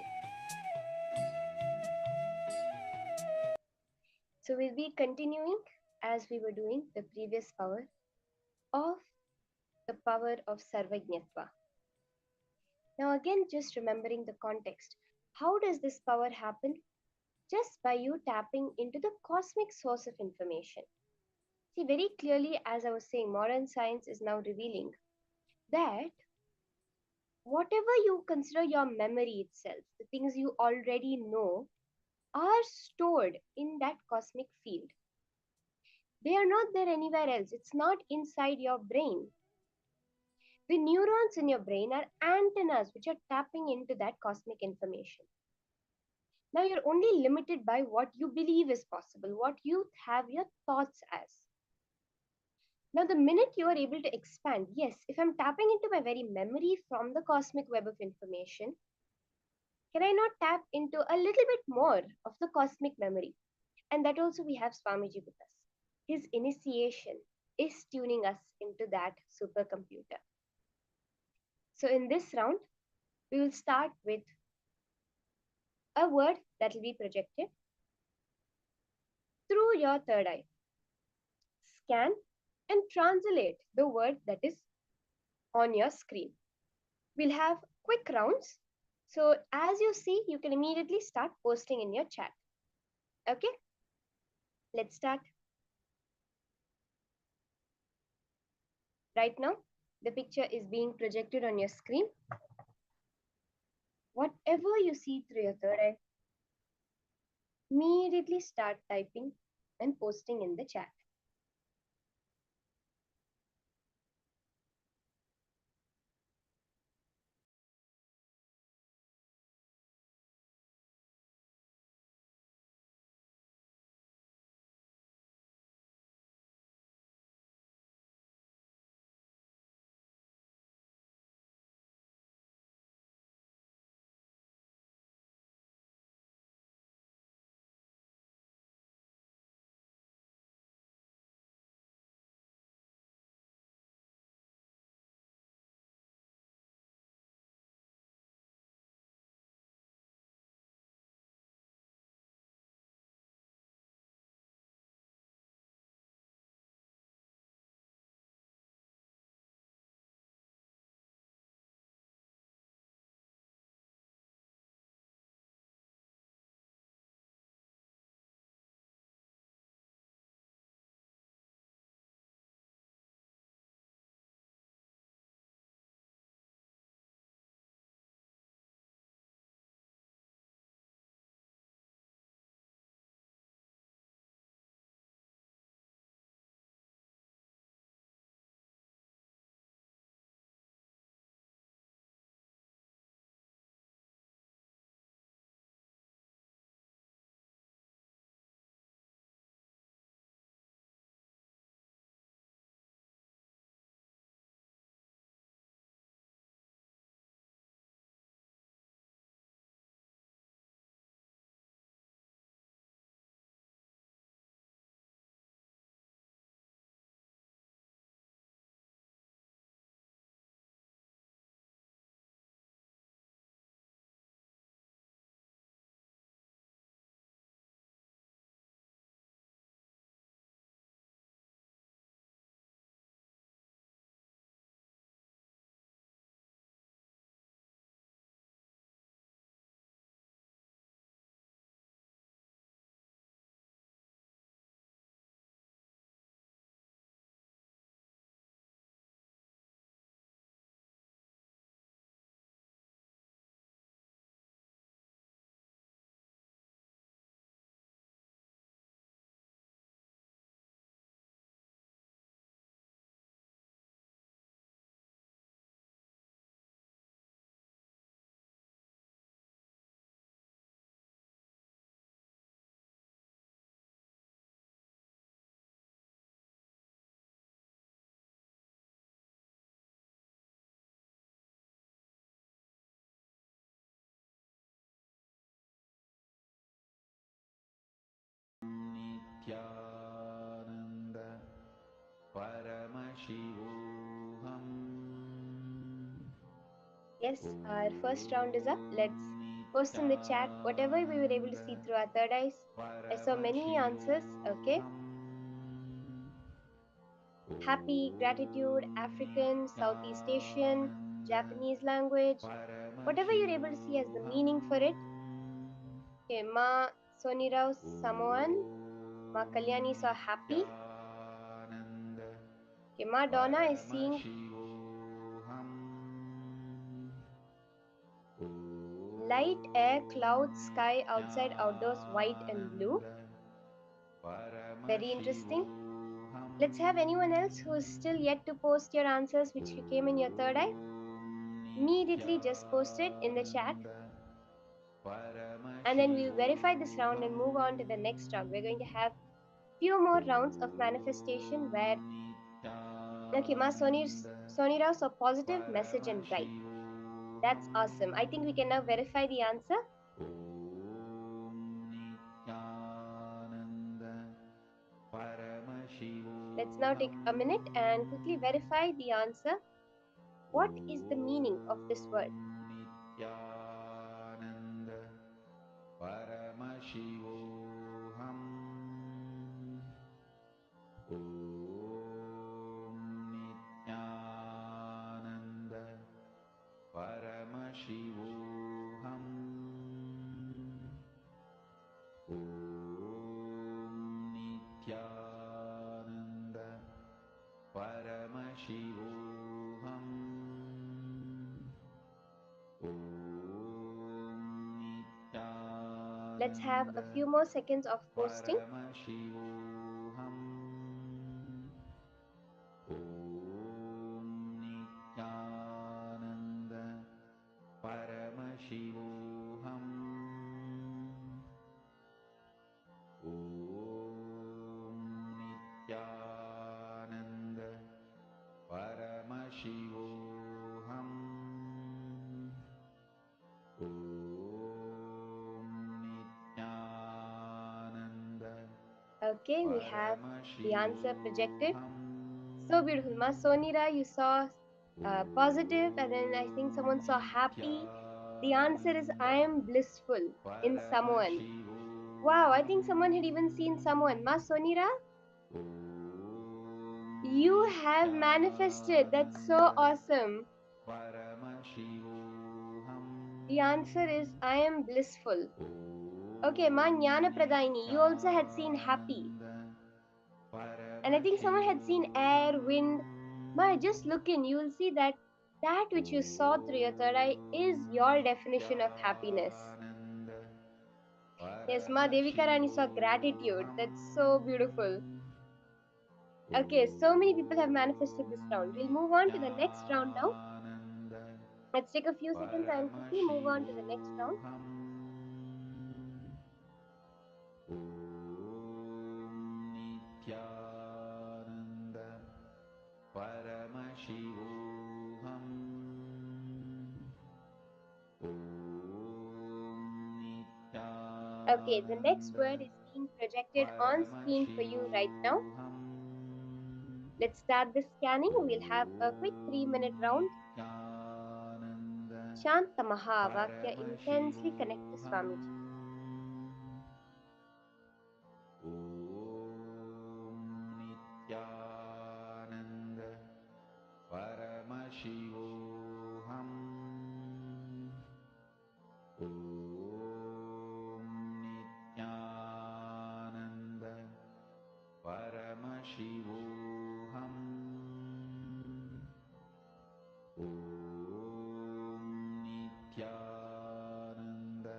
So we'll be continuing as we were doing the previous power of the power of Sarvajñatva. Now again, just remembering the context. How does this power happen? Just by you tapping into the cosmic source of information. See, very clearly, as I was saying, modern science is now revealing that whatever you consider your memory itself, the things you already know, are stored in that cosmic field. They are not there anywhere else. It's not inside your brain. The neurons in your brain are antennas which are tapping into that cosmic information. Now you're only limited by what you believe is possible, what you have your thoughts as. Now, the minute you are able to expand, yes, if I'm tapping into my very memory from the cosmic web of information, can I not tap into a little bit more of the cosmic memory? And that also we have Swamiji with us. His initiation is tuning us into that supercomputer. So in this round, we will start with a word that will be projected through your third eye. Scan and translate the word that is on your screen. We'll have quick rounds. So as you see, you can immediately start posting in your chat. Okay, let's start. Right now, the picture is being projected on your screen. Whatever you see through your third eye, immediately start typing and posting in the chat. Nithyananda Paramashivoham Yes, our first round is up. Let's post in the chat whatever we were able to see through our third eyes. I saw many answers. Okay. Happy, gratitude, African, Southeast Asian, Japanese language, whatever you're able to see as the meaning for it. Okay, Ma Sonirao Samoan, Ma Kalyani saw happy. Okay, Ma Donna is seeing light air, clouds, sky, outside, outdoors, white and blue. Very interesting. Let's have anyone else who is still yet to post your answers which you came in your third eye. Immediately just post it in the chat. And then we'll verify this round and move on to the next round. We're going to have few more rounds of manifestation where okay, Ma Soni Rao saw positive, message and bright. That's awesome. I think we can now verify the answer. Let's now take a minute and quickly verify the answer. What is the meaning of this word? Paramashivoham. Om Nithyananda Paramashivoham. Om Nithyananda Paramashivoham. Let's have a few more seconds of posting. Paramashivoham. Om Nithyananda Paramashivoham. Om Nithyananda Paramashivoham. Okay, we have the answer projected. So beautiful. Ma Sonira, you saw positive, and then I think someone saw happy. The answer is I am blissful in Samoan. Wow, I think someone had even seen someone. Ma Sonira, you have manifested. That's so awesome. The answer is I am blissful. Okay, Ma Jnana Pradaini, you also had seen happy. And I think someone had seen air, wind. Ma, just look in, you will see that that which you saw through your third eye is your definition of happiness. Yes, Ma Devika Rani saw gratitude. That's so beautiful. Okay, so many people have manifested this round. We'll move on to the next round now. Let's take a few seconds and quickly move on to the next round. Om Nithyananda Paramashivoham. Okay, the next word is being projected on screen for you right now. Let's start the scanning. We'll have a quick 3-minute round. Shanta Mahavakya, intensely connect to Swamiji. Om Nithyananda Paramashivoham. Om Nithyananda Paramashivoham. Om Nithyananda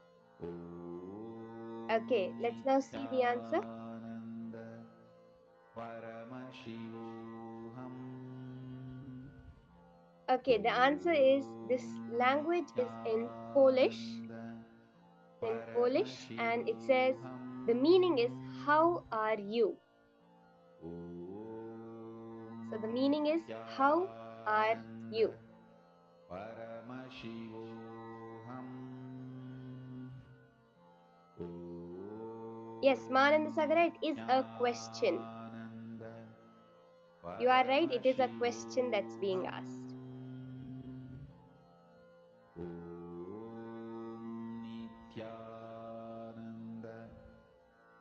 Okay, let's now see the answer. Okay, the answer is this language is in Polish. And it says the meaning is how are you? So the meaning is how are you? Yes, Mananda Sagara, it is a question. You are right, it is a question that's being asked. Nithyananda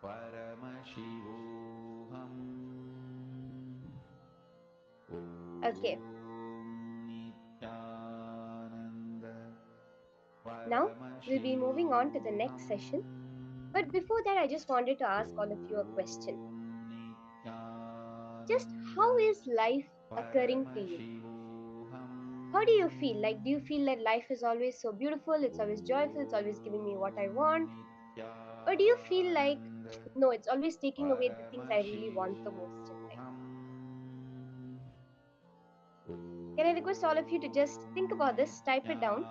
Paramashivoham. Okay. Now we'll be moving on to the next session. But before that, I just wanted to ask all of you a question. Just how is life occurring to you? How do you feel? Like, do you feel that life is always so beautiful, it's always joyful, it's always giving me what I want? Or do you feel like, no, it's always taking away the things I really want the most in life? Can I request all of you to just think about this, type it down?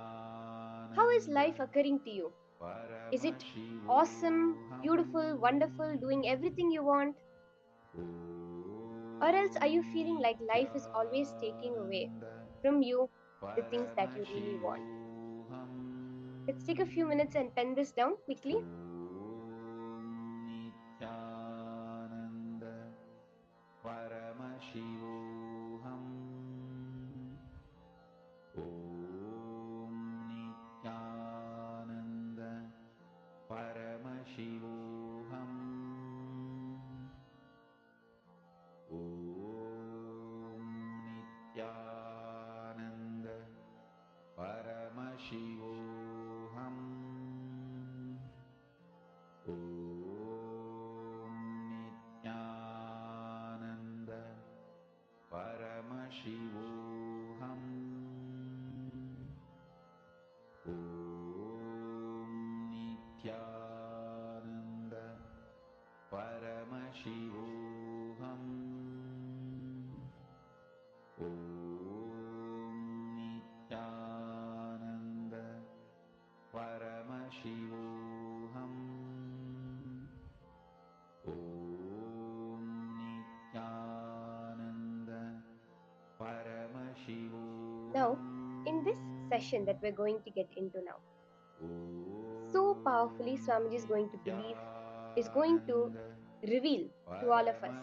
How is life occurring to you? Is it awesome, beautiful, wonderful, doing everything you want? Or else are you feeling like life is always taking away from you the things that you really want? Let's take a few minutes and pen this down quickly. Nithyananda Paramashivoham. Nithyananda Paramashivoham. Nithyananda Paramashivoham. Nithyananda Paramashivoham. Nithyananda Paramashivoham. Nithyananda Paramashivoham. Nithyananda Paramashivoham. Now, in this session that we're going to get into now, so powerfully Swamiji is going to reveal to all of us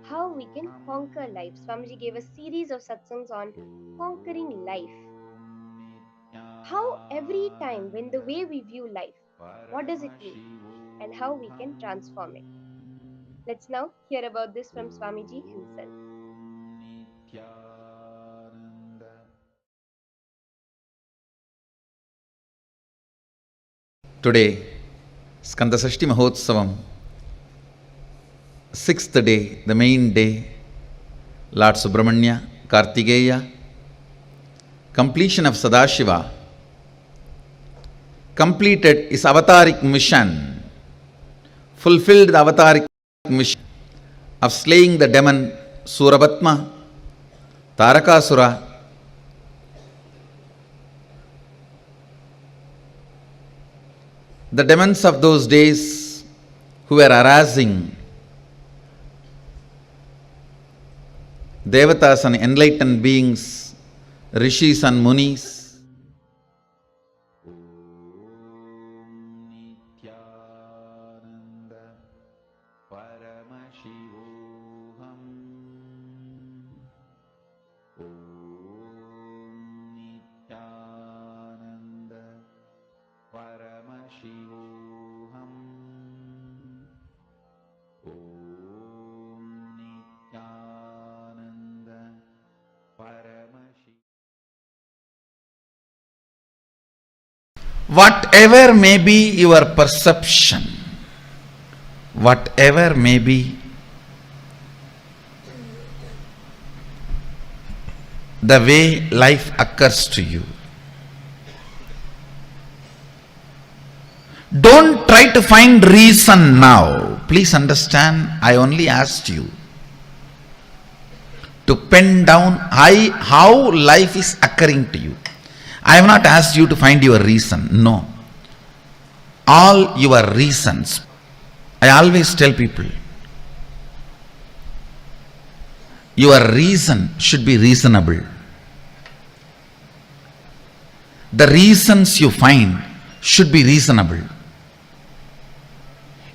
how we can conquer life. Swamiji gave a series of satsangs on conquering life. How every time when the way we view life, what does it mean and how we can transform it. Let's now hear about this from Swamiji himself. Today, Skandasashti Mahotsavam, 6th day, the main day, Lord Subramanya, Kartikeya, completion of Sadashiva, completed his avataric mission, fulfilled the avataric mission of slaying the demon Surabatma, Tarakasura. The demons of those days who were harassing Devatas and enlightened beings, Rishis and Munis. Nithyananda Paramashivoham. Nithyananda Paramashivoham. Nithyananda Paramashivoham. Whatever may be your perception, whatever may be the way life occurs to you, Don't try to find reason now. Please understand, I only asked you to pen down how life is occurring to you. I have not asked you to find your reason. No. All your reasons. I always tell people, your reason should be reasonable. The reasons you find should be reasonable.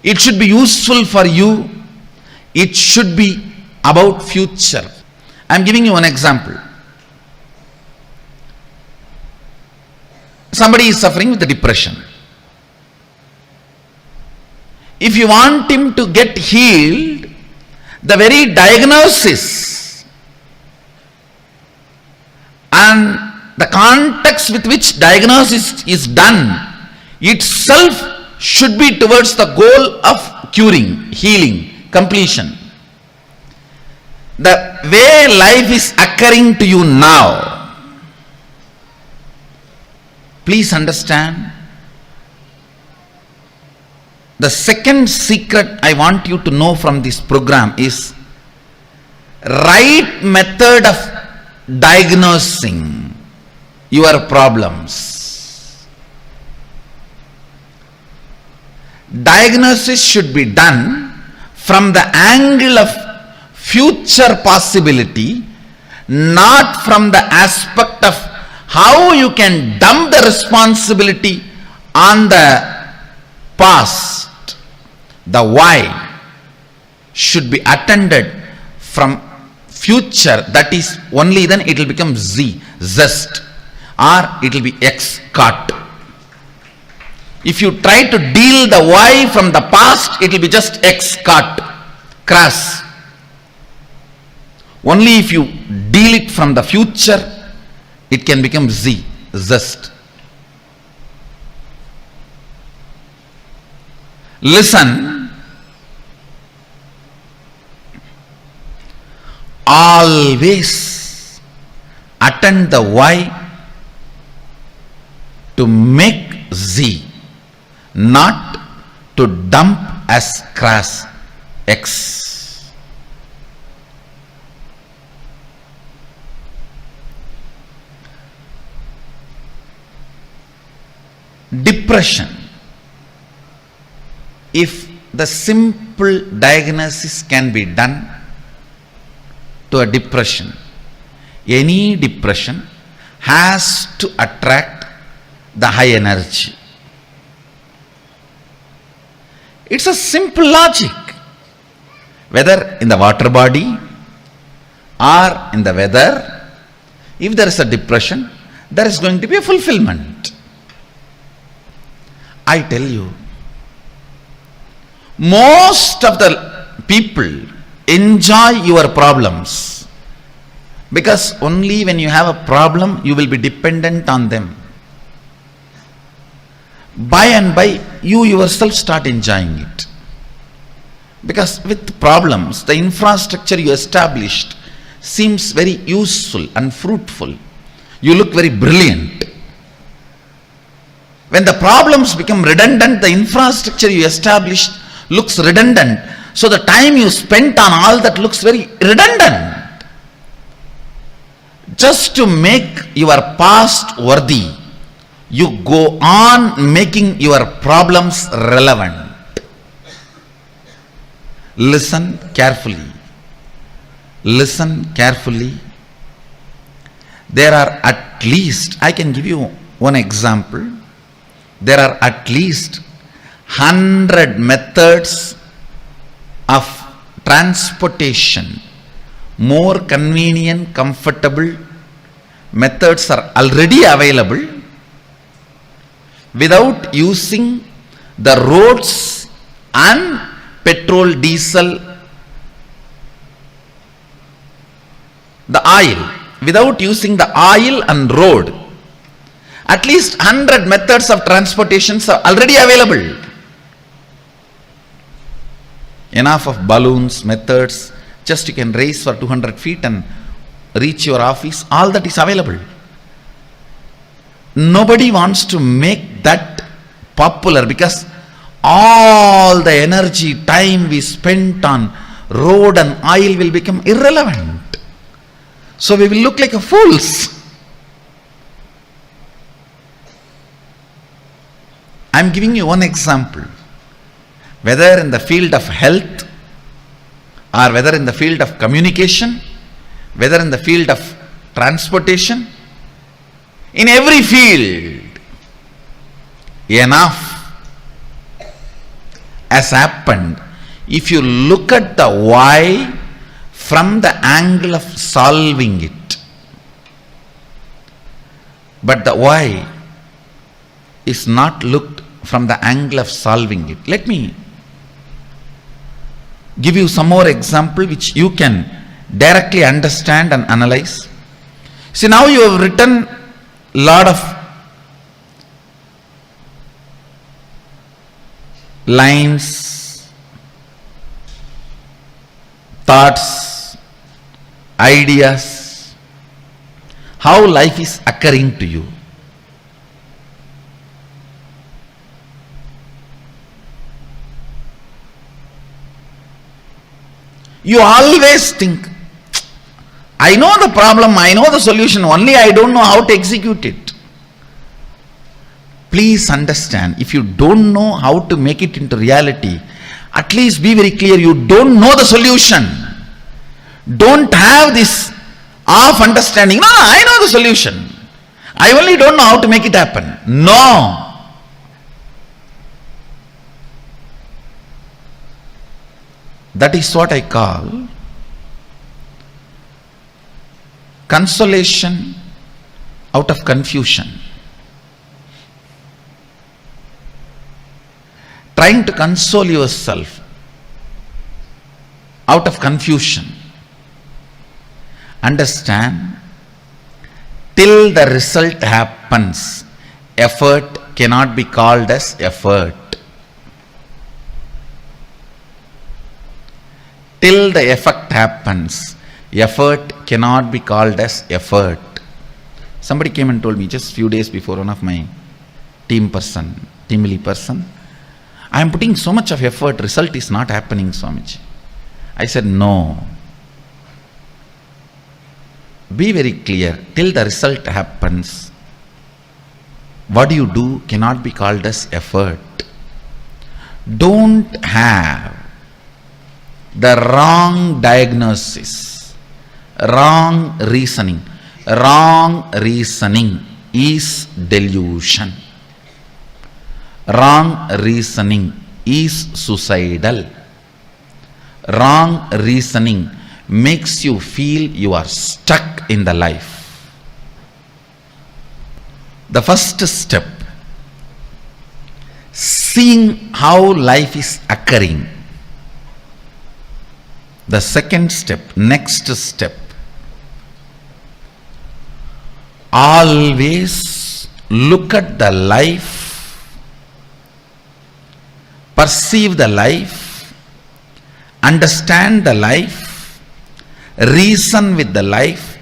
It should be useful for you. It should be about future. I am giving you an example. Somebody is suffering with depression. If you want him to get healed, the very diagnosis and the context with which diagnosis is done itself should be towards the goal of curing, healing, completion. The way life is occurring to you now, please understand, the second secret I want you to know from this program is right method of diagnosing your problems. Diagnosis should be done from the angle of future possibility, not from the aspect of how you can dump the responsibility on the past. The why should be attended from future. That is, only then it will become zest, or it will be caught. If you try to deal the why from the past, it will be just caught, crass. Only if you deal it from the future, it can become zest. Listen, always attend the why to make not to dump as crass X. Depression. If the simple diagnosis can be done to a depression, any depression has to attract the high energy. It's a simple logic. Whether in the water body or in the weather, if there is a depression, there is going to be a fulfillment. I tell you, most of the people enjoy your problems because only when you have a problem, you will be dependent on them. By and by, you yourself start enjoying it. Because with problems, the infrastructure you established seems very useful and fruitful. You look very brilliant. When the problems become redundant, the infrastructure you established looks redundant. So the time you spent on all that looks very redundant. Just to make your past worthy, you go on making your problems relevant. Listen carefully. Listen carefully. There are at least, I can give you one example. There are at least 100 methods of transportation. More convenient, comfortable methods are already available without using the roads and petrol, diesel, the oil. Without using the oil and road, at least 100 methods of transportations are already available. Enough of balloons, methods, just you can race for 200 feet and reach your office, all that is available. Nobody wants to make that popular because all the energy, time we spent on road and oil will become irrelevant. So we will look like a fools. I am giving you one example. Whether in the field of health, or whether in the field of communication, whether in the field of transportation, in every field, enough has happened. If you look at the why from the angle of solving it, but the why is not looked from the angle of solving it. Let me give you some more example which you can directly understand and analyze. See, now you have written lot of lines, thoughts, ideas, how life is occurring to you. You always think, I know the problem, I know the solution, only I don't know how to execute it. Please understand, if you don't know how to make it into reality, at least be very clear, you don't know the solution. Don't have this half understanding. No, I know the solution. I only don't know how to make it happen. No. That is what I call consolation out of confusion. Trying to console yourself out of confusion. Understand, till the result happens, effort cannot be called as effort. Till the effect happens, effort cannot be called as effort. Somebody came and told me just few days before, one of my teamly person, I am putting so much of effort, result is not happening, Swamiji. I said, no. Be very clear, till the result happens, what you do cannot be called as effort. Don't have the wrong diagnosis, wrong reasoning. Wrong reasoning is delusion. Wrong reasoning is suicidal. Wrong reasoning makes you feel you are stuck in the life. The first step, seeing how life is occurring. The second step, next step, always look at the life, perceive the life, understand the life, reason with the life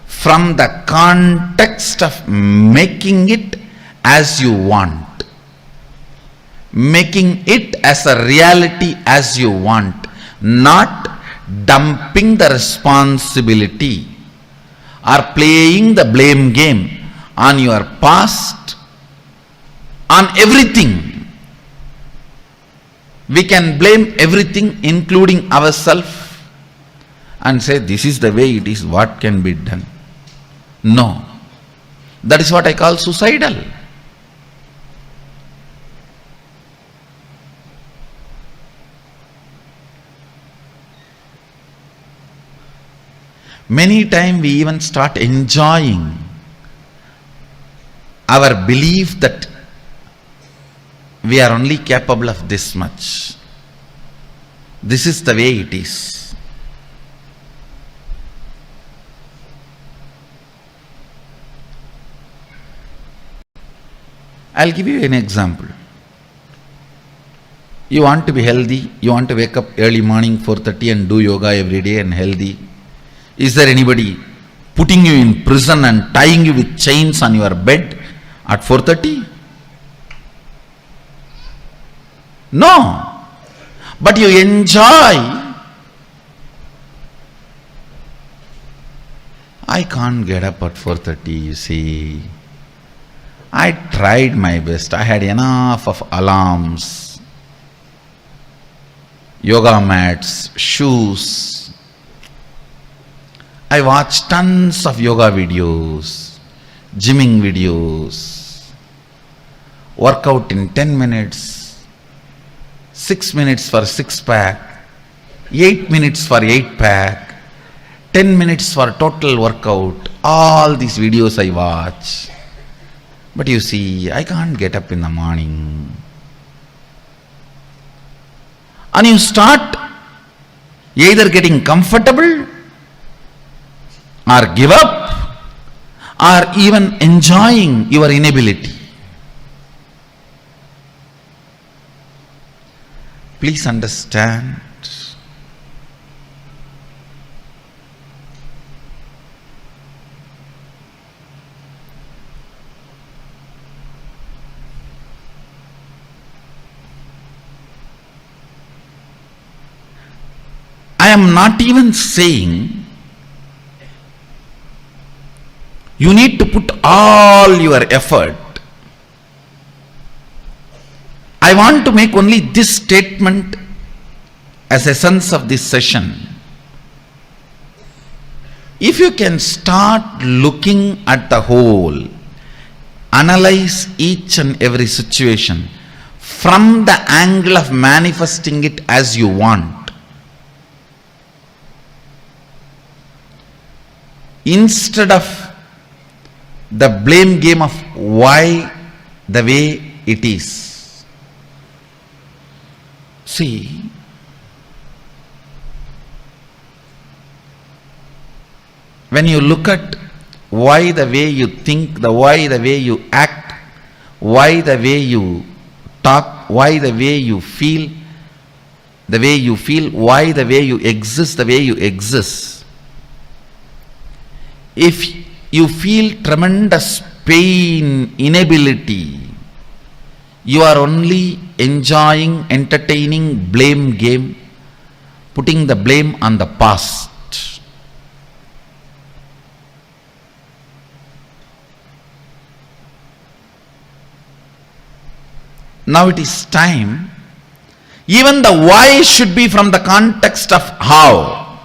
from the context of making it as you want, making it as a reality as you want, not dumping the responsibility or playing the blame game on your past, on everything. We can blame everything including ourselves and say this is the way it is, what can be done. No. That is what I call suicidal. Many times we even start enjoying our belief that we are only capable of this much. This is the way it is. I'll give you an example. You want to be healthy, you want to wake up early morning 4:30 and do yoga every day and healthy. Is there anybody putting you in prison and tying you with chains on your bed at 4:30? No. But you enjoy. I can't get up at 4:30, you see. I tried my best. I had enough of alarms, yoga mats, shoes. I watched tons of yoga videos, gymming videos, workout in 10 minutes, 6 minutes for 6-pack, 8 minutes for 8-pack, 10 minutes for total workout. All these videos I watch. But you see, I can't get up in the morning. And you start either getting comfortable or give up or even enjoying your inability. Please understand. I am not even saying you need to put all your effort. I want to make only this statement as essence of this session. If you can start looking at the whole, analyze each and every situation from the angle of manifesting it as you want, instead of the blame game of why the way it is. See, when you look at why the way you think, why the way you act, why the way you talk, why the way you feel, why the way you exist, the way you exist. If you feel tremendous pain, inability, you are only enjoying, entertaining blame game, putting the blame on the past. Now it is time. Even the why should be from the context of how.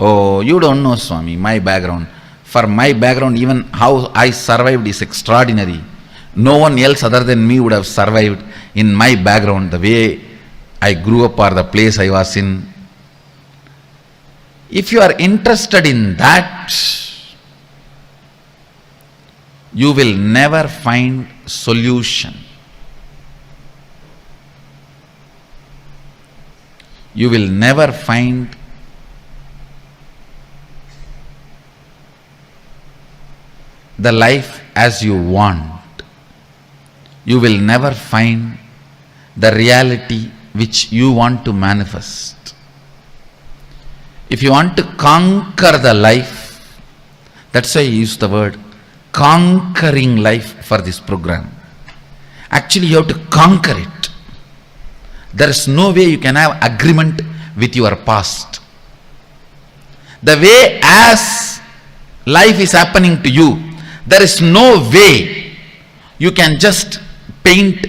Oh, you don't know, Swami, my background. For my background, even how I survived is extraordinary. No one else other than me would have survived in my background, the way I grew up or the place I was in. If you are interested in that, you will never find solution. You will never find the life as you want. You will never find the reality which you want to manifest. If you want to conquer the life, that's why I use the word conquering life for this program. Actually, you have to conquer it. There is no way you can have agreement with your past. The way as life is happening to you, there is no way you can just paint,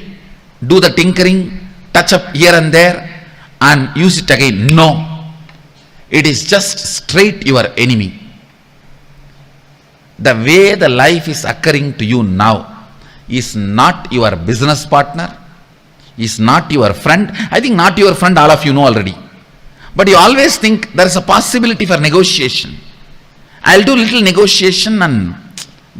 do the tinkering, touch up here and there and use it again. No. It is just straight your enemy. The way the life is occurring to you now is not your business partner, is not your friend. I think not your friend, all of you know already. But you always think there is a possibility for negotiation. I'll do little negotiation and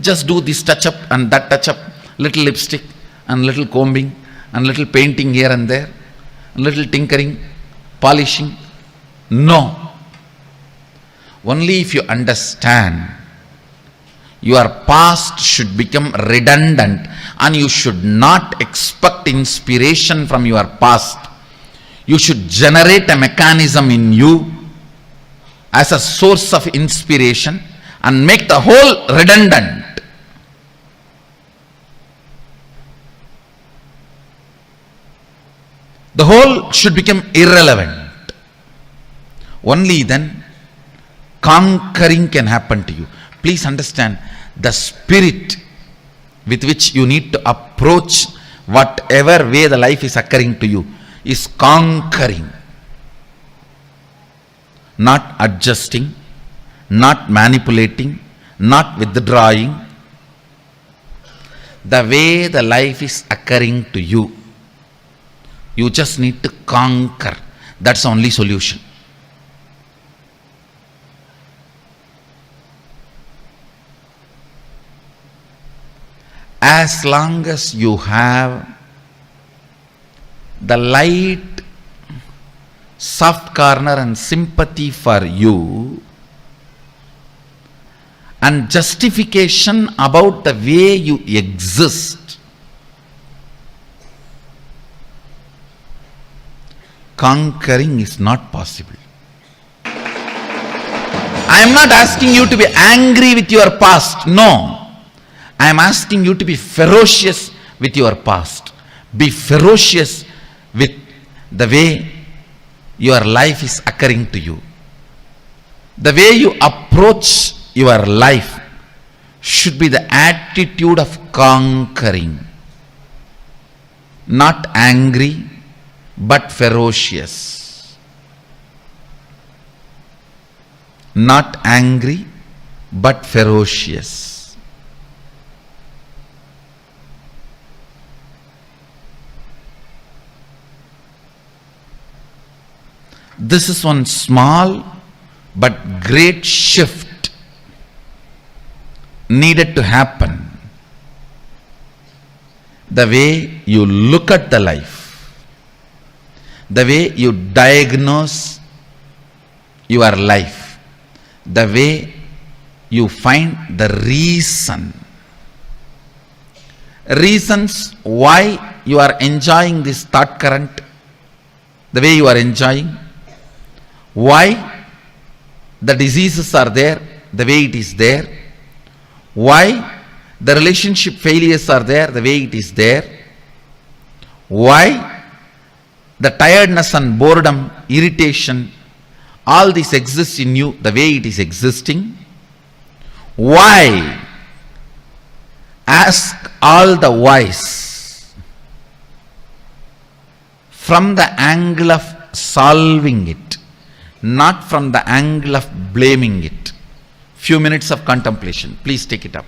just do this touch up and that touch up, little lipstick and little combing and little painting here and there, little tinkering, polishing. No. Only if you understand your past should become redundant and you should not expect inspiration from your past. You should generate a mechanism in you as a source of inspiration and make the whole redundant. The whole should become irrelevant. Only then conquering can happen to you. Please understand, the spirit with which you need to approach whatever way the life is occurring to you is conquering, not adjusting, not manipulating, not withdrawing. The way the life is occurring to you, you just need to conquer. That's the only solution. As long as you have the light, soft corner and sympathy for you, and justification about the way you exist, conquering is not possible. I am not asking you to be angry with your past. No. I am asking you to be ferocious with your past. Be ferocious with the way your life is occurring to you. The way you approach your life should be the attitude of conquering. Not angry, but ferocious. Not angry, but ferocious. This is one small but great shift needed to happen. The way you look at the life, the way you diagnose your life, the way you find the reasons why you are enjoying this thought current, the way you are enjoying, why the diseases are there the way it is there, why the relationship failures are there the way it is there, why the tiredness and boredom, irritation, all this exists in you the way it is existing. Why? Ask all the whys from the angle of solving it, not from the angle of blaming it. Few minutes of contemplation. Please take it up.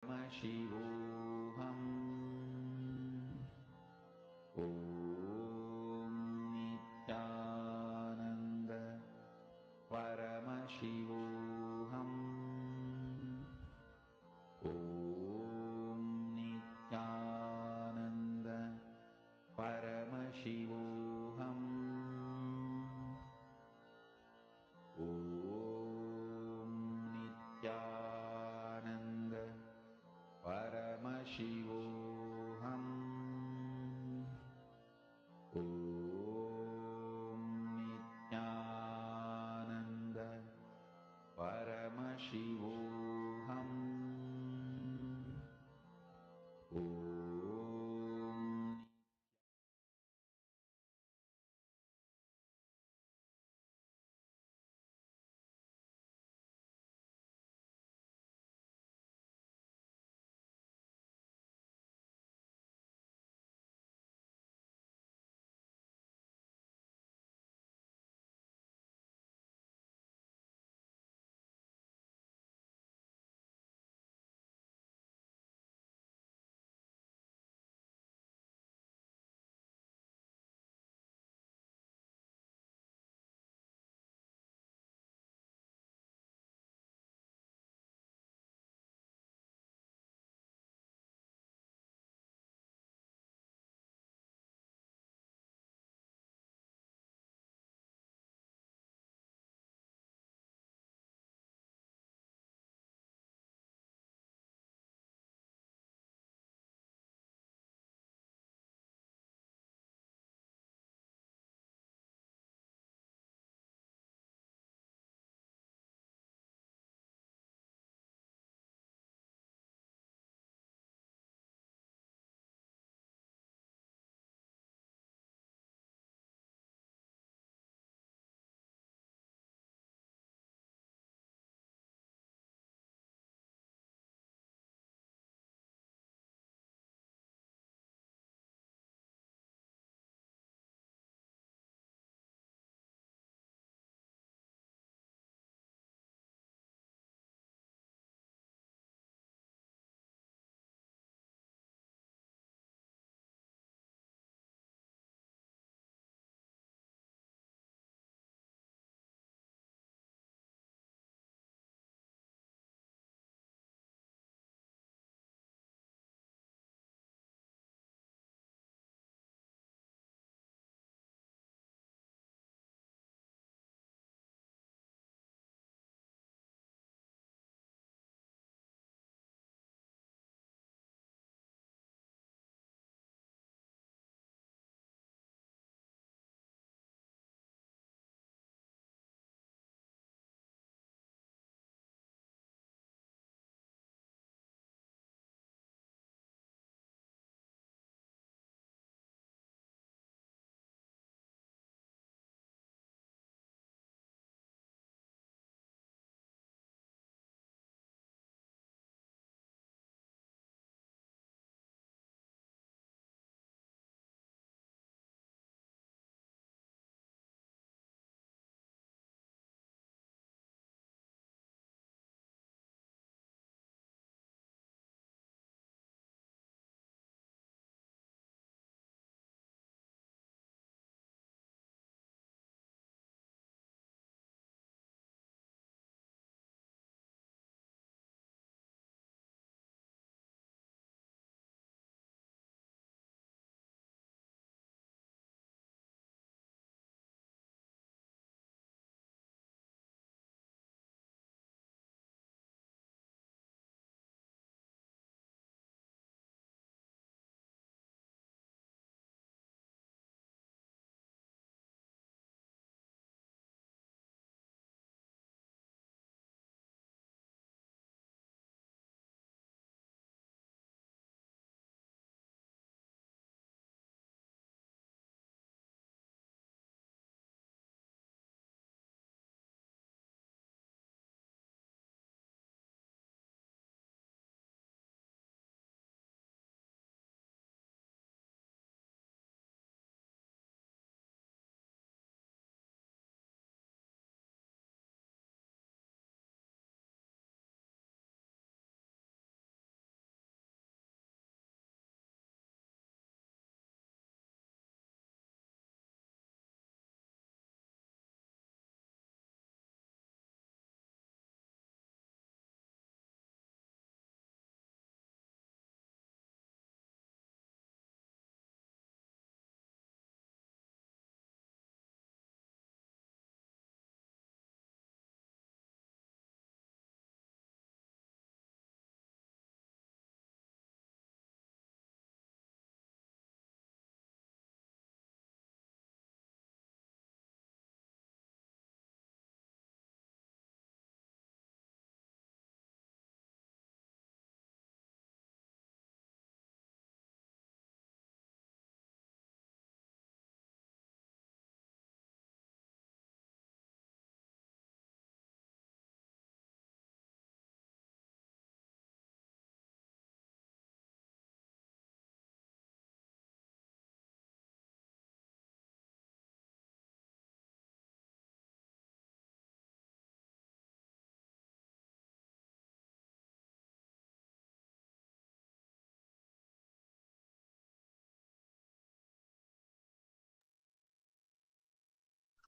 Paramashivoham. Om Nithyananda Paramashivoham. Om Nithyananda Paramashivoham. Om Nithyananda Paramashivoham. Om Nithyananda Paramashivoham. Om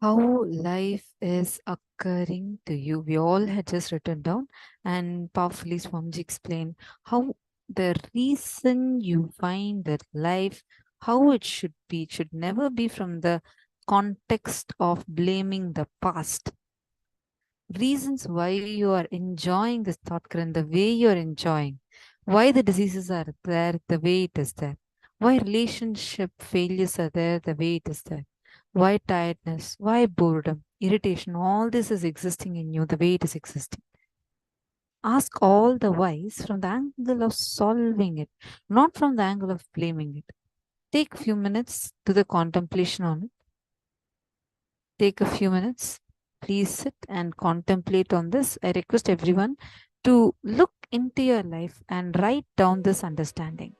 how life is occurring to you. We all had just written down, and powerfully Swamiji explained how the reason you find that life, how it should be, it should never be from the context of blaming the past. Reasons why you are enjoying this thought current the way you are enjoying, why the diseases are there the way it is there, why relationship failures are there the way it is there, why tiredness, why boredom, irritation, all this is existing in you the way it is existing. Ask all the whys from the angle of solving it, not from the angle of blaming it. Take a few minutes to the contemplation on it. Take a few minutes. Please sit and contemplate on this. I request everyone to look into your life and write down this understanding.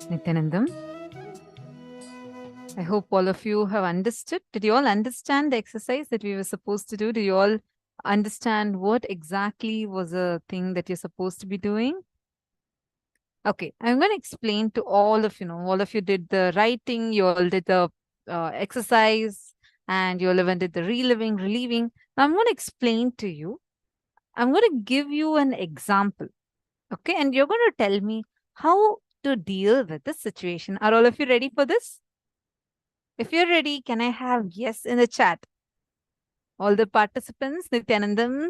Nityanandam, I hope all of you have understood. Did you all understand the exercise that we were supposed to do? Did you all understand what exactly was the thing that you're supposed to be doing? Okay, I'm going to explain to all of you. All of you did the writing, you all did the exercise, and you all even did the reliving, relieving. Now I'm going to explain to you. I'm going to give you an example. Okay, and you're going to tell me how to deal with the situation. Are all of you ready for this? If you're ready, can I have yes in the chat? All the participants, Nityanandam.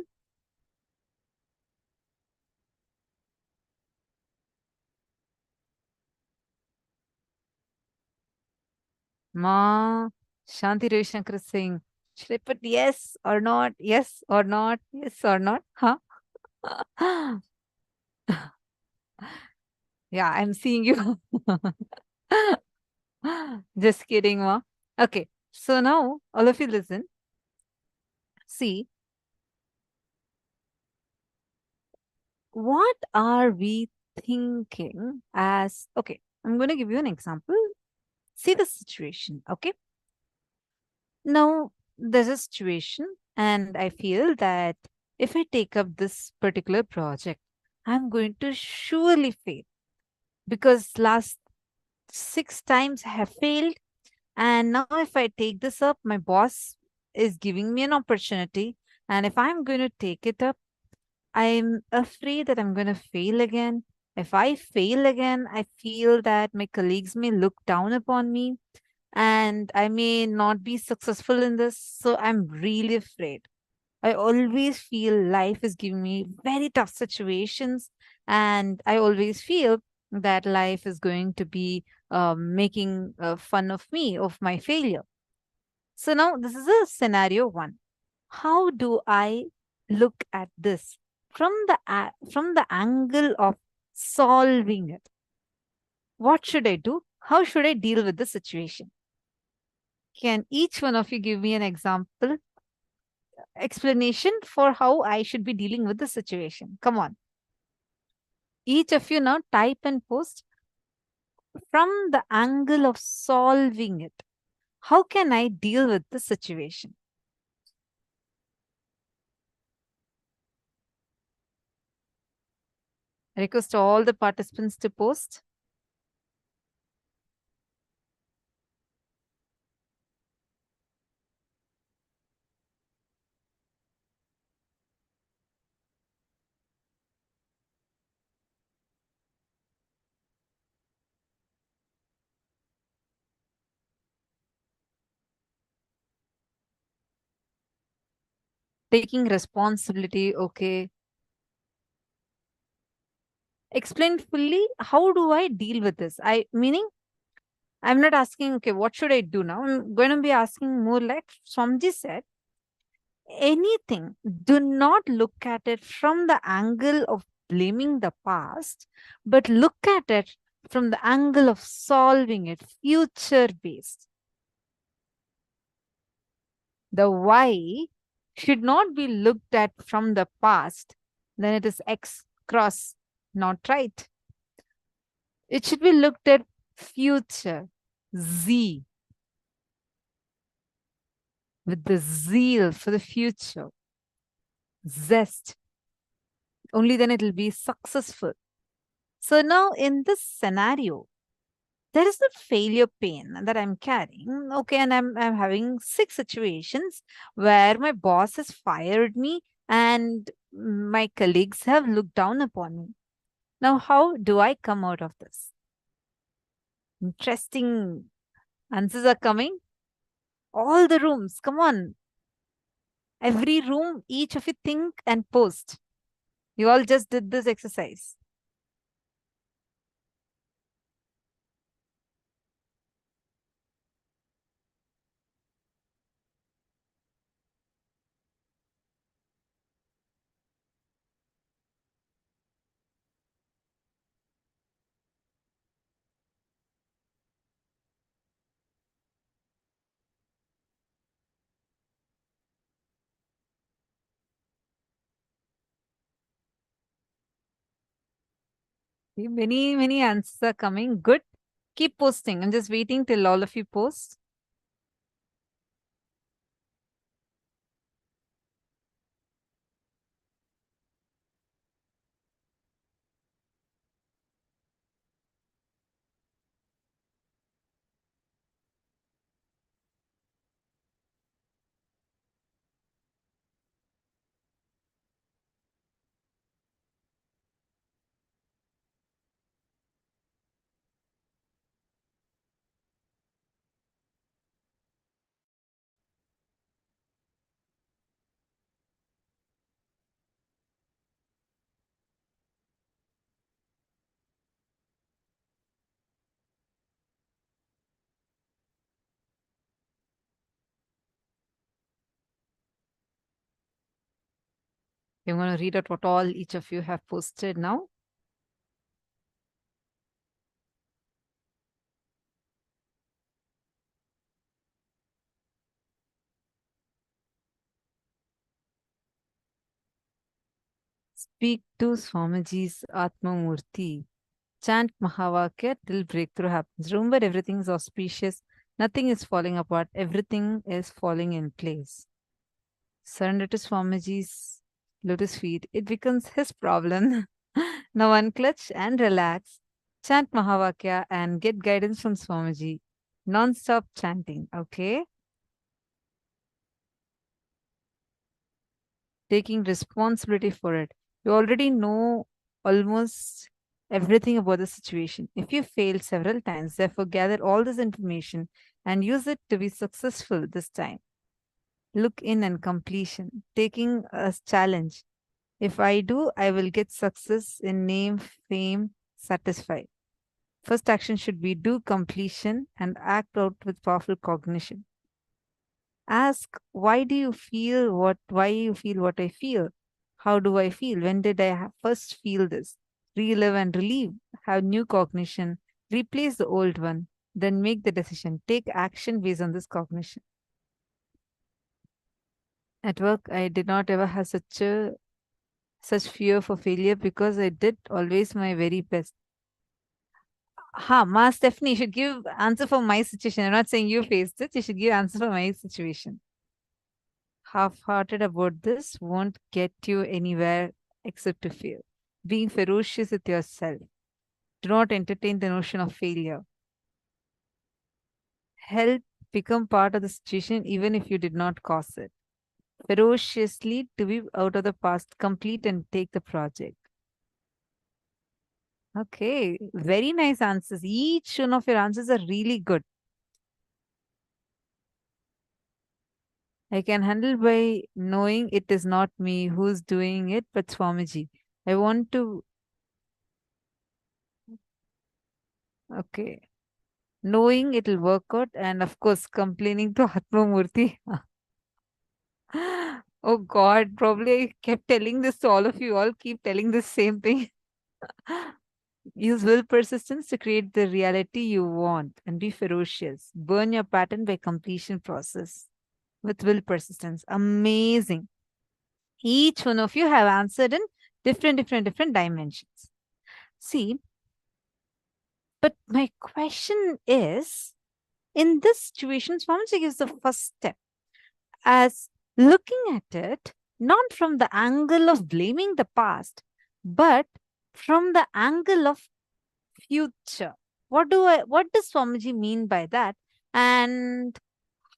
Ma, Shanti Ravishankar Singh. Should I put yes or not? Yes or not? Yes or not? Huh? Yeah, I'm seeing you. Just kidding, Ma. Okay, so now all of you listen. See, what are we thinking as, okay, I'm going to give you an example. See the situation, okay? Now, there's a situation, and I feel that if I take up this particular project, I'm going to surely fail because last 6 times I have failed. And now, if I take this up, my boss is giving me an opportunity. And if I'm going to take it up, I'm afraid that I'm going to fail again. If I fail again, I feel that my colleagues may look down upon me and I may not be successful in this. So I'm really afraid. I always feel life is giving me very tough situations, and I always feel that life is going to be making fun of me, of my failure. So now this is a scenario one. How do I look at this from the angle of solving it? What should I do? How should I deal with the situation? Can each one of you give me an example, explanation for how I should be dealing with the situation? Come on. Each of you now type and post from the angle of solving it. How can I deal with the situation? I request all the participants to post. Taking responsibility, okay. Explain fully, how do I deal with this? Meaning, I'm not asking, okay, what should I do now? I'm going to be asking more like Swamiji said, anything. Do not look at it from the angle of blaming the past, but look at it from the angle of solving it, future based. The why should not be looked at from the past, then it is X cross, not right. It should be looked at future, Z, with the zeal for the future, zest. Only then it will be successful. So now in this scenario, there is the failure pain that I'm carrying. Okay, and I'm having 6 situations where my boss has fired me and my colleagues have looked down upon me. Now, how do I come out of this? Interesting answers are coming. All the rooms, come on. Every room, each of you think and post. You all just did this exercise. Many, many answers are coming. Good. Keep posting. I'm just waiting till all of you post. I'm going to read out what all each of you have posted now. Speak to Swamiji's Atma Murti. Chant Mahavakya till breakthrough happens. Remember, everything is auspicious. Nothing is falling apart. Everything is falling in place. Surrender to Swamiji's lotus feet. It becomes his problem. Now unclutch and relax. Chant Mahavakya and get guidance from Swamiji. Non-stop chanting, okay? Taking responsibility for it. You already know almost everything about the situation. If you failed several times, therefore gather all this information and use it to be successful this time. Look in and completion, taking a challenge. If I do, I will get success in name, fame, satisfied. First action should be do completion and act out with powerful cognition. Ask why you feel what I feel? How do I feel? When did I first feel this? Relive and relieve. Have new cognition. Replace the old one. Then make the decision. Take action based on this cognition. At work, I did not ever have such fear for failure because I did always my very best. Ma Stephanie, you should give answer for my situation. I'm not saying you faced it. You should give answer for my situation. Half-hearted about this won't get you anywhere except to fail. Being ferocious with yourself. Do not entertain the notion of failure. Help become part of the situation even if you did not cause it. Ferociously to be out of the past, complete and take the project. Okay, very nice answers. Each one of your answers are really good. I can handle by knowing it is not me who's doing it, but Swamiji. I want to. Okay. Knowing it'll work out, and of course, complaining to Atma Murti. Oh God, probably I kept telling this to all of you. All keep telling the same thing. Use will persistence to create the reality you want and be ferocious. Burn your pattern by completion process with will persistence. Amazing. Each one of you have answered in different dimensions. See, but my question is, in this situation, Swamiji gives the first step as looking at it not from the angle of blaming the past, but from the angle of future. What does Swamiji mean by that? And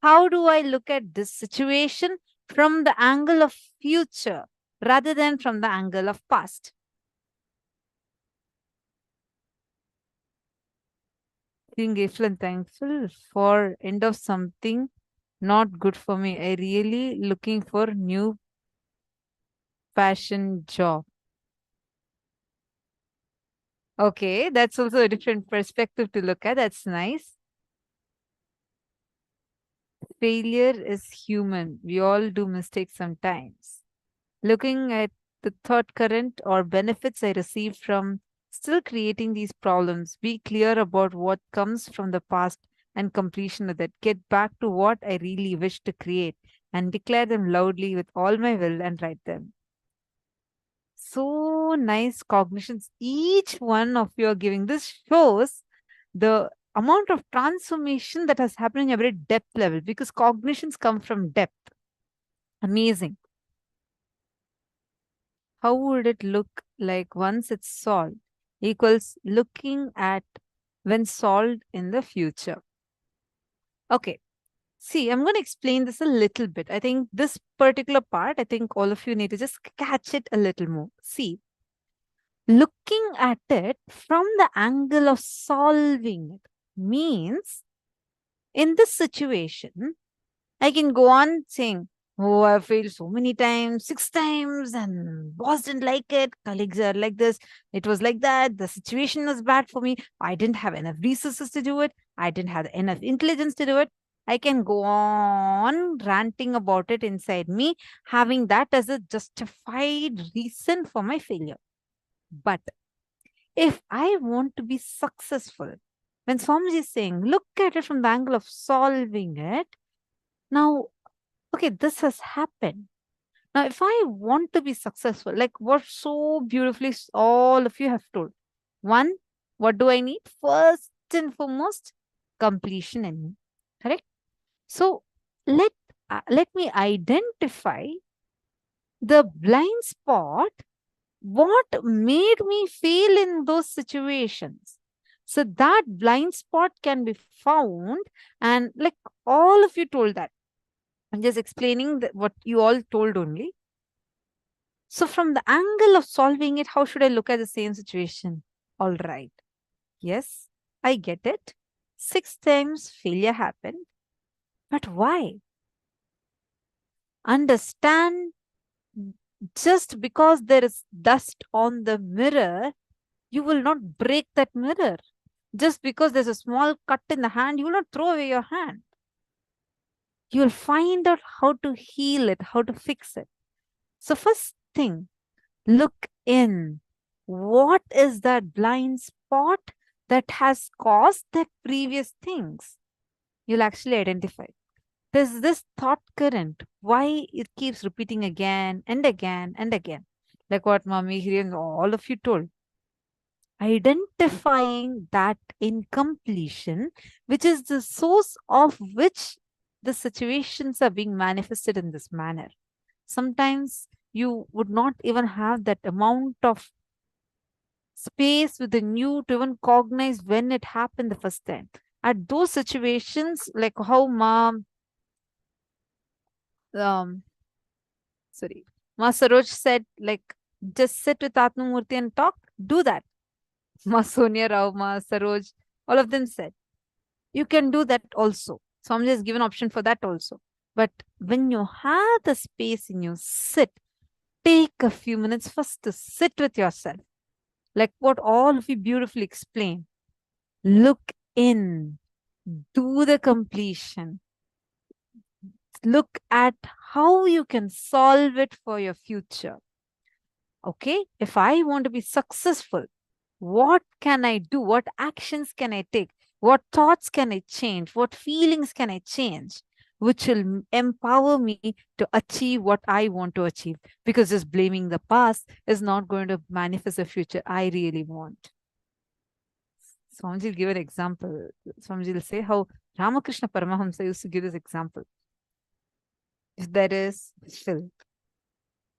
how do I look at this situation from the angle of future rather than from the angle of past? Being grateful and thankful for end of something not good for me. I really looking for new passion job. Okay, that's also a different perspective to look at. That's nice. Failure is human. We all do mistakes sometimes. Looking at the thought current or benefits I receive from still creating these problems, be clear about what comes from the past and completion of that. Get back to what I really wish to create and declare them loudly with all my will and write them. So nice cognitions. Each one of you are giving. This shows the amount of transformation that has happened in your very depth level, because cognitions come from depth. Amazing. How would it look like once it's solved? Equals looking at when solved in the future. Okay. See, I'm going to explain this a little bit. I think this particular part, I think all of you need to just catch it a little more. See, looking at it from the angle of solving it means in this situation, I can go on saying, oh, I failed so many times, 6 times, and boss didn't like it, colleagues are like this, it was like that, the situation was bad for me, I didn't have enough resources to do it, I didn't have enough intelligence to do it. I can go on ranting about it inside me, having that as a justified reason for my failure. But if I want to be successful, when Swamiji is saying, look at it from the angle of solving it, now, okay, this has happened. Now, if I want to be successful, like what so beautifully all of you have told, one, what do I need? First and foremost, completion in me. Correct? So let me identify the blind spot, what made me fail in those situations. So that blind spot can be found, and like all of you told that. I'm just explaining what you all told only. So from the angle of solving it, how should I look at the same situation? All right. Yes, I get it. 6 times failure happened. But why? Understand, just because there is dust on the mirror, you will not break that mirror. Just because there's a small cut in the hand, you will not throw away your hand. You will find out how to heal it, how to fix it. So first thing, look in. What is that blind spot that has caused that previous things? You'll actually identify. There's this thought current, why it keeps repeating again and again and again. Like what Mami, Hiri, and all of you told. Identifying that incompletion, which is the source of which the situations are being manifested in this manner. Sometimes you would not even have that amount of space within you to even cognize when it happened the first time. At those situations, like how Ma Saroj said, like, just sit with Atmamurti and talk, do that. Ma Sonia Rao, Ma Saroj, all of them said, you can do that also. Swamiji has given option for that also. But when you have the space in you, sit. Take a few minutes first to sit with yourself. Like what all of you beautifully explained. Look in. Do the completion. Look at how you can solve it for your future. Okay, if I want to be successful, what can I do? What actions can I take? What thoughts can I change? What feelings can I change? Which will empower me to achieve what I want to achieve. Because just blaming the past is not going to manifest a future I really want. Swamiji will give an example. Swamiji will say how Ramakrishna Paramahamsa used to give this example. If there is filth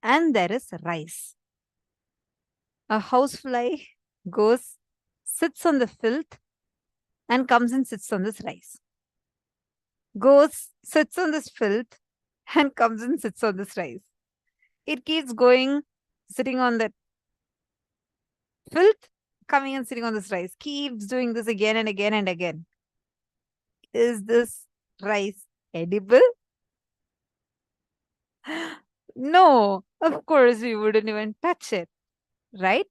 and there is rice, a housefly goes, sits on the filth and comes and sits on this rice. Goes, sits on this filth and comes and sits on this rice. It keeps going, sitting on that filth, coming and sitting on this rice. Keeps doing this again and again and again. Is this rice edible? No, of course we wouldn't even touch it, right?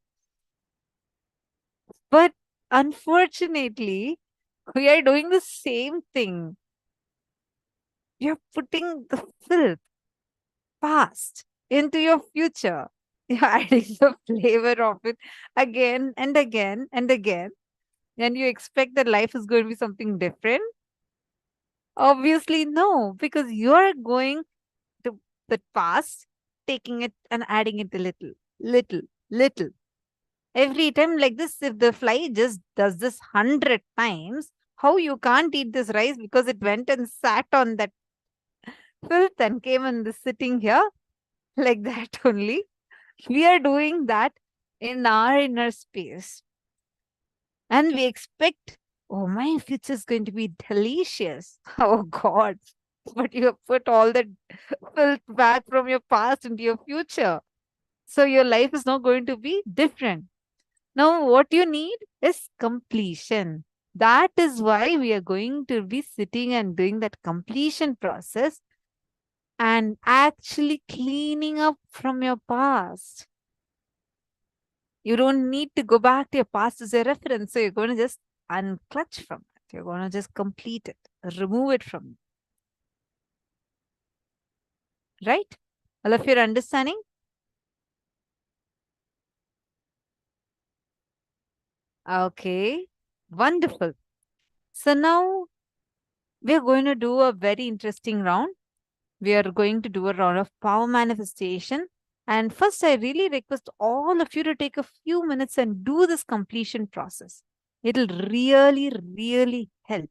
But unfortunately, we are doing the same thing. You're putting the filth past into your future. You're adding the flavor of it again and again and again. And you expect that life is going to be something different? Obviously, no, because you're going to the past, taking it and adding it a little, little, little. Every time like this, if the fly just does this 100 times, how you can't eat this rice because it went and sat on that filth and came and is sitting here like that only. We are doing that in our inner space. And we expect, oh, my future is going to be delicious. Oh, God. But you have put all that filth back from your past into your future. So your life is not going to be different. Now, what you need is completion. That is why we are going to be sitting and doing that completion process and actually cleaning up from your past. You don't need to go back to your past as a reference. So you're going to just unclutch from it. You're going to just complete it, remove it from you. Right? All of you are understanding? Okay. Wonderful. So now we are going to do a very interesting round. We are going to do a round of power manifestation. And first, I really request all of you to take a few minutes and do this completion process. It'll really, really help.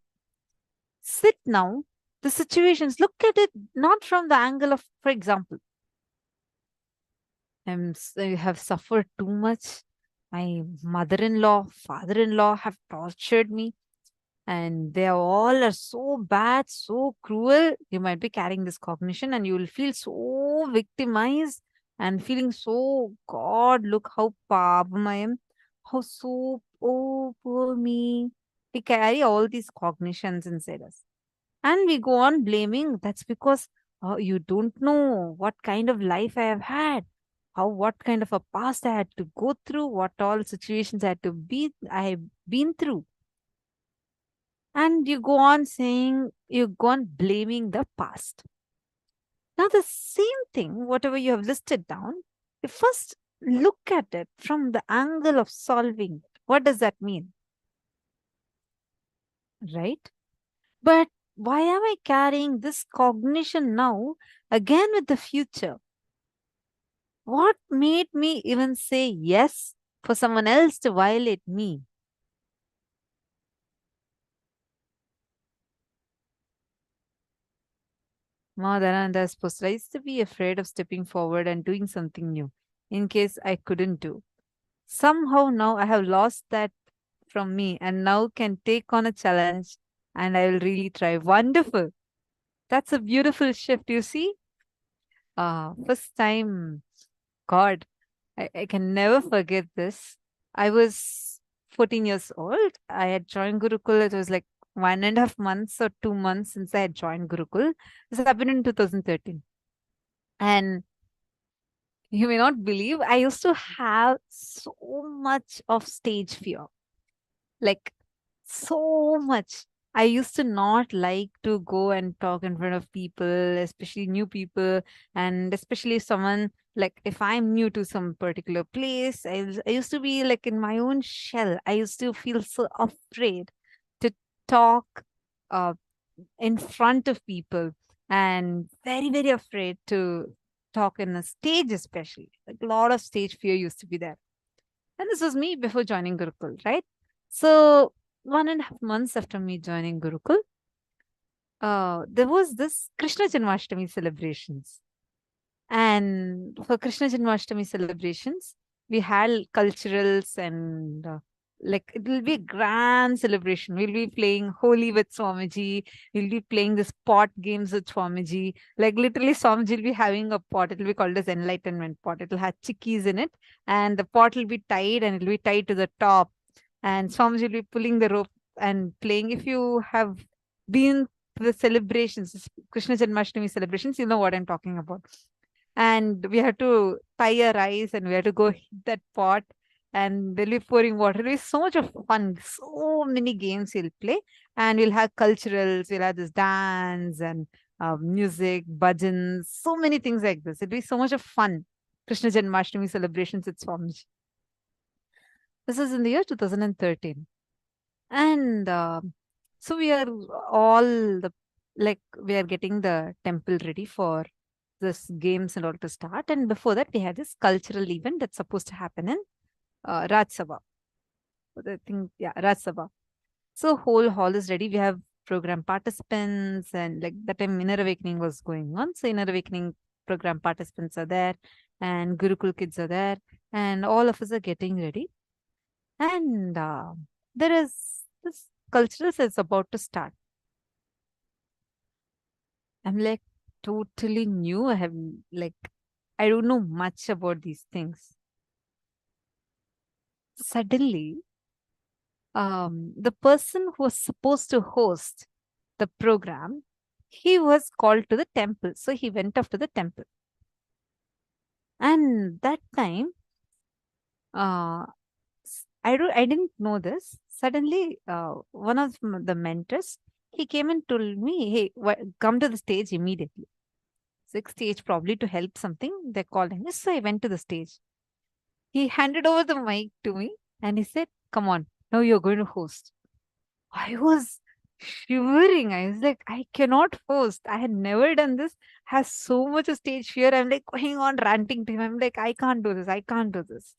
Sit now. The situations, look at it not from the angle of, for example, I have suffered too much. My mother-in-law, father-in-law have tortured me, and they all are so bad, so cruel. You might be carrying this cognition and you will feel so victimized and feeling so, God, look how pabam I am. How so, oh, poor me. We carry all these cognitions inside us. And we go on blaming. That's because you don't know what kind of life I have had, what kind of a past I had to go through, what all situations I have been through. And you go on blaming the past. Now, the same thing, whatever you have listed down, you first look at it from the angle of solving. What does that mean? Right? But why am I carrying this cognition now again with the future? What made me even say yes for someone else to violate me? Madhananda is supposed I used to be afraid of stepping forward and doing something new in case I couldn't do. Somehow now I have lost that from me and now can take on a challenge and I will really try. Wonderful. That's a beautiful shift, you see? First time, God, I can never forget this. I was 14 years old. I had joined Gurukul. It was like 1.5 months or 2 months since I had joined Gurukul. This happened in 2013. And you may not believe, I used to have so much of stage fear. Like, so much. I used to not like to go and talk in front of people, especially new people, and especially someone like if I'm new to some particular place, I used to be like in my own shell. I used to feel so afraid to talk uh, in front of people and very, very afraid to talk in a stage, especially. Like a lot of stage fear used to be there. And this was me before joining Gurukul, right? So 1.5 months after me joining Gurukul, there was this Krishna Janmashtami celebrations. And for Krishna Janmashtami celebrations, we had culturals and like it will be a grand celebration. We'll be playing Holi with Swamiji. We'll be playing this pot games with Swamiji. Like literally, Swamiji will be having a pot. It will be called as enlightenment pot. It will have chickies in it, and the pot will be tied and it will be tied to the top. And Swamiji will be pulling the rope and playing. If you have been to the celebrations, Krishna Janmashtami celebrations, you know what I'm talking about. And we had to tie a rice and we had to go hit that pot and they'll be pouring water. It'll be so much of fun. So many games we'll play and we'll have culturals. We'll have this dance and music, bhajans, so many things like this. It'll be so much of fun. Krishna Janmashtami celebrations at Swamiji. This is in the year 2013. And so we are we are getting the temple ready for this games and all to start. And before that, we had this cultural event that's supposed to happen in Raj Sabha. I think, yeah, Raj Sabha. So whole hall is ready. We have program participants, and like that time Inner Awakening was going on. So Inner Awakening program participants are there, and Gurukul kids are there, and all of us are getting ready. And there is this cultural is about to start. I'm like totally new. I don't know much about these things. Suddenly, the person who was supposed to host the program, he was called to the temple. So he went off to the temple. And that time, uh, I didn't know this. Suddenly, one of the mentors, he came and told me, "Hey, come to the stage immediately." Stage probably to help something. They're calling me. So I went to the stage. He handed over the mic to me and he said, "Come on, now you're going to host." I was shivering. I was like, I cannot host. I had never done this. Has so much of stage fear. I'm like going on ranting to him. I'm like, I can't do this. I can't do this.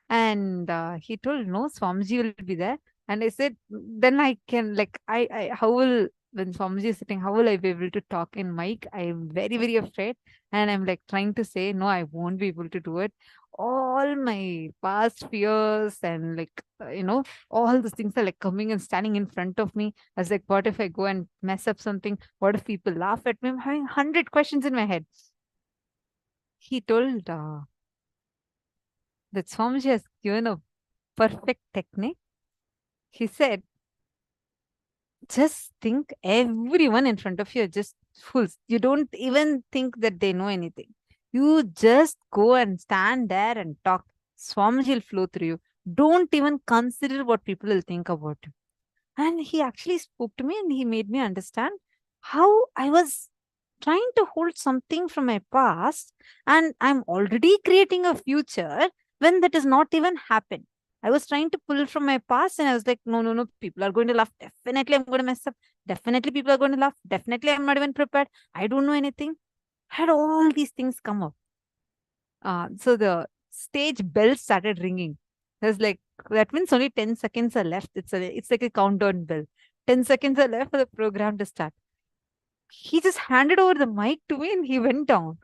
And he told, no, Swamiji will be there. And I said, then I can, like, how will, when Swamiji is sitting, how will I be able to talk in mic? I'm very, very afraid. And I'm like trying to say, no, I won't be able to do it. All my past fears and all these things are like coming and standing in front of me. I was like, what if I go and mess up something? What if people laugh at me? I'm having 100 questions in my head. He told that Swamiji has given a perfect technique. He said, just think everyone in front of you are just fools. You don't even think that they know anything. You just go and stand there and talk. Swamiji will flow through you. Don't even consider what people will think about you. And he actually spoke to me and he made me understand how I was trying to hold something from my past and I'm already creating a future when that has not even happened. I was trying to pull from my past and I was like, no, no, no, people are going to laugh. Definitely I'm going to mess up. Definitely people are going to laugh. Definitely I'm not even prepared. I don't know anything. Had all these things come up. So the stage bell started ringing. There's like, that means only 10 seconds are left. It's like a countdown bell. 10 seconds are left for the program to start. He just handed over the mic to me and he went down.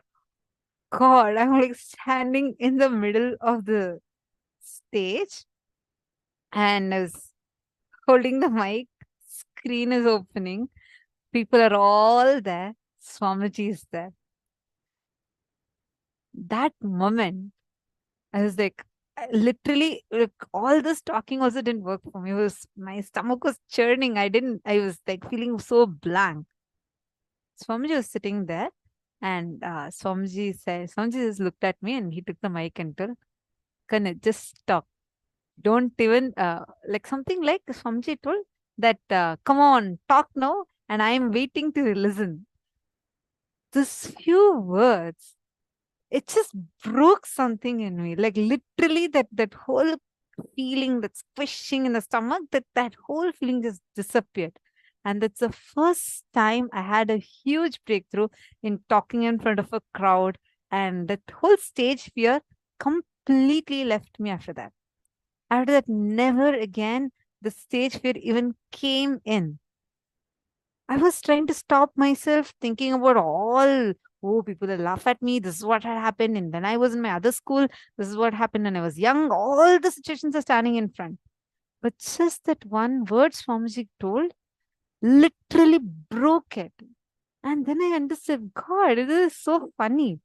God, I'm like standing in the middle of the stage and I was holding the mic. Screen is opening. People are all there. Swamiji is there. That moment, I was like, literally, like, all this talking also didn't work for me. My stomach was churning. I was like feeling so blank. Swamiji was sitting there and Swamiji just looked at me and he took the mic and told, Kanit, just talk. Don't even, like something like Swamiji told that, come on, talk now and I am waiting to listen. These few words, it just broke something in me. Like literally that whole feeling, that squishing in the stomach, that whole feeling just disappeared. And that's the first time I had a huge breakthrough in talking in front of a crowd. And that whole stage fear completely left me after that. After that, never again the stage fear even came in. I was trying to stop myself thinking about all, oh, people will laugh at me. This is what had happened. And when I was in my other school, this is what happened when I was young. All the situations are standing in front. But just that one word Swamiji told literally broke it. And then I understood, God, it is so funny.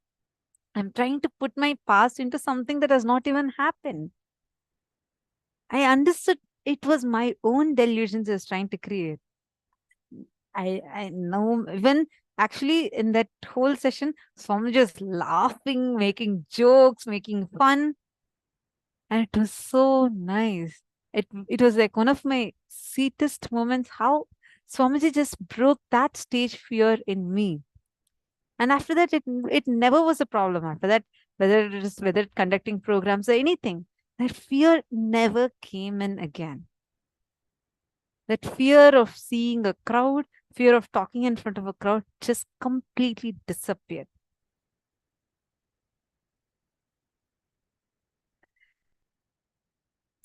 I'm trying to put my past into something that has not even happened. I understood it was my own delusions I was trying to create. I know even actually in that whole session, Swami just laughing, making jokes, making fun. And it was so nice. It was like one of my sweetest moments, how Swamiji just broke that stage fear in me. And after that, it never was a problem after that, whether conducting programs or anything. That fear never came in again. That fear of seeing a crowd, fear of talking in front of a crowd just completely disappeared.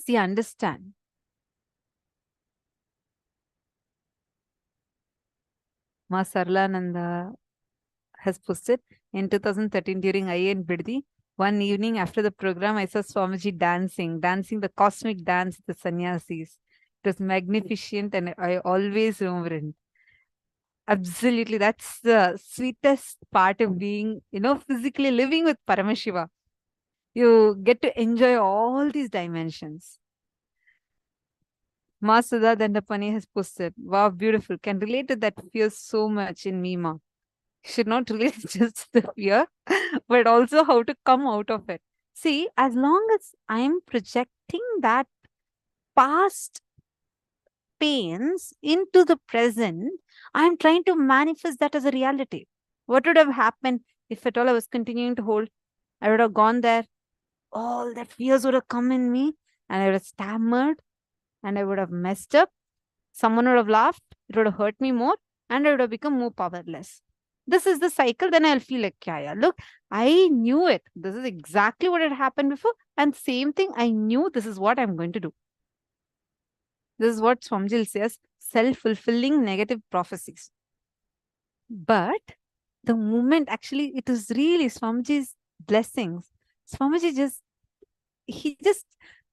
See, understand. Ma Sarlananda has posted in 2013 during IN Biddi. One evening after the program, I saw Swamiji dancing the cosmic dance with the sannyasis. It was magnificent and I always remember it. Absolutely. That's the sweetest part of being, physically living with Paramashiva. You get to enjoy all these dimensions. Ma Sudha Dandapani has posted, wow, beautiful. Can relate to that fear so much in me, Ma. Should not relate just to the fear, but also how to come out of it. See, as long as I'm projecting that past pains into the present, I'm trying to manifest that as a reality. What would have happened if at all I was continuing to hold? I would have gone there, all that fears would have come in me, and I would have stammered, and I would have messed up. Someone would have laughed, it would have hurt me more, and I would have become more powerless. This is the cycle. Then I'll feel like, yeah, look, I knew it. This is exactly what had happened before. And same thing, I knew this is what I'm going to do. This is what Swamjil says, self-fulfilling negative prophecies. But the moment, actually, it is really Swamiji's blessings. Swamiji he just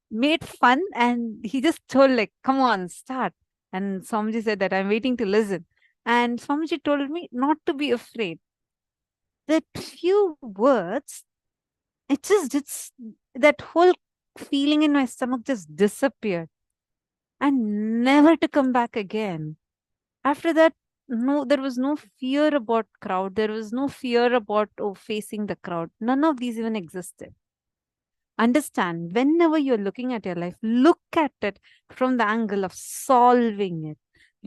made fun and he just told like, come on, start. And Swamiji said that I'm waiting to listen. And Swamiji told me not to be afraid. That few words, it's that whole feeling in my stomach just disappeared and never to come back again. After that, no, there was no fear about crowd. There was no fear about facing the crowd. None of these even existed. Understand, whenever you're looking at your life, look at it from the angle of solving it.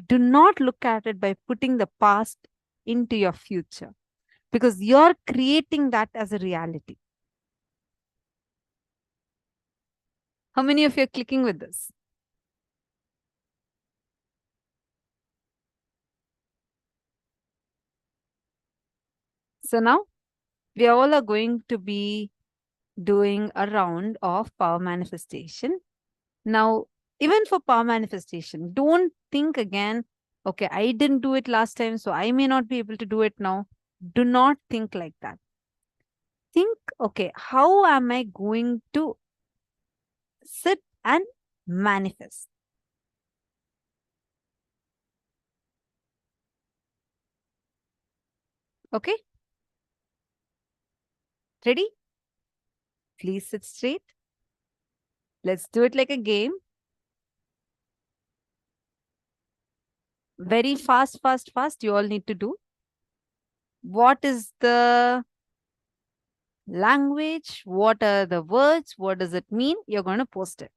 Do not look at it by putting the past into your future, because you're creating that as a reality. How many of you are clicking with this? So now we all are going to be doing a round of power manifestation. Now, even for power manifestation, don't think again, okay, I didn't do it last time, so I may not be able to do it now. Do not think like that. Think, okay, how am I going to sit and manifest? Okay? Ready? Please sit straight. Let's do it like a game. Very fast, fast, fast. You all need to do. What is the language? What are the words? What does it mean? You're going to post it.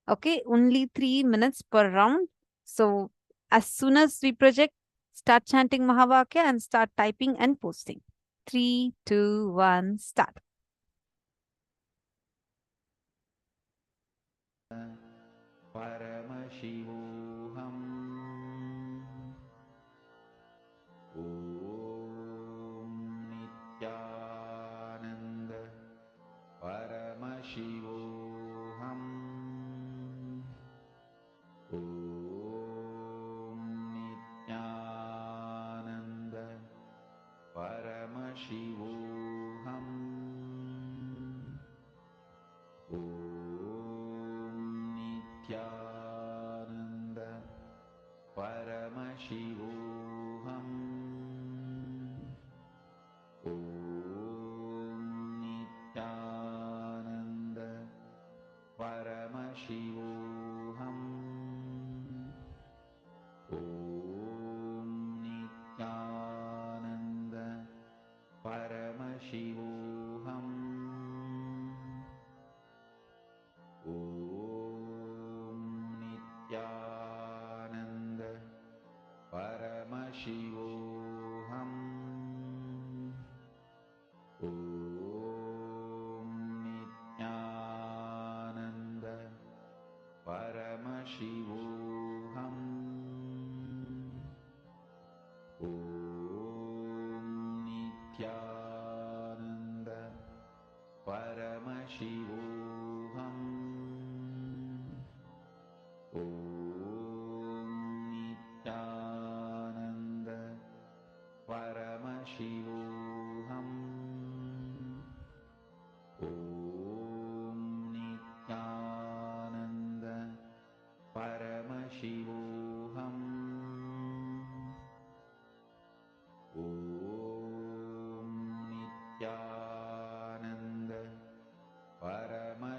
Okay, only 3 minutes per round. So as soon as we project, start chanting Mahavakya and start typing and posting. 3, 2, 1, start. Paramashivoham. Om Nithyananda Paramashivoham. Om Nithyananda Paramashivoham. Om Nithyananda Paramashivoham. Om Nithyananda Paramashivoham. Om Nithyananda Paramashivoham. Om Nithyananda Paramashivoham. Om Nithyananda Paramashivoham. Om Nithyananda Paramashivoham. Om Nithyananda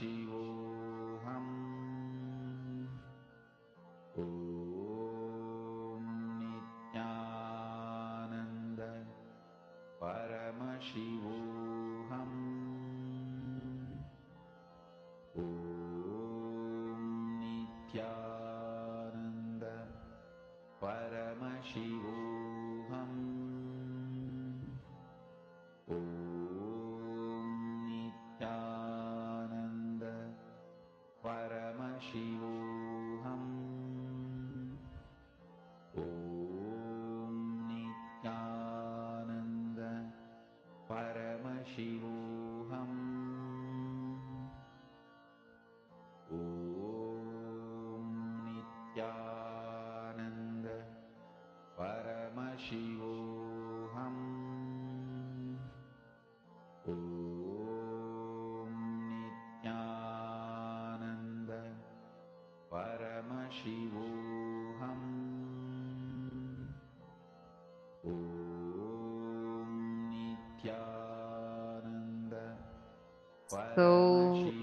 Om Nithyananda Paramashivoham. Om Nithyananda Paramashivoham. Om Nithyananda Paramashivoham. Om Nithyananda Paramashivoham. Om Nithyananda Paramashivoham. Om Nithyananda Paramashivoham. Om Nithyananda So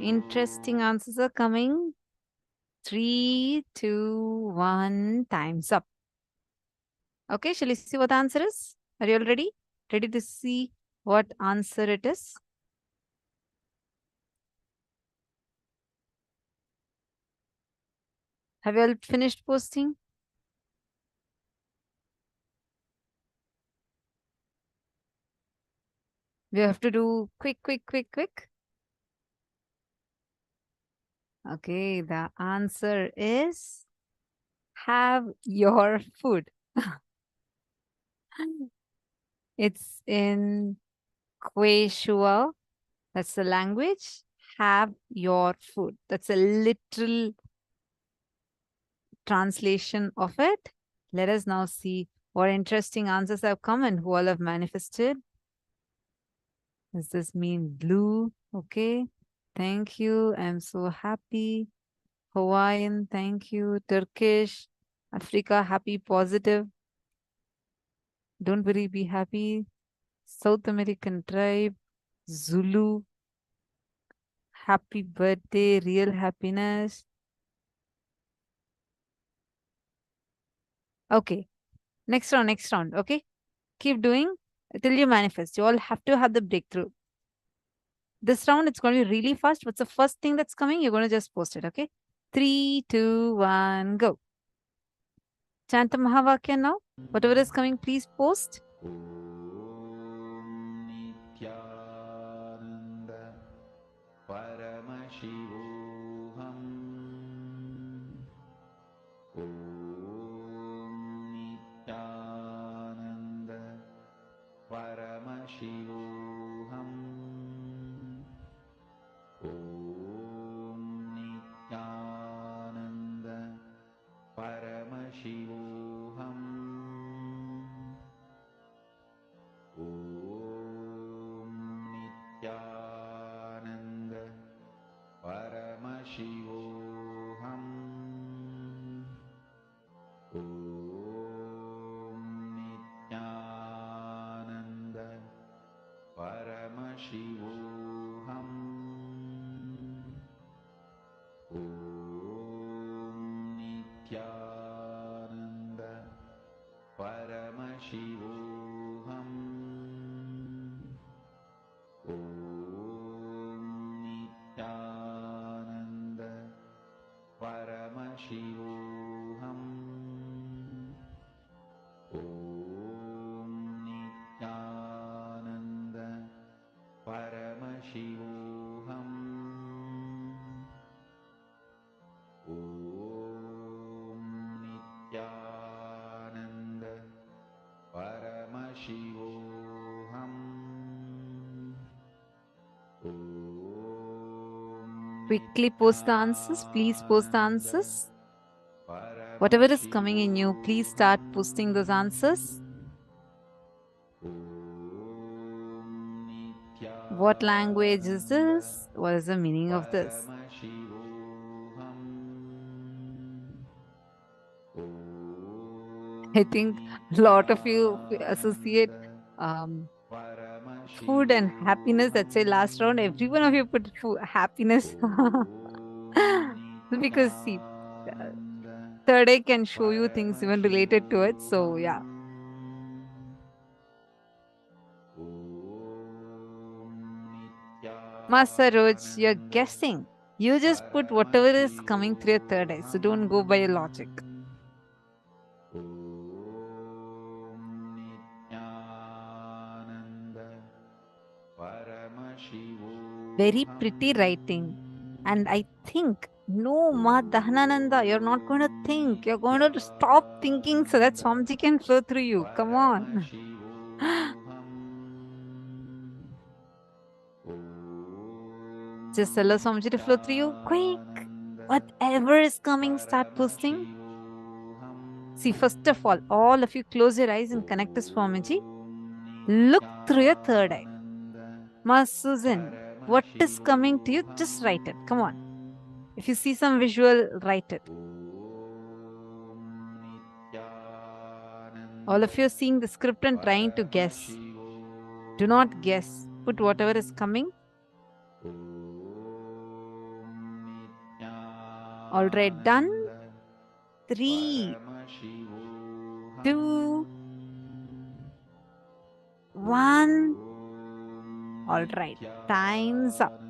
interesting answers are coming. 3, 2, 1, time's up. Okay, shall we see what the answer is? Are you all ready? Ready to see what answer it is? Have you all finished posting? We have to do quick. Okay, the answer is have your food. It's in Quechua. That's the language. Have your food. That's a literal translation of it. Let us now see what interesting answers have come and who all have manifested. Does this mean blue? Okay. Thank you. I'm so happy. Hawaiian, thank you. Turkish, Africa, happy, positive. Don't worry, be happy. South American tribe, Zulu, happy birthday, real happiness. Okay, next round, okay? Keep doing till you manifest. You all have to have the breakthrough. This round, it's going to be really fast. What's the first thing that's coming? You're going to just post it, okay? 3, 2, 1, go. Chant the Mahavakya now. Whatever is coming, please post. Om Nithyananda Paramashivoham. Om Nithyananda Paramashivoham. Om Nithyananda Paramashivoham. Om Nithyananda Paramashivoham. Om Nithyananda Paramashivoham. Om Nithyananda Paramashivoham. Om Nithyananda Paramashivoham. Om Nithyananda Paramashivoham. Om Nithyananda Paramashivoham. Quickly post the answers. Please post the answers. Whatever is coming in you, please start posting those answers. What language is this? What is the meaning of this? I think a lot of you associate food and happiness. That's a last round. Every one of you put happiness. Because see, third eye can show you things even related to it. So yeah. Masaroj, you're guessing. You just put whatever is coming through your third eye. So don't go by your logic. Very pretty writing. And I think, no, Ma Dahanananda, you're not going to think. You're going to stop thinking so that Swamiji can flow through you. Come on. Just allow Swamiji to flow through you. Quick. Whatever is coming, start posting. See, first of all of you close your eyes and connect to Swamiji. Look through your third eye. Ma Susan, what is coming to you? Just write it. Come on. If you see some visual, write it. All of you are seeing the script and trying to guess. Do not guess. Put whatever is coming. All right, done. 3, 2, 1. All right, time's up.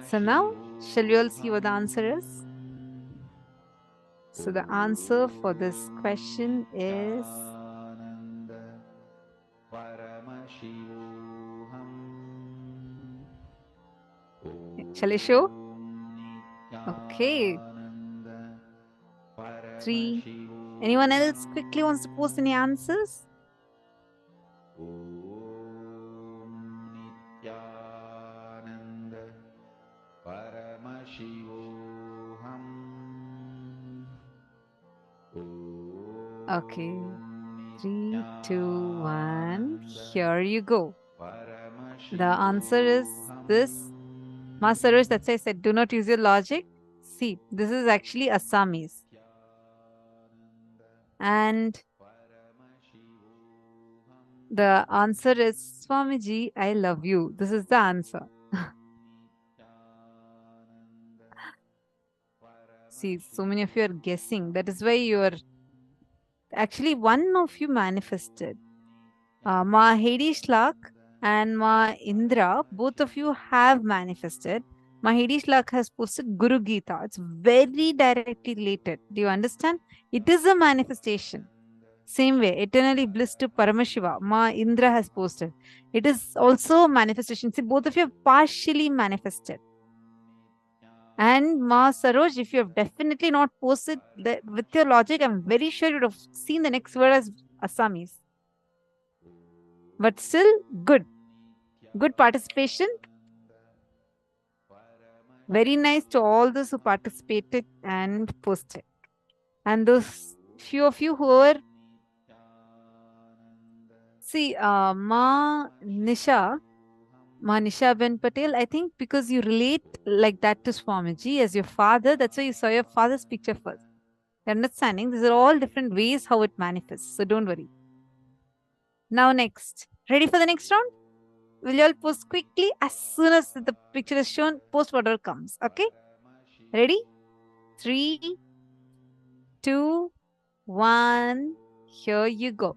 So now, shall we all see what the answer is? So the answer for this question is shall I show? Okay. 3. Anyone else quickly wants to post any answers? Okay. 3, 2, 1. Here you go. The answer is this. Masarush, that's why I said do not use your logic. See, this is actually Assamese. And the answer is Swamiji, I love you. This is the answer. See, so many of you are guessing. That is why you are actually one of you manifested. Ma Hedi and Ma Indra, both of you have manifested. Ma Hedi has posted Guru Gita. It's very directly related. Do you understand? It is a manifestation. Same way, eternally bliss to Paramashiva, Ma Indra has posted. It is also a manifestation. See, both of you have partially manifested. And Ma Saroj, if you have definitely not posted with your logic, I'm very sure you would have seen the next word as Assamese. But still, good. Good participation. Very nice to all those who participated and posted. And those few of you who were... See, Ma Nisha Ben Patel, I think because you relate like that to Swamiji as your father, that's why you saw your father's picture first. You're understanding? These are all different ways how it manifests. So don't worry. Now next. Ready for the next round? Will you all post quickly? As soon as the picture is shown, post whatever comes. Okay? Ready? 3, 2, 1. Here you go.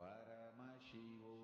Paramashivoham.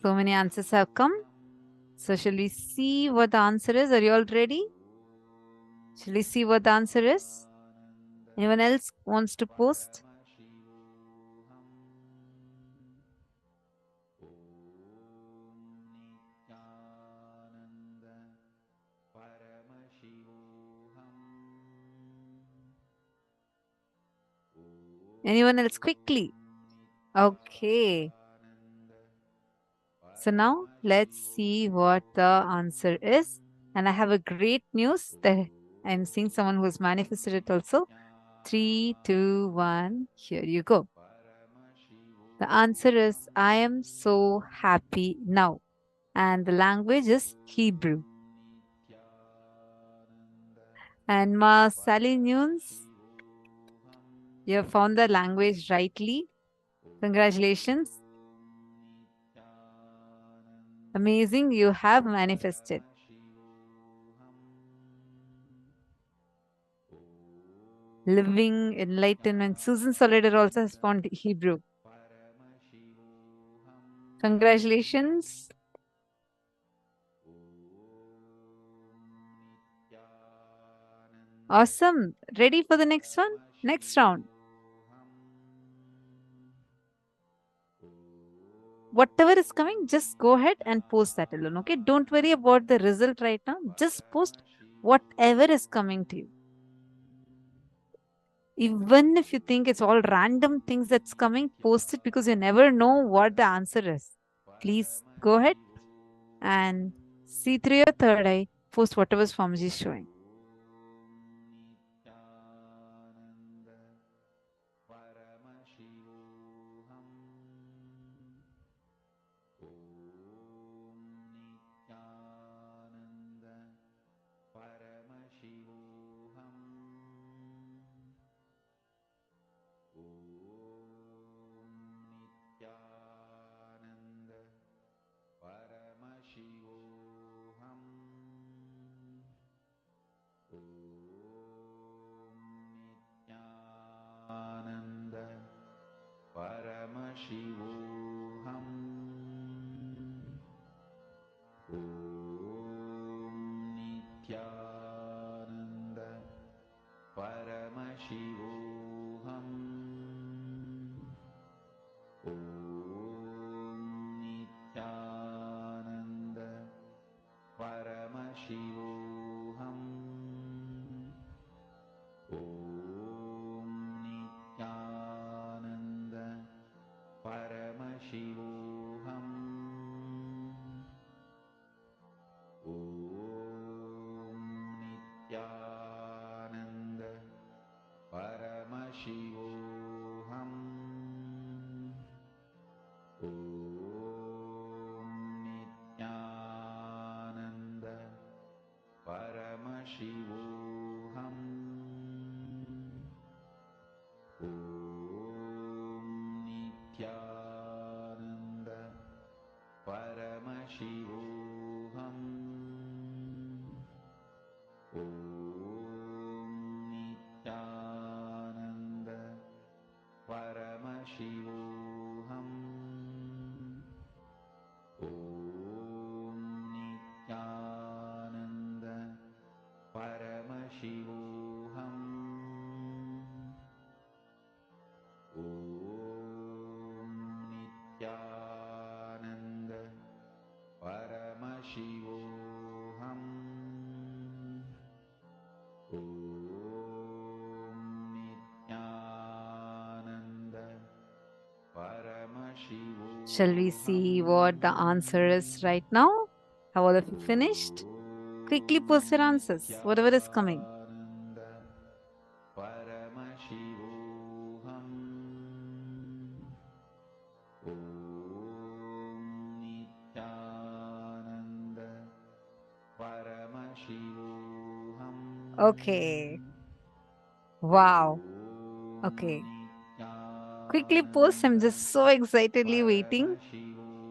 So many answers have come. So shall we see what the answer is? Are you all ready? Shall we see what the answer is? Anyone else wants to post? Anyone else quickly? Okay. So now let's see what the answer is. And I have a great news that I'm seeing someone who's manifested it also. 3, 2, 1. Here you go. The answer is I am so happy now. And the language is Hebrew. And Ma Sally Nunes, you have found the language rightly. Congratulations. Amazing, you have manifested. Living enlightenment. Susan Solider also has found Hebrew. Congratulations. Awesome. Ready for the next one? Next round. Whatever is coming, just go ahead and post that alone. Okay. Don't worry about the result right now. Just post whatever is coming to you. Even if you think it's all random things that's coming, post it because you never know what the answer is. Please go ahead and see through your third eye. Post whatever Swamiji is showing. Paramashivoham. Om Nithyananda Paramashivoham. Om Nithyananda Paramashivoham. Om Nithyananda Paramashivoham. Om Nithyananda Paramashivoham. Om Nithyananda Paramashivoham. Om Nithyananda Paramashivoham. Om Nithyananda Paramashivoham. Om Nithyananda Paramashivoham. Om Nithyananda Paramashivoham. Om Nithyananda Paramashivoham. Shall we see what the answer is right now? Have all of you finished? Quickly post your answers, whatever is coming. Paramashivoham. Om Nithyananda Paramashivoham. Okay. Wow. Okay. Quickly post. I'm just so excitedly waiting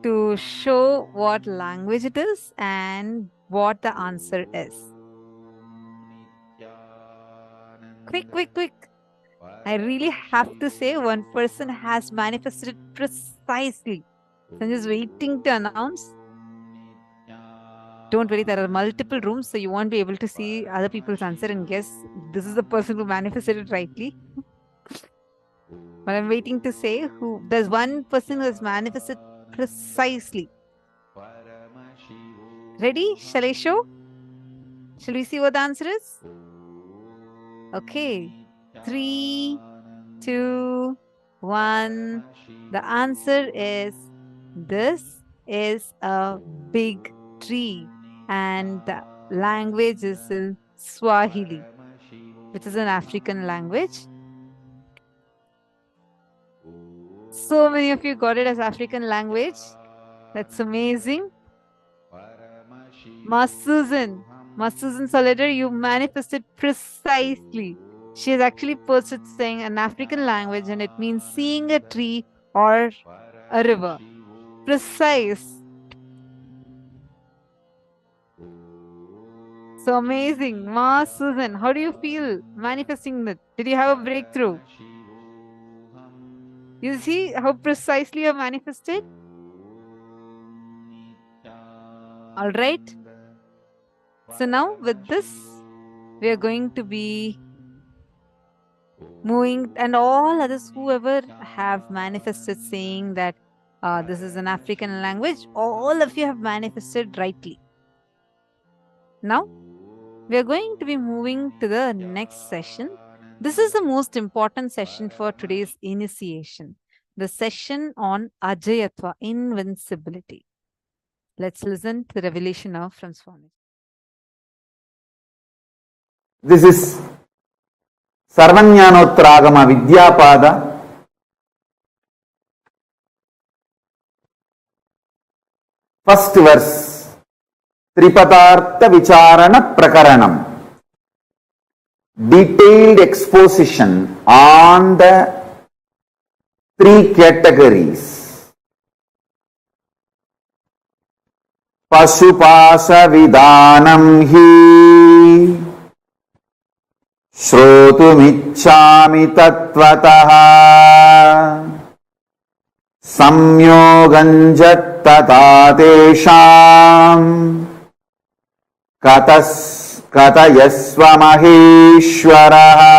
to show what language it is and what the answer is. Quick, quick, quick. I really have to say one person has manifested it precisely. So I'm just waiting to announce. Don't worry, there are multiple rooms, so you won't be able to see other people's answer and guess this is the person who manifested it rightly. But I'm waiting to say who. There's one person who has manifested precisely. Ready? Shall I show? Shall we see what the answer is? Okay. 3, 2, 1. The answer is this is a big tree, and the language is in Swahili, which is an African language. So many of you got it as African language. That's amazing. Ma Susan Solider, you manifested precisely. She has actually posted saying an African language and it means seeing a tree or a river. Precise. So amazing. Ma Susan, how do you feel manifesting that? Did you have a breakthrough? You see how precisely you manifested? All right. So now with this, we are going to be moving, and all others whoever have manifested saying that this is an African language, all of you have manifested rightly. Now, we are going to be moving to the next session. This is the most important session for today's initiation, the session on Ajayatva, invincibility. Let's listen to the revelation of transformation. This is Sarvanyanotragama Vidyapada, first verse, Tripadartha Vicharana Prakaranam. Detailed exposition on the three categories. Pasupasa Vidanam Hi Shrotumicchami Tattvataha Samyoganjat Tesham Katayasva Maheshwaraha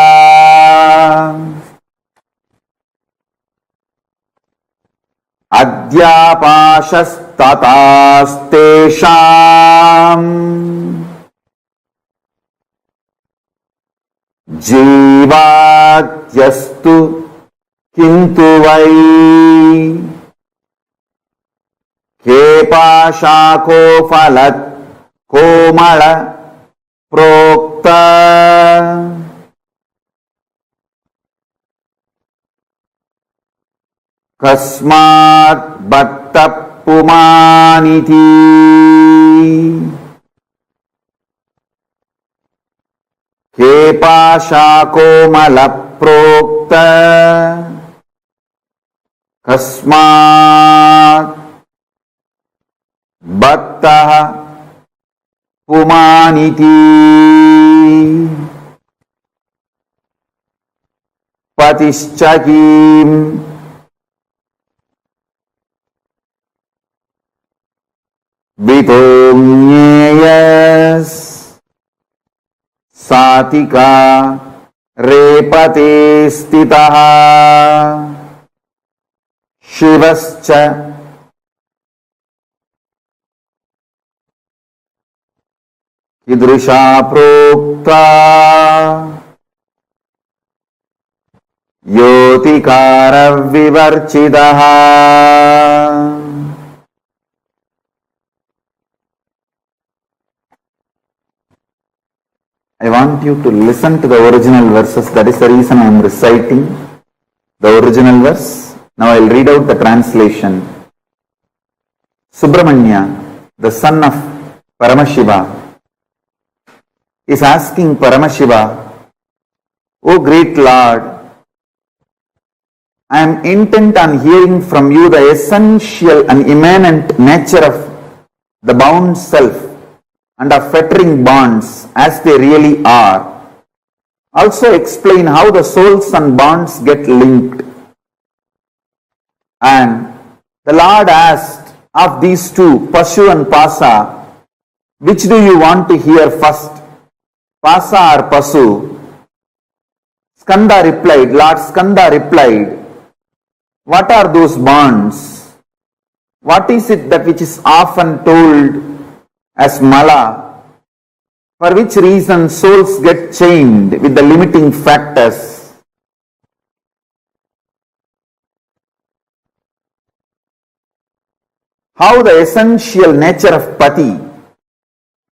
Adhyapashastataastesham Jivatyastu kintu vai Kepashako phalat komala prokta Kasmat bhatta pumaniti Kepashako malaprokta Kasmat bhatta pumaniti Patischakim Vitonyeyas Satika Repate Stitaha Shivascha Kidrisha Prokta Yotikara Vivarchidaha. I want you to listen to the original verses. That is the reason I am reciting the original verse. Now I will read out the translation. Subramanya, the son of Paramashiva, is asking Paramashiva, O great Lord, I am intent on hearing from you the essential and immanent nature of the bound self and of fettering bonds as they really are. Also explain how the souls and bonds get linked. And The Lord asked of these two, Pashu and Pasa, which do you want to hear first, Pasa or Pasu? Lord Skanda replied, what are those bonds? What is it that which is often told as Mala, for which reason souls get chained with the limiting factors? How the essential nature of Pati,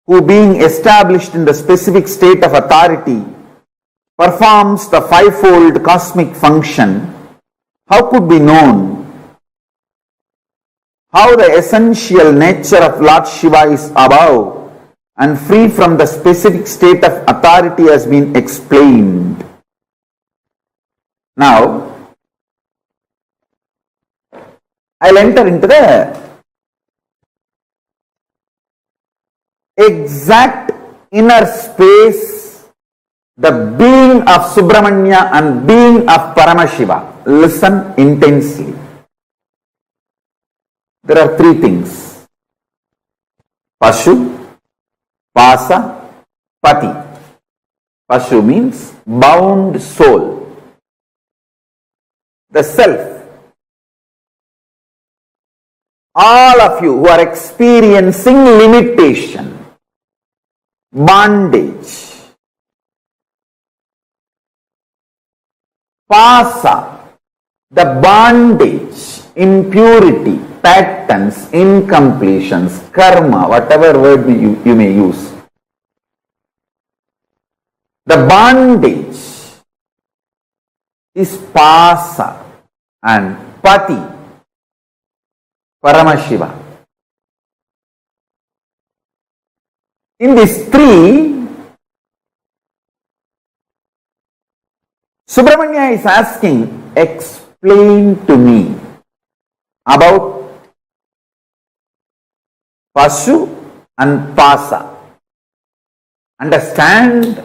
who being established in the specific state of authority, performs the fivefold cosmic function, how could be known? How the essential nature of Lord Shiva is above and free from the specific state of authority has been explained. Now, I'll enter into the exact inner space, the being of Subramanya and being of Paramashiva. Listen intensely. There are three things: Pashu, Pasa, Pati. Pashu means bound soul, the self. All of you who are experiencing limitation, bondage, Pasa, the bondage, impurity, patterns, incompletions, karma, whatever word you may use. The bondage is Pasa, and Pati, Paramashiva. In these three, Subramanya is asking, explain to me about Pashu and Pasa. Understand?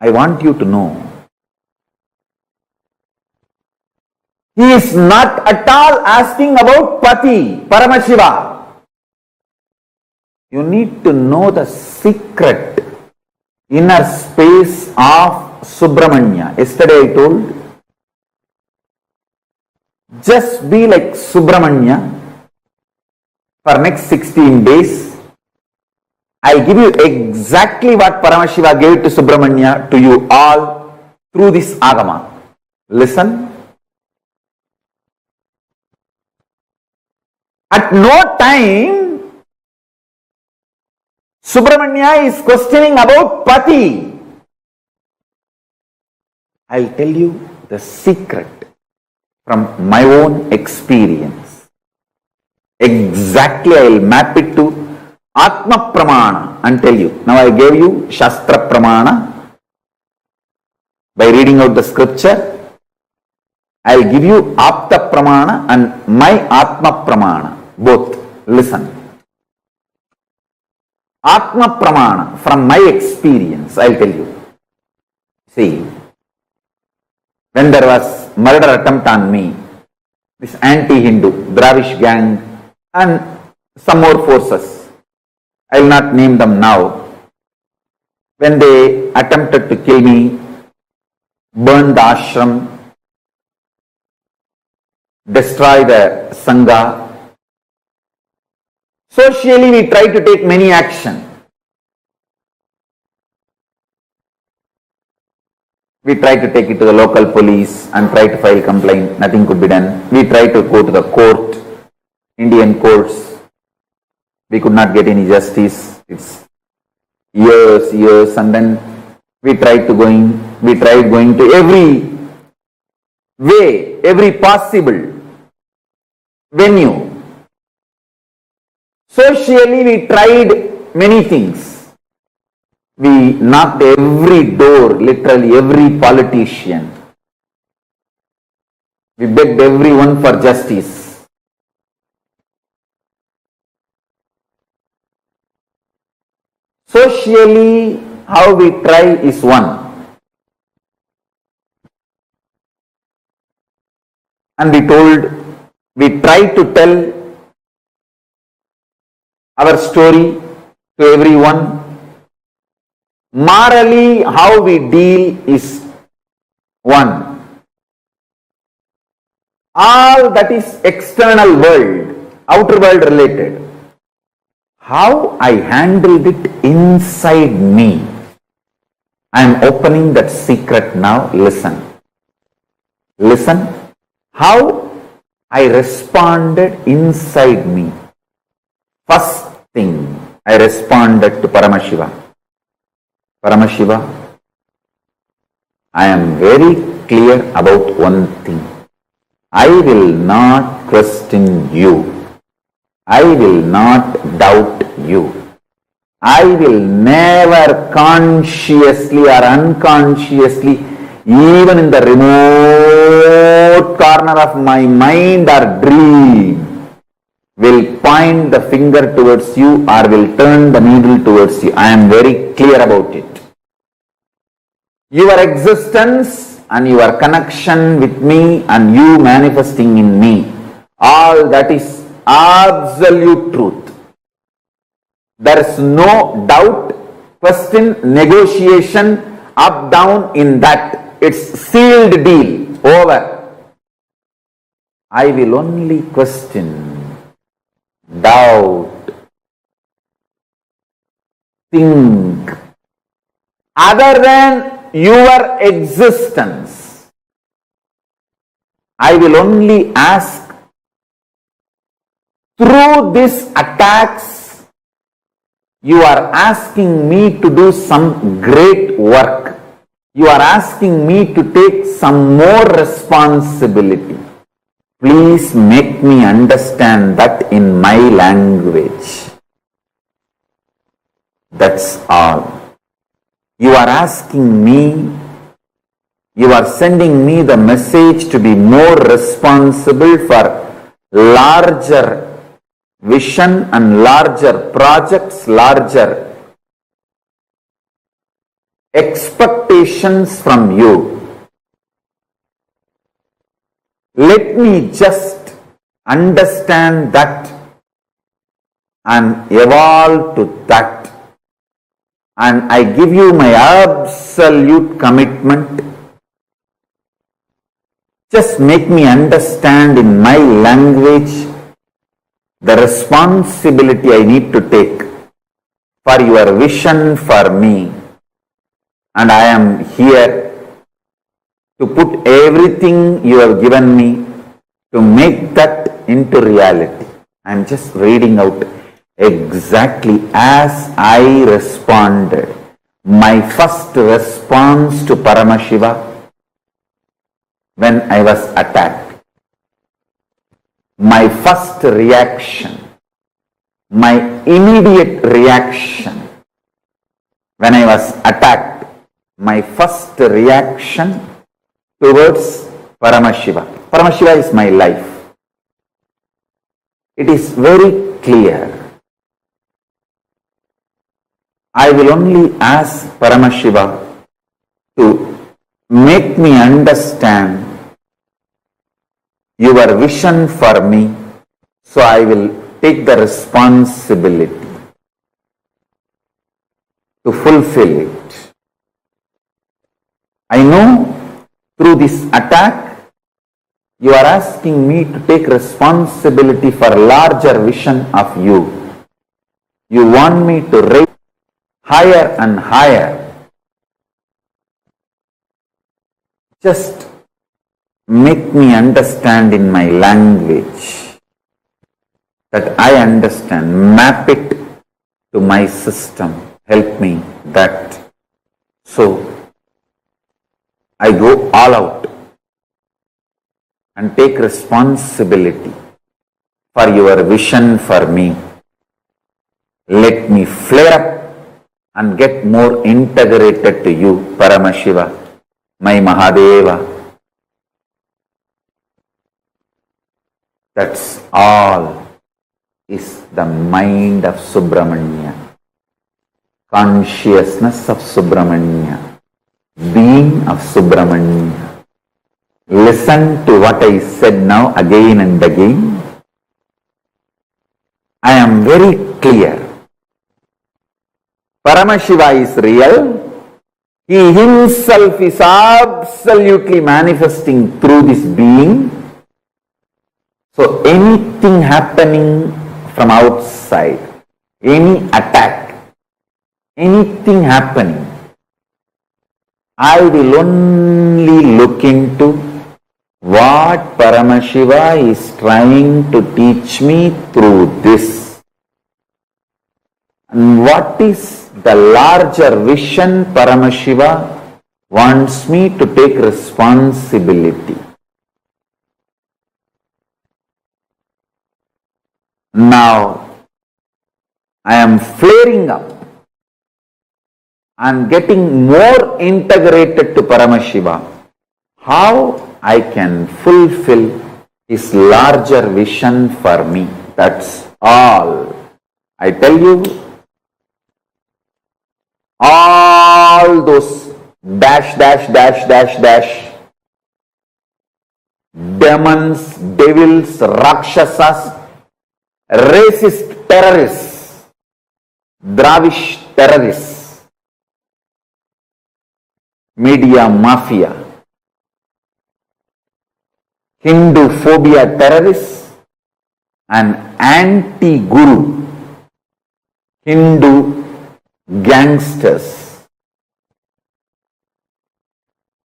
I want you to know. He is not at all asking about Pati, Paramashiva. You need to know the secret inner space of Subramanya. Yesterday I told, just be like Subramanya for next 16 days. I give you exactly what Paramashiva gave to Subramanya to you all through this Agama. Listen. At no time Subramanya is questioning about Pati. I'll tell you the secret from my own experience. Exactly, I will map it to Atma Pramana and tell you. Now I gave you Shastra Pramana by reading out the scripture. I'll give you Apta Pramana and my Atma Pramana. Both. Listen. Atma Pramana, from my experience, I'll tell you. See, when there was murder attempt on me, this anti-Hindu, Dravish gang and some more forces, I will not name them now, when they attempted to kill me, burn the ashram, destroy the Sangha, socially we try to take many action. We try to take it to the local police and try to file complaint. Nothing could be done. We try to go to the court, Indian courts. We could not get any justice. It's years, and then we tried going to every way, every possible venue. Socially we tried many things. We knocked every door, literally every politician. We begged everyone for justice. Socially, how we try is one. And we told we try to tell our story to everyone. Morally, how we deal is one. All that is external world, outer world related. How I handled it inside me. I am opening that secret now. Listen. Listen. How I responded inside me. First thing, I responded to Paramashiva. Paramashiva, I am very clear about one thing. I will not question you. I will not doubt you. I will never consciously or unconsciously, even in the remote corner of my mind or dream, will point the finger towards you or will turn the needle towards you. I am very clear about it. Your existence and your connection with me and you manifesting in me, all that is absolute truth. There is no doubt, question, negotiation, up, down in that. It's sealed deal, over. I will only question, doubt, think, other than your existence. I will only ask, through these attacks, you are asking me to do some great work. You are asking me to take some more responsibility. Please make me understand that in my language. That's all. You are asking me, you are sending me the message to be more responsible for larger vision and larger projects, larger expectations from you. Let me just understand that and evolve to that. And I give you my absolute commitment. Just make me understand in my language the responsibility I need to take for your vision for me. And I am here to put everything you have given me to make that into reality. I am just reading out exactly as I responded. My first response to Paramashiva when I was attacked. My first reaction, my immediate reaction when I was attacked, my first reaction towards Paramashiva. Paramashiva is my life. It is very clear. I will only ask Paramashiva to make me understand your vision for me, so I will take the responsibility to fulfill it. I know through this attack, you are asking me to take responsibility for larger vision of you. You want me to raise higher and higher. Just make me understand in my language that I understand. Map it to my system. Help me that. So I go all out and take responsibility for your vision for me. Let me flare up and get more integrated to you, Paramashiva, my Mahadeva. That's all is the mind of Subramanya, consciousness of Subramanya, being of Subramanya. Listen to what I said now again and again. I am very clear. Paramashiva is real. He himself is absolutely manifesting through this being. So anything happening from outside, any attack, anything happening, I will only look into what Paramashiva is trying to teach me through this. And what is the larger vision Paramashiva wants me to take responsibility. Now, I am flaring up and getting more integrated to Paramashiva. How I can fulfill his larger vision for me. That's all. I tell you, all those demons, devils, rakshasas, racist terrorists, Dravish terrorists, media mafia, Hindu phobia terrorists, and anti-guru Hindu gangsters.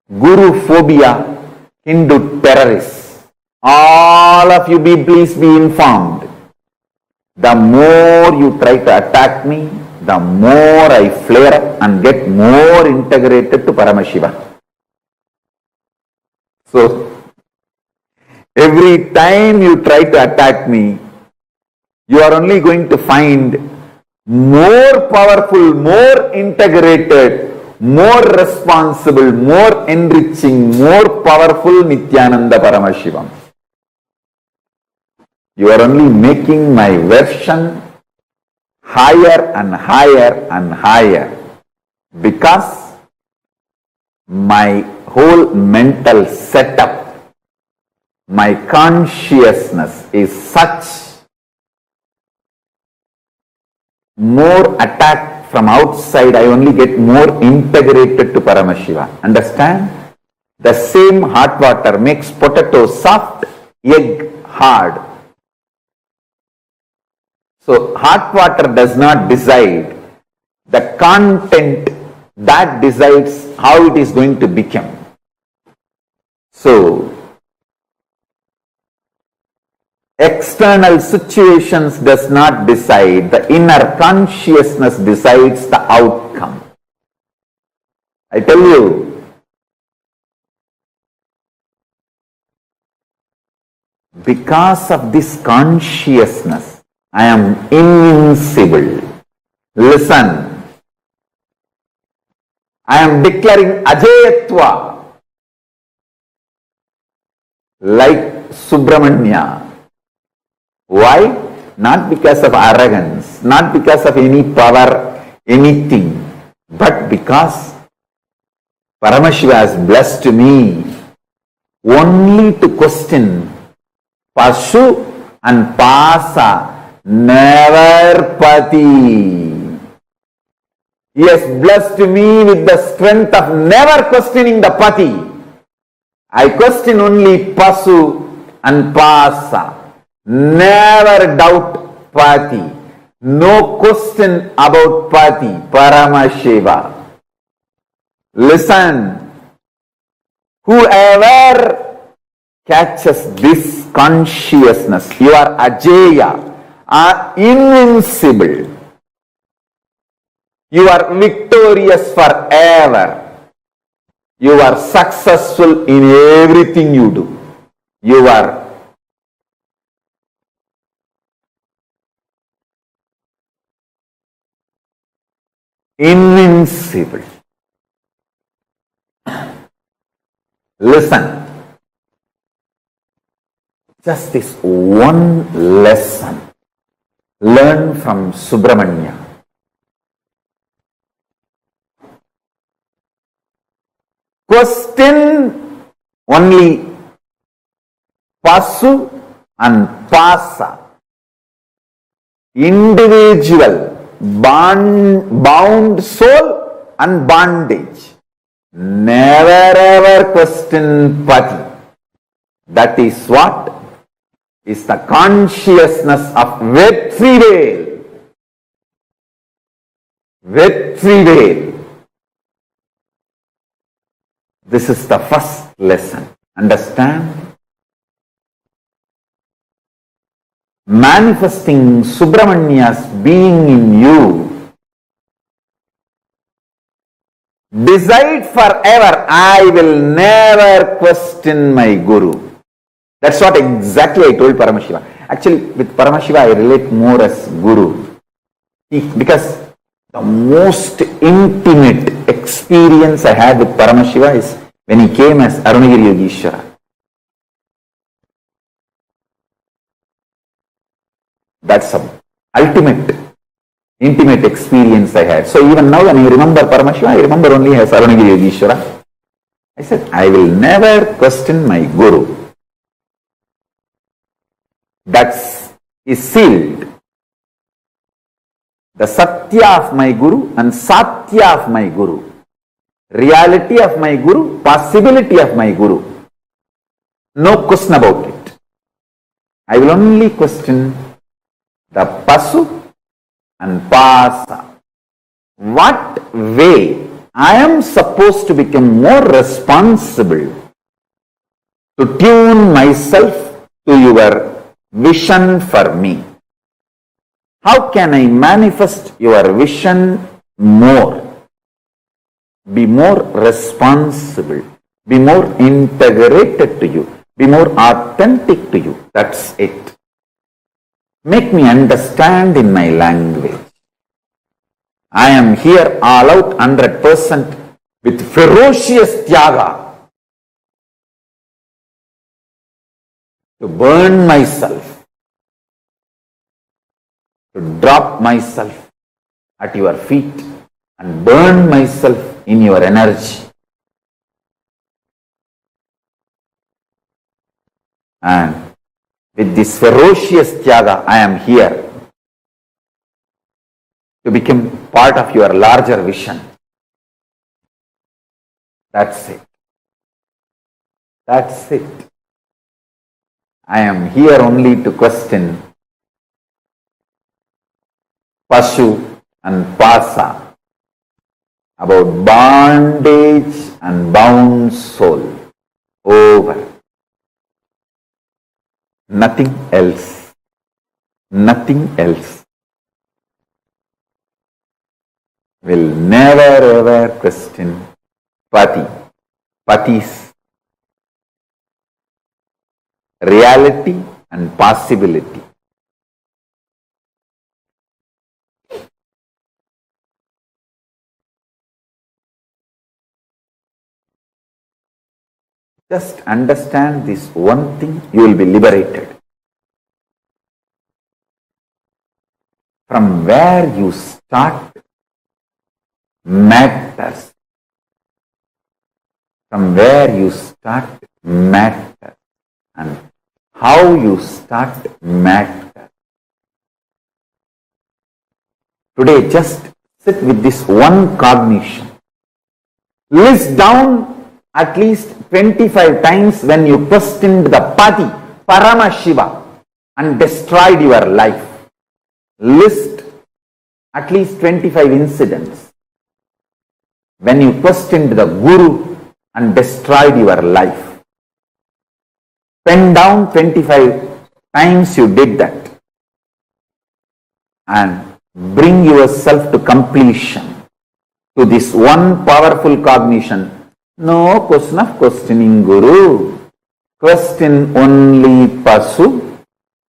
Guru phobia Hindu terrorists. All of you please be informed. The more you try to attack me, the more I flare up and get more integrated to Paramashiva. So, every time you try to attack me, you are only going to find more powerful, more integrated, more responsible, more enriching, more powerful Nithyananda Paramashivam. You are only making my version higher and higher and higher, because my whole mental setup, my consciousness is such. More attack from outside, I only get more integrated to Paramashiva. Understand? The same hot water makes potato soft, egg hard. So hot water does not decide the content, that decides how it is going to become. So external situations does not decide, the inner consciousness decides the outcome. I tell you, because of this consciousness, I am invincible. Listen, I am declaring Ajayatva like Subramanya. Why? Not because of arrogance, not because of any power, anything, but because Paramashiva has blessed me only to question Pashu and Pasa, never Pati. He has blessed me with the strength of never questioning the Pati. I question only Pasu and Pasa. Never doubt Pati. No question about Pati, Paramashiva. Listen, whoever catches this consciousness, you are Ajeya, are invincible. You are victorious forever. You are successful in everything you do. You are invincible. Listen. Just this one lesson. Learn from Subramanya. Question only Pasu and Pasa. Individual, bound soul and bondage. Never ever question Pati. That is what is the consciousness of Vetrivel. Vetrivel. This is the first lesson. Understand? Manifesting Subramania's being in you. Decide forever, I will never question my Guru. That's what exactly I told Paramashiva. Actually, with Paramashiva, I relate more as Guru. Because the most intimate experience I had with Paramashiva is when he came as Arunagiri Yogishwara. That's the ultimate, intimate experience I had. So even now when I remember Paramashiva, I remember only as Arunagiri Yogishwara. I said, I will never question my Guru. That is sealed. The Satya of my Guru and Satya of my Guru. Reality of my Guru, possibility of my Guru. No question about it. I will only question the Pasu and Pasa. What way I am supposed to become more responsible to tune myself to your vision for me? How can I manifest your vision more? Be more responsible, be more integrated to you, be more authentic to you. That's it. Make me understand in my language. I am here all out 100% with ferocious tyaga to burn myself, to drop myself at your feet and burn myself in your energy. And with this ferocious tyaga, I am here to become part of your larger vision. That's it. That's it. I am here only to question Pasu and Pasa about bondage and bound soul. Over. Nothing else. Nothing else. Will never ever question Pati. Pati's reality and possibility. Just understand this one thing, you will be liberated. From where you start matters. From where you start matters. And how you start matters. Today just sit with this one cognition. List down at least 25 times when you questioned the Pati, Paramashiva, and destroyed your life. List at least 25 incidents when you questioned the Guru and destroyed your life. Pen down 25 times you did that and bring yourself to completion, to this one powerful cognition. No question of questioning Guru. Question only Pasu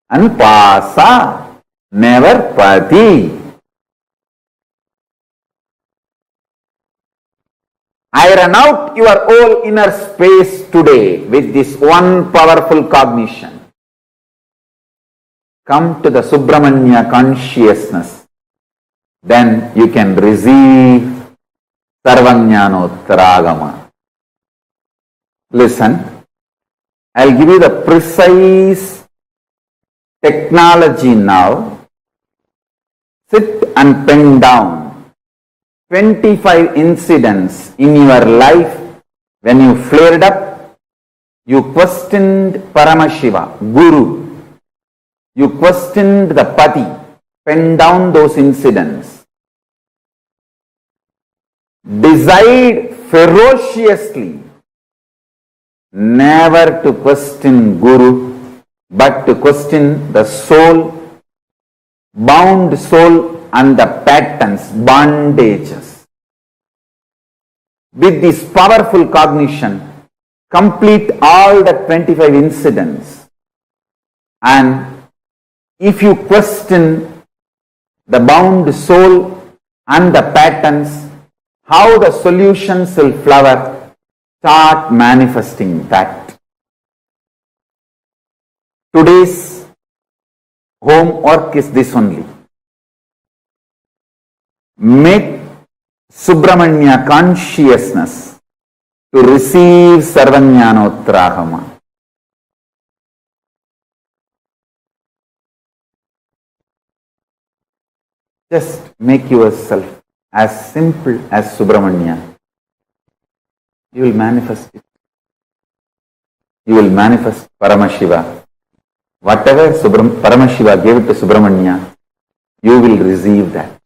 and Pasa, never Pati. Iron out your whole inner space today with this one powerful cognition. Come to the Subramanya consciousness. Then you can receive Sarvajnanottaragama. Listen. I'll give you the precise technology now. Sit and pen down 25 incidents in your life when you flared up, you questioned Paramashiva, Guru, you questioned the Pati. Pen down those incidents. Decide ferociously never to question Guru, but to question the soul, bound soul and the patterns, bondages. With this powerful cognition, complete all the 25 incidents, and if you question the bound soul and the patterns, how the solutions will flower, start manifesting that. Today's homework is this only. Make Subramanya consciousness to receive Sarvajnanottrahama. Just make yourself as simple as Subramanya. You will manifest it. You will manifest Paramashiva. Whatever Paramashiva gave it to Subramanya, you will receive that.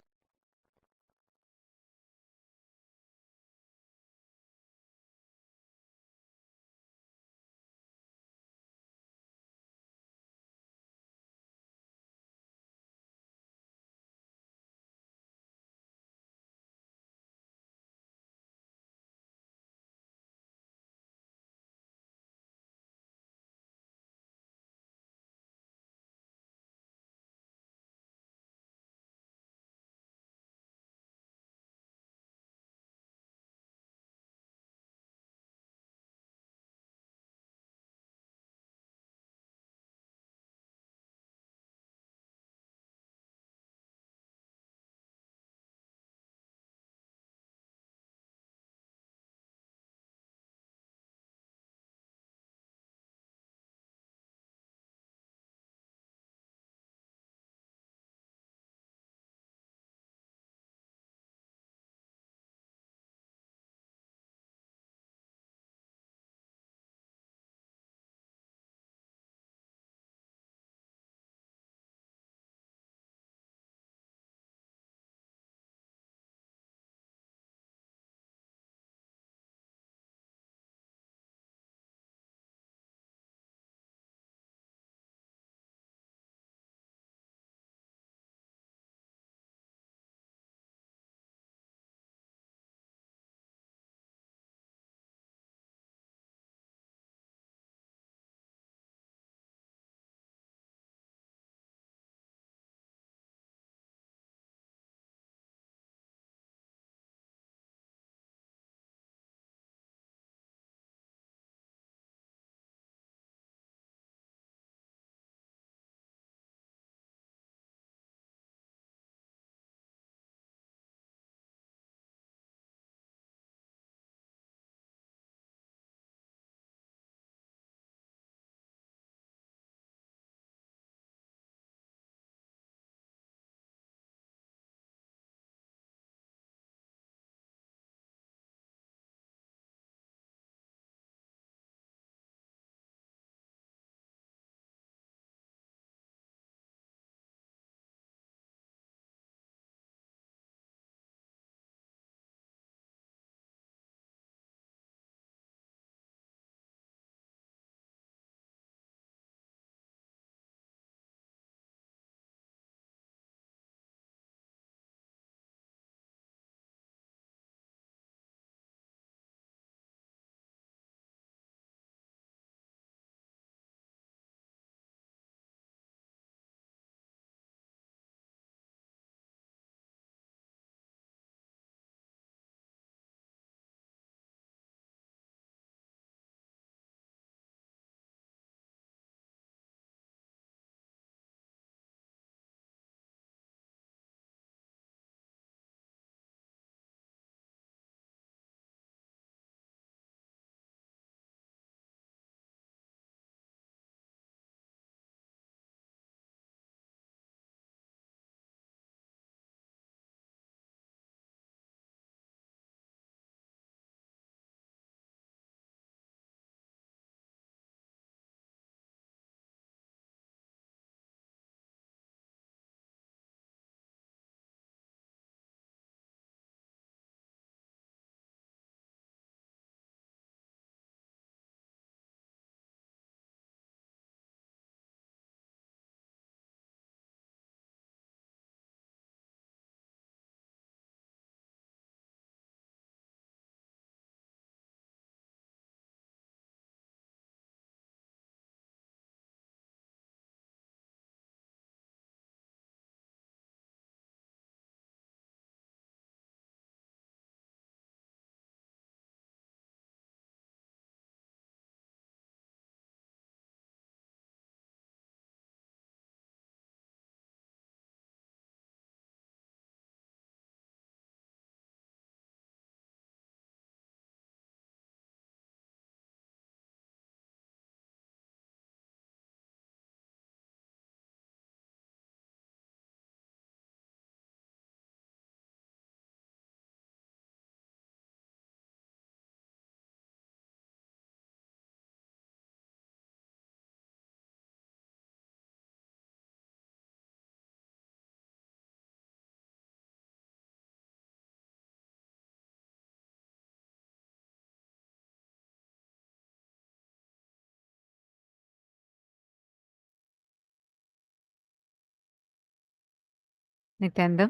Nityanandam,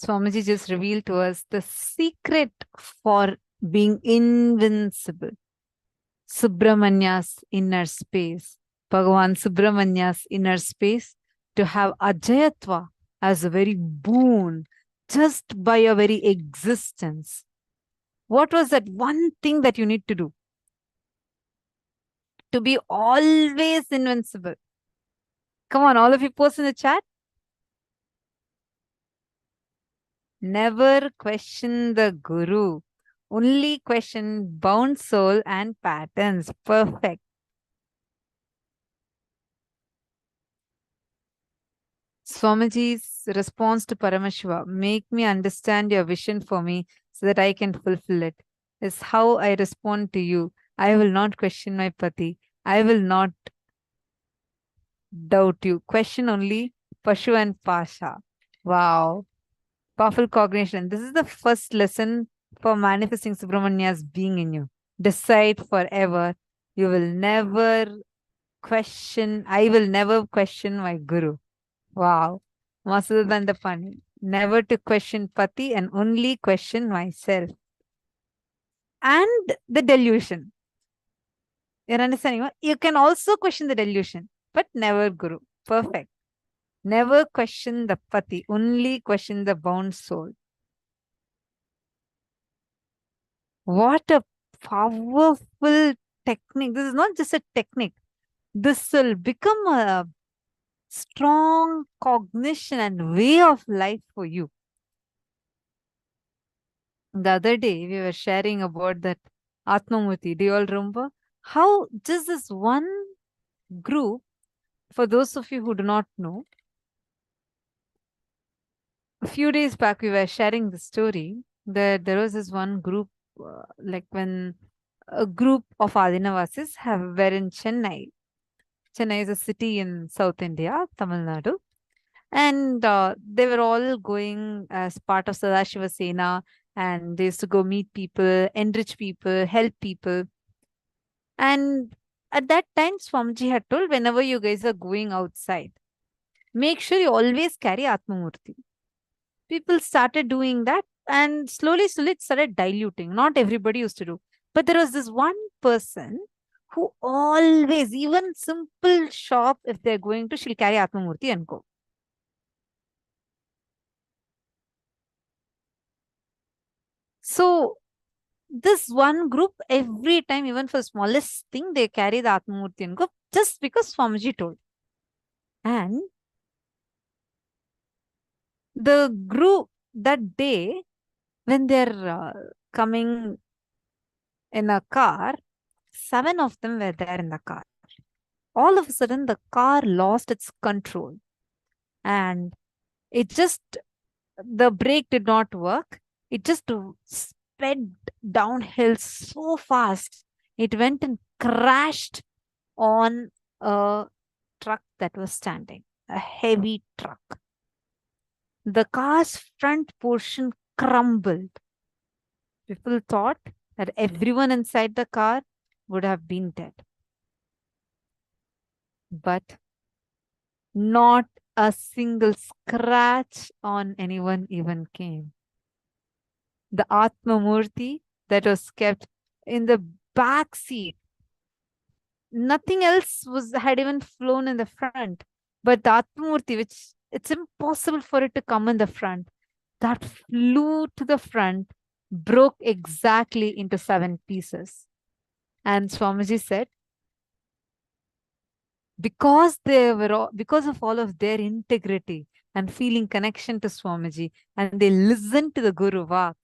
Swamiji just revealed to us the secret for being invincible. Subramania's inner space, Bhagavan Subramania's inner space, to have Ajayatva as a very boon just by your very existence. What was that one thing that you need to do? To be always invincible. Come on, all of you post in the chat. Never question the Guru. Only question bound soul and patterns. Perfect. Swamiji's response to Paramashiva, make me understand your vision for me so that I can fulfill it, is how I respond to you. I will not question my pati. I will not doubt you. Question only Pashu and Pasha. Wow. Powerful cognition. This is the first lesson for manifesting Subramania's being in you. Decide forever. You will never question. I will never question my Guru. Wow. Masudan the Pani. Never to question Pati and only question myself. And the delusion. You're understanding? You can also question the delusion, but never Guru. Perfect. Never question the Pati, only question the bound soul. What a powerful technique. This is not just a technique. This will become a strong cognition and way of life for you. The other day, we were sharing about that Atmamurti. Do you all remember? How just this one group, for those of you who do not know, a few days back, we were sharing the story that there was this one group, like when a group of Adinavasis were in Chennai. Chennai is a city in South India, Tamil Nadu. And they were all going as part of Sadashiva Sena, and they used to go meet people, enrich people, help people. And at that time, Swamiji had told, whenever you guys are going outside, make sure you always carry Atmamurti. People started doing that, and slowly it started diluting. Not everybody used to do. But there was this one person who always, even simple shop, if they're going to, she'll carry Atmamurti and go. So this one group, every time, even for the smallest thing, they carry the Atmamurti and go, just because Swamiji told. And the group that day, when they're coming in a car, 7 of them were there in the car. All of a sudden, the car lost its control. And it just, the brake did not work. It just sped downhill so fast. It went and crashed on a truck that was standing, a heavy truck. The car's front portion crumbled. People thought that everyone inside the car would have been dead. But not a single scratch on anyone even came. The Atmamurti that was kept in the back seat, nothing else had even flown in the front. But the Atmamurti, which it's impossible for it to come in the front, that flew to the front, broke exactly into 7 pieces. And Swamiji said, because of all of their integrity and feeling connection to Swamiji, and they listened to the Guru Vak,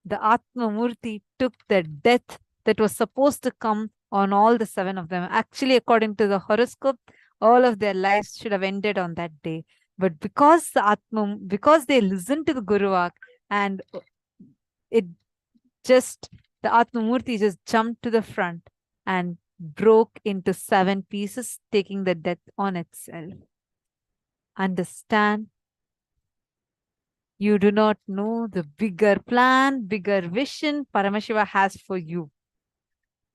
the Atmamurti took the death that was supposed to come on all the 7 of them. Actually, according to the horoscope, all of their lives should have ended on that day. But because they listened to the Guru Vak, and the Atmamurti just jumped to the front and broke into 7 pieces, taking the death on itself. Understand? You do not know the bigger plan, bigger vision Paramashiva has for you.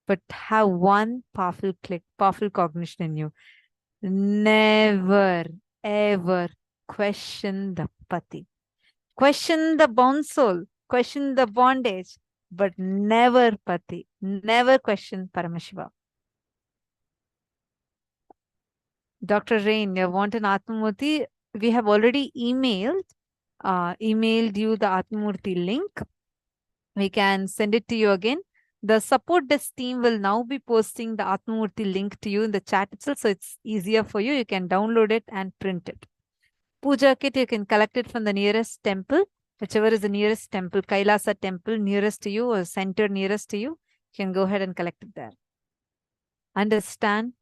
But have one powerful click, powerful cognition in you. Never, ever question the pati. Question the bound soul. Question the bondage. But never pati. Never question Paramashiva. Dr. Rain, you want an Atmamurti? We have already emailed you the Atmamurti link. We can send it to you again. The support desk team will now be posting the Atmamurti link to you in the chat itself, so it's easier for you. You can download it and print it. Puja kit, you can collect it from the nearest temple, whichever is the nearest temple, Kailasa temple nearest to you or center nearest to you. You can go ahead and collect it there. Understand,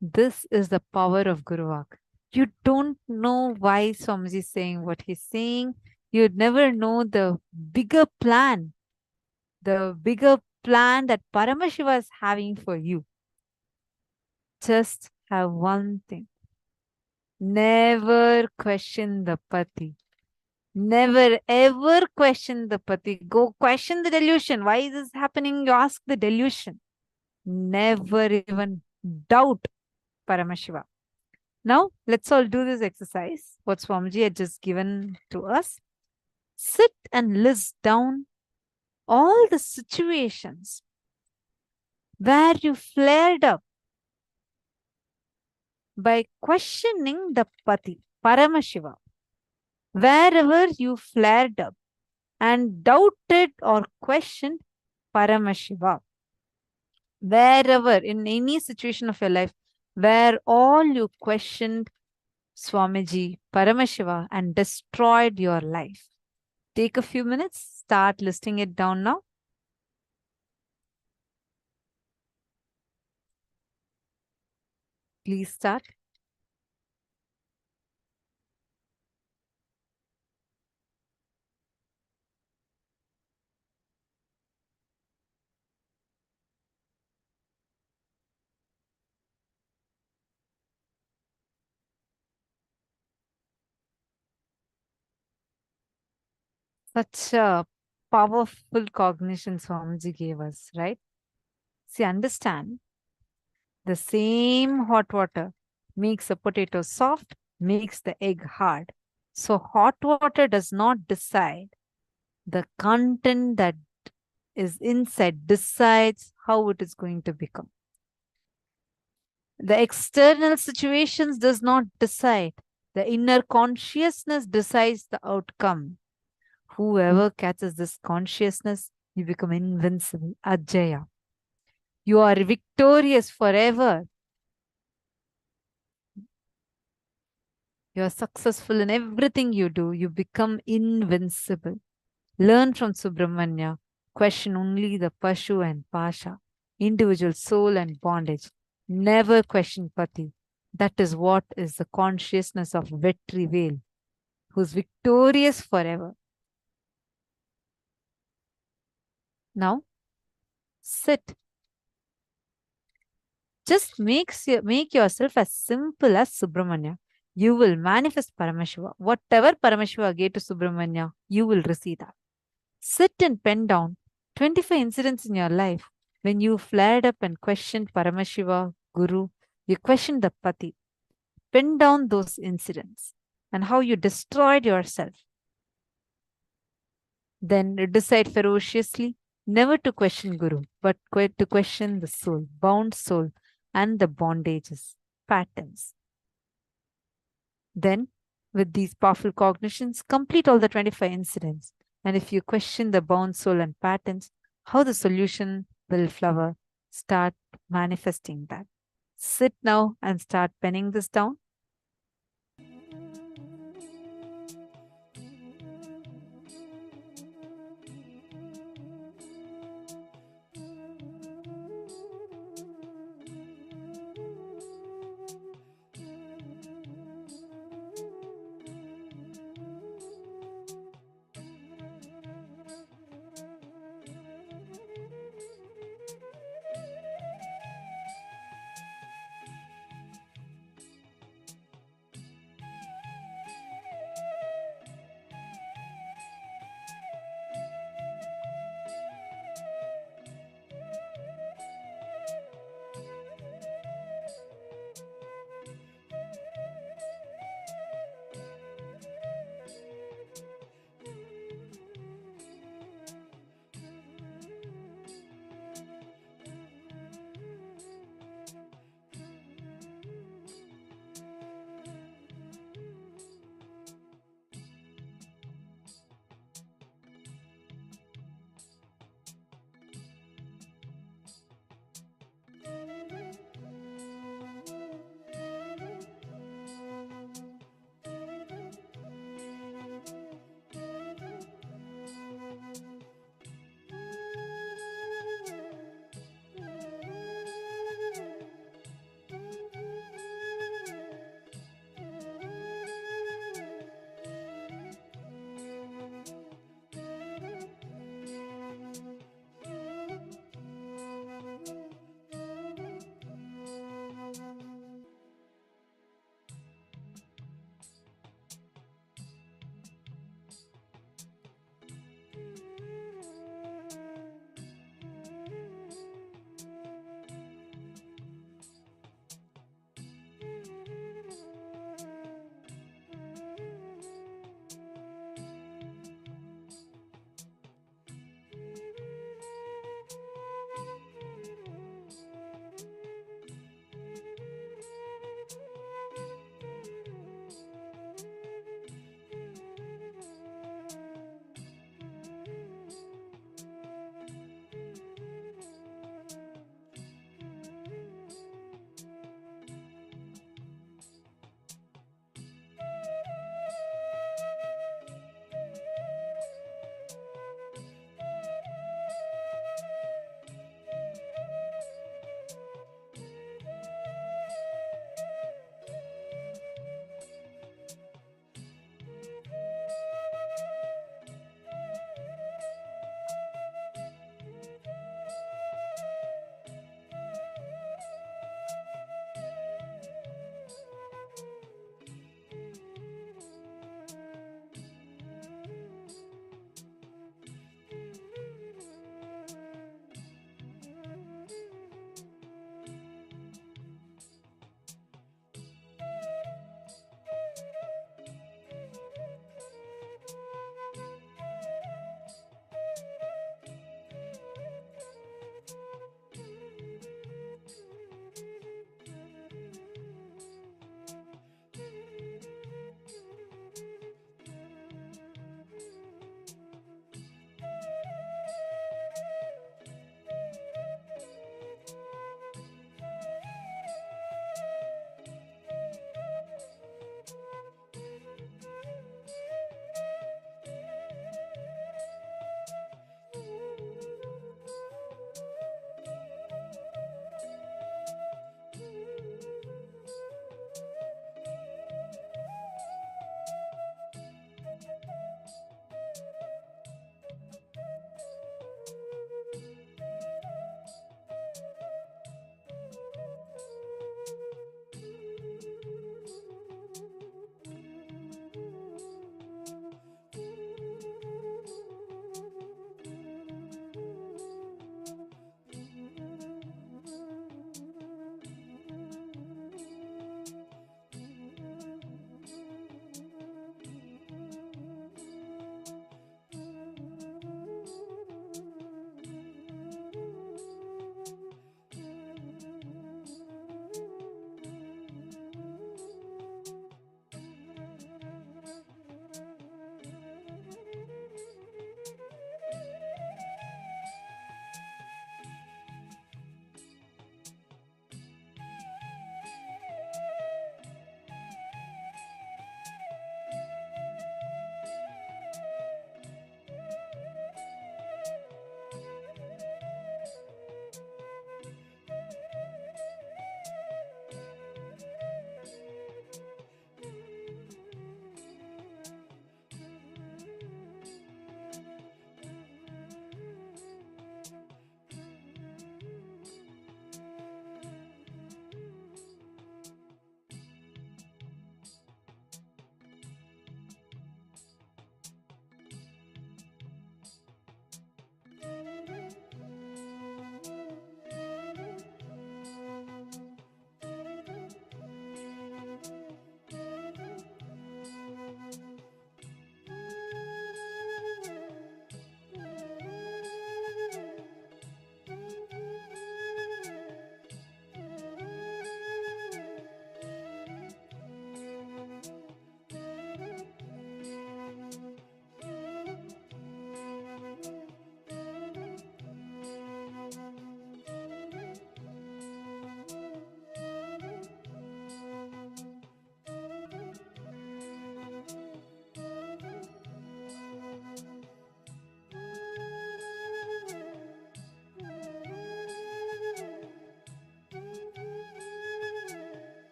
this is the power of Guru Vak. You don't know why Swamiji is saying what he's saying. You'd never know the bigger plan that Paramashiva is having for you. Just have one thing. Never question the pati. Never ever question the pati. Go question the delusion. Why is this happening? You ask the delusion. Never even doubt Paramashiva. Now, let's all do this exercise. What Swamiji had just given to us. Sit and list down all the situations where you flared up by questioning the pati, Paramashiva. Wherever you flared up and doubted or questioned Paramashiva. Wherever, in any situation of your life, where all you questioned Swamiji, Paramashiva, and destroyed your life. Take a few minutes, start listing it down now. Please start. Such a powerful cognition Swamiji gave us, right? See, understand, the same hot water makes a potato soft, makes the egg hard. So hot water does not decide. The content that is inside decides how it is going to become. The external situations does not decide. The inner consciousness decides the outcome. Whoever catches this consciousness, you become invincible, Ajaya. You are victorious forever. You are successful in everything you do. You become invincible. Learn from Subramanya. Question only the Pashu and Pasha, individual soul and bondage. Never question Pati. That is what is the consciousness of Vetri Veil, who is victorious forever. Now, sit. Just make yourself as simple as Subramanya. You will manifest Paramashiva. Whatever Paramashiva gave to Subramanya, you will receive that. Sit and pen down 25 incidents in your life when you flared up and questioned Paramashiva, Guru. You questioned the Pati. Pen down those incidents and how you destroyed yourself. Then decide ferociously never to question Guru, but to question the soul, bound soul, and the bondages, patterns. Then, with these powerful cognitions, complete all the 25 incidents. And if you question the bound soul and patterns, how the solution will flower, start manifesting that. Sit now and start penning this down.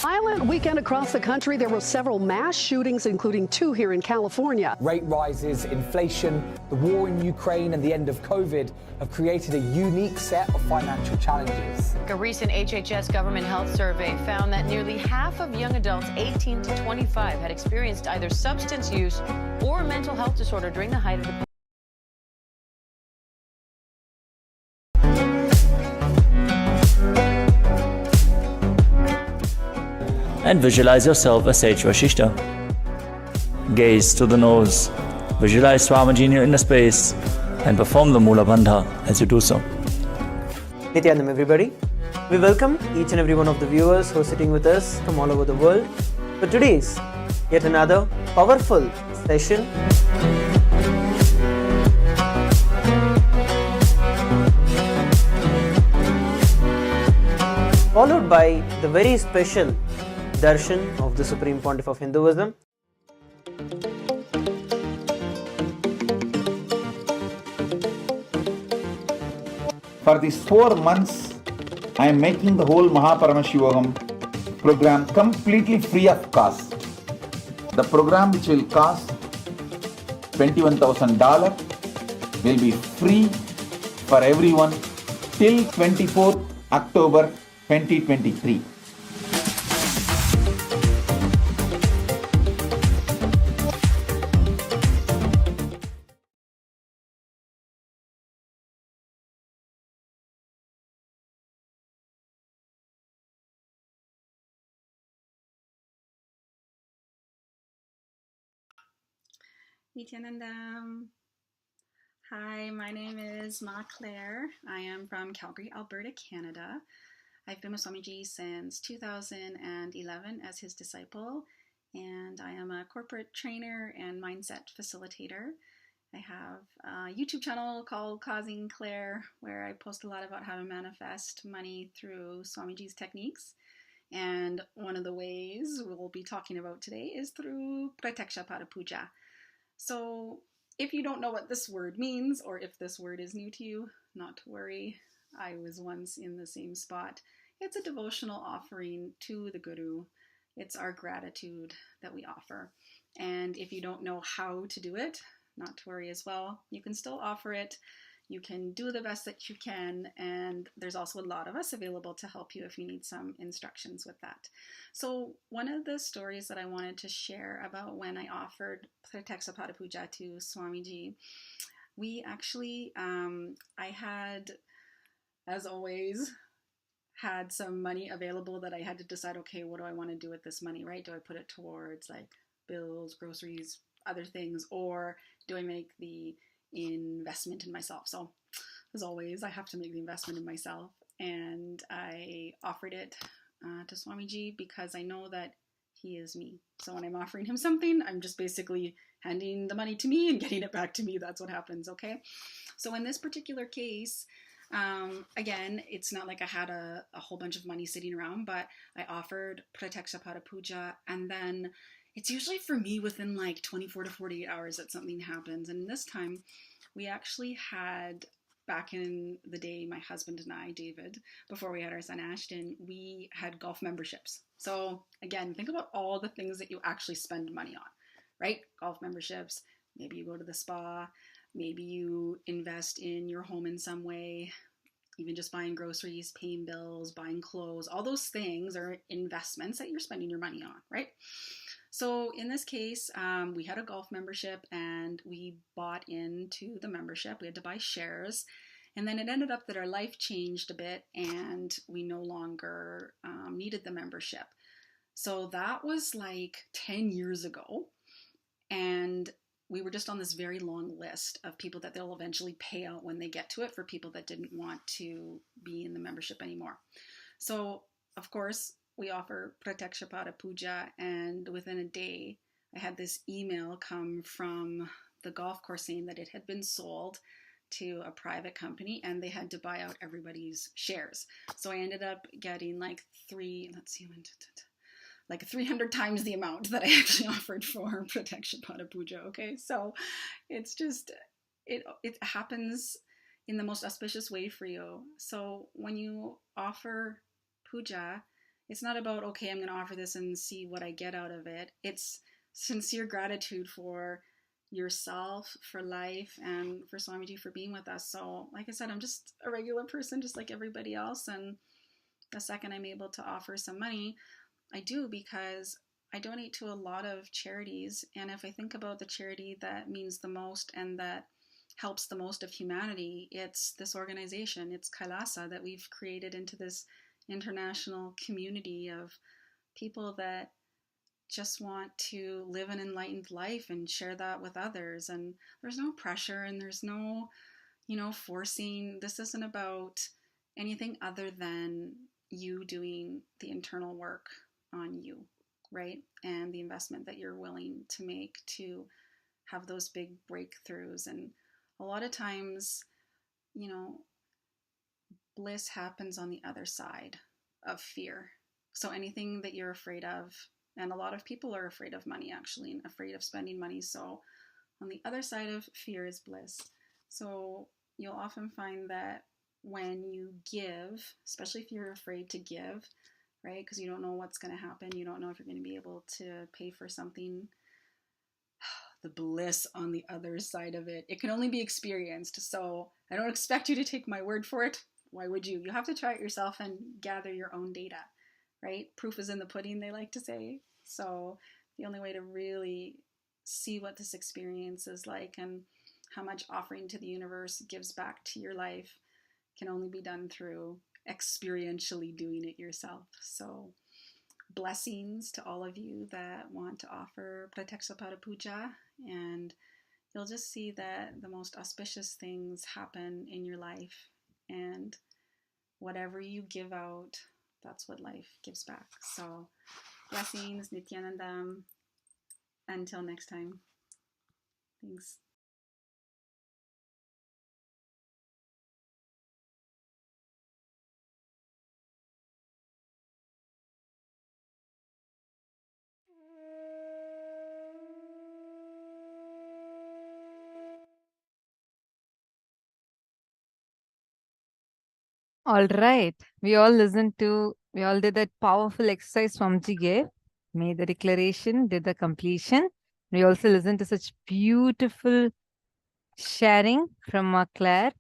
Violent weekend across the country. There were several mass shootings, including 2 here in California. Rate rises, inflation, the war in Ukraine, and the end of COVID have created a unique set of financial challenges. A recent HHS government health survey found that nearly half of young adults 18 to 25 had experienced either substance use or mental health disorder during the height of the pandemic. And visualize yourself as Sage Vashishta. Gaze to the nose, visualize Swamiji in your inner space, and perform the Mula Bandha as you do so. Nithyanandam, everybody. We welcome each and every one of the viewers who are sitting with us from all over the world for today's yet another powerful session. Followed by the very special darshan of the Supreme Pontiff of Hinduism. For these 4 months, I am making the whole Paramashivoham program completely free of cost. The program, which will cost $21,000, will be free for everyone till 24th October 2023. Nithyanandam. Hi, my name is Ma Claire. I am from Calgary, Alberta, Canada. I've been with Swamiji since 2011 as his disciple, and I am a corporate trainer and mindset facilitator. I have a YouTube channel called Causing Claire, where I post a lot about how to manifest money through Swamiji's techniques. And one of the ways we'll be talking about today is through Pratyaksha Pada Puja. So if you don't know what this word means, or if this word is new to you, not to worry. I was once in the same spot. It's a devotional offering to the Guru. It's our gratitude that we offer. And if you don't know how to do it, not to worry as well. You can still offer it. You can do the best that you can, and there's also a lot of us available to help you if you need some instructions with that. So one of the stories that I wanted to share about when I offered Pratyaksha Pada Puja to Swamiji, we actually, I had, as always, had some money available that I had to decide, okay, what do I want to do with this money, right? Do I put it towards like bills, groceries, other things, or do I make the investment in myself? So as always, I have to make the investment in myself, and I offered it to Swamiji because I know that he is me. So when I'm offering him something, I'm just basically handing the money to me and getting it back to me. That's what happens, okay? So in this particular case, again, it's not like I had a whole bunch of money sitting around, but I offered Pratyaksha Pada Puja, and then it's usually for me within like 24 to 48 hours that something happens. And this time we actually had, back in the day, my husband and I, David, before we had our son Ashton, we had golf memberships. So again, think about all the things that you actually spend money on, right? Golf memberships, maybe you go to the spa, maybe you invest in your home in some way, even just buying groceries, paying bills, buying clothes, all those things are investments that you're spending your money on, right? So in this case, we had a golf membership and we bought into the membership. We had to buy shares. And then it ended up that our life changed a bit and we no longer needed the membership. So that was like 10 years ago. And we were just on this very long list of people that they'll eventually pay out when they get to it for people that didn't want to be in the membership anymore. So, of course, we offer Pratyaksha Pada Puja, and within a day, I had this email come from the golf course saying that it had been sold to a private company and they had to buy out everybody's shares. So I ended up getting like 300 times the amount that I actually offered for Pratyaksha Pada Puja, okay? So it's just, it happens in the most auspicious way for you. So when you offer puja, it's not about, okay, I'm going to offer this and see what I get out of it. It's sincere gratitude for yourself, for life, and for Swamiji for being with us. So like I said, I'm just a regular person, just like everybody else. And the second I'm able to offer some money, I do, because I donate to a lot of charities. And if I think about the charity that means the most and that helps the most of humanity, it's this organization, it's Kailasa, that we've created into this international community of people that just want to live an enlightened life and share that with others. And there's no pressure and there's no, forcing. This isn't about anything other than you doing the internal work on you, right? And the investment that you're willing to make to have those big breakthroughs. And a lot of times, bliss happens on the other side of fear. So anything that you're afraid of, and a lot of people are afraid of money, actually, and afraid of spending money. So on the other side of fear is bliss. So you'll often find that when you give, especially if you're afraid to give, right? Because you don't know what's going to happen. You don't know if you're going to be able to pay for something. The bliss on the other side of it, it can only be experienced. So I don't expect you to take my word for it. Why would you? You have to try it yourself and gather your own data, right? Proof is in the pudding, they like to say. So the only way to really see what this experience is like and how much offering to the universe gives back to your life can only be done through experientially doing it yourself. So blessings to all of you that want to offer Pratyaksha Parapuja, and you'll just see that the most auspicious things happen in your life, and whatever you give out, that's what life gives back. So blessings, Nithyanandam. Until next time. Thanks. All right. We all did that powerful exercise Swamiji gave, made the declaration, did the completion. We also listened to such beautiful sharing from Claire.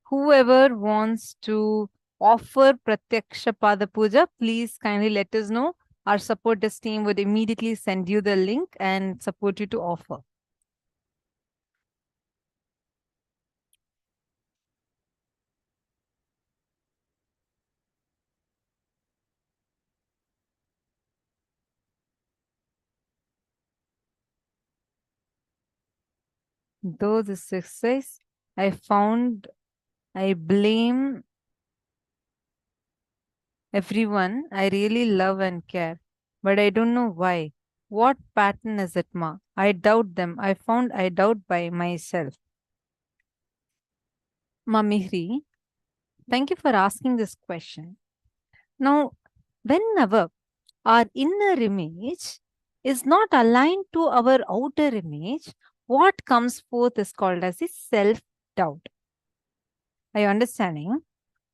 Whoever wants to offer Pratyaksha Pada Puja, please kindly let us know. Our support desk team would immediately send you the link and support you to offer. Though the success I found, I blame everyone I really love and care, but I don't know why. What pattern is it, Ma? I doubt them. I found I doubt by myself. Ma Mihri, thank you for asking this question. Now, whenever our inner image is not aligned to our outer image, what comes forth is called as the self-doubt. Are you understanding?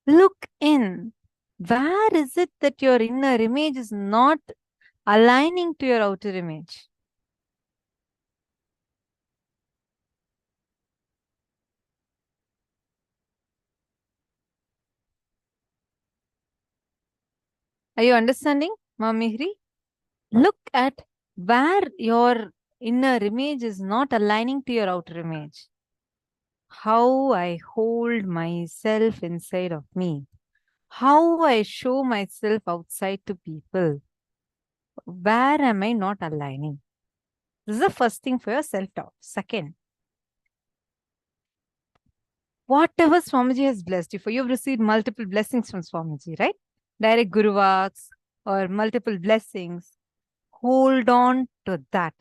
Look in. Where is it that your inner image is not aligning to your outer image? Are you understanding, Ma Mihri? Look at where your inner image is not aligning to your outer image. How I hold myself inside of me. How I show myself outside to people. Where am I not aligning? This is the first thing for your self-doubt. Second, whatever Swamiji has blessed you for, you've received multiple blessings from Swamiji, right? Direct Guru Vaks or multiple blessings. Hold on to that.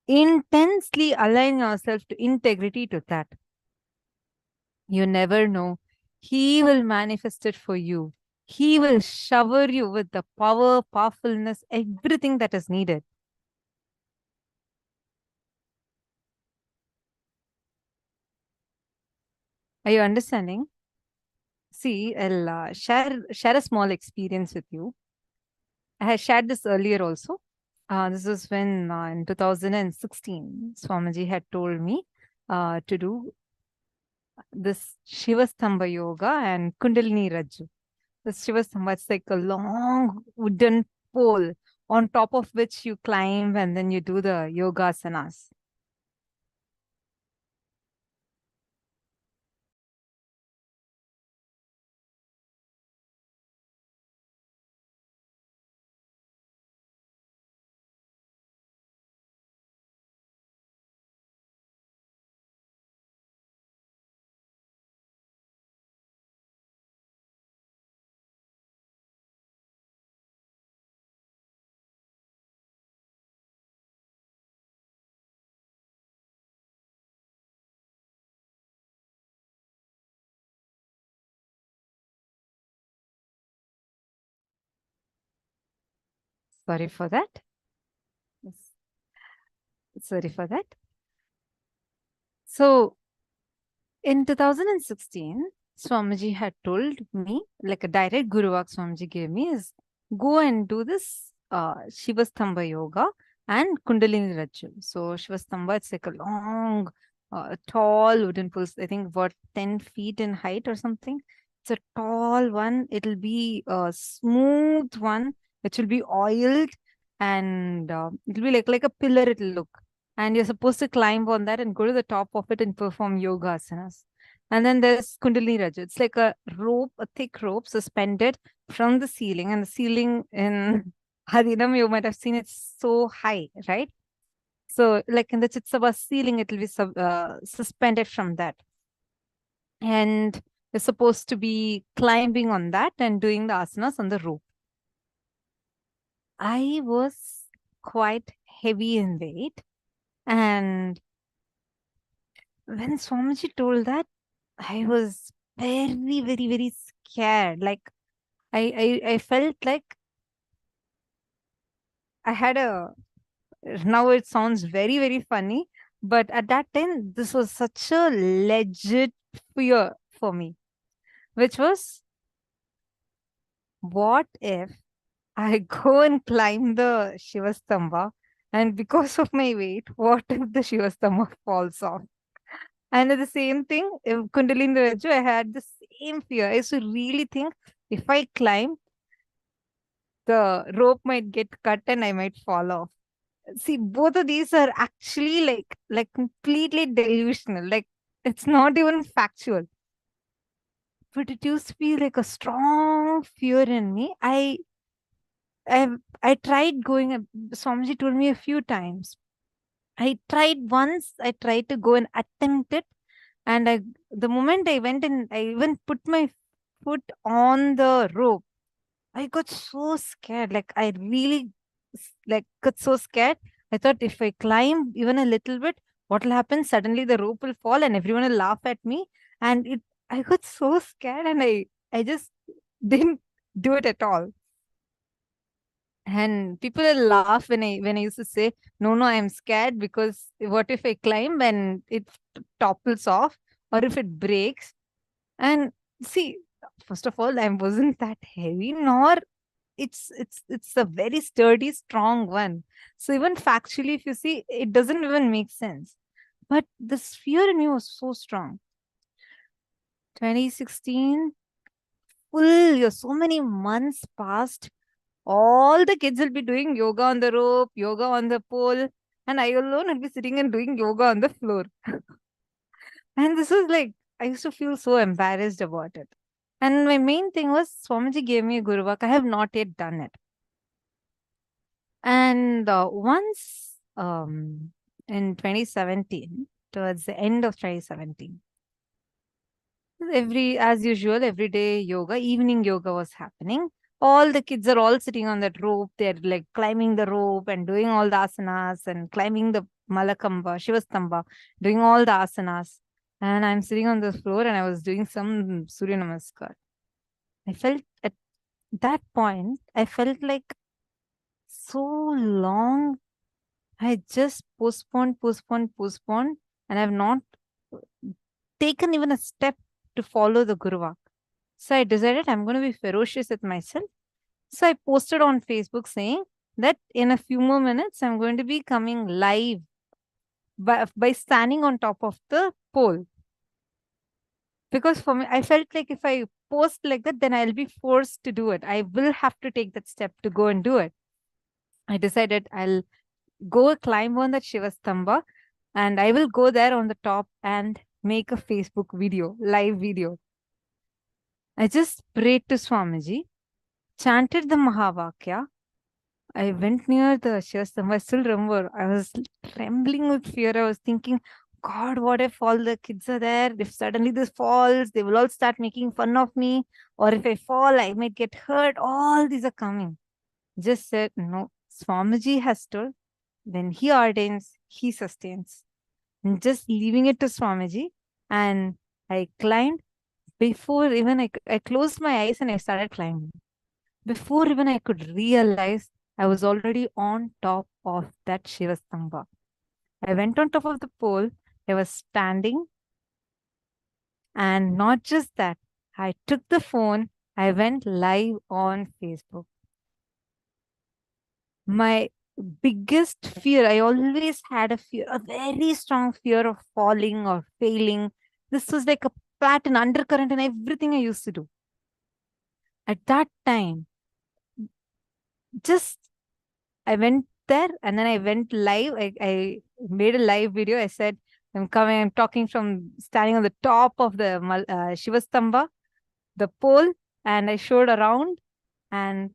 Intensely align yourself to integrity to that. You never know. He will manifest it for you. He will shower you with the power, powerfulness, everything that is needed. Are you understanding? See, I'll share a small experience with you. I had shared this earlier also. This was when in 2016, Swamiji had told me to do this Shivastamba Yoga and Kundalini Rajju. The Shivastamba, it's like a long wooden pole on top of which you climb and then you do the yoga asanas. Sorry for that. Yes. Sorry for that. So in 2016, Swamiji had told me, like a direct Guruvak Swamiji gave me, is go and do this Shivastamba Yoga and Kundalini Rajju. So Shivastamba, it's like a long, tall wooden pole, I think about 10 feet in height or something. It's a tall one. It'll be a smooth one, which will be oiled, and it'll be like a pillar it'll look. And you're supposed to climb on that and go to the top of it and perform yoga asanas. And then there's Kundalini Rajju. It's like a rope, a thick rope suspended from the ceiling. And the ceiling in Harinam, you might have seen it's so high, right? So like in the Chitsava ceiling, it will be suspended from that. And you're supposed to be climbing on that and doing the asanas on the rope. I was quite heavy in weight. And when Swamiji told that, I was very, very, very scared. Like I felt like I had now it sounds very, very funny, but at that time, this was such a legit fear for me, which was, what if I go and climb the Shivastamba, and because of my weight, what if the Shivastamba falls off? And the same thing, Kundalini Rajju, I had the same fear. I used to really think if I climb, the rope might get cut and I might fall off. See, both of these are actually like completely delusional. Like it's not even factual. But it used to be like a strong fear in me. I tried going. Swamiji told me a few times. I tried once. I tried to go and attempt it, and the moment I went and I even put my foot on the rope, I got so scared. Like I really got so scared. I thought if I climb even a little bit, what will happen? Suddenly the rope will fall and everyone will laugh at me. And I got so scared and I just didn't do it at all. And people will laugh when I used to say, no, I'm scared because what if I climb and it topples off or if it breaks? And see, first of all, I wasn't that heavy, nor it's a very sturdy, strong one. So even factually, if you see, it doesn't even make sense. But this fear in me was so strong. 2016, full year, so many months passed. All the kids will be doing yoga on the rope, yoga on the pole, and I alone will be sitting and doing yoga on the floor. And this was like, I used to feel so embarrassed about it. And my main thing was Swamiji gave me a Guruvak. I have not yet done it. And once in 2017, towards the end of 2017, as usual, every day yoga, evening yoga was happening. All the kids are all sitting on that rope. They're like climbing the rope and doing all the asanas and climbing the Malakamba, Shivastamba, doing all the asanas. And I'm sitting on the floor and I was doing some Surya Namaskar. I felt at that point, I felt like so long. I just postponed, and I've not taken even a step to follow the Guruvak. So I decided I'm going to be ferocious with myself. So I posted on Facebook saying that in a few more minutes, I'm going to be coming live by standing on top of the pole. Because for me, I felt like if I post like that, then I'll be forced to do it. I will have to take that step to go and do it. I decided I'll go climb on that Shivastamba and I will go there on the top and make a Facebook video, live video. I just prayed to Swamiji, chanted the Mahavakya. I went near the Shivastamba. I still remember, I was trembling with fear. I was thinking, God, what if all the kids are there? If suddenly this falls, they will all start making fun of me. Or if I fall, I might get hurt. All these are coming. Just said, no, Swamiji has told, when he ordains, he sustains. And just leaving it to Swamiji. And I climbed. Before even I closed my eyes and I started climbing. Before even I could realize, I was already on top of that Shivastamba. I went on top of the pole. I was standing. And not just that, I took the phone. I went live on Facebook. My biggest fear, I always had a fear, a very strong fear of falling or failing. This was like a pattern, undercurrent in everything I used to do. At that time, just I went there and then I went live. I made a live video. I said, I'm talking from standing on the top of the Shivastamba, the pole, and I showed around and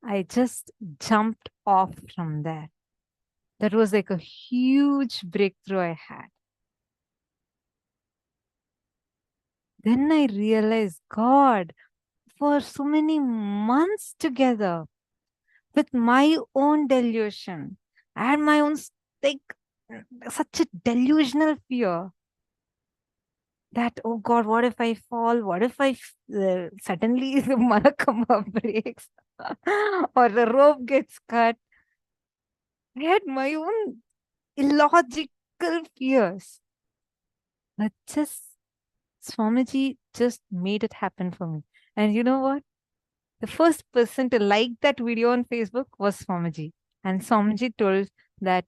I just jumped off from there. That was like a huge breakthrough I had. Then I realized, God, for so many months together, with my own delusion, I had my own such a delusional fear that, oh God, what if I fall? What if I suddenly the Malakamba breaks or the rope gets cut? I had my own illogical fears. But just Swamiji just made it happen for me. And you know what? The first person to like that video on Facebook was Swamiji. And Swamiji told that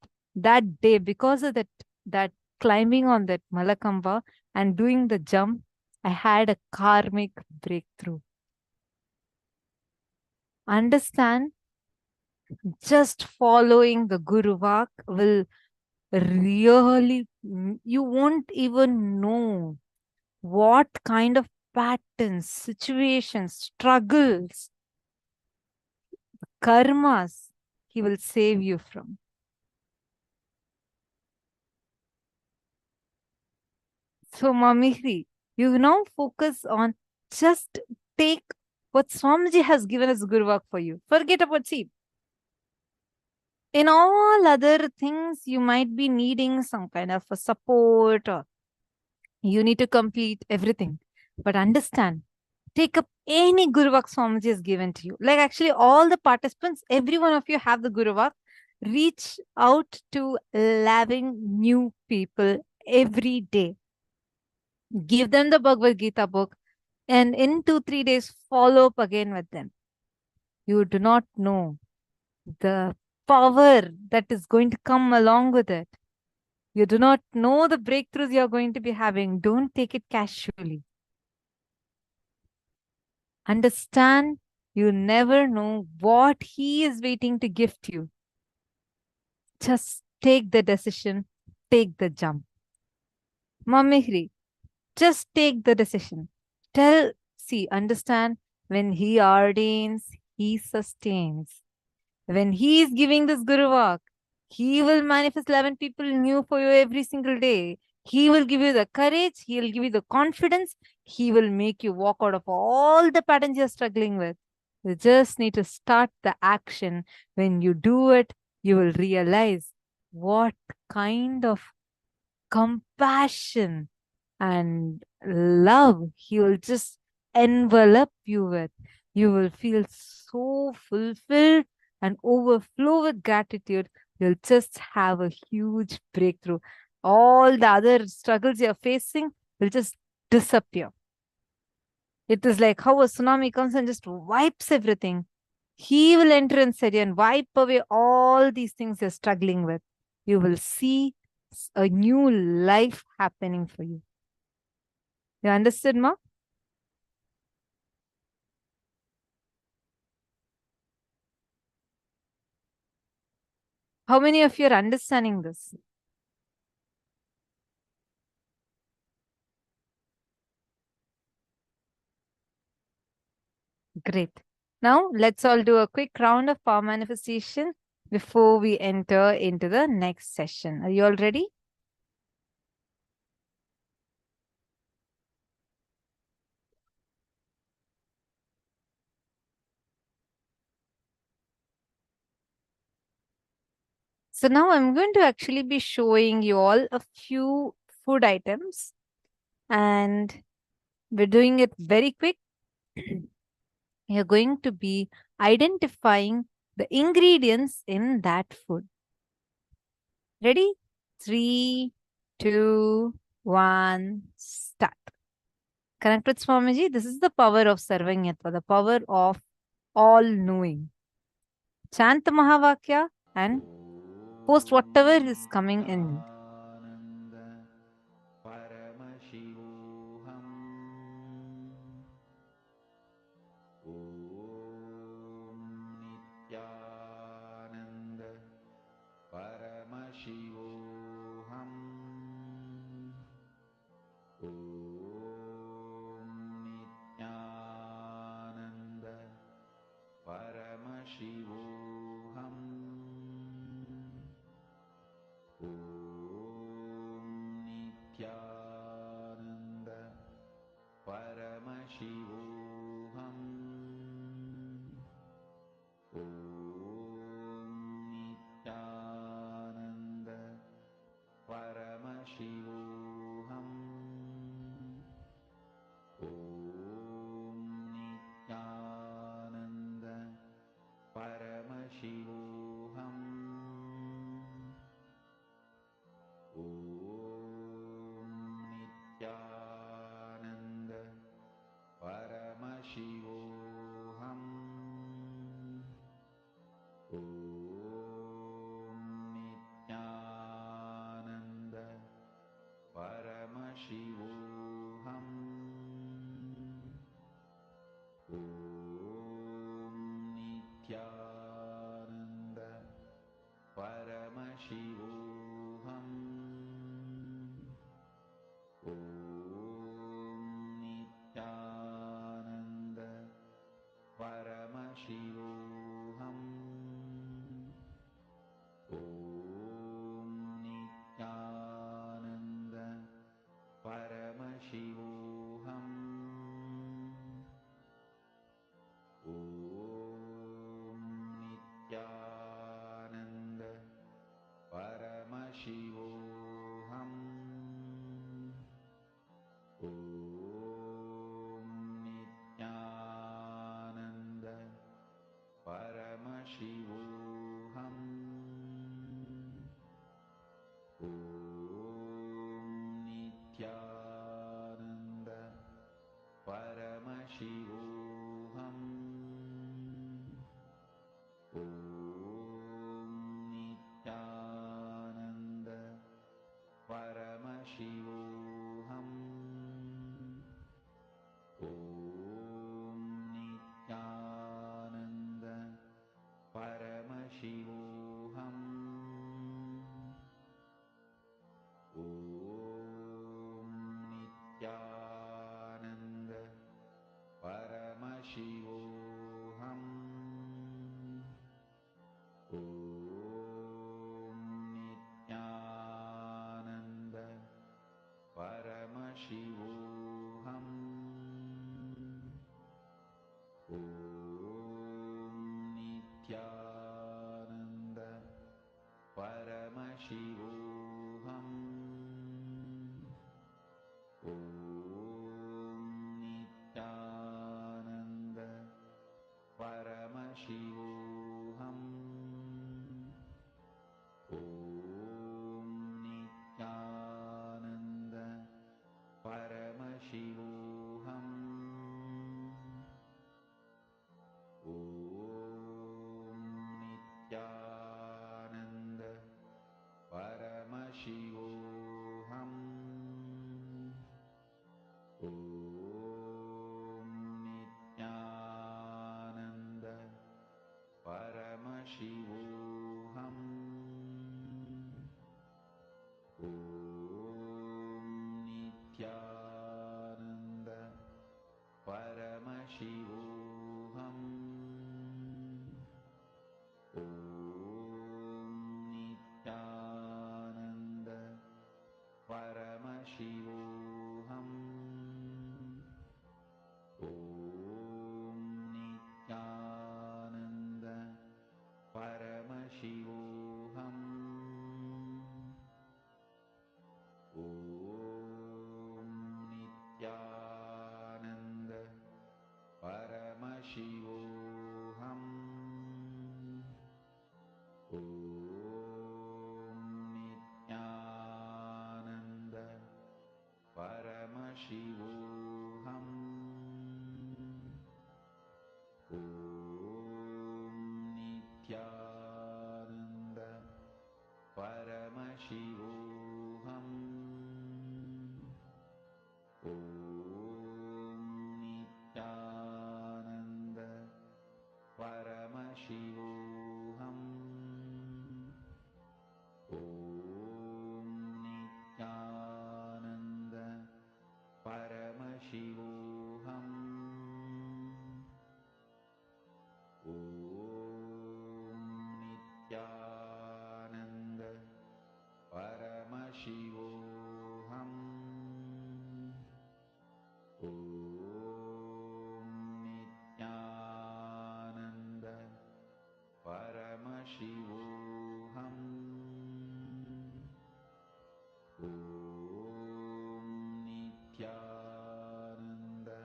day, because of that climbing on that Malakamba and doing the jump, I had a karmic breakthrough. Understand, just following the Guru Vak will really, you won't even know what kind of patterns, situations, struggles, karmas he will save you from. So, Mamihri, you now focus on just take what Swamiji has given as Guru Vak for you. Forget about see. In all other things, you might be needing some kind of a support or you need to complete everything. But understand, take up any Guru Vak Swamiji has given to you. Like actually all the participants, every one of you have the Guru Vak. Reach out to loving new people every day. Give them the Bhagavad Gita book and in 2-3 days, follow up again with them. You do not know the power that is going to come along with it. You do not know the breakthroughs you're going to be having. Don't take it casually. Understand, you never know what he is waiting to gift you. Just take the decision, take the jump. Mamihri, just take the decision. Understand, when he ordains, he sustains. When he is giving this Guru Vak, he will manifest 11 people new for you every single day. He will give you the courage. He will give you the confidence. He will make you walk out of all the patterns you're struggling with. You just need to start the action. When you do it, you will realize what kind of compassion and love he will just envelop you with. You will feel so fulfilled and overflow with gratitude. You'll just have a huge breakthrough. All the other struggles you're facing will just disappear. It is like how a tsunami comes and just wipes everything. He will enter inside you and wipe away all these things you're struggling with. You will see a new life happening for you. You understood, Ma? How many of you are understanding this? Great. Now, let's all do a quick round of power manifestation before we enter into the next session. Are you all ready? So now I'm going to actually be showing you all a few food items, and we're doing it very quick. You're going to be identifying the ingredients in that food. Ready? 3, 2, 1, start. Connect with Swamiji. This is the power of Sarvanyatva, the power of all knowing. Chant the Mahavakya and post whatever is coming in. Paramashivoham. Om Nithyananda Paramashivoham. Om Nithyananda Paramashivoham. Om Nithyananda Paramashivoham. Om Nithyananda Paramashivoham. Om Nithyananda Paramashivoham. Om Nithyananda Paramashivoham. Om Nithyananda Paramashivoham. Om Nithyananda Paramashivoham. Om Nithyananda Paramashivoham. Om Nithyananda Paramashivoham. Om Nithyananda Paramashivoham. Om Nithyananda Paramashivoham. Om Nithyananda Paramashivoham. Om Nithyananda Paramashivoham. Om Nithyananda Paramashivoham. Om Nithyananda Paramashivoham. Om Nithyananda Paramashivoham. Om Nithyananda Paramashivoham. Om Nithyananda Paramashivoham. Om Nithyananda Paramashivoham. Om Nithyananda Paramashivoham. Om Nithyananda Paramashivoham. Om Nithyananda Paramashivoham. Om Nithyananda Paramashivoham. Om Nithyananda Paramashivoham. Om Nithyananda Paramashivoham. Om Nithyananda Paramashivoham. Om Nithyananda Paramashivoham. Om Nithyananda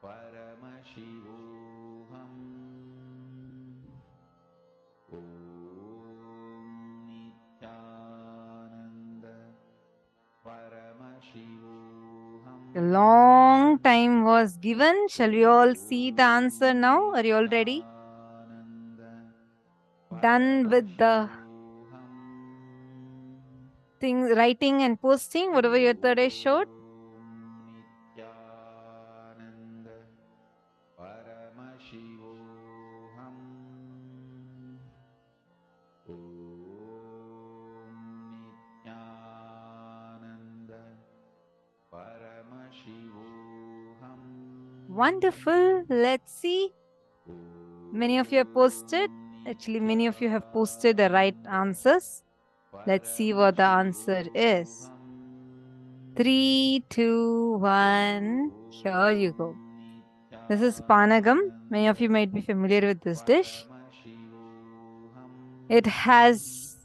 Paramashivoham. Om Nithyananda Paramashivoham. A long time was given. Shall we all see the answer now? Are you all ready? Done with the things, writing and posting, whatever your third eye showed? Nithyananda Paramashivoham. Om Nithyananda Paramashivoham. Wonderful. Let's see. Many of you have posted. Actually, many of you have posted the right answers. Let's see what the answer is. 3, 2, 1. Here you go. This is Panagam. Many of you might be familiar with this dish. It is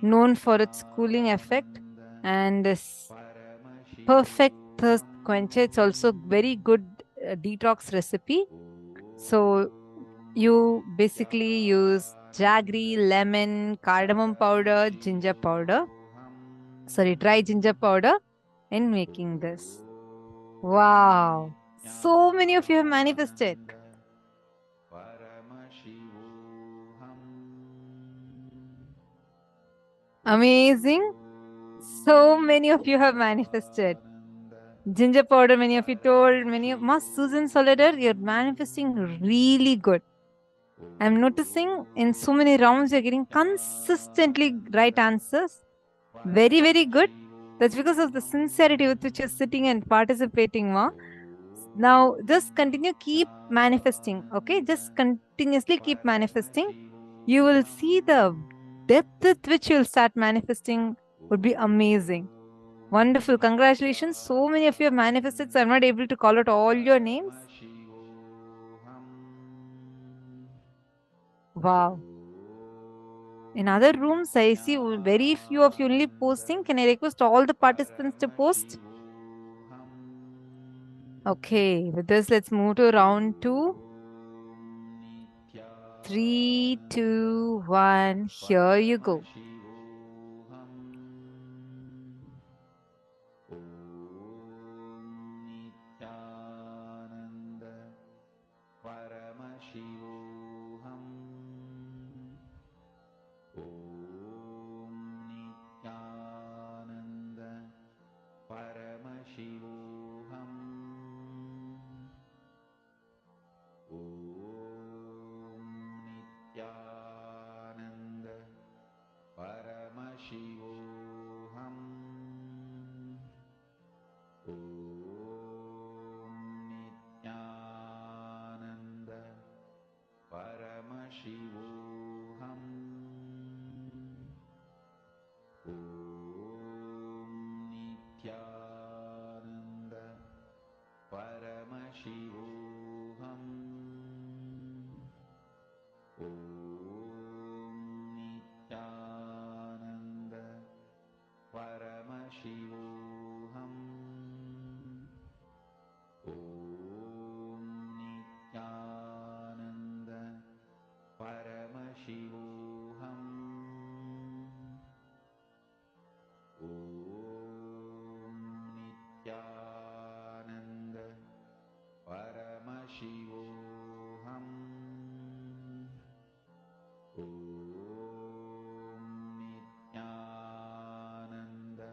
known for its cooling effect and is perfect thirst quencher. It's also very good detox recipe. So you basically use jaggery, lemon, cardamom powder, ginger powder. Sorry, dry ginger powder in making this. Wow. So many of you have manifested. Amazing. So many of you have manifested. Ginger powder, many of you told. Many of Ma Susan Soledad, you're manifesting really good. I'm noticing in so many rounds you're getting consistently right answers. Very, very good. That's because of the sincerity with which you're sitting and participating, Ma. Now, just continue, keep manifesting, okay? Just continuously keep manifesting. You will see the depth with which you'll start manifesting would be amazing. Wonderful. Congratulations. So many of you have manifested, so I'm not able to call out all your names. Wow. In other rooms, I see very few of you only posting. Can I request all the participants to post? Okay, with this, let's move to round 2. 3, 2, 1. Here you go. Paramashivoham. Om Nithyananda Paramashivoham. Om Nithyananda Paramashivoham. Om Nithyananda Paramashivoham. Om Nithyananda Paramashivoham. Om Nithyananda Paramashivoham. Om Nithyananda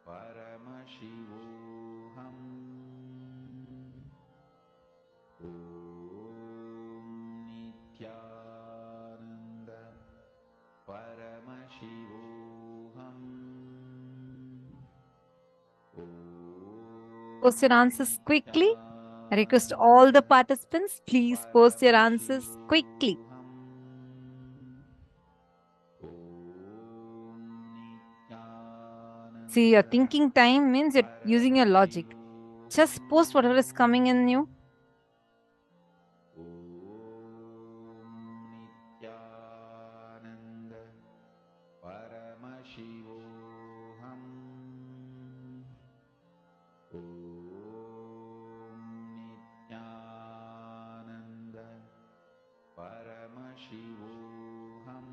Paramashivoham. Om Nithyananda Paramashivoham. Post your answers quickly. I request all the participants, please post your answers quickly. See, your thinking time means you're using your logic. Just post whatever is coming in you. Nithyananda Paramashivoham. Om Nithyananda Paramashivoham.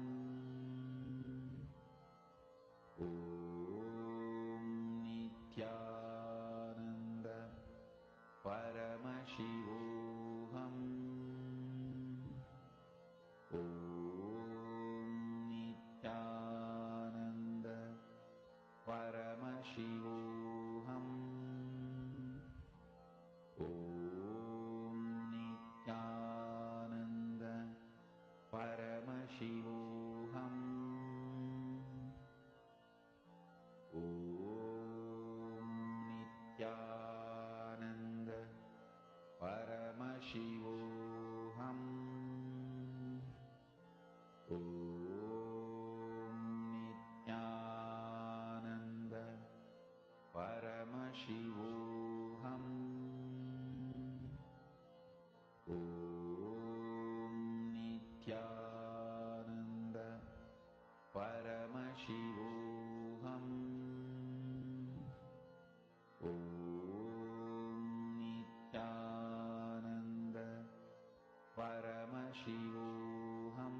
Om Nithyananda Paramashivoham. Om Nithyananda Paramashivoham. Om Nithyananda Paramashivoham. Om Nithyananda Paramashivoham. Om Nithyananda Paramashivoham. Om Nithyananda Paramashivoham. Om Nithyananda Paramashivoham.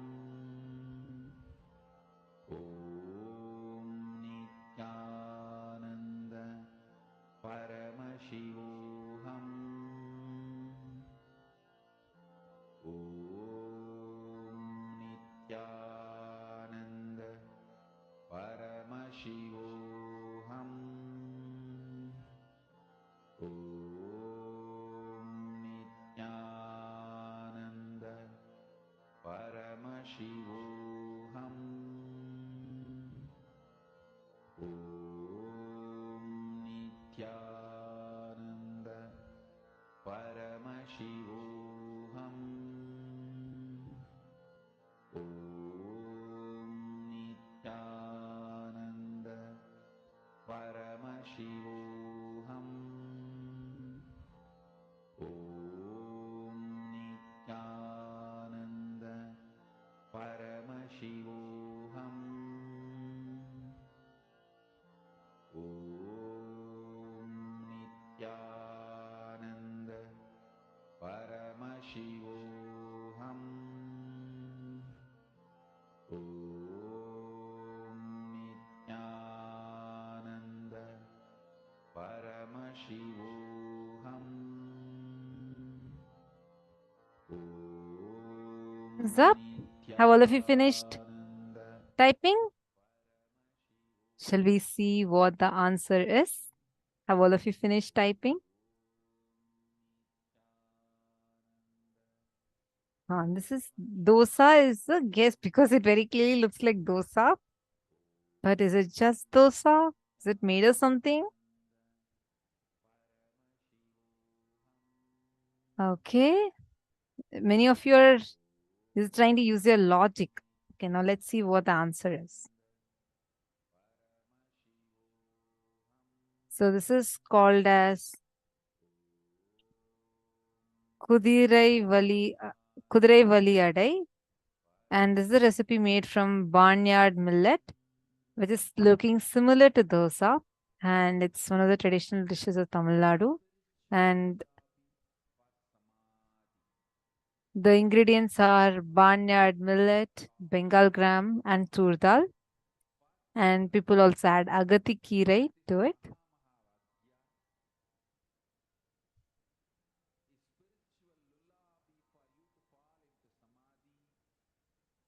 Om Nithyananda Paramashivoham. Om Nithyananda Paramashivoham. Om Nithyananda Paramashivoham. Om Nithyananda Paramashivoham. Om Nithyananda Paramashivoham. Om Nithyananda Paramashivoham. Om Nithyananda Paramashivoham. Om Nithyananda Paramashivoham. Thumbs up. Have all of you finished typing? Shall we see what the answer is? Have all of you finished typing? This is dosa is a guess because it very clearly looks like dosa. But is it just dosa? Is it made of something? Okay. Many of you are trying to use your logic. Okay, now let's see what the answer is. So this is called as Kudirai Vali Adai, and this is a recipe made from barnyard millet, which is looking similar to dosa, and it's one of the traditional dishes of Tamil Nadu. And the ingredients are barnyard millet, Bengal gram, and tur dal. And people also add agati kirai to it.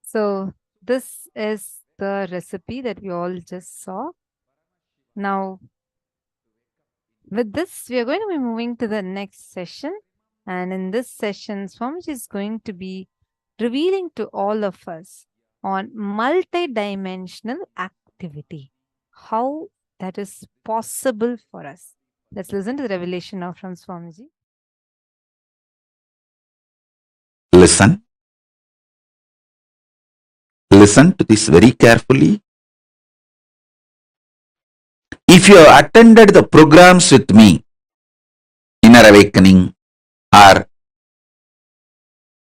So this is the recipe that we all just saw. Now, with this, we are going to be moving to the next session. And in this session, Swamiji is going to be revealing to all of us on multidimensional activity, how that is possible for us. Let's listen to the revelation now from Swamiji. Listen. Listen to this very carefully. If you have attended the programs with me, Inner Awakening or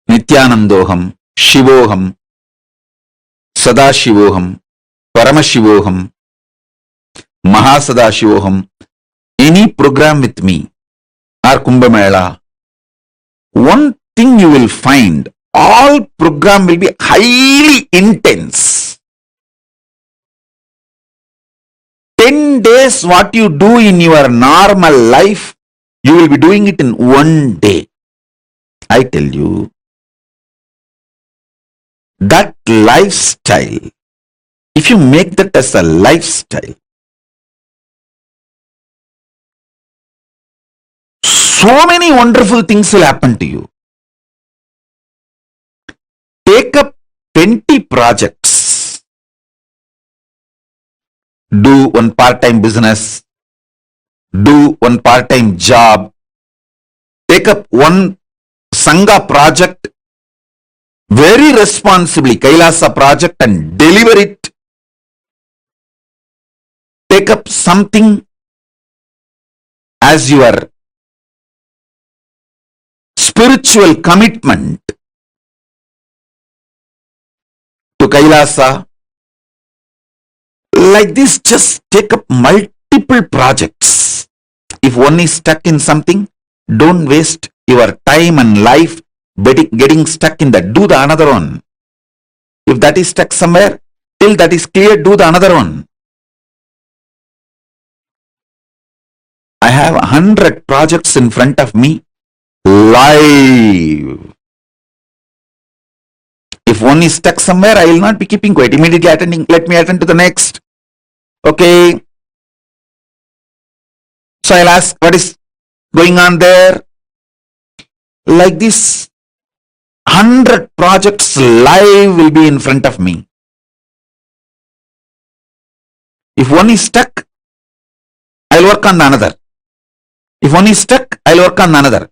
Nithyanandoham, Shivoham, Sadashivoham, Paramashivoham, Mahasadashivoham, any program with me or Kumbh Mela, one thing you will find, all program will be highly intense. 10 days what you do in your normal life, you will be doing it in one day. I tell you, that lifestyle, if you make that as a lifestyle, so many wonderful things will happen to you. Take up 20 projects. Do one part-time business. Do one part-time job. Take up one Sangha project very responsibly, Kailasa project, and deliver it. Take up something as your spiritual commitment to Kailasa. Like this, just take up multiple projects. If one is stuck in something, don't waste your time and life getting stuck in that. Do the another one. If that is stuck somewhere, till that is clear, do the another one. I have 100 projects in front of me, live. If one is stuck somewhere, I will not be keeping quiet, immediately attending. Let me attend to the next. Okay. So I'll ask, what is going on there? Like this, 100 projects live will be in front of me. If one is stuck, I'll work on another. If one is stuck, I'll work on another.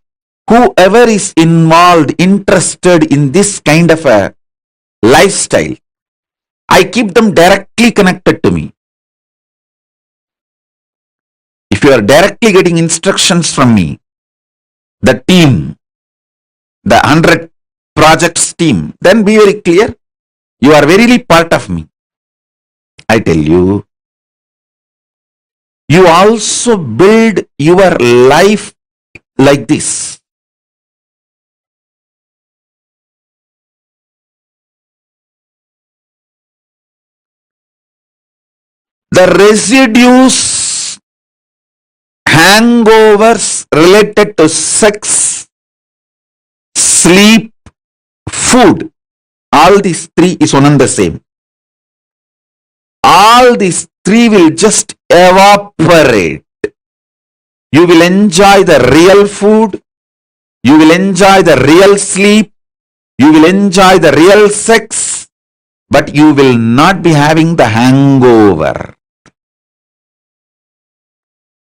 Whoever is involved, interested in this kind of a lifestyle, I keep them directly connected to me. If you are directly getting instructions from me, the team, the 100 projects team, then be very clear. You are verily part of me. I tell you, you also build your life like this. The residues, hangovers related to sex, sleep, food, all these three is one and the same. All these three will just evaporate. You will enjoy the real food, you will enjoy the real sleep, you will enjoy the real sex, but you will not be having the hangover.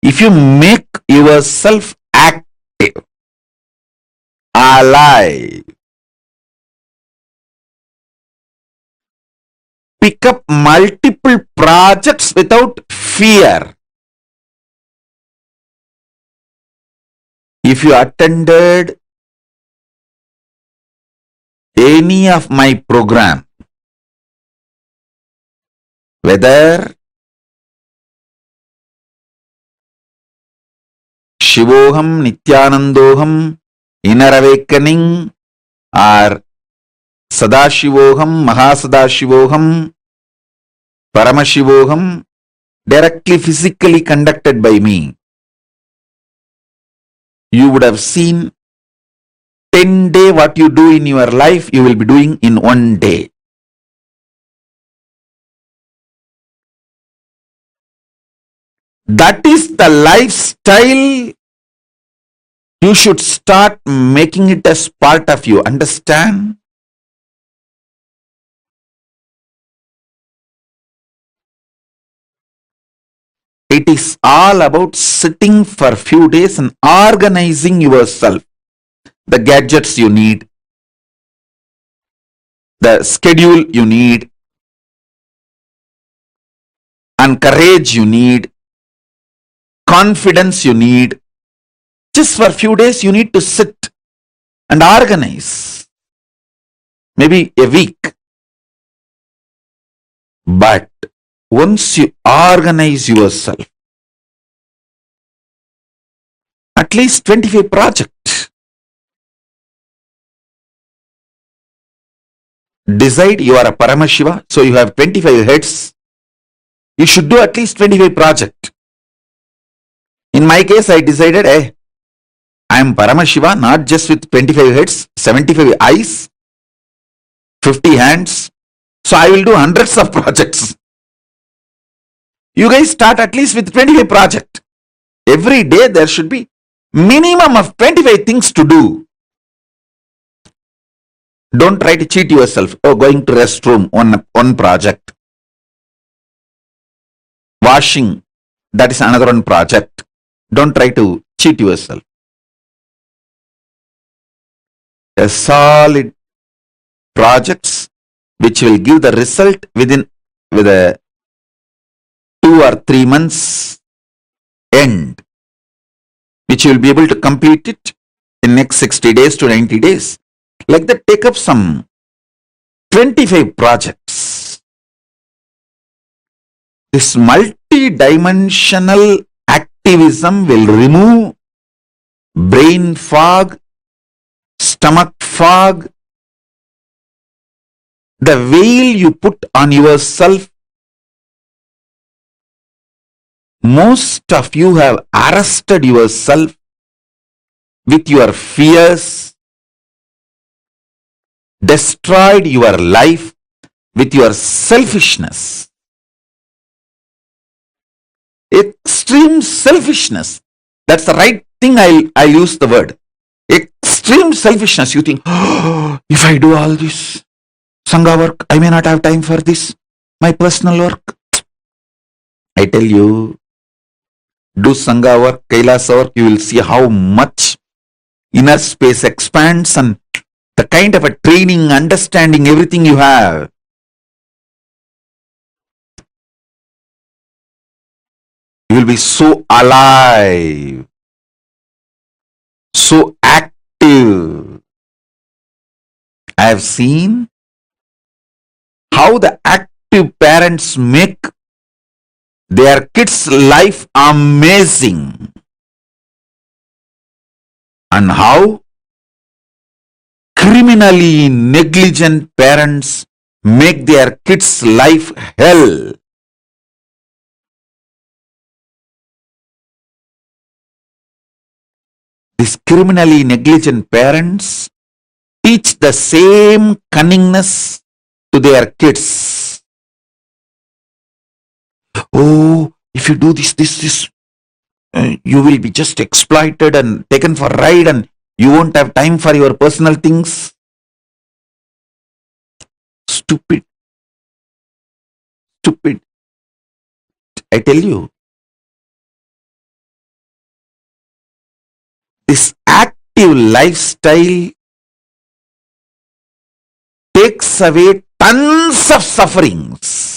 If you make yourself active, alive, pick up multiple projects without fear. If you attended any of my program, whether Shivoham, Nithyanandoham, Inner Awakening, or Sadashivoham, Mahasadashivoham, Paramashivoham, directly physically conducted by me, you would have seen 10 days what you do in your life, you will be doing in 1 day. That is the lifestyle. You should start making it as part of you. Understand? It is all about sitting for a few days and organizing yourself. The gadgets you need, the schedule you need, and courage you need, confidence you need. Just for a few days you need to sit and organize. Maybe a week. But once you organize yourself, at least 25 projects. Decide you are a Paramashiva, so you have 25 heads. You should do at least 25 projects. In my case, I decided, I am Paramashiva, not just with 25 heads, 75 eyes, 50 hands. So I will do hundreds of projects. You guys start at least with 25 projects. Every day there should be minimum of 25 things to do. Don't try to cheat yourself. Oh, going to restroom, one project. Washing, that is another one project. Don't try to cheat yourself. A solid projects which will give the result with a 2 or 3 months end, which you will be able to complete it in next 60 days to 90 days. Like that, take up some 25 projects. This multi-dimensional activism will remove brain fog, stomach fog, the veil you put on yourself. Most of you have arrested yourself with your fears, destroyed your life with your selfishness. Extreme selfishness. That's the right thing. I'll use the word. Extreme selfishness. You think, oh, if I do all this Sangha work, I may not have time for this, my personal work. I tell you, do Sangha work, Kailasa work, you will see how much inner space expands and the kind of a training, understanding, everything you have. You will be so alive, so active. I have seen how the active parents make their kids' life amazing, and how criminally negligent parents make their kids' life hell. These criminally negligent parents teach the same cunningness to their kids. Oh, if you do this, you will be just exploited and taken for a ride and you won't have time for your personal things. Stupid. Stupid. I tell you, this active lifestyle takes away tons of sufferings.